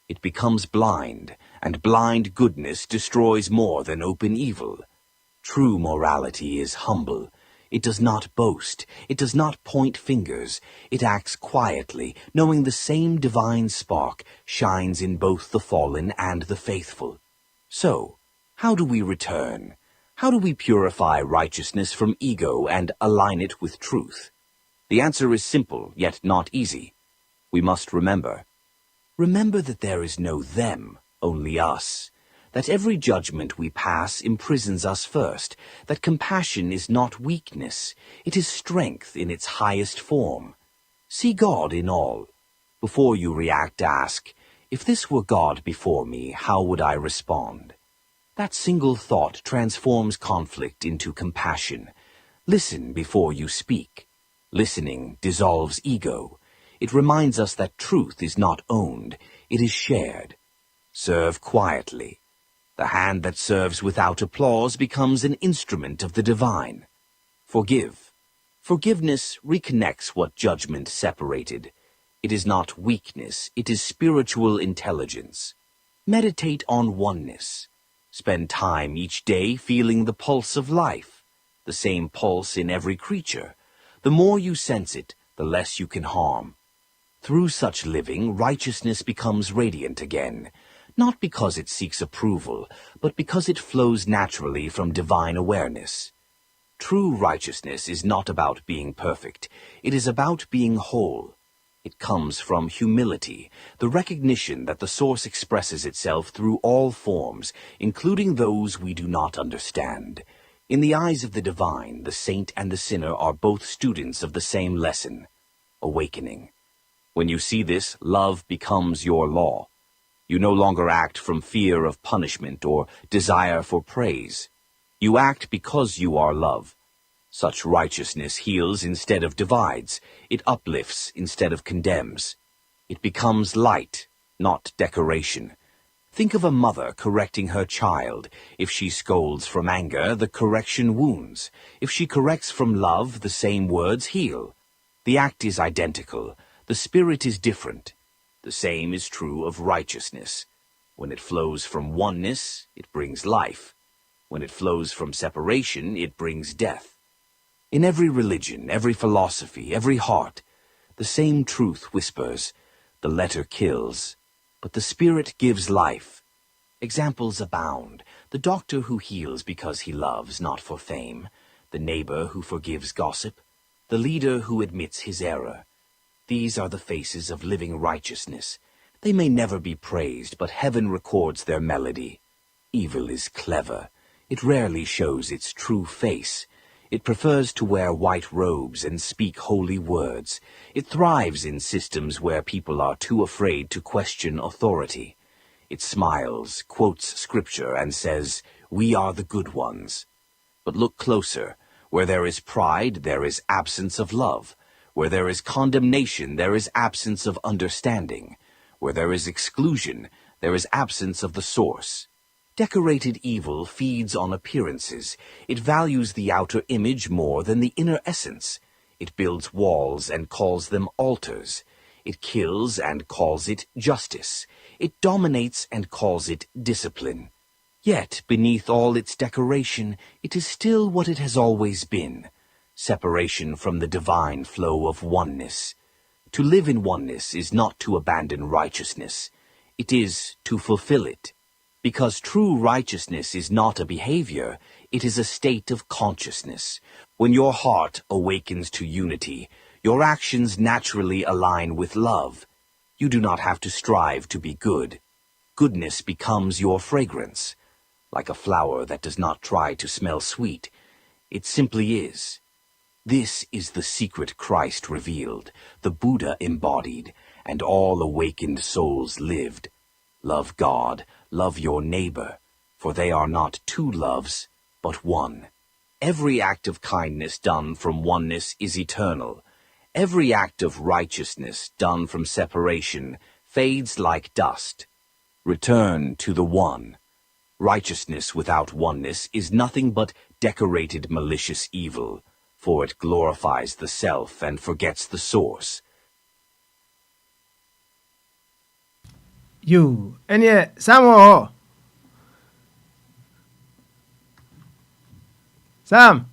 It becomes blind, and blind goodness destroys more than open evil. True morality is humble. It does not boast. It does not point fingers. It acts quietly, knowing the same divine spark shines in both the fallen and the faithful. So, how do we return? How do we purify righteousness from ego and align it with truth? The answer is simple, yet not easy. We must remember. Remember that there is no them, only us. That every judgment we pass imprisons us first. That compassion is not weakness. It is strength in its highest form. See God in all. Before you react, ask, if this were God before me, how would I respond? That single thought transforms conflict into compassion. Listen before you speak. Listening dissolves ego. It reminds us that truth is not owned, it is shared. Serve quietly. The hand that serves without applause becomes an instrument of the divine. Forgive. Forgiveness reconnects what judgment separated. It is not weakness, it is spiritual intelligence. Meditate on oneness. Spend time each day feeling the pulse of life, the same pulse in every creature. The more you sense it, the less you can harm. Through such living, righteousness becomes radiant again, not because it seeks approval, but because it flows naturally from divine awareness. True righteousness is not about being perfect. It is about being whole. It comes from humility, the recognition that the source expresses itself through all forms, including those we do not understand. In the eyes of the divine, the saint and the sinner are both students of the same lesson, awakening. When you see this, love becomes your law. You no longer act from fear of punishment or desire for praise. You act because you are love. Such righteousness heals instead of divides. It uplifts instead of condemns. It becomes light, not decoration. Think of a mother correcting her child. If she scolds from anger, the correction wounds. If she corrects from love, the same words heal. The act is identical. The spirit is different. The same is true of righteousness. When it flows from oneness, it brings life. When it flows from separation, it brings death. In every religion, every philosophy, every heart, the same truth whispers, the letter kills, but the spirit gives life. Examples abound. The doctor who heals because he loves, not for fame. The neighbor who forgives gossip. The leader who admits his error. These are the faces of living righteousness. They may never be praised, but heaven records their melody. Evil is clever. It rarely shows its true face. It prefers to wear white robes and speak holy words. It thrives in systems where people are too afraid to question authority. It smiles, quotes scripture, and says, "We are the good ones." But look closer. Where there is pride, there is absence of love. Where there is condemnation, there is absence of understanding. Where there is exclusion, there is absence of the source. Decorated evil feeds on appearances. It values the outer image more than the inner essence. It builds walls and calls them altars. It kills and calls it justice. It dominates and calls it discipline. Yet, beneath all its decoration, it is still what it has always been: separation from the divine flow of oneness. To live in oneness is not to abandon righteousness. It is to fulfill it. Because true righteousness is not a behavior, it is a state of consciousness. When your heart awakens to unity, your actions naturally align with love. You do not have to strive to be good. Goodness becomes your fragrance. Like a flower that does not try to smell sweet, it simply is. This is the secret Christ revealed, the Buddha embodied, and all awakened souls lived. Love God, love your neighbor, for they are not two loves, but one. Every act of kindness done from oneness is eternal. Every act of righteousness done from separation fades like dust. Return to the one. Righteousness without oneness is nothing but decorated malicious evil, for it glorifies the self and forgets the source. You, and yeah, Sam, Sam.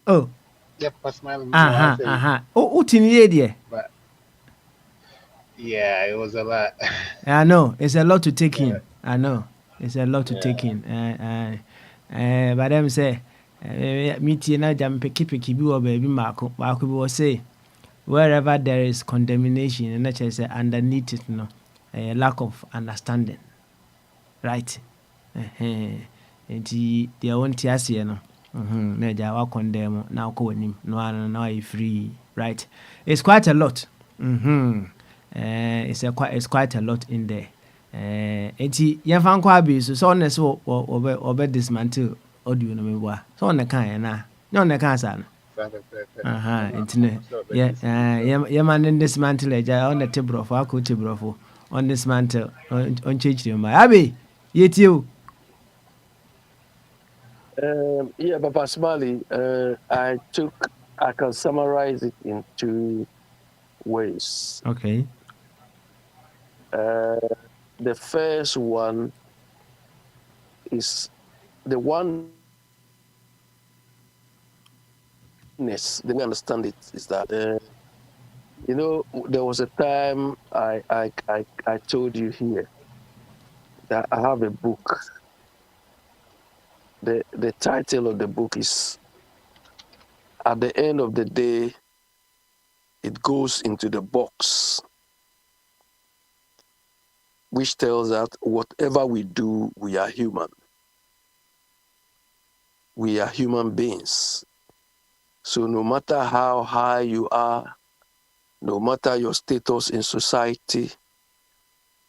Oh, Yep, but smiling. I say, Oh, Utini, but yeah, it was a lot. I know it's a lot to take Yeah, in. I know it's a lot to take yeah. in. But them say, meeting na jam picky bi or baby Marco. Marco will say, wherever there is condemnation, and that's say underneath it, no, a lack of understanding, right? Nti deɛ wonte aseɛ no na agya wakɔndɛn mu na wokɔ w'anim na wayɛ free, right? It's quite a lot. It's quite a lot in there. Nti yɛmfa nkɔ abi so sɛ ɔne sɛ ɔbɛ dismantle audio no meboa sɛ ɔne kaeɛ no a ne ɔne kaa saa no nti no yɛma no dismantle agya ɔne te borɔfo akɔ te borɔfo ɔne dismantle ɔnkyerɛkyerɛ mu abi yɛtie o. Yeah, Papa Smiley, I can summarize it in two ways. Okay. The first one is the oneness. The way I understand it is that, there was a time I told you here that I have a book. The title of the book is, at the end of the day, it goes into the box, which tells that whatever we do, we are human. We are human beings. So no matter how high you are, no matter your status in society,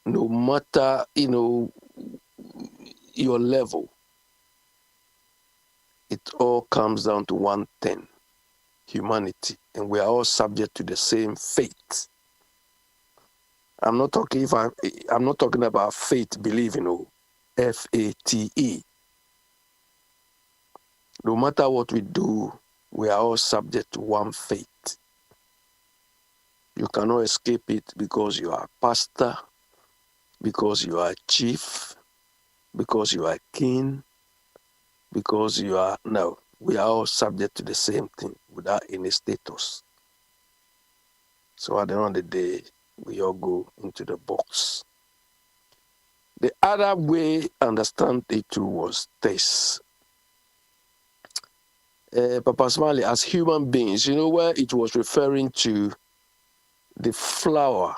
no matter, your level, it all comes down to one thing: humanity. And we are all subject to the same fate. I'm not talking about faith, believing, F-A-T-E. No matter what we do, we are all subject to one fate. You cannot escape it because you are a pastor, because you are a chief, because you are a king, because you are... No, we are all subject to the same thing without any status. So at the end of the day, we all go into the box. The other way I understand it too was this. Papa Smiley, as human beings, where it was referring to the flower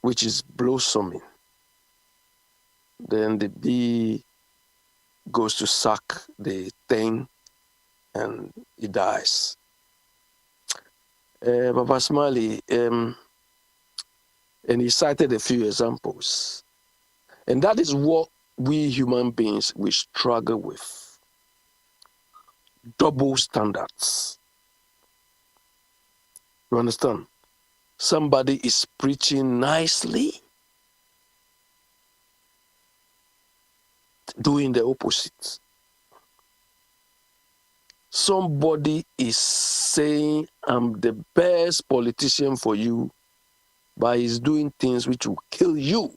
which is blossoming. Then the bee goes to suck the thing and it dies. Papa Smiley, and he cited a few examples. And that is what we human beings, we struggle with. Double standards. You understand? Somebody is preaching nicely, doing the opposite. Somebody is saying, I'm the best politician for you, but he's doing things which will kill you.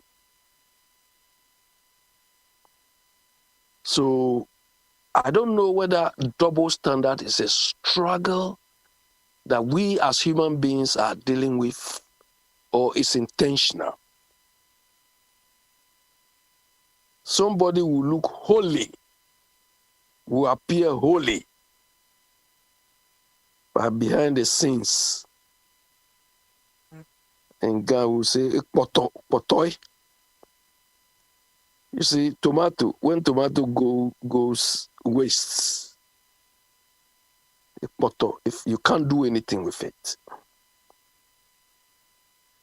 So I don't know whether double standard is a struggle that we as human beings are dealing with or it's intentional. Somebody will look holy, will appear holy, but behind the scenes, and God will say, "Potoi." You see, tomato, when tomato goes waste, if you can't do anything with it.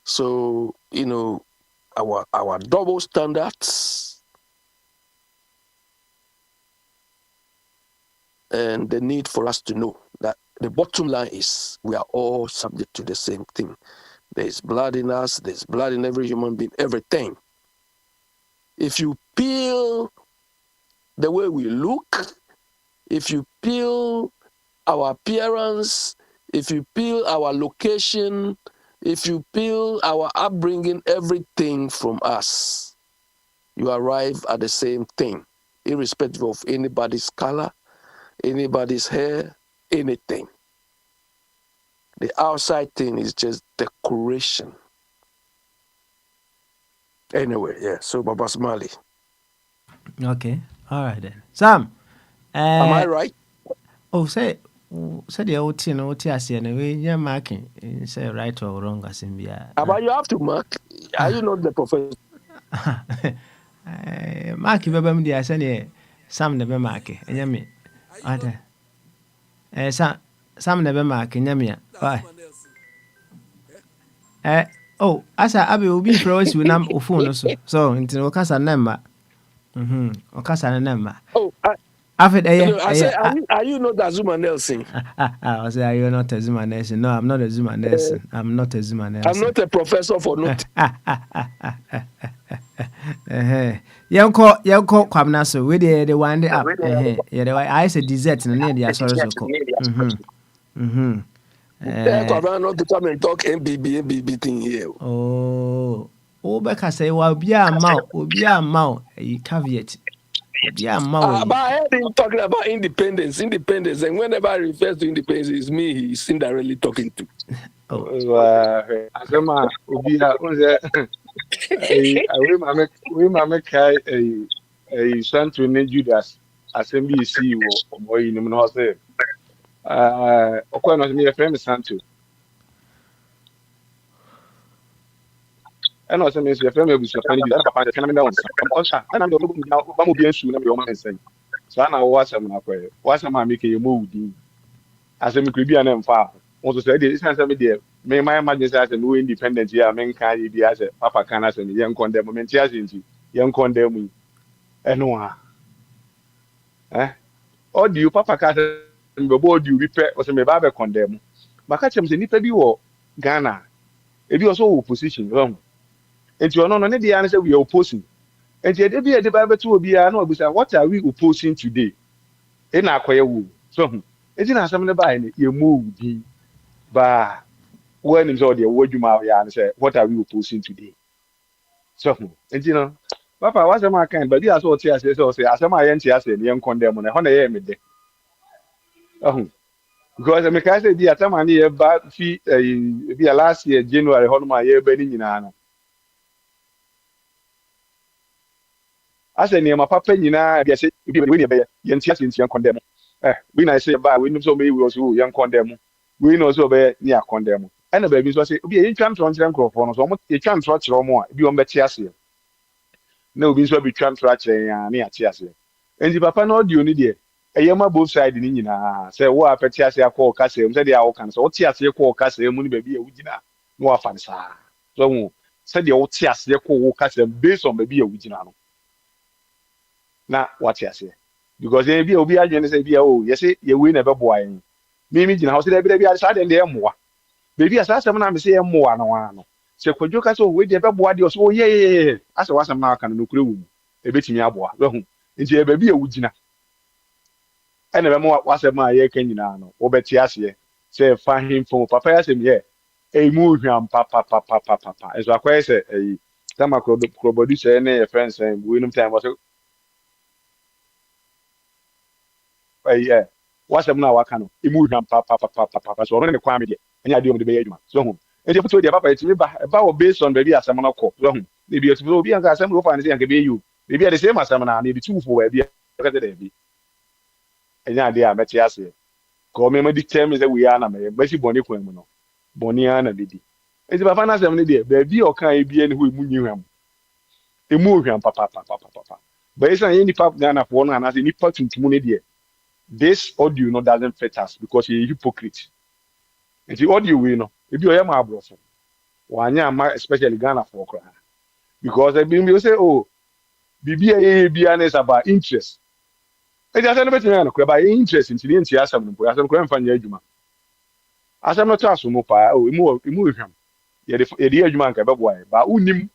So, our double standards and the need for us to know that the bottom line is we are all subject to the same thing. There's blood in us, there's blood in every human being, everything. If you peel the way we look, if you peel our appearance, if you peel our location, if you peel our upbringing, everything from us, you arrive at the same thing, irrespective of anybody's color, anybody's hair, anything. The outside thing is just decoration. Anyway, yeah, so Baba Smiley. Okay, all right then. Sam, Am I right? Oh, say the old thing, I see, and you're marking, say right or wrong, as in But you have to mark. Are you not the professor? Mark, you remember the I said, Sam never mark, and yummy. Sam never mark, and yummy. Why? Oh, as I will be froze with number phone also. So, into Ocasa number. Ocasa number. Oh, I said, are you not Azuma Nelson? I say, are you not a Zuma Nelson? No, I'm not a Zuma Nelson. I'm not a Zuma Nelson. I'm not a professor for nothing. Yanko Kwamna, so we the one day up. I said dessert and near the Asoroko. Not to come and talk MBB thing here. Oh, Becca say, well, be a mouth, a caveat. But I heard him talking about independence, and whenever I refer to independence, it's me he's indirectly talking to. Asema obia unze we mame kai santo ne Judas asem bi si wo oboyi nim no say okwa no me friend santo and also me your friend me friend Judas papa de na me na onsa ana me ba mo bi ansu na me o ma nsan so ana wo asem na kwaye wasem ma me ke yemo wudi asem kri bia na mfa also say the sense me there me my imagine say no independent here men can be as papa can as me yen condemn me tia nti yen condemn eno all the papa can me bo di we pe also me ba be condemn maka chem say nipa bi wo Ghana e bi also opposition wrong enti ono no ne dia na say we are opposing enti e bi e de ba beto obi a na obusa what are we opposing today e na akoye wo so enti na asem ne ba ne ye mu di ba when is all the word you and say, what are we opposing today? So, and you know, Papa, what's my kind, but that's what I say, as am I young condemn on a honor midday. Oh, because I make I say, the Atamani about fee be a last year, January, on my year, Benny in Anna. I say, near my papa, you know, I guess it be winning by young condemn. When I say, by we know so many was young condemn, we know so near condemn. ɛna baabi nso sɛ obi yɛntwa ntorɔ nkyerɛ nkurɔfoɔ no so ɔmo yɛtwa ntorɔ kyerɛ ɔmo a ebi ɔmo bɛte aseɛ na obi nso abɛtwa ntorɔ akyerɛ yɛn a ne yɛate aseɛ nti papa no audio no deɛ ɛyɛ ma both side ne nyinaa sɛ wo a pɛte aseɛ akɔ ɔkasa mu sɛdeɛ a wɔka no sɛ wote aseɛ kɔ ɔkasa mu ne baabi a wogyina na wafa no saa so ho sɛdeɛ wote aseɛ kɔ wo kasa mu based on baabi a wogyina no na wate aseɛ because ebi a obi adwene sɛ bi a o yɛsɛ yɛwei na ɛbɛboa yɛn mimi gyina hɔ sɛ dɛbi dɛbi saa deɛ ɛmmoa baabi a saa asɛm no a mesɛ ɛmmoa no waa no sɛ kwadwo ka sɛ owei deɛ ɛbɛboa deɛ ɔsɛ ɔyɛ asɛ wasɛm no aka no nokura wɔ mu ɛbɛtumi aboa bɛho nti yɛ baabi a wogyina ɛna bɛma wasɛm a yɛka nyinaa no wobɛte aseɛ sɛ fa hemfo papa yɛ asɛm yɛ ɛmu hwam papapapapapa ɛso akɔyɛ sɛ ɛyi sama kurɔbɔdi sɛ ne yɛ frɛ nsɛn buinom time wɔ sɛ ɛyɛ wasɛm no a waka no ɛmu hwam papapapapa so ɔno ne kwan me deɛ ɛnyɛ adeɛ ɔmo de bɛyɛ adwuma so ho nti ɛfoto deɛ papa yɛtumi ba ɛba wɔ based on baabi asɛm no kɔ so ho na ebi yɛtumi sɛ obi anka asɛm no wɔfa ne sɛ yanka bɛyɛ o baabi a de sɛm asɛm no a na ebi tu fo baabi a ɛkɛsɛ daabi ɛnyɛ adeɛ a mɛte aseɛ kɔɔ mɛma di tɛm sɛ wei a na mɛyɛ mɛsi bɔne kwan mu no bɔne a na bɛdi nti papa no asɛm no deɛ baabi a ɔka ebia ne hɔ emu nyi hwam emu ohwam papapapapapa bɛyɛ sɛ yɛ nipa Ghanafoɔ no anaasɛ nipa tuntum no deɛ this audio no doesn't fit us because he is hypocrite nti audio wei no ebi ɔyɛ ma aborɔfo wanyɛ ama especially Ghanafoɔ koraa because ebi mi say oh bibi a yɛyɛ bia ne is about interest ɛdi asɛm no bɛtumi ayɛ no koraa ba yɛ interest nti ne nti asɛm no mpo asɛm koraa mfa nyɛ adwuma asɛm no to aso mu paa o emu ehwam yɛde yɛ adwuma nka ɛbɛboa yɛ ba unim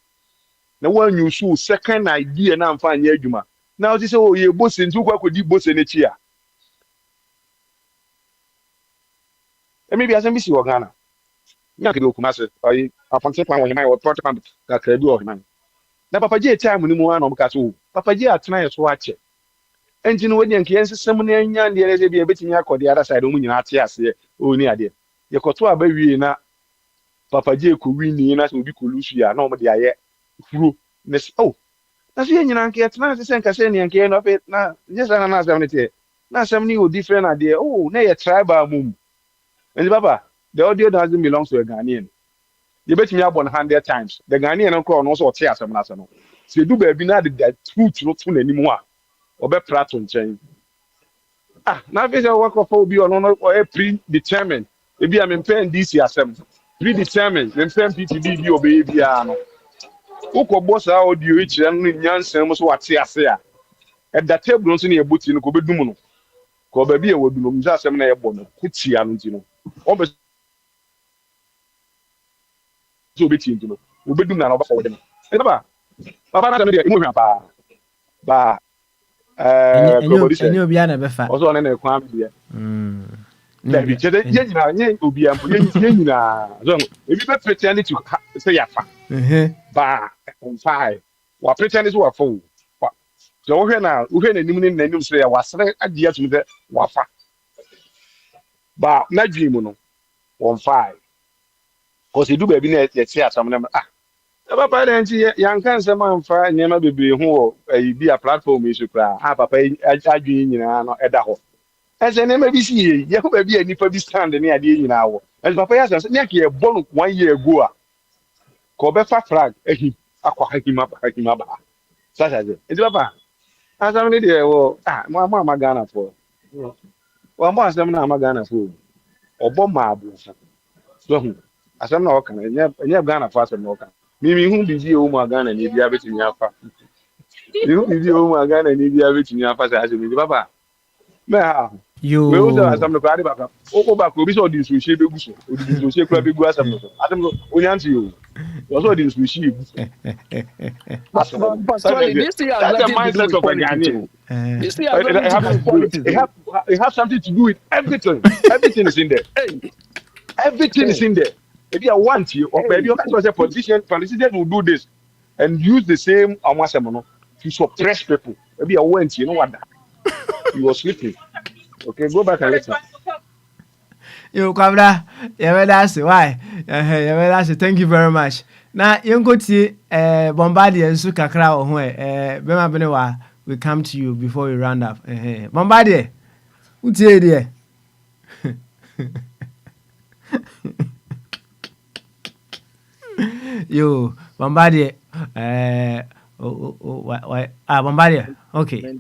na wanyu so second idea na mfa nyɛ adwuma na ɔte sɛ o yɛ bose nti wokɔ akɔdi bose n'akyi a ɛmi bi asɛm bi si wɔ Ghana nya kebe okuma se ayi afanse plan wɔ hima wɔ pɔtɔ pan kakra bi wɔ hima na papa gye time no mu ana ɔmo ka so papa gye atena yɛ so akyɛ ɛnti no wɔde nkɛ nsesɛm na anya deɛ ne sɛ bi ebetumi akɔ de other side ɔmo nyinaa ate aseɛ o ni adeɛ yɛkɔto aba wie na papa gye kɔ wini na sɛ obi kɔ lusu ya na ɔmo de ayɛ furo na oh na so yɛ nyinaa nkɛ tena sɛ nka sɛ ne nkɛ no afɛ na nyɛ sɛ na asɛm ne te na asɛm ne yɛ different adeɛ oh na yɛ tribal mum and papa the audio doesn't belong to a Ghanaian you bet me about 100 times the Ghanaian no call no so ɔte asɛm na asɛm no sɛ du baabi na de truth no to n'anim a ɔbɛ prato nkyɛn na afei sɛ wɔkɔfa obi ɔno no ɔyɛ predetermined ebi a mempɛ ndc asɛm predetermined mempɛ mptd bi ɔbɛyɛ biara no wokɔbɔ saa audio yi kyerɛ no nyansa mu so wate ase a ɛda table nso ne yɛbɔ ti no kɔbɛdum no kɔ baabi a wɔdu no msɛ asɛm na yɛbɔ no kotia no nti no ɔbɛ so obɛti nti no wobɛdum na ɔbɛfa wɔde no papa na asɛm no deɛ ɛmu hwa paa ba ɛnyɛ obi a na bɛfa ɔsɛ ɔne na ɛkwan deɛ dabi kyɛ yɛ nyinaa nyɛ obi a mpo yɛ nyinaa so ebi bɛ pretend to sɛ yafa ba mfae wa pretend sɛ wafa wo sɛ wohwɛ n'anim ne n'anim sɛ wasere agye atum sɛ wafa ba n'adwene mu no wɔmfae kɔsɛ du baabi na yɛte asɛm no papa dɛ nti yɛnka nsɛm amfa nneɛma bebree ho wɔ ayi bi a platform yi so koraa papa adwene nyinaa no ɛda hɔ ɛsɛ nneɛma bi si yie yɛho baabi a nnipa bi stand ne adeɛ nyinaa wɔ ɛsɛ papa yɛ asɛm sɛ ne aka yɛbɔ no 1 year ago a ka ɔbɛfa flag ahim akɔ hakim aba sasa sɛ nti papa asɛm no deɛ wɔ mo ama Ghanafoɔ wɔmmɔ asɛm no ama Ghanafoɔ ɔbɔ ma aborɔfo so hu asɛm na ɔka no ɛnyɛ Ghanafoɔ asɛm na ɔka mimi hu bibi o mu Ghana ni bia betumi afa hu bibi o mu Ghana ni bia betumi afa sɛ asɛm ni papa me yo we o sɛ asɛm no kwade baka o ba ko bi sɛ odi nsuhye begu so odi nsuhye kura begu asɛm no asɛm no onyanti yo o sɛ odi nsuhye egu this thing has nothing to do with politics. This thing has nothing to do with politics. It has something to do with everything. Everything is in there. Everything is in there. If you want you, or maybe you can say politicians will do this and use the same amasemono to suppress people. Maybe you want you know what that you were sleeping. Okay, go back and listen. Yo, Kwabra, why? Thank you very much. Now, you go to Bombardier and Sukakra or where Bema Benewa will come to you before we round up. Bombardier, what's the idea? Yo, Bombardier. Bombardier. Okay.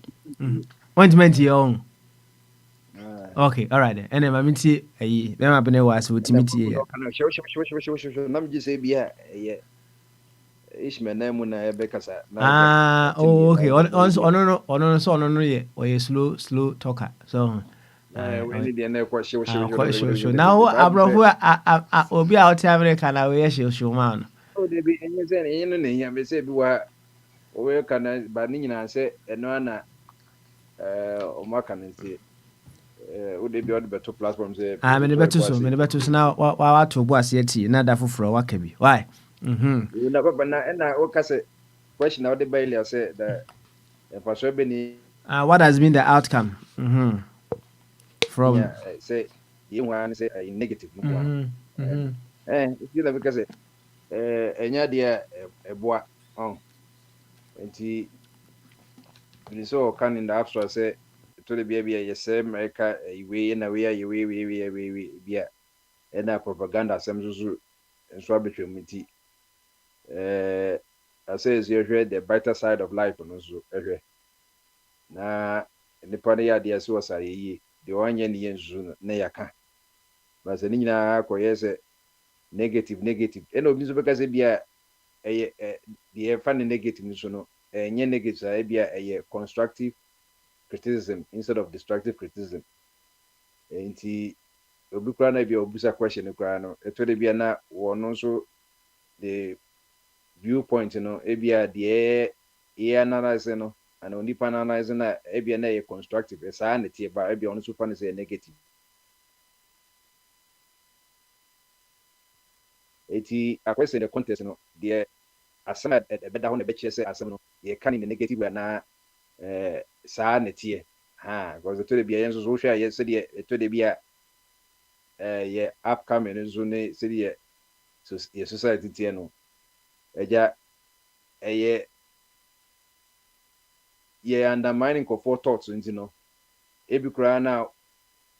Ointment your own. Okay, all right then. And then I'm see a them up in the was with me. nam gye sɛ bi a ɛyɛ ishmael na mu na ɛbɛkasa na Oh, okay. bible na ebi a No, yeah. Or a slow talker. So, ɛne deɛ na ɛkɔ quite sure. Now, bible I will be out here. Can I wear show man? sɛ de bi ɛnyɛ sɛ ɛnyɛ no na ehia bɛ sɛ bi wa wɔyɛ ka na ba ne nyinaa sɛ ɛno ana ɔmo aka no nti wode bi ɔde bɛto platform sɛ Many better so now. What to boss yet? Nada for a wakabi. Why? na papa na ɛna woka sɛ question na wode baile sɛ the ɛfa so bɛni What has been the outcome? From say you want to say a negative no one mm-hmm. you know because enya dia eboa on nti ni so can in the abstract say to the bia bia yes America we na we we bia na propaganda asem so nso abetwem nti I say is you the brighter side of life no so ehwe na nipa ne ya dia so wasare yi de wanye ne yenzu na yaka ba se ni nyina ko yese negative eno obi so beka se bia eye de fa ne negative ni so no nye negative a bia eye constructive criticism instead of destructive criticism enti obi kura na bia obusa question kura no eto de bia na wono so the viewpoint no bia de e analyze no and only analyze na ebia na ye constructive esa na tie ba ebia ono so fa na say negative eti akwese the context no de asana beda ho na be kire say asem no ye kan in negative na sa na tie because to de bia yenso so hwa ye say de to de bia ye upcoming nso ne say de so ye society tie no eja ye undermining for thoughts nti no ebi kura na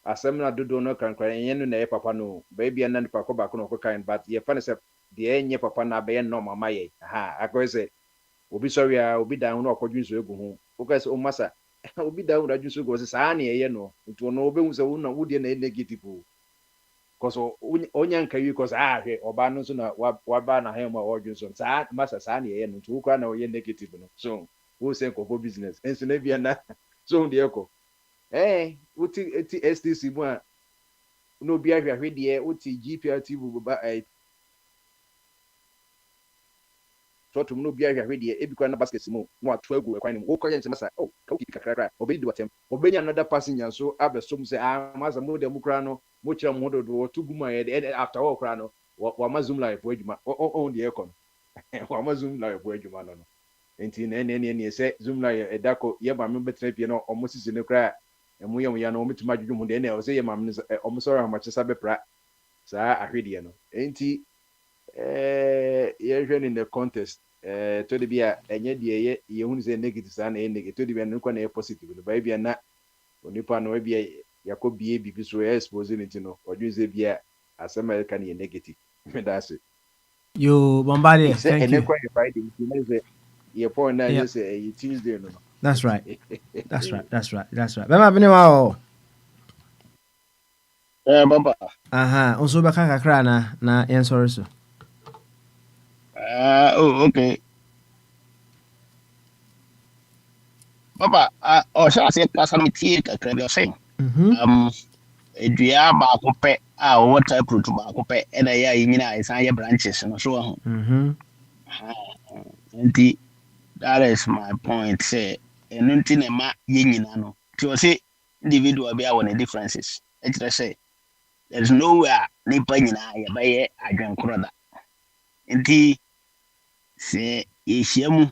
asem na dodo no kan kura yen no na ye papa no ba bia na nipa ko ba ko no ko kan but ye fa ne se de enye papa na be no mama ye akọ se obi sorry obi dan no okodwu nso egu ho o ka se o masa obi dan no adwu nso go se saa na ye no nti no obe hu se wo na wo de na negative cause onya nka wi cause hwe oba no so na wa ba na ha ma odwu nso saa masa saa na ye no nti wo kura na wo ye negative no so wo say ko business enso na bia na so de eko uti STC mu a no bia hwehwe de uti GPRT bu ba totum no bia hwehwe de ebi kwa na basket mu no ato agu ekwan ni wo kɔ yɛn masa ka wuki kakra obedi de watem obenya another passenger so abesom sɛ masa mo de mu kra no mo kyerɛ mo dodo wo to gu ma yɛ after all kra no wa mazum life adwuma on de ekɔ no wa mazum life adwuma no enti na ne sɛ zoom life edako ye ma me betra pie no omo sisi ne kra emu yɛ ya no omo tuma dwudwu mu de na o sɛ ye ma me omo sɔre amakyesa bepra saa ahwedeɛ no enti ye hwɛ in the contest to de bia enye de ye hu sɛ negative saa na ye negative to de bia no kwa na ye positive no ba bia na onipa no bia yakobie bibi so expose it no odwu sɛ bia asɛm a ka na ye negative me da se yo Bombardier thank you Friday your point now you say Tuesday no that's right bema bene wa Baba. Onso bɛka kakra na yɛn sɔre so. Okay. Baba, ɔhyɛ ase kasa no tie kakra bi ɔsɛ. Edua baako pɛ a ɔwɔ taproot baako pɛ ɛna ɛyɛ a yɛnyina ɛsan yɛ branches no so ho. Nti that is my point say ɛno nti na ɛma yɛnyina no. Nti ɔsɛ individual bi awɔ ne differences. Ɛkyerɛ sɛ there is nowhere nipa nyinaa yɛbɛyɛ adwenkorɔ da. Nti sɛ yɛhyia mu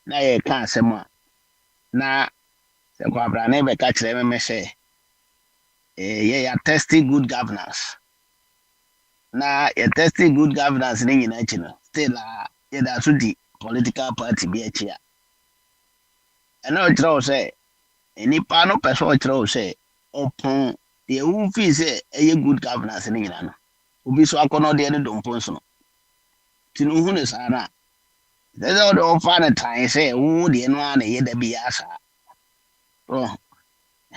na yɛka asɛm a na sɛ kwabrane bɛka kyerɛ me sɛ yɛyɛ testing good governance na yɛ testing good governance ne nyinaa akyi no still a yɛda so di political party bi akyi a ɛna ɔkyerɛ wo sɛ nipa no pɛ sɛ ɔkyerɛ wo sɛ ɔpon deɛ wofii sɛ ɛyɛ good governance ne nyinaa no obi so akɔnɔdeɛ ne dompo nso no Tinu hunu sana. There's all the fun time say, oh, the one ye de biasa. Oh,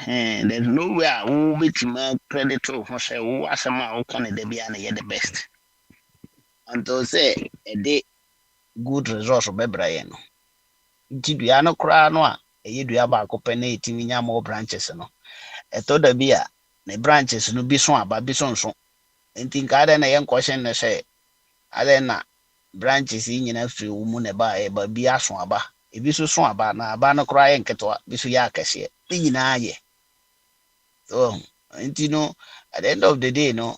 there's nowhere who which man credit to for say, who was a man who can de biana ye the best. Until say a day good resource of Bebrayan. Tibiano cranoa, a ye do about open 18 more branches. No, a toda beer, the branches no be swamp, but be so. And think I don't a young question say, I don't know. Branches yi nyina firi wo mu na ba e ba bi aso aba ebi so so aba na aba no kora yɛ nketewa bi so yɛ akɛseɛ ne nyinaa yɛ so nti no at the end of the day no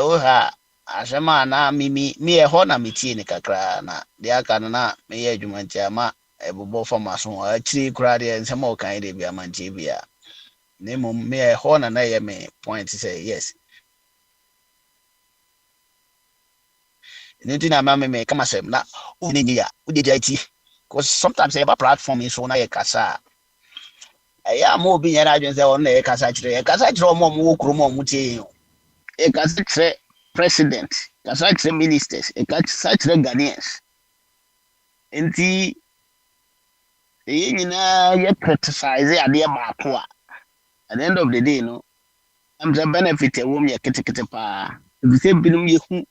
wo ha asɛm a na me yɛ hɔ na metie ne kakra na deɛ aka no na meyɛ adwuma nti ama ɛbobɔ fam aso akyiri kora deɛ nsɛm a wɔkan de bi amantie bia na mmom me yɛ hɔ na yɛ me point sɛ yes. Anything I may come myself now, who did IT? Because sometimes I have a platform is on a casa. I am more being an agent on a casatre, a casatre, more muti, a casatre president, casatre ministers, a casatre Ghanaians. And the you criticize the idea about at the end of the day, no, I'm the benefit a woman, a kitty pa. If you say,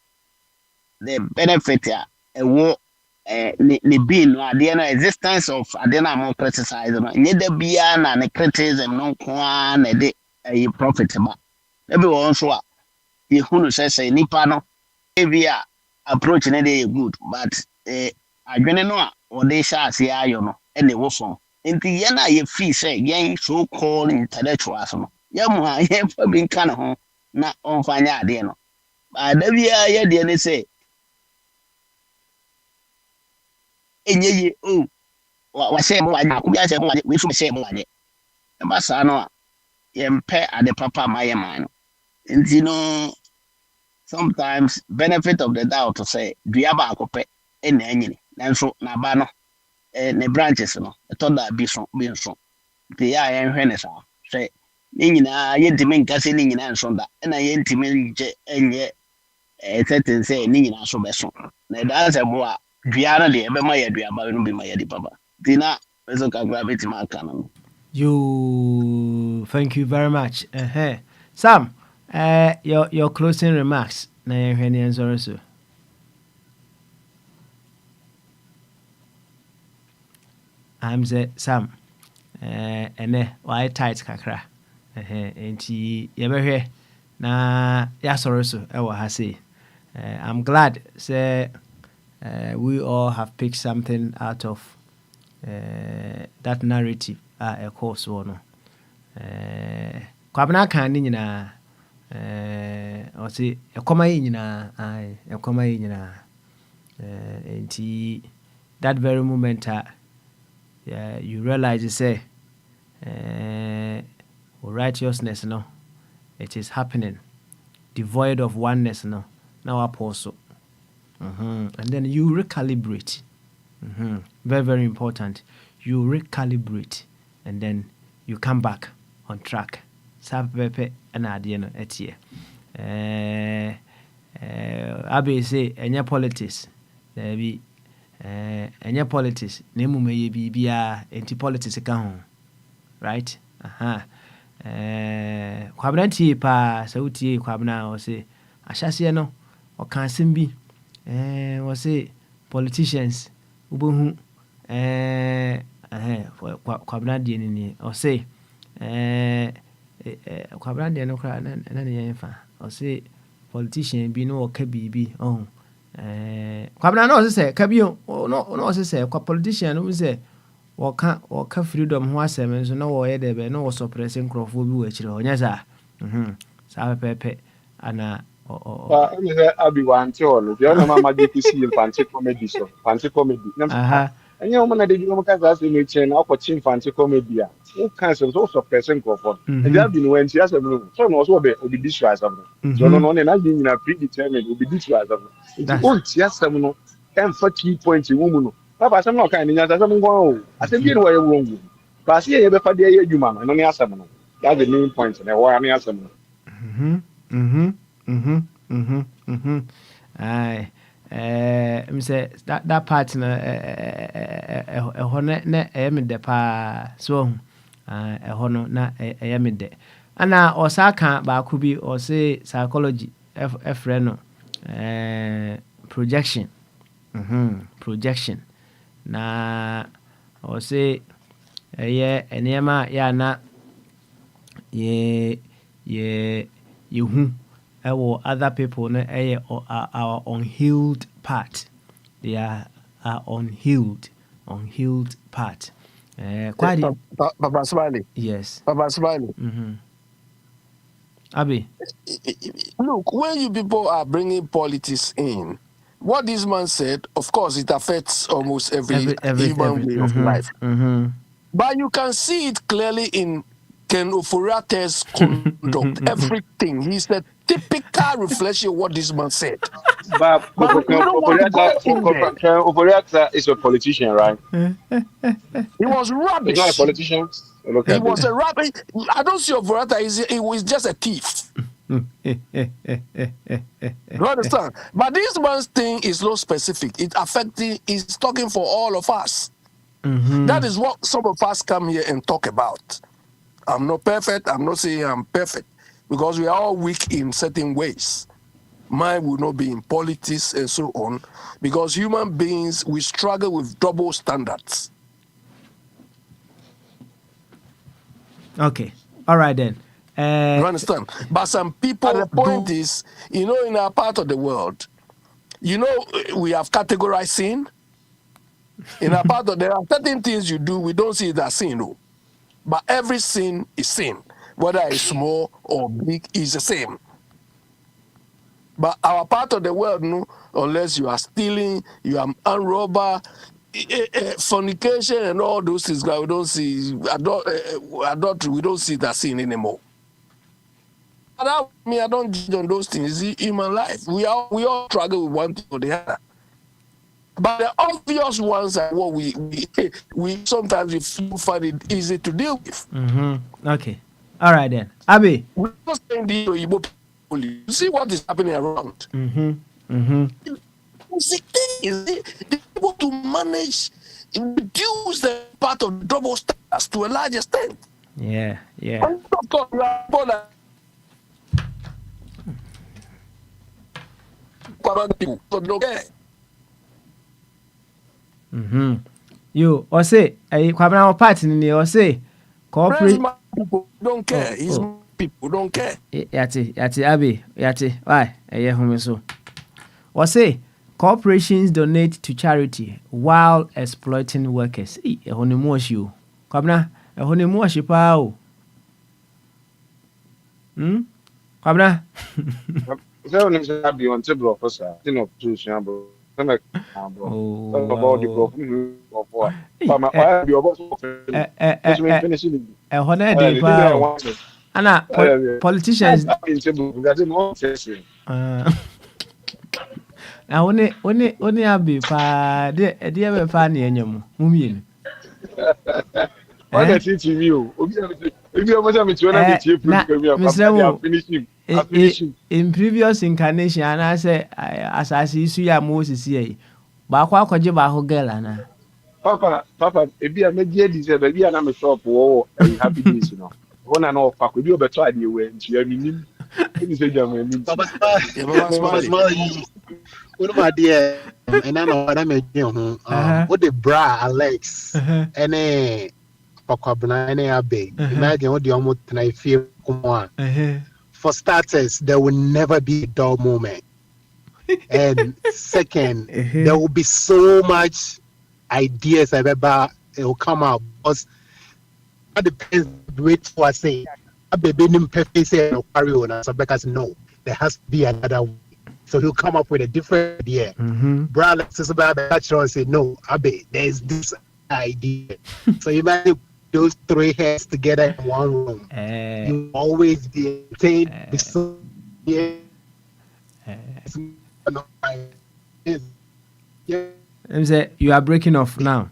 the benefit a war the being no existence of adena more criticize no nye da bia na ne criticism no kwa na de profit ba ebe won so a ye hunu say nipa no bia approach na dey good but adwene no a o de sha ase ayo no e ne wo so nti ye na ye fee say ye so called intellectuals no ye mu ha ye fa bi nka ne ho na on fanya ade no ba da bia ye de ne say enye o wa say mo anya ku bia say mo anya we so say mo anya e ba sa no a ye mpe ade papa ma ye man no nti no sometimes benefit of the doubt to say dua ba akope e na anyini nanso na ba no ne branches no to da bi so nti ya ye hwe ne sa say ni nyina ye ntimi nka se ni nyina nso da na ye ntimi je enye certain say ni nyina so be so na da se bo a dua no de ebe ma ye dua ba no bi ma ye di papa tina eso ka gra beti ma aka no You thank you very much. Sam, your closing remarks. Na yɛhwɛ ne yɛnsɔre so. I'm say Sam. Ɛnɛ wayɛ tight kakra. Nti yɛbɛhwɛ na yɛasɔre so ɛwɔ ha sei. I'm glad say we all have picked something out of that narrative ɛkɔɔ soɔ no. Kwabena kan ne nyinaa ɔse ɛkɔma yi nyinaa ɛkɔma yi nyinaa nti that very moment you realize say righteousness no it is happening devoid of oneness no now apostle and then you recalibrate very very important you recalibrate and then you come back on track sapepe na ade no etie abe say enye politics there be enye politics na emu meye bibia enti politics ka ho right kwabena tie pa sa utie kwabena o say ahyase no o kan asem bi o say politicians ubohu kwabena die ni o say kwabena de no kra na ne yen fa o say politician bi no ka bibi kwabena no say ka bi no say kwa politician no say waka freedom ho asem so na wo ye de be no wo suppressing crofo bi wo akire onya sa sa pepe ana But Abi wanti ono bi ona mama je kusi infante comedy so infante comedy enye o mana de bi mo ka za se me chen na akwachi infante comedy a o kan so so person crofo e ja bi no wanti asem no so no so be obi disu asem no so no na je nyina predetermined obi disu asem no nti o ti asem no emfa key point wo mu no papa asem no kan ni nya asem ngwa o asem bi no wa ye wongu ba se ye be fa de ye adwuma no ne asem no that's the main point na wa ne asem no Aye. say that part na ɛhɔ na ɛyɛ me dɛ paa so ɛhɔ no na ɛyɛ me dɛ ana ɔsa ka baako bi ɔse psychology ɛfrɛ no projection projection na ɔse ɛyɛ nneɛma a yɛ na yɛhu ɛwɔ other people no ɛyɛ our unhealed part. They are unhealed part. Papa Smiley. Yes. Papa Smiley. Abi. Look, when you people are bringing politics in, what this man said, of course, it affects almost every human way of life. But you can see it clearly in Ken Oforiate's conduct, everything. He's the typical reflection of what this man said. But Oporiata is a politician, right? He was rubbish. He's not a politician. He was a rubbish. I don't see Oforiata. He was just a thief. You understand? But this man's thing is not specific. It affecting. He's talking for all of us. That is what some of us come here and talk about. I'm not perfect. I'm not saying I'm perfect because we are all weak in certain ways. Mine will not be in politics and so on because human beings, we struggle with double standards. Okay. All right then. You understand? But some people, the point is, in our part of the world, we have categorized sin. In our part of there are certain things you do, we don't see it as sin, no. But every sin is sin. Whether it's small or big, is the same. But our part of the world, no, unless you are stealing, you are unrobber, fornication and all those things, we don't see adultery, we don't see that sin anymore. I don't judge on those things. It's human life. We all struggle with one thing or the other. But the obvious ones are what we sometimes we find it easy to deal with. Okay. All right then. Abi. We're not saying the Igbo people. You see what is happening around. The thing is they're able to manage, reduce the part of double standards to a large extent. Yeah. And of course, we are people, but don't care. You or say Kwabena party in the or say corporate people don't care. His people don't care. Yati Abi Yati. Why? So or say corporations donate to charity while exploiting workers. You Kwabena a honeymoon pao. Kwabena. So when I be on table of us, you know, to Shambo. About the bro. But my wife be about finishing. Anna politicians. Now only abi pa de be pa na enyam mumien. Why that TV you? Obi omo me tuwa na me tie program ya finish him. In previous incarnation and I say asasi isu ya Moses here. Ba kwa kwaje ba ho girl ana. Papa, ebi a me die di se ba bia na me shop wo happy days no. Wona na ofa ko bi obeto ade we ntu ya minim. Ebi se jam minim. Papa smile. One my dear and I know what I made you what the bra Alex and Pokabna and Abe. Imagine what the almost I feel come on. For starters, there will never be a dull moment. And second, there will be so much ideas about it will come out because that depends which was say. A baby perfect say no carry on so because no, there has to be another way. So he'll come up with a different idea. Brother says about catch on say no, Abe, there's this idea. So imagine those three heads together in one room. You always be you are breaking off now.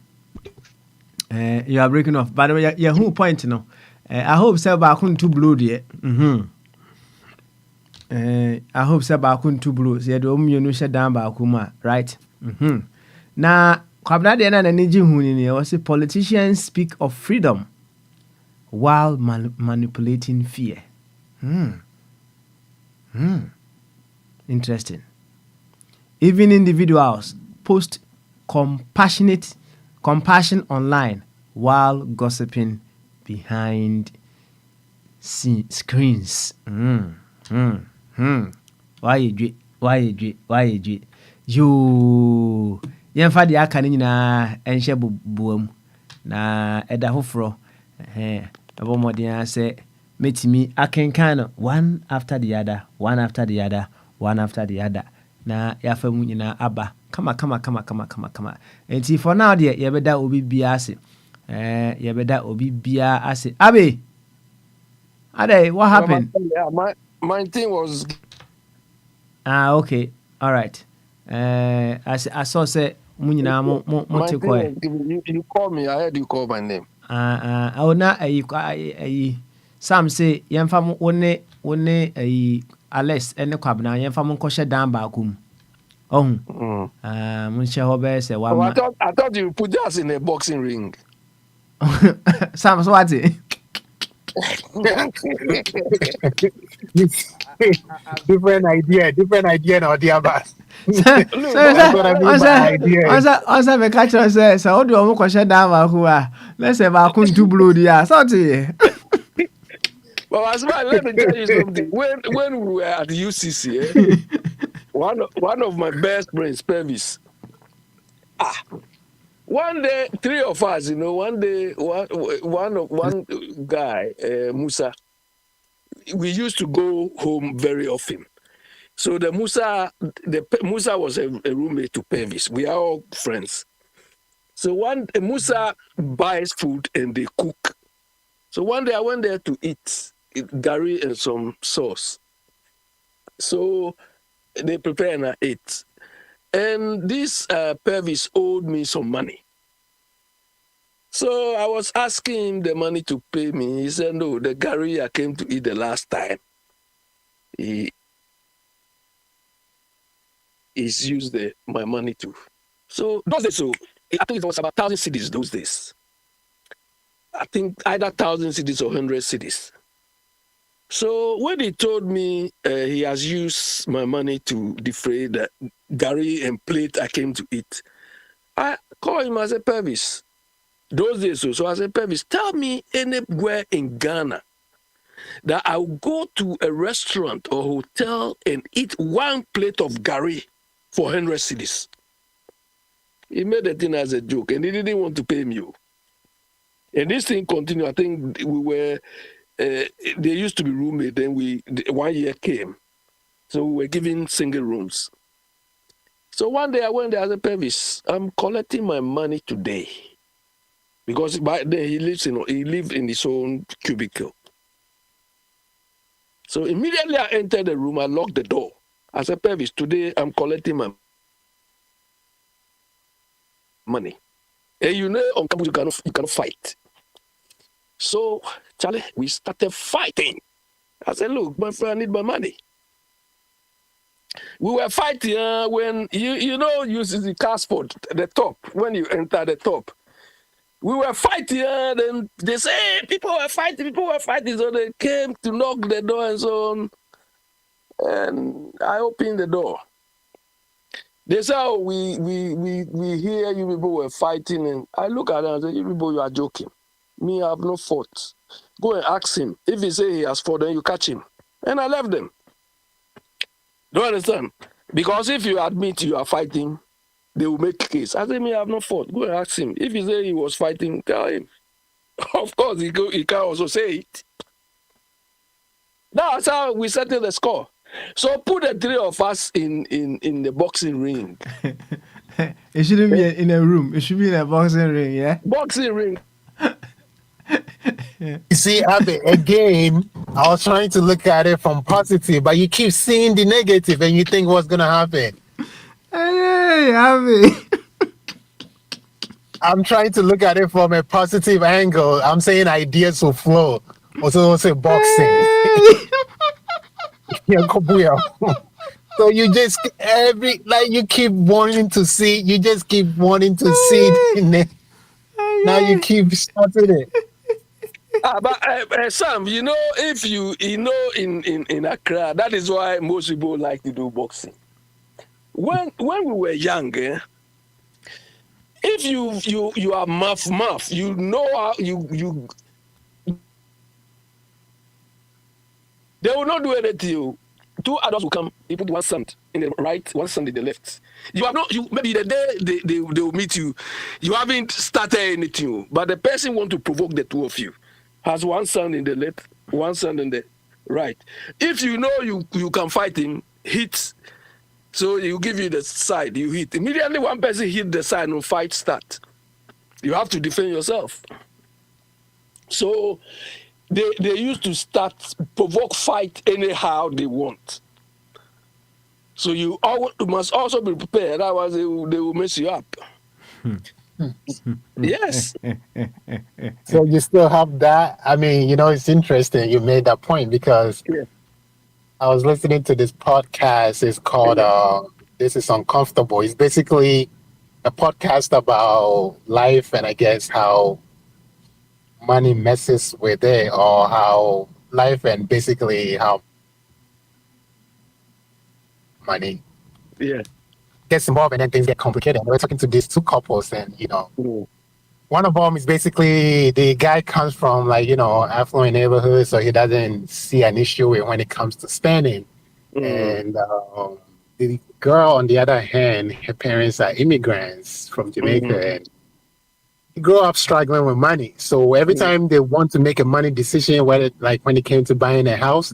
You are breaking off. By the way, who point no? I hope so. But I couldn't too blue there. I hope say baako ntu blue. Say the omienu shut down baako ma, right? Na kwabna de na n'ani gye hu ni was politicians speak of freedom while manipulating fear. Interesting. Even individuals post compassion online while gossiping behind screens. Why you? You yɛmfa deɛ aka no nyinaa ɛnhyɛ boam na ɛda foforɔ ɛbɔ mmɔden a sɛ mɛtumi akenkan no one after the other na yɛafa mu nyinaa aba kama nti for now deɛ yɛbɛda obi biara ase Abe Ade, what happened? My thing was okay, all right. I saw say you call me. I heard you call my name. Oh na Sam say yemfa mo one Alex ene kwabna yemfa mo nkɔhye dan ba akum. Mun hye ho be say one. I thought you put us in a boxing ring. Sam, so what? different idea now, dear boss. Answer me catch us say how do you question down ba let's say ba kun two blue dia something. But as well, let me tell you something. When we were at the UCC, one of my best friends, Pervis. One day, three of us, one day, one guy, Musa, we used to go home very often. So Musa was a roommate to Pervis. We are all friends. So Musa buys food and they cook. So one day I went there to eat gari and some sauce. So they prepare and I ate. And this Pervis owed me some money. So I was asking him the money to pay me. He said, no, the gari I came to eat the last time, he's used my money too. So those days, I think it was about 1,000 cedis those days. I think either 1,000 cedis or 100 cedis. So when he told me he has used my money to defray the gari and plate I came to eat, I called him as a Pervis. Those days, so I said, Pervis, tell me anywhere in Ghana that I'll go to a restaurant or hotel and eat one plate of gari for 100 cedis. He made the thing as a joke and he didn't want to pay me. And this thing continued. I think we were, they used to be roommates. Then 1 year came. So we were given single rooms. So one day I went there as a Pervis. I'm collecting my money today. Because by then he lived in his own cubicle. So immediately I entered the room, I locked the door. I said, Pervis, today I'm collecting my money. And on campus you cannot fight. So, Charlie, we started fighting. I said, look, my friend, I need my money. We were fighting when, you see the passport, the top, when you enter the top. We were fighting, and they say, hey, people were fighting. So they came to knock the door and so on. And I opened the door. They said, oh, we hear you people were fighting. And I look at them and say, you people, you are joking. Me, I have no fault. Go and ask him. If he say he has fault, then you catch him. And I left them. Do you understand? Because if you admit you are fighting, they will make a case. I say, me, I have no fault. Go and ask him. If he say he was fighting, tell him. Of course, he can also say it. That's how we settle the score. So put the three of us in the boxing ring. It shouldn't be in a room. It should be in a boxing ring, yeah? Boxing ring. You see, Abby, again, I was trying to look at it from positive, but you keep seeing the negative and you think what's going to happen. Hey, Abby. I'm trying to look at it from a positive angle. I'm saying ideas will flow. Also say boxing. So you just you keep wanting to see, you just keep wanting to see it in there. Now you keep starting it. But Sam, if in Accra, that is why most people like to do boxing. When we were young, if you are muff, you know how you they will not do anything. Two adults will come, they put one sand in the right, one sand in the left. You have not, maybe the day they will meet you, you haven't started anything, but the person want to provoke the two of you. Has one sand in the left, one sand in the right. If you know you can fight him, hit. So you give you the side, you hit. Immediately one person hit the side and fight start. You have to defend yourself. So they used to start provoke fight anyhow they want. So you must also be prepared. Otherwise, they will mess you up. Yes. So you still have that. I mean, it's interesting you made that point because I was listening to this podcast. It's called This is Uncomfortable. It's basically a podcast about life and I guess how money messes with it, or how life and basically how money gets involved and then things get complicated. We're talking to these two couples and, one of them is basically the guy comes from affluent neighborhood, so he doesn't see an issue when it comes to spending. And the girl, on the other hand, her parents are immigrants from Jamaica, and he grew up struggling with money. So every time they want to make a money decision, whether when it came to buying a house,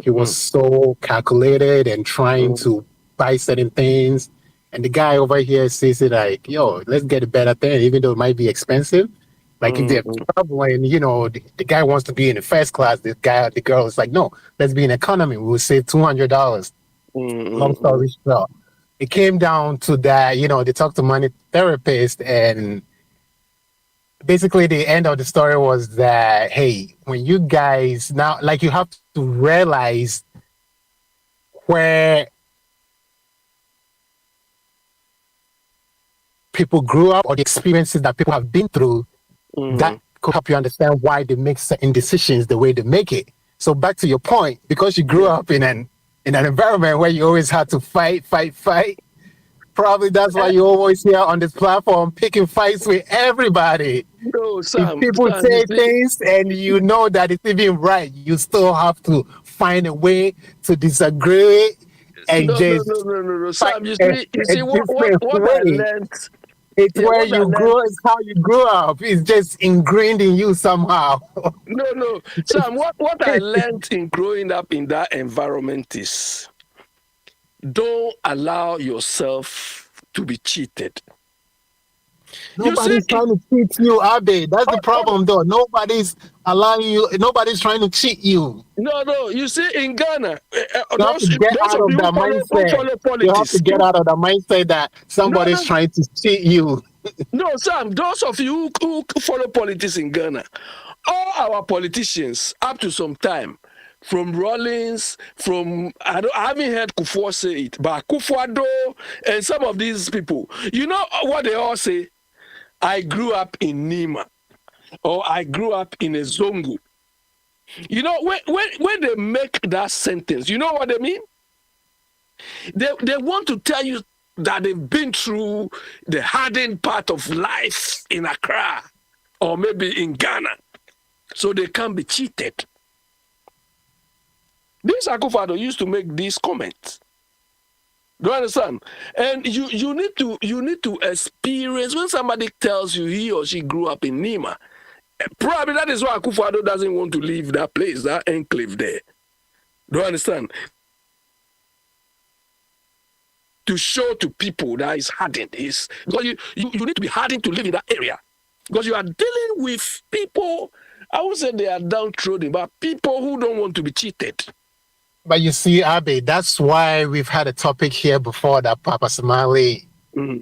he was so calculated and trying to buy certain things. And the guy over here says it like, yo, let's get a better thing, even though it might be expensive. Like if they're traveling, the guy wants to be in the first class, the girl is like, no, let's be in economy. We'll save $200. Long story short, it came down to that, they talked to money therapist, and basically the end of the story was that, hey, when you guys now, you have to realize where people grew up or the experiences that people have been through that could help you understand why they make certain decisions the way they make it. So back to your point, because you grew up in an environment where you always had to fight, probably that's why you always here on this platform picking fights with everybody. No, Sam, if people Sam, say things and you know that it's even right, you still have to find a way to disagree and no. Sam, you see what I learned. It's where you grew. It's how you grew up. It's just ingrained in you somehow. No, Sam. What I learned in growing up in that environment is, don't allow yourself to be cheated. Nobody's trying to cheat you, Abe. That's the problem, though. Nobody's allowing you. Nobody's trying to cheat you. No. You see, in Ghana, you have to get out of that mindset. You have to get out of the mindset that somebody's trying to cheat you. No, Sam. Those of you who follow politics in Ghana, all our politicians, up to some time, from Rawlings, I haven't heard Kufuor say it, but Kufuor and some of these people, you know what they all say? I grew up in Nima, or I grew up in a Zongo. You know, when they make that sentence, you know what they mean? They want to tell you that they've been through the hardened part of life in Accra, or maybe in Ghana, so they can't be cheated. This Akufo-Addo used to make these comments. Do you understand? And you need to experience when somebody tells you he or she grew up in Nima. Probably that is why Akufo-Addo doesn't want to leave that place, that enclave there. Do you understand? To show to people that is hardened, because you need to be hardened to live in that area, because you are dealing with people. I would say they are downtrodden, but people who don't want to be cheated. But you see, Abe, that's why we've had a topic here before that Papa Somali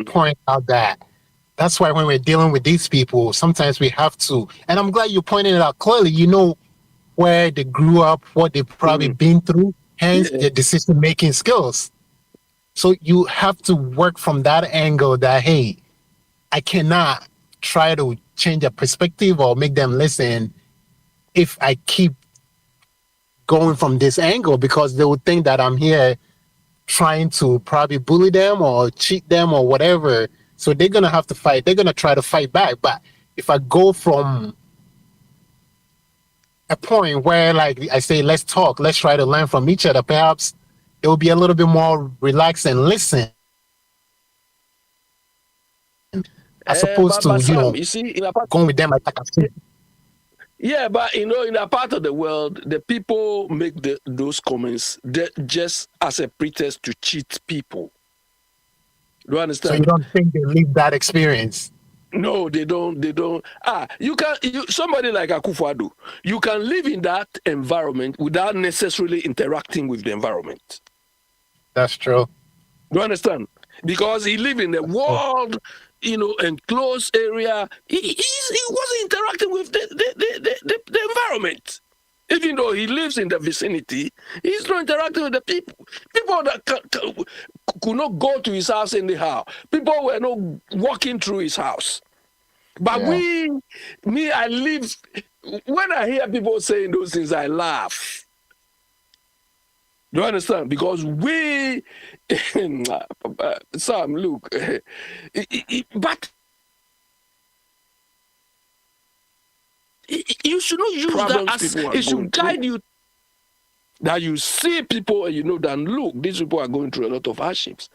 point out that. That's why when we're dealing with these people, sometimes we have to, and I'm glad you pointed it out clearly, where they grew up, what they've probably been through, hence your decision making skills. So you have to work from that angle that, hey, I cannot try to change a perspective or make them listen if I keep going from this angle, because they would think that I'm here trying to probably bully them or cheat them or whatever. So they're going to have to fight. They're going to try to fight back. But if I go from a point where, like I say, let's talk, let's try to learn from each other, perhaps it will be a little bit more relaxed and listen, as opposed to, Sam, you see, going with them like I said. Yeah, but in a part of the world, the people make those comments just as a pretext to cheat people. Do you understand? So you don't think they live that experience? No, they don't. They don't. Somebody like Akwantufuo, you can live in that environment without necessarily interacting with the environment. That's true. Do you understand? Because he live in a walled, enclosed area. He wasn't interacting with the environment. Even though he lives in the vicinity, he's not interacting with the people. People that could not go to his house anyhow. People were not walking through his house. But I live. When I hear people saying those things, I laugh. Do you understand? Because Sam, look, but you should not use that as it should guide you. That you see people and you know that, look, these people are going through a lot of hardships.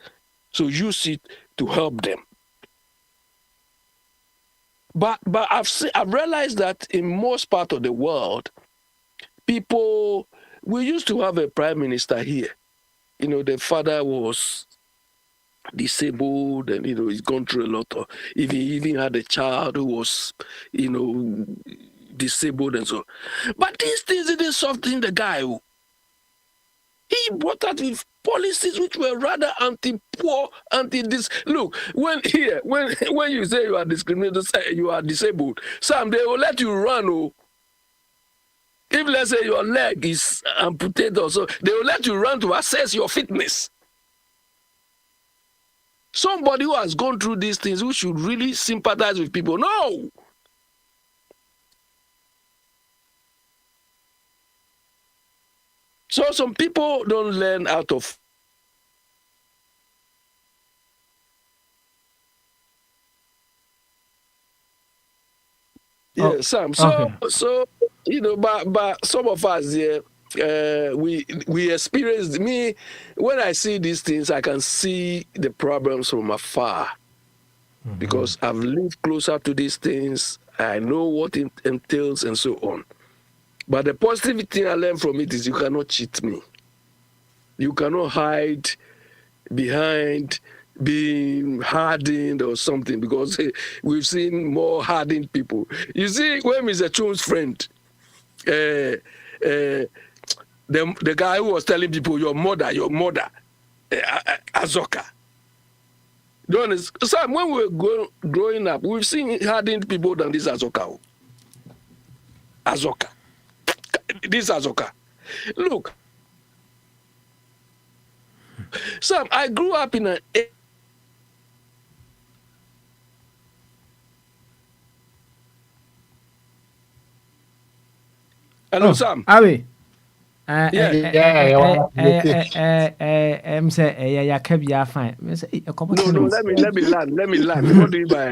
So use it to help them. But I've realized that in most part of the world, we used to have a prime minister here. The father was disabled and, he's gone through a lot of, he even had a child who was, disabled and so. But these things didn't soften the guy. He brought out with policies which were rather anti-poor, anti-this. Look, when you say you are discriminated, you are disabled, Sam, they will let you run. Oh. If, let's say, your leg is amputated or so, they will let you run to assess your fitness. Somebody who has gone through these things, who should really sympathize with people. No! So some people don't learn out of Sam. So but some of us here, we experienced me. When I see these things, I can see the problems from afar because I've lived closer to these things. I know what it entails and so on. But the positive thing I learned from it is you cannot cheat me. You cannot hide behind being hardened or something, because we've seen more hardened people. You see, when Mr. Chun's friend, the guy who was telling people, your mother, Azoka. Sam, when we were growing up, we've seen hardened people than this Azoka. This Azoka. Look, Sam, I grew up in an... Hello, Sam. Abi. Fine. No, let me land. What do you buy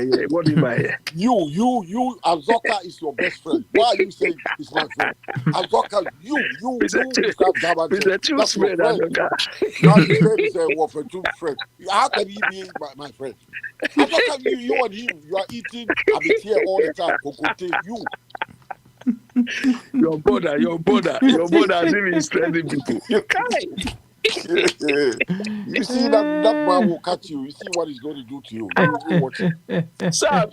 here? You, Azoka is your best friend. Why are you saying he's my friend? Azoka, you, Mr. Chu's friend, Azoka. Now you say he's a Wolfen's friend. How can he be my friend? Azoka, you and him, you are eating here all the time. You. Your brother, as if he's threatening people. You see that man will catch you. You see what he's going to do to you. You watch it. Sam,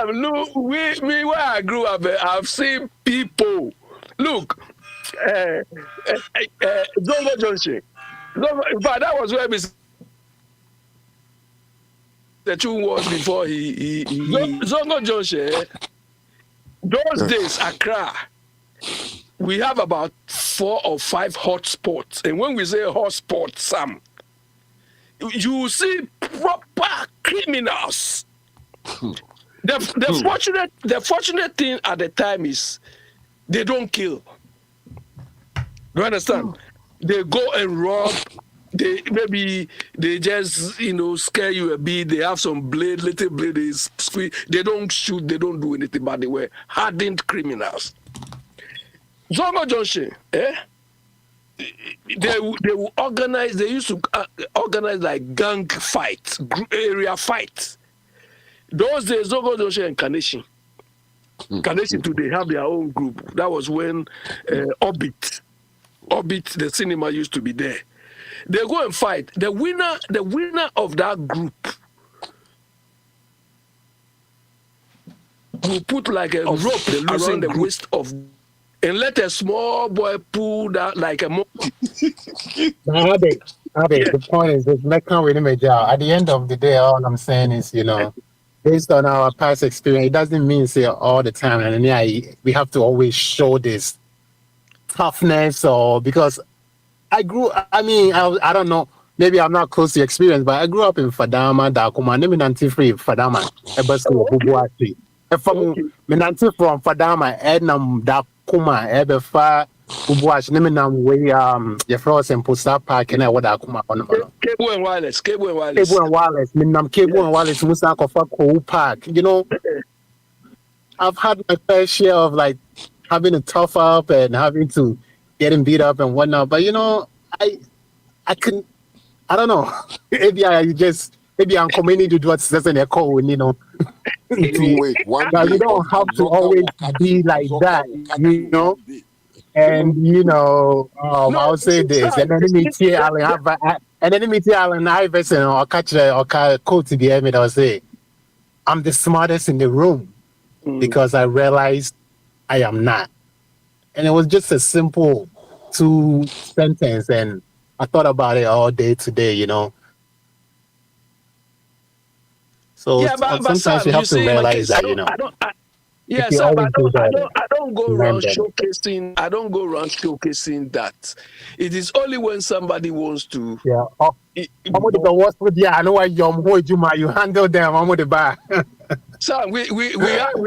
look, me where I grew up, I've seen people. Look, Zongo Junction. But that was where Mr. Chun was before he Zongo Junction. Those days, Accra, we have about 4 or 5 hot spots. And when we say hot spots, Sam, you see proper criminals. The fortunate thing at the time is they don't kill. You understand? They go and rob. Maybe they just scare you a bit. They have some little blade. They don't shoot. They don't do anything. But they were hardened criminals. Zongo Junction, they will organize. They used to organize like gang fights, area fights. Those days, Zongo Junction and Kaneshi too, they have their own group. That was when Orbit, the cinema used to be there. They go and fight. The winner of that group will put like a rope around the waist of, and let a small boy pull that like a monkey. The point is, at the end of the day, all I'm saying is, based on our past experience, it doesn't mean say all the time, and we have to always show this toughness, or because I don't know, maybe I'm not close to experience, but I grew up in Fadama, Dakuma, name nanti free Fadama, Ebasu Bubuati. If I'm nanti from Fadama, Ednam Dakuma, Ebefa Bubuash, name nam way your frost and Posta Park and I would Akuma on Cable and wireless. Minam Cable and wireless Musaka Cool Park. I've had my fair share of like having to tough up and having to getting beat up and whatnot, but I don't know. Maybe I'm committing to do what's in a call, Wait, but you don't have to always be like that, And I would say this, and then meet here, Allen Iverson or catch or quote to the end, I'll say, I'm the smartest in the room because I realized I am not. And it was just a simple 2 sentence, and I thought about it all day today, So yeah, but sometimes Sam, you have to realize that, I don't go around showcasing. I don't go around showcasing that. It is only when somebody wants to. Yeah. I know why you handle them. I'm with the bar. Sam, we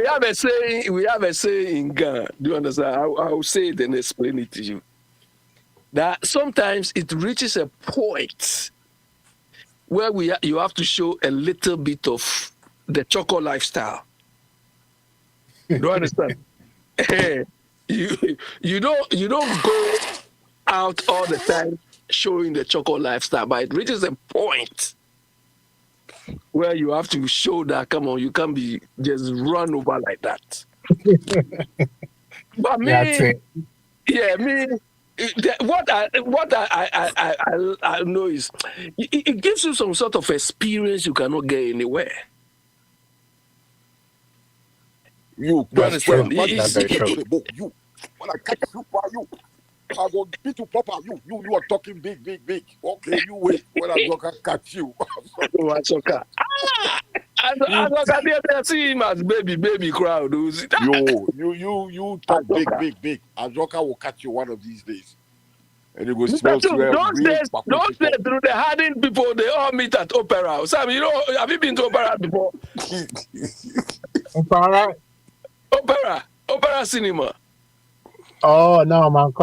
have a saying. We have a saying in Ghana. Do you understand? I will say it and explain it to you. That sometimes it reaches a point where you have to show a little bit of the choco lifestyle. Do you understand? you don't go out all the time showing the choco lifestyle, but it reaches a point where you have to show that, come on, you can't be just run over like that. But what I know is it gives you some sort of experience you cannot get anywhere. You understand? That's very true. You, when I catch you, I go beat you proper. You are talking big. Okay, you wait when I go catch you. I see him as baby crowd. You talk big. Azoka will catch you one of these days. And it will smell Those days, through the hardened people, they all meet at Opera. Sam, have you been to Opera before? Opera cinema. Oh no, man! I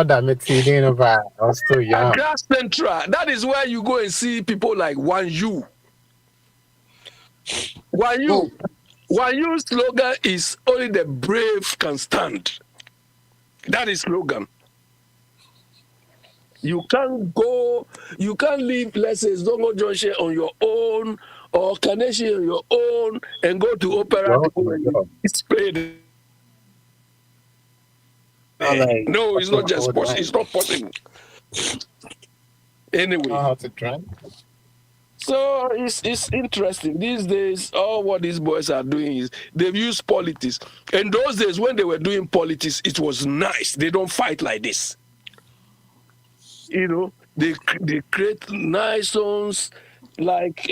was too young. Grass Central. That is where you go and see people like Wan Yu. Wan Yu's slogan is only the brave can stand. That is slogan. You can't leave, let's say, Zongo Junction on your own or Kaneshi on your own and go to Opera to go and display. No, it's not just possible. It's not possible. Anyway. So it's interesting. These days, all what these boys are doing is they've used politics. And those days when they were doing politics, it was nice. They don't fight like this. They create nice songs like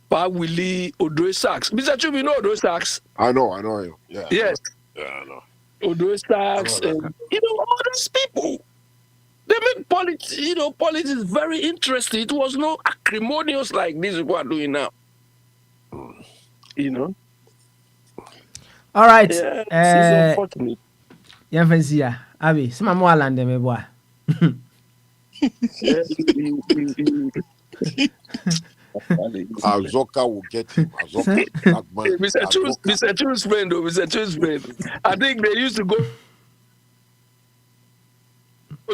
Pa Willie, Odoi Sax. Mr. Chub, you know Odoi Sax? I know him. Yeah. Yes. Yeah, I know. those stars, and all those people. They make politics, politics is very interesting. It was no acrimonious like this people are doing now. All right. Yeah, it's unfortunate. Yeah, fancy ya. Abi, some more land me boy. Azoka will get him. Azoka, black man. Mr. Chu's friend, Mr. Chu's friend. I think they used to go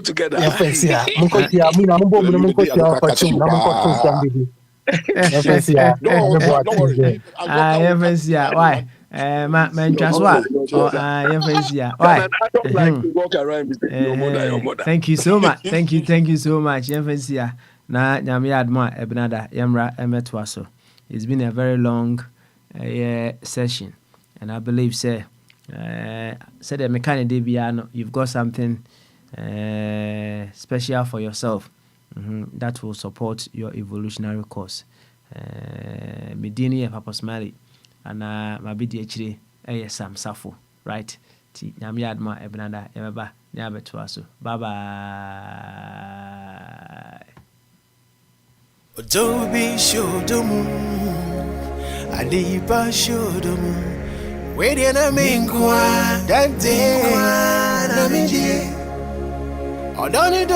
together. Yeah, fancy ya. Munkosia, munkosia opportunity. Munkosia baby. Yeah, fancy ya. Don't worry. Yeah, fancy ya. Why? Man, just what? Yeah, fancy ya. Why? I don't like to walk around with your mother. Thank you so much. Thank you so much. Yeah, fancy ya. Na nyame adma ebnada yemra emetwaso. It's been a very long session, and I believe say the mechanic debiano, you've got something special for yourself that will support your evolutionary course. Medini Papa Smiley and my BDHD Sam Safo, right? Ti nyame adma ebnada yemba nyabetwaso. Bye bye. Otobi shodomu Adipa shodomu Wedi na minkwa Dante na minje Odoni do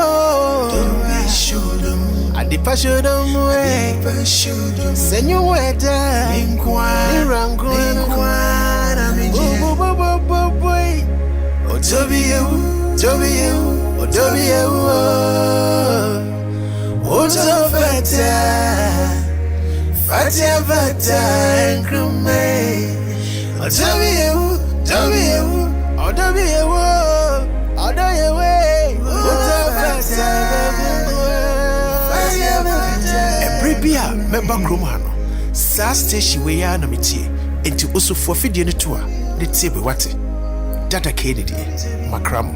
Otobi shodomu Adipa shodomu Adipa shodomu Senyo weta Minkwa Minkwa na minje Boy Otobi yewu Otobi yewu Oto fata, nkrume. Odobiyewu. Oto fata, Ebribia, member Growh. Sa station we ya na metie. Enti Osofo fidie ne to a, ne tie be wate. Dada Kennedy, Makramo.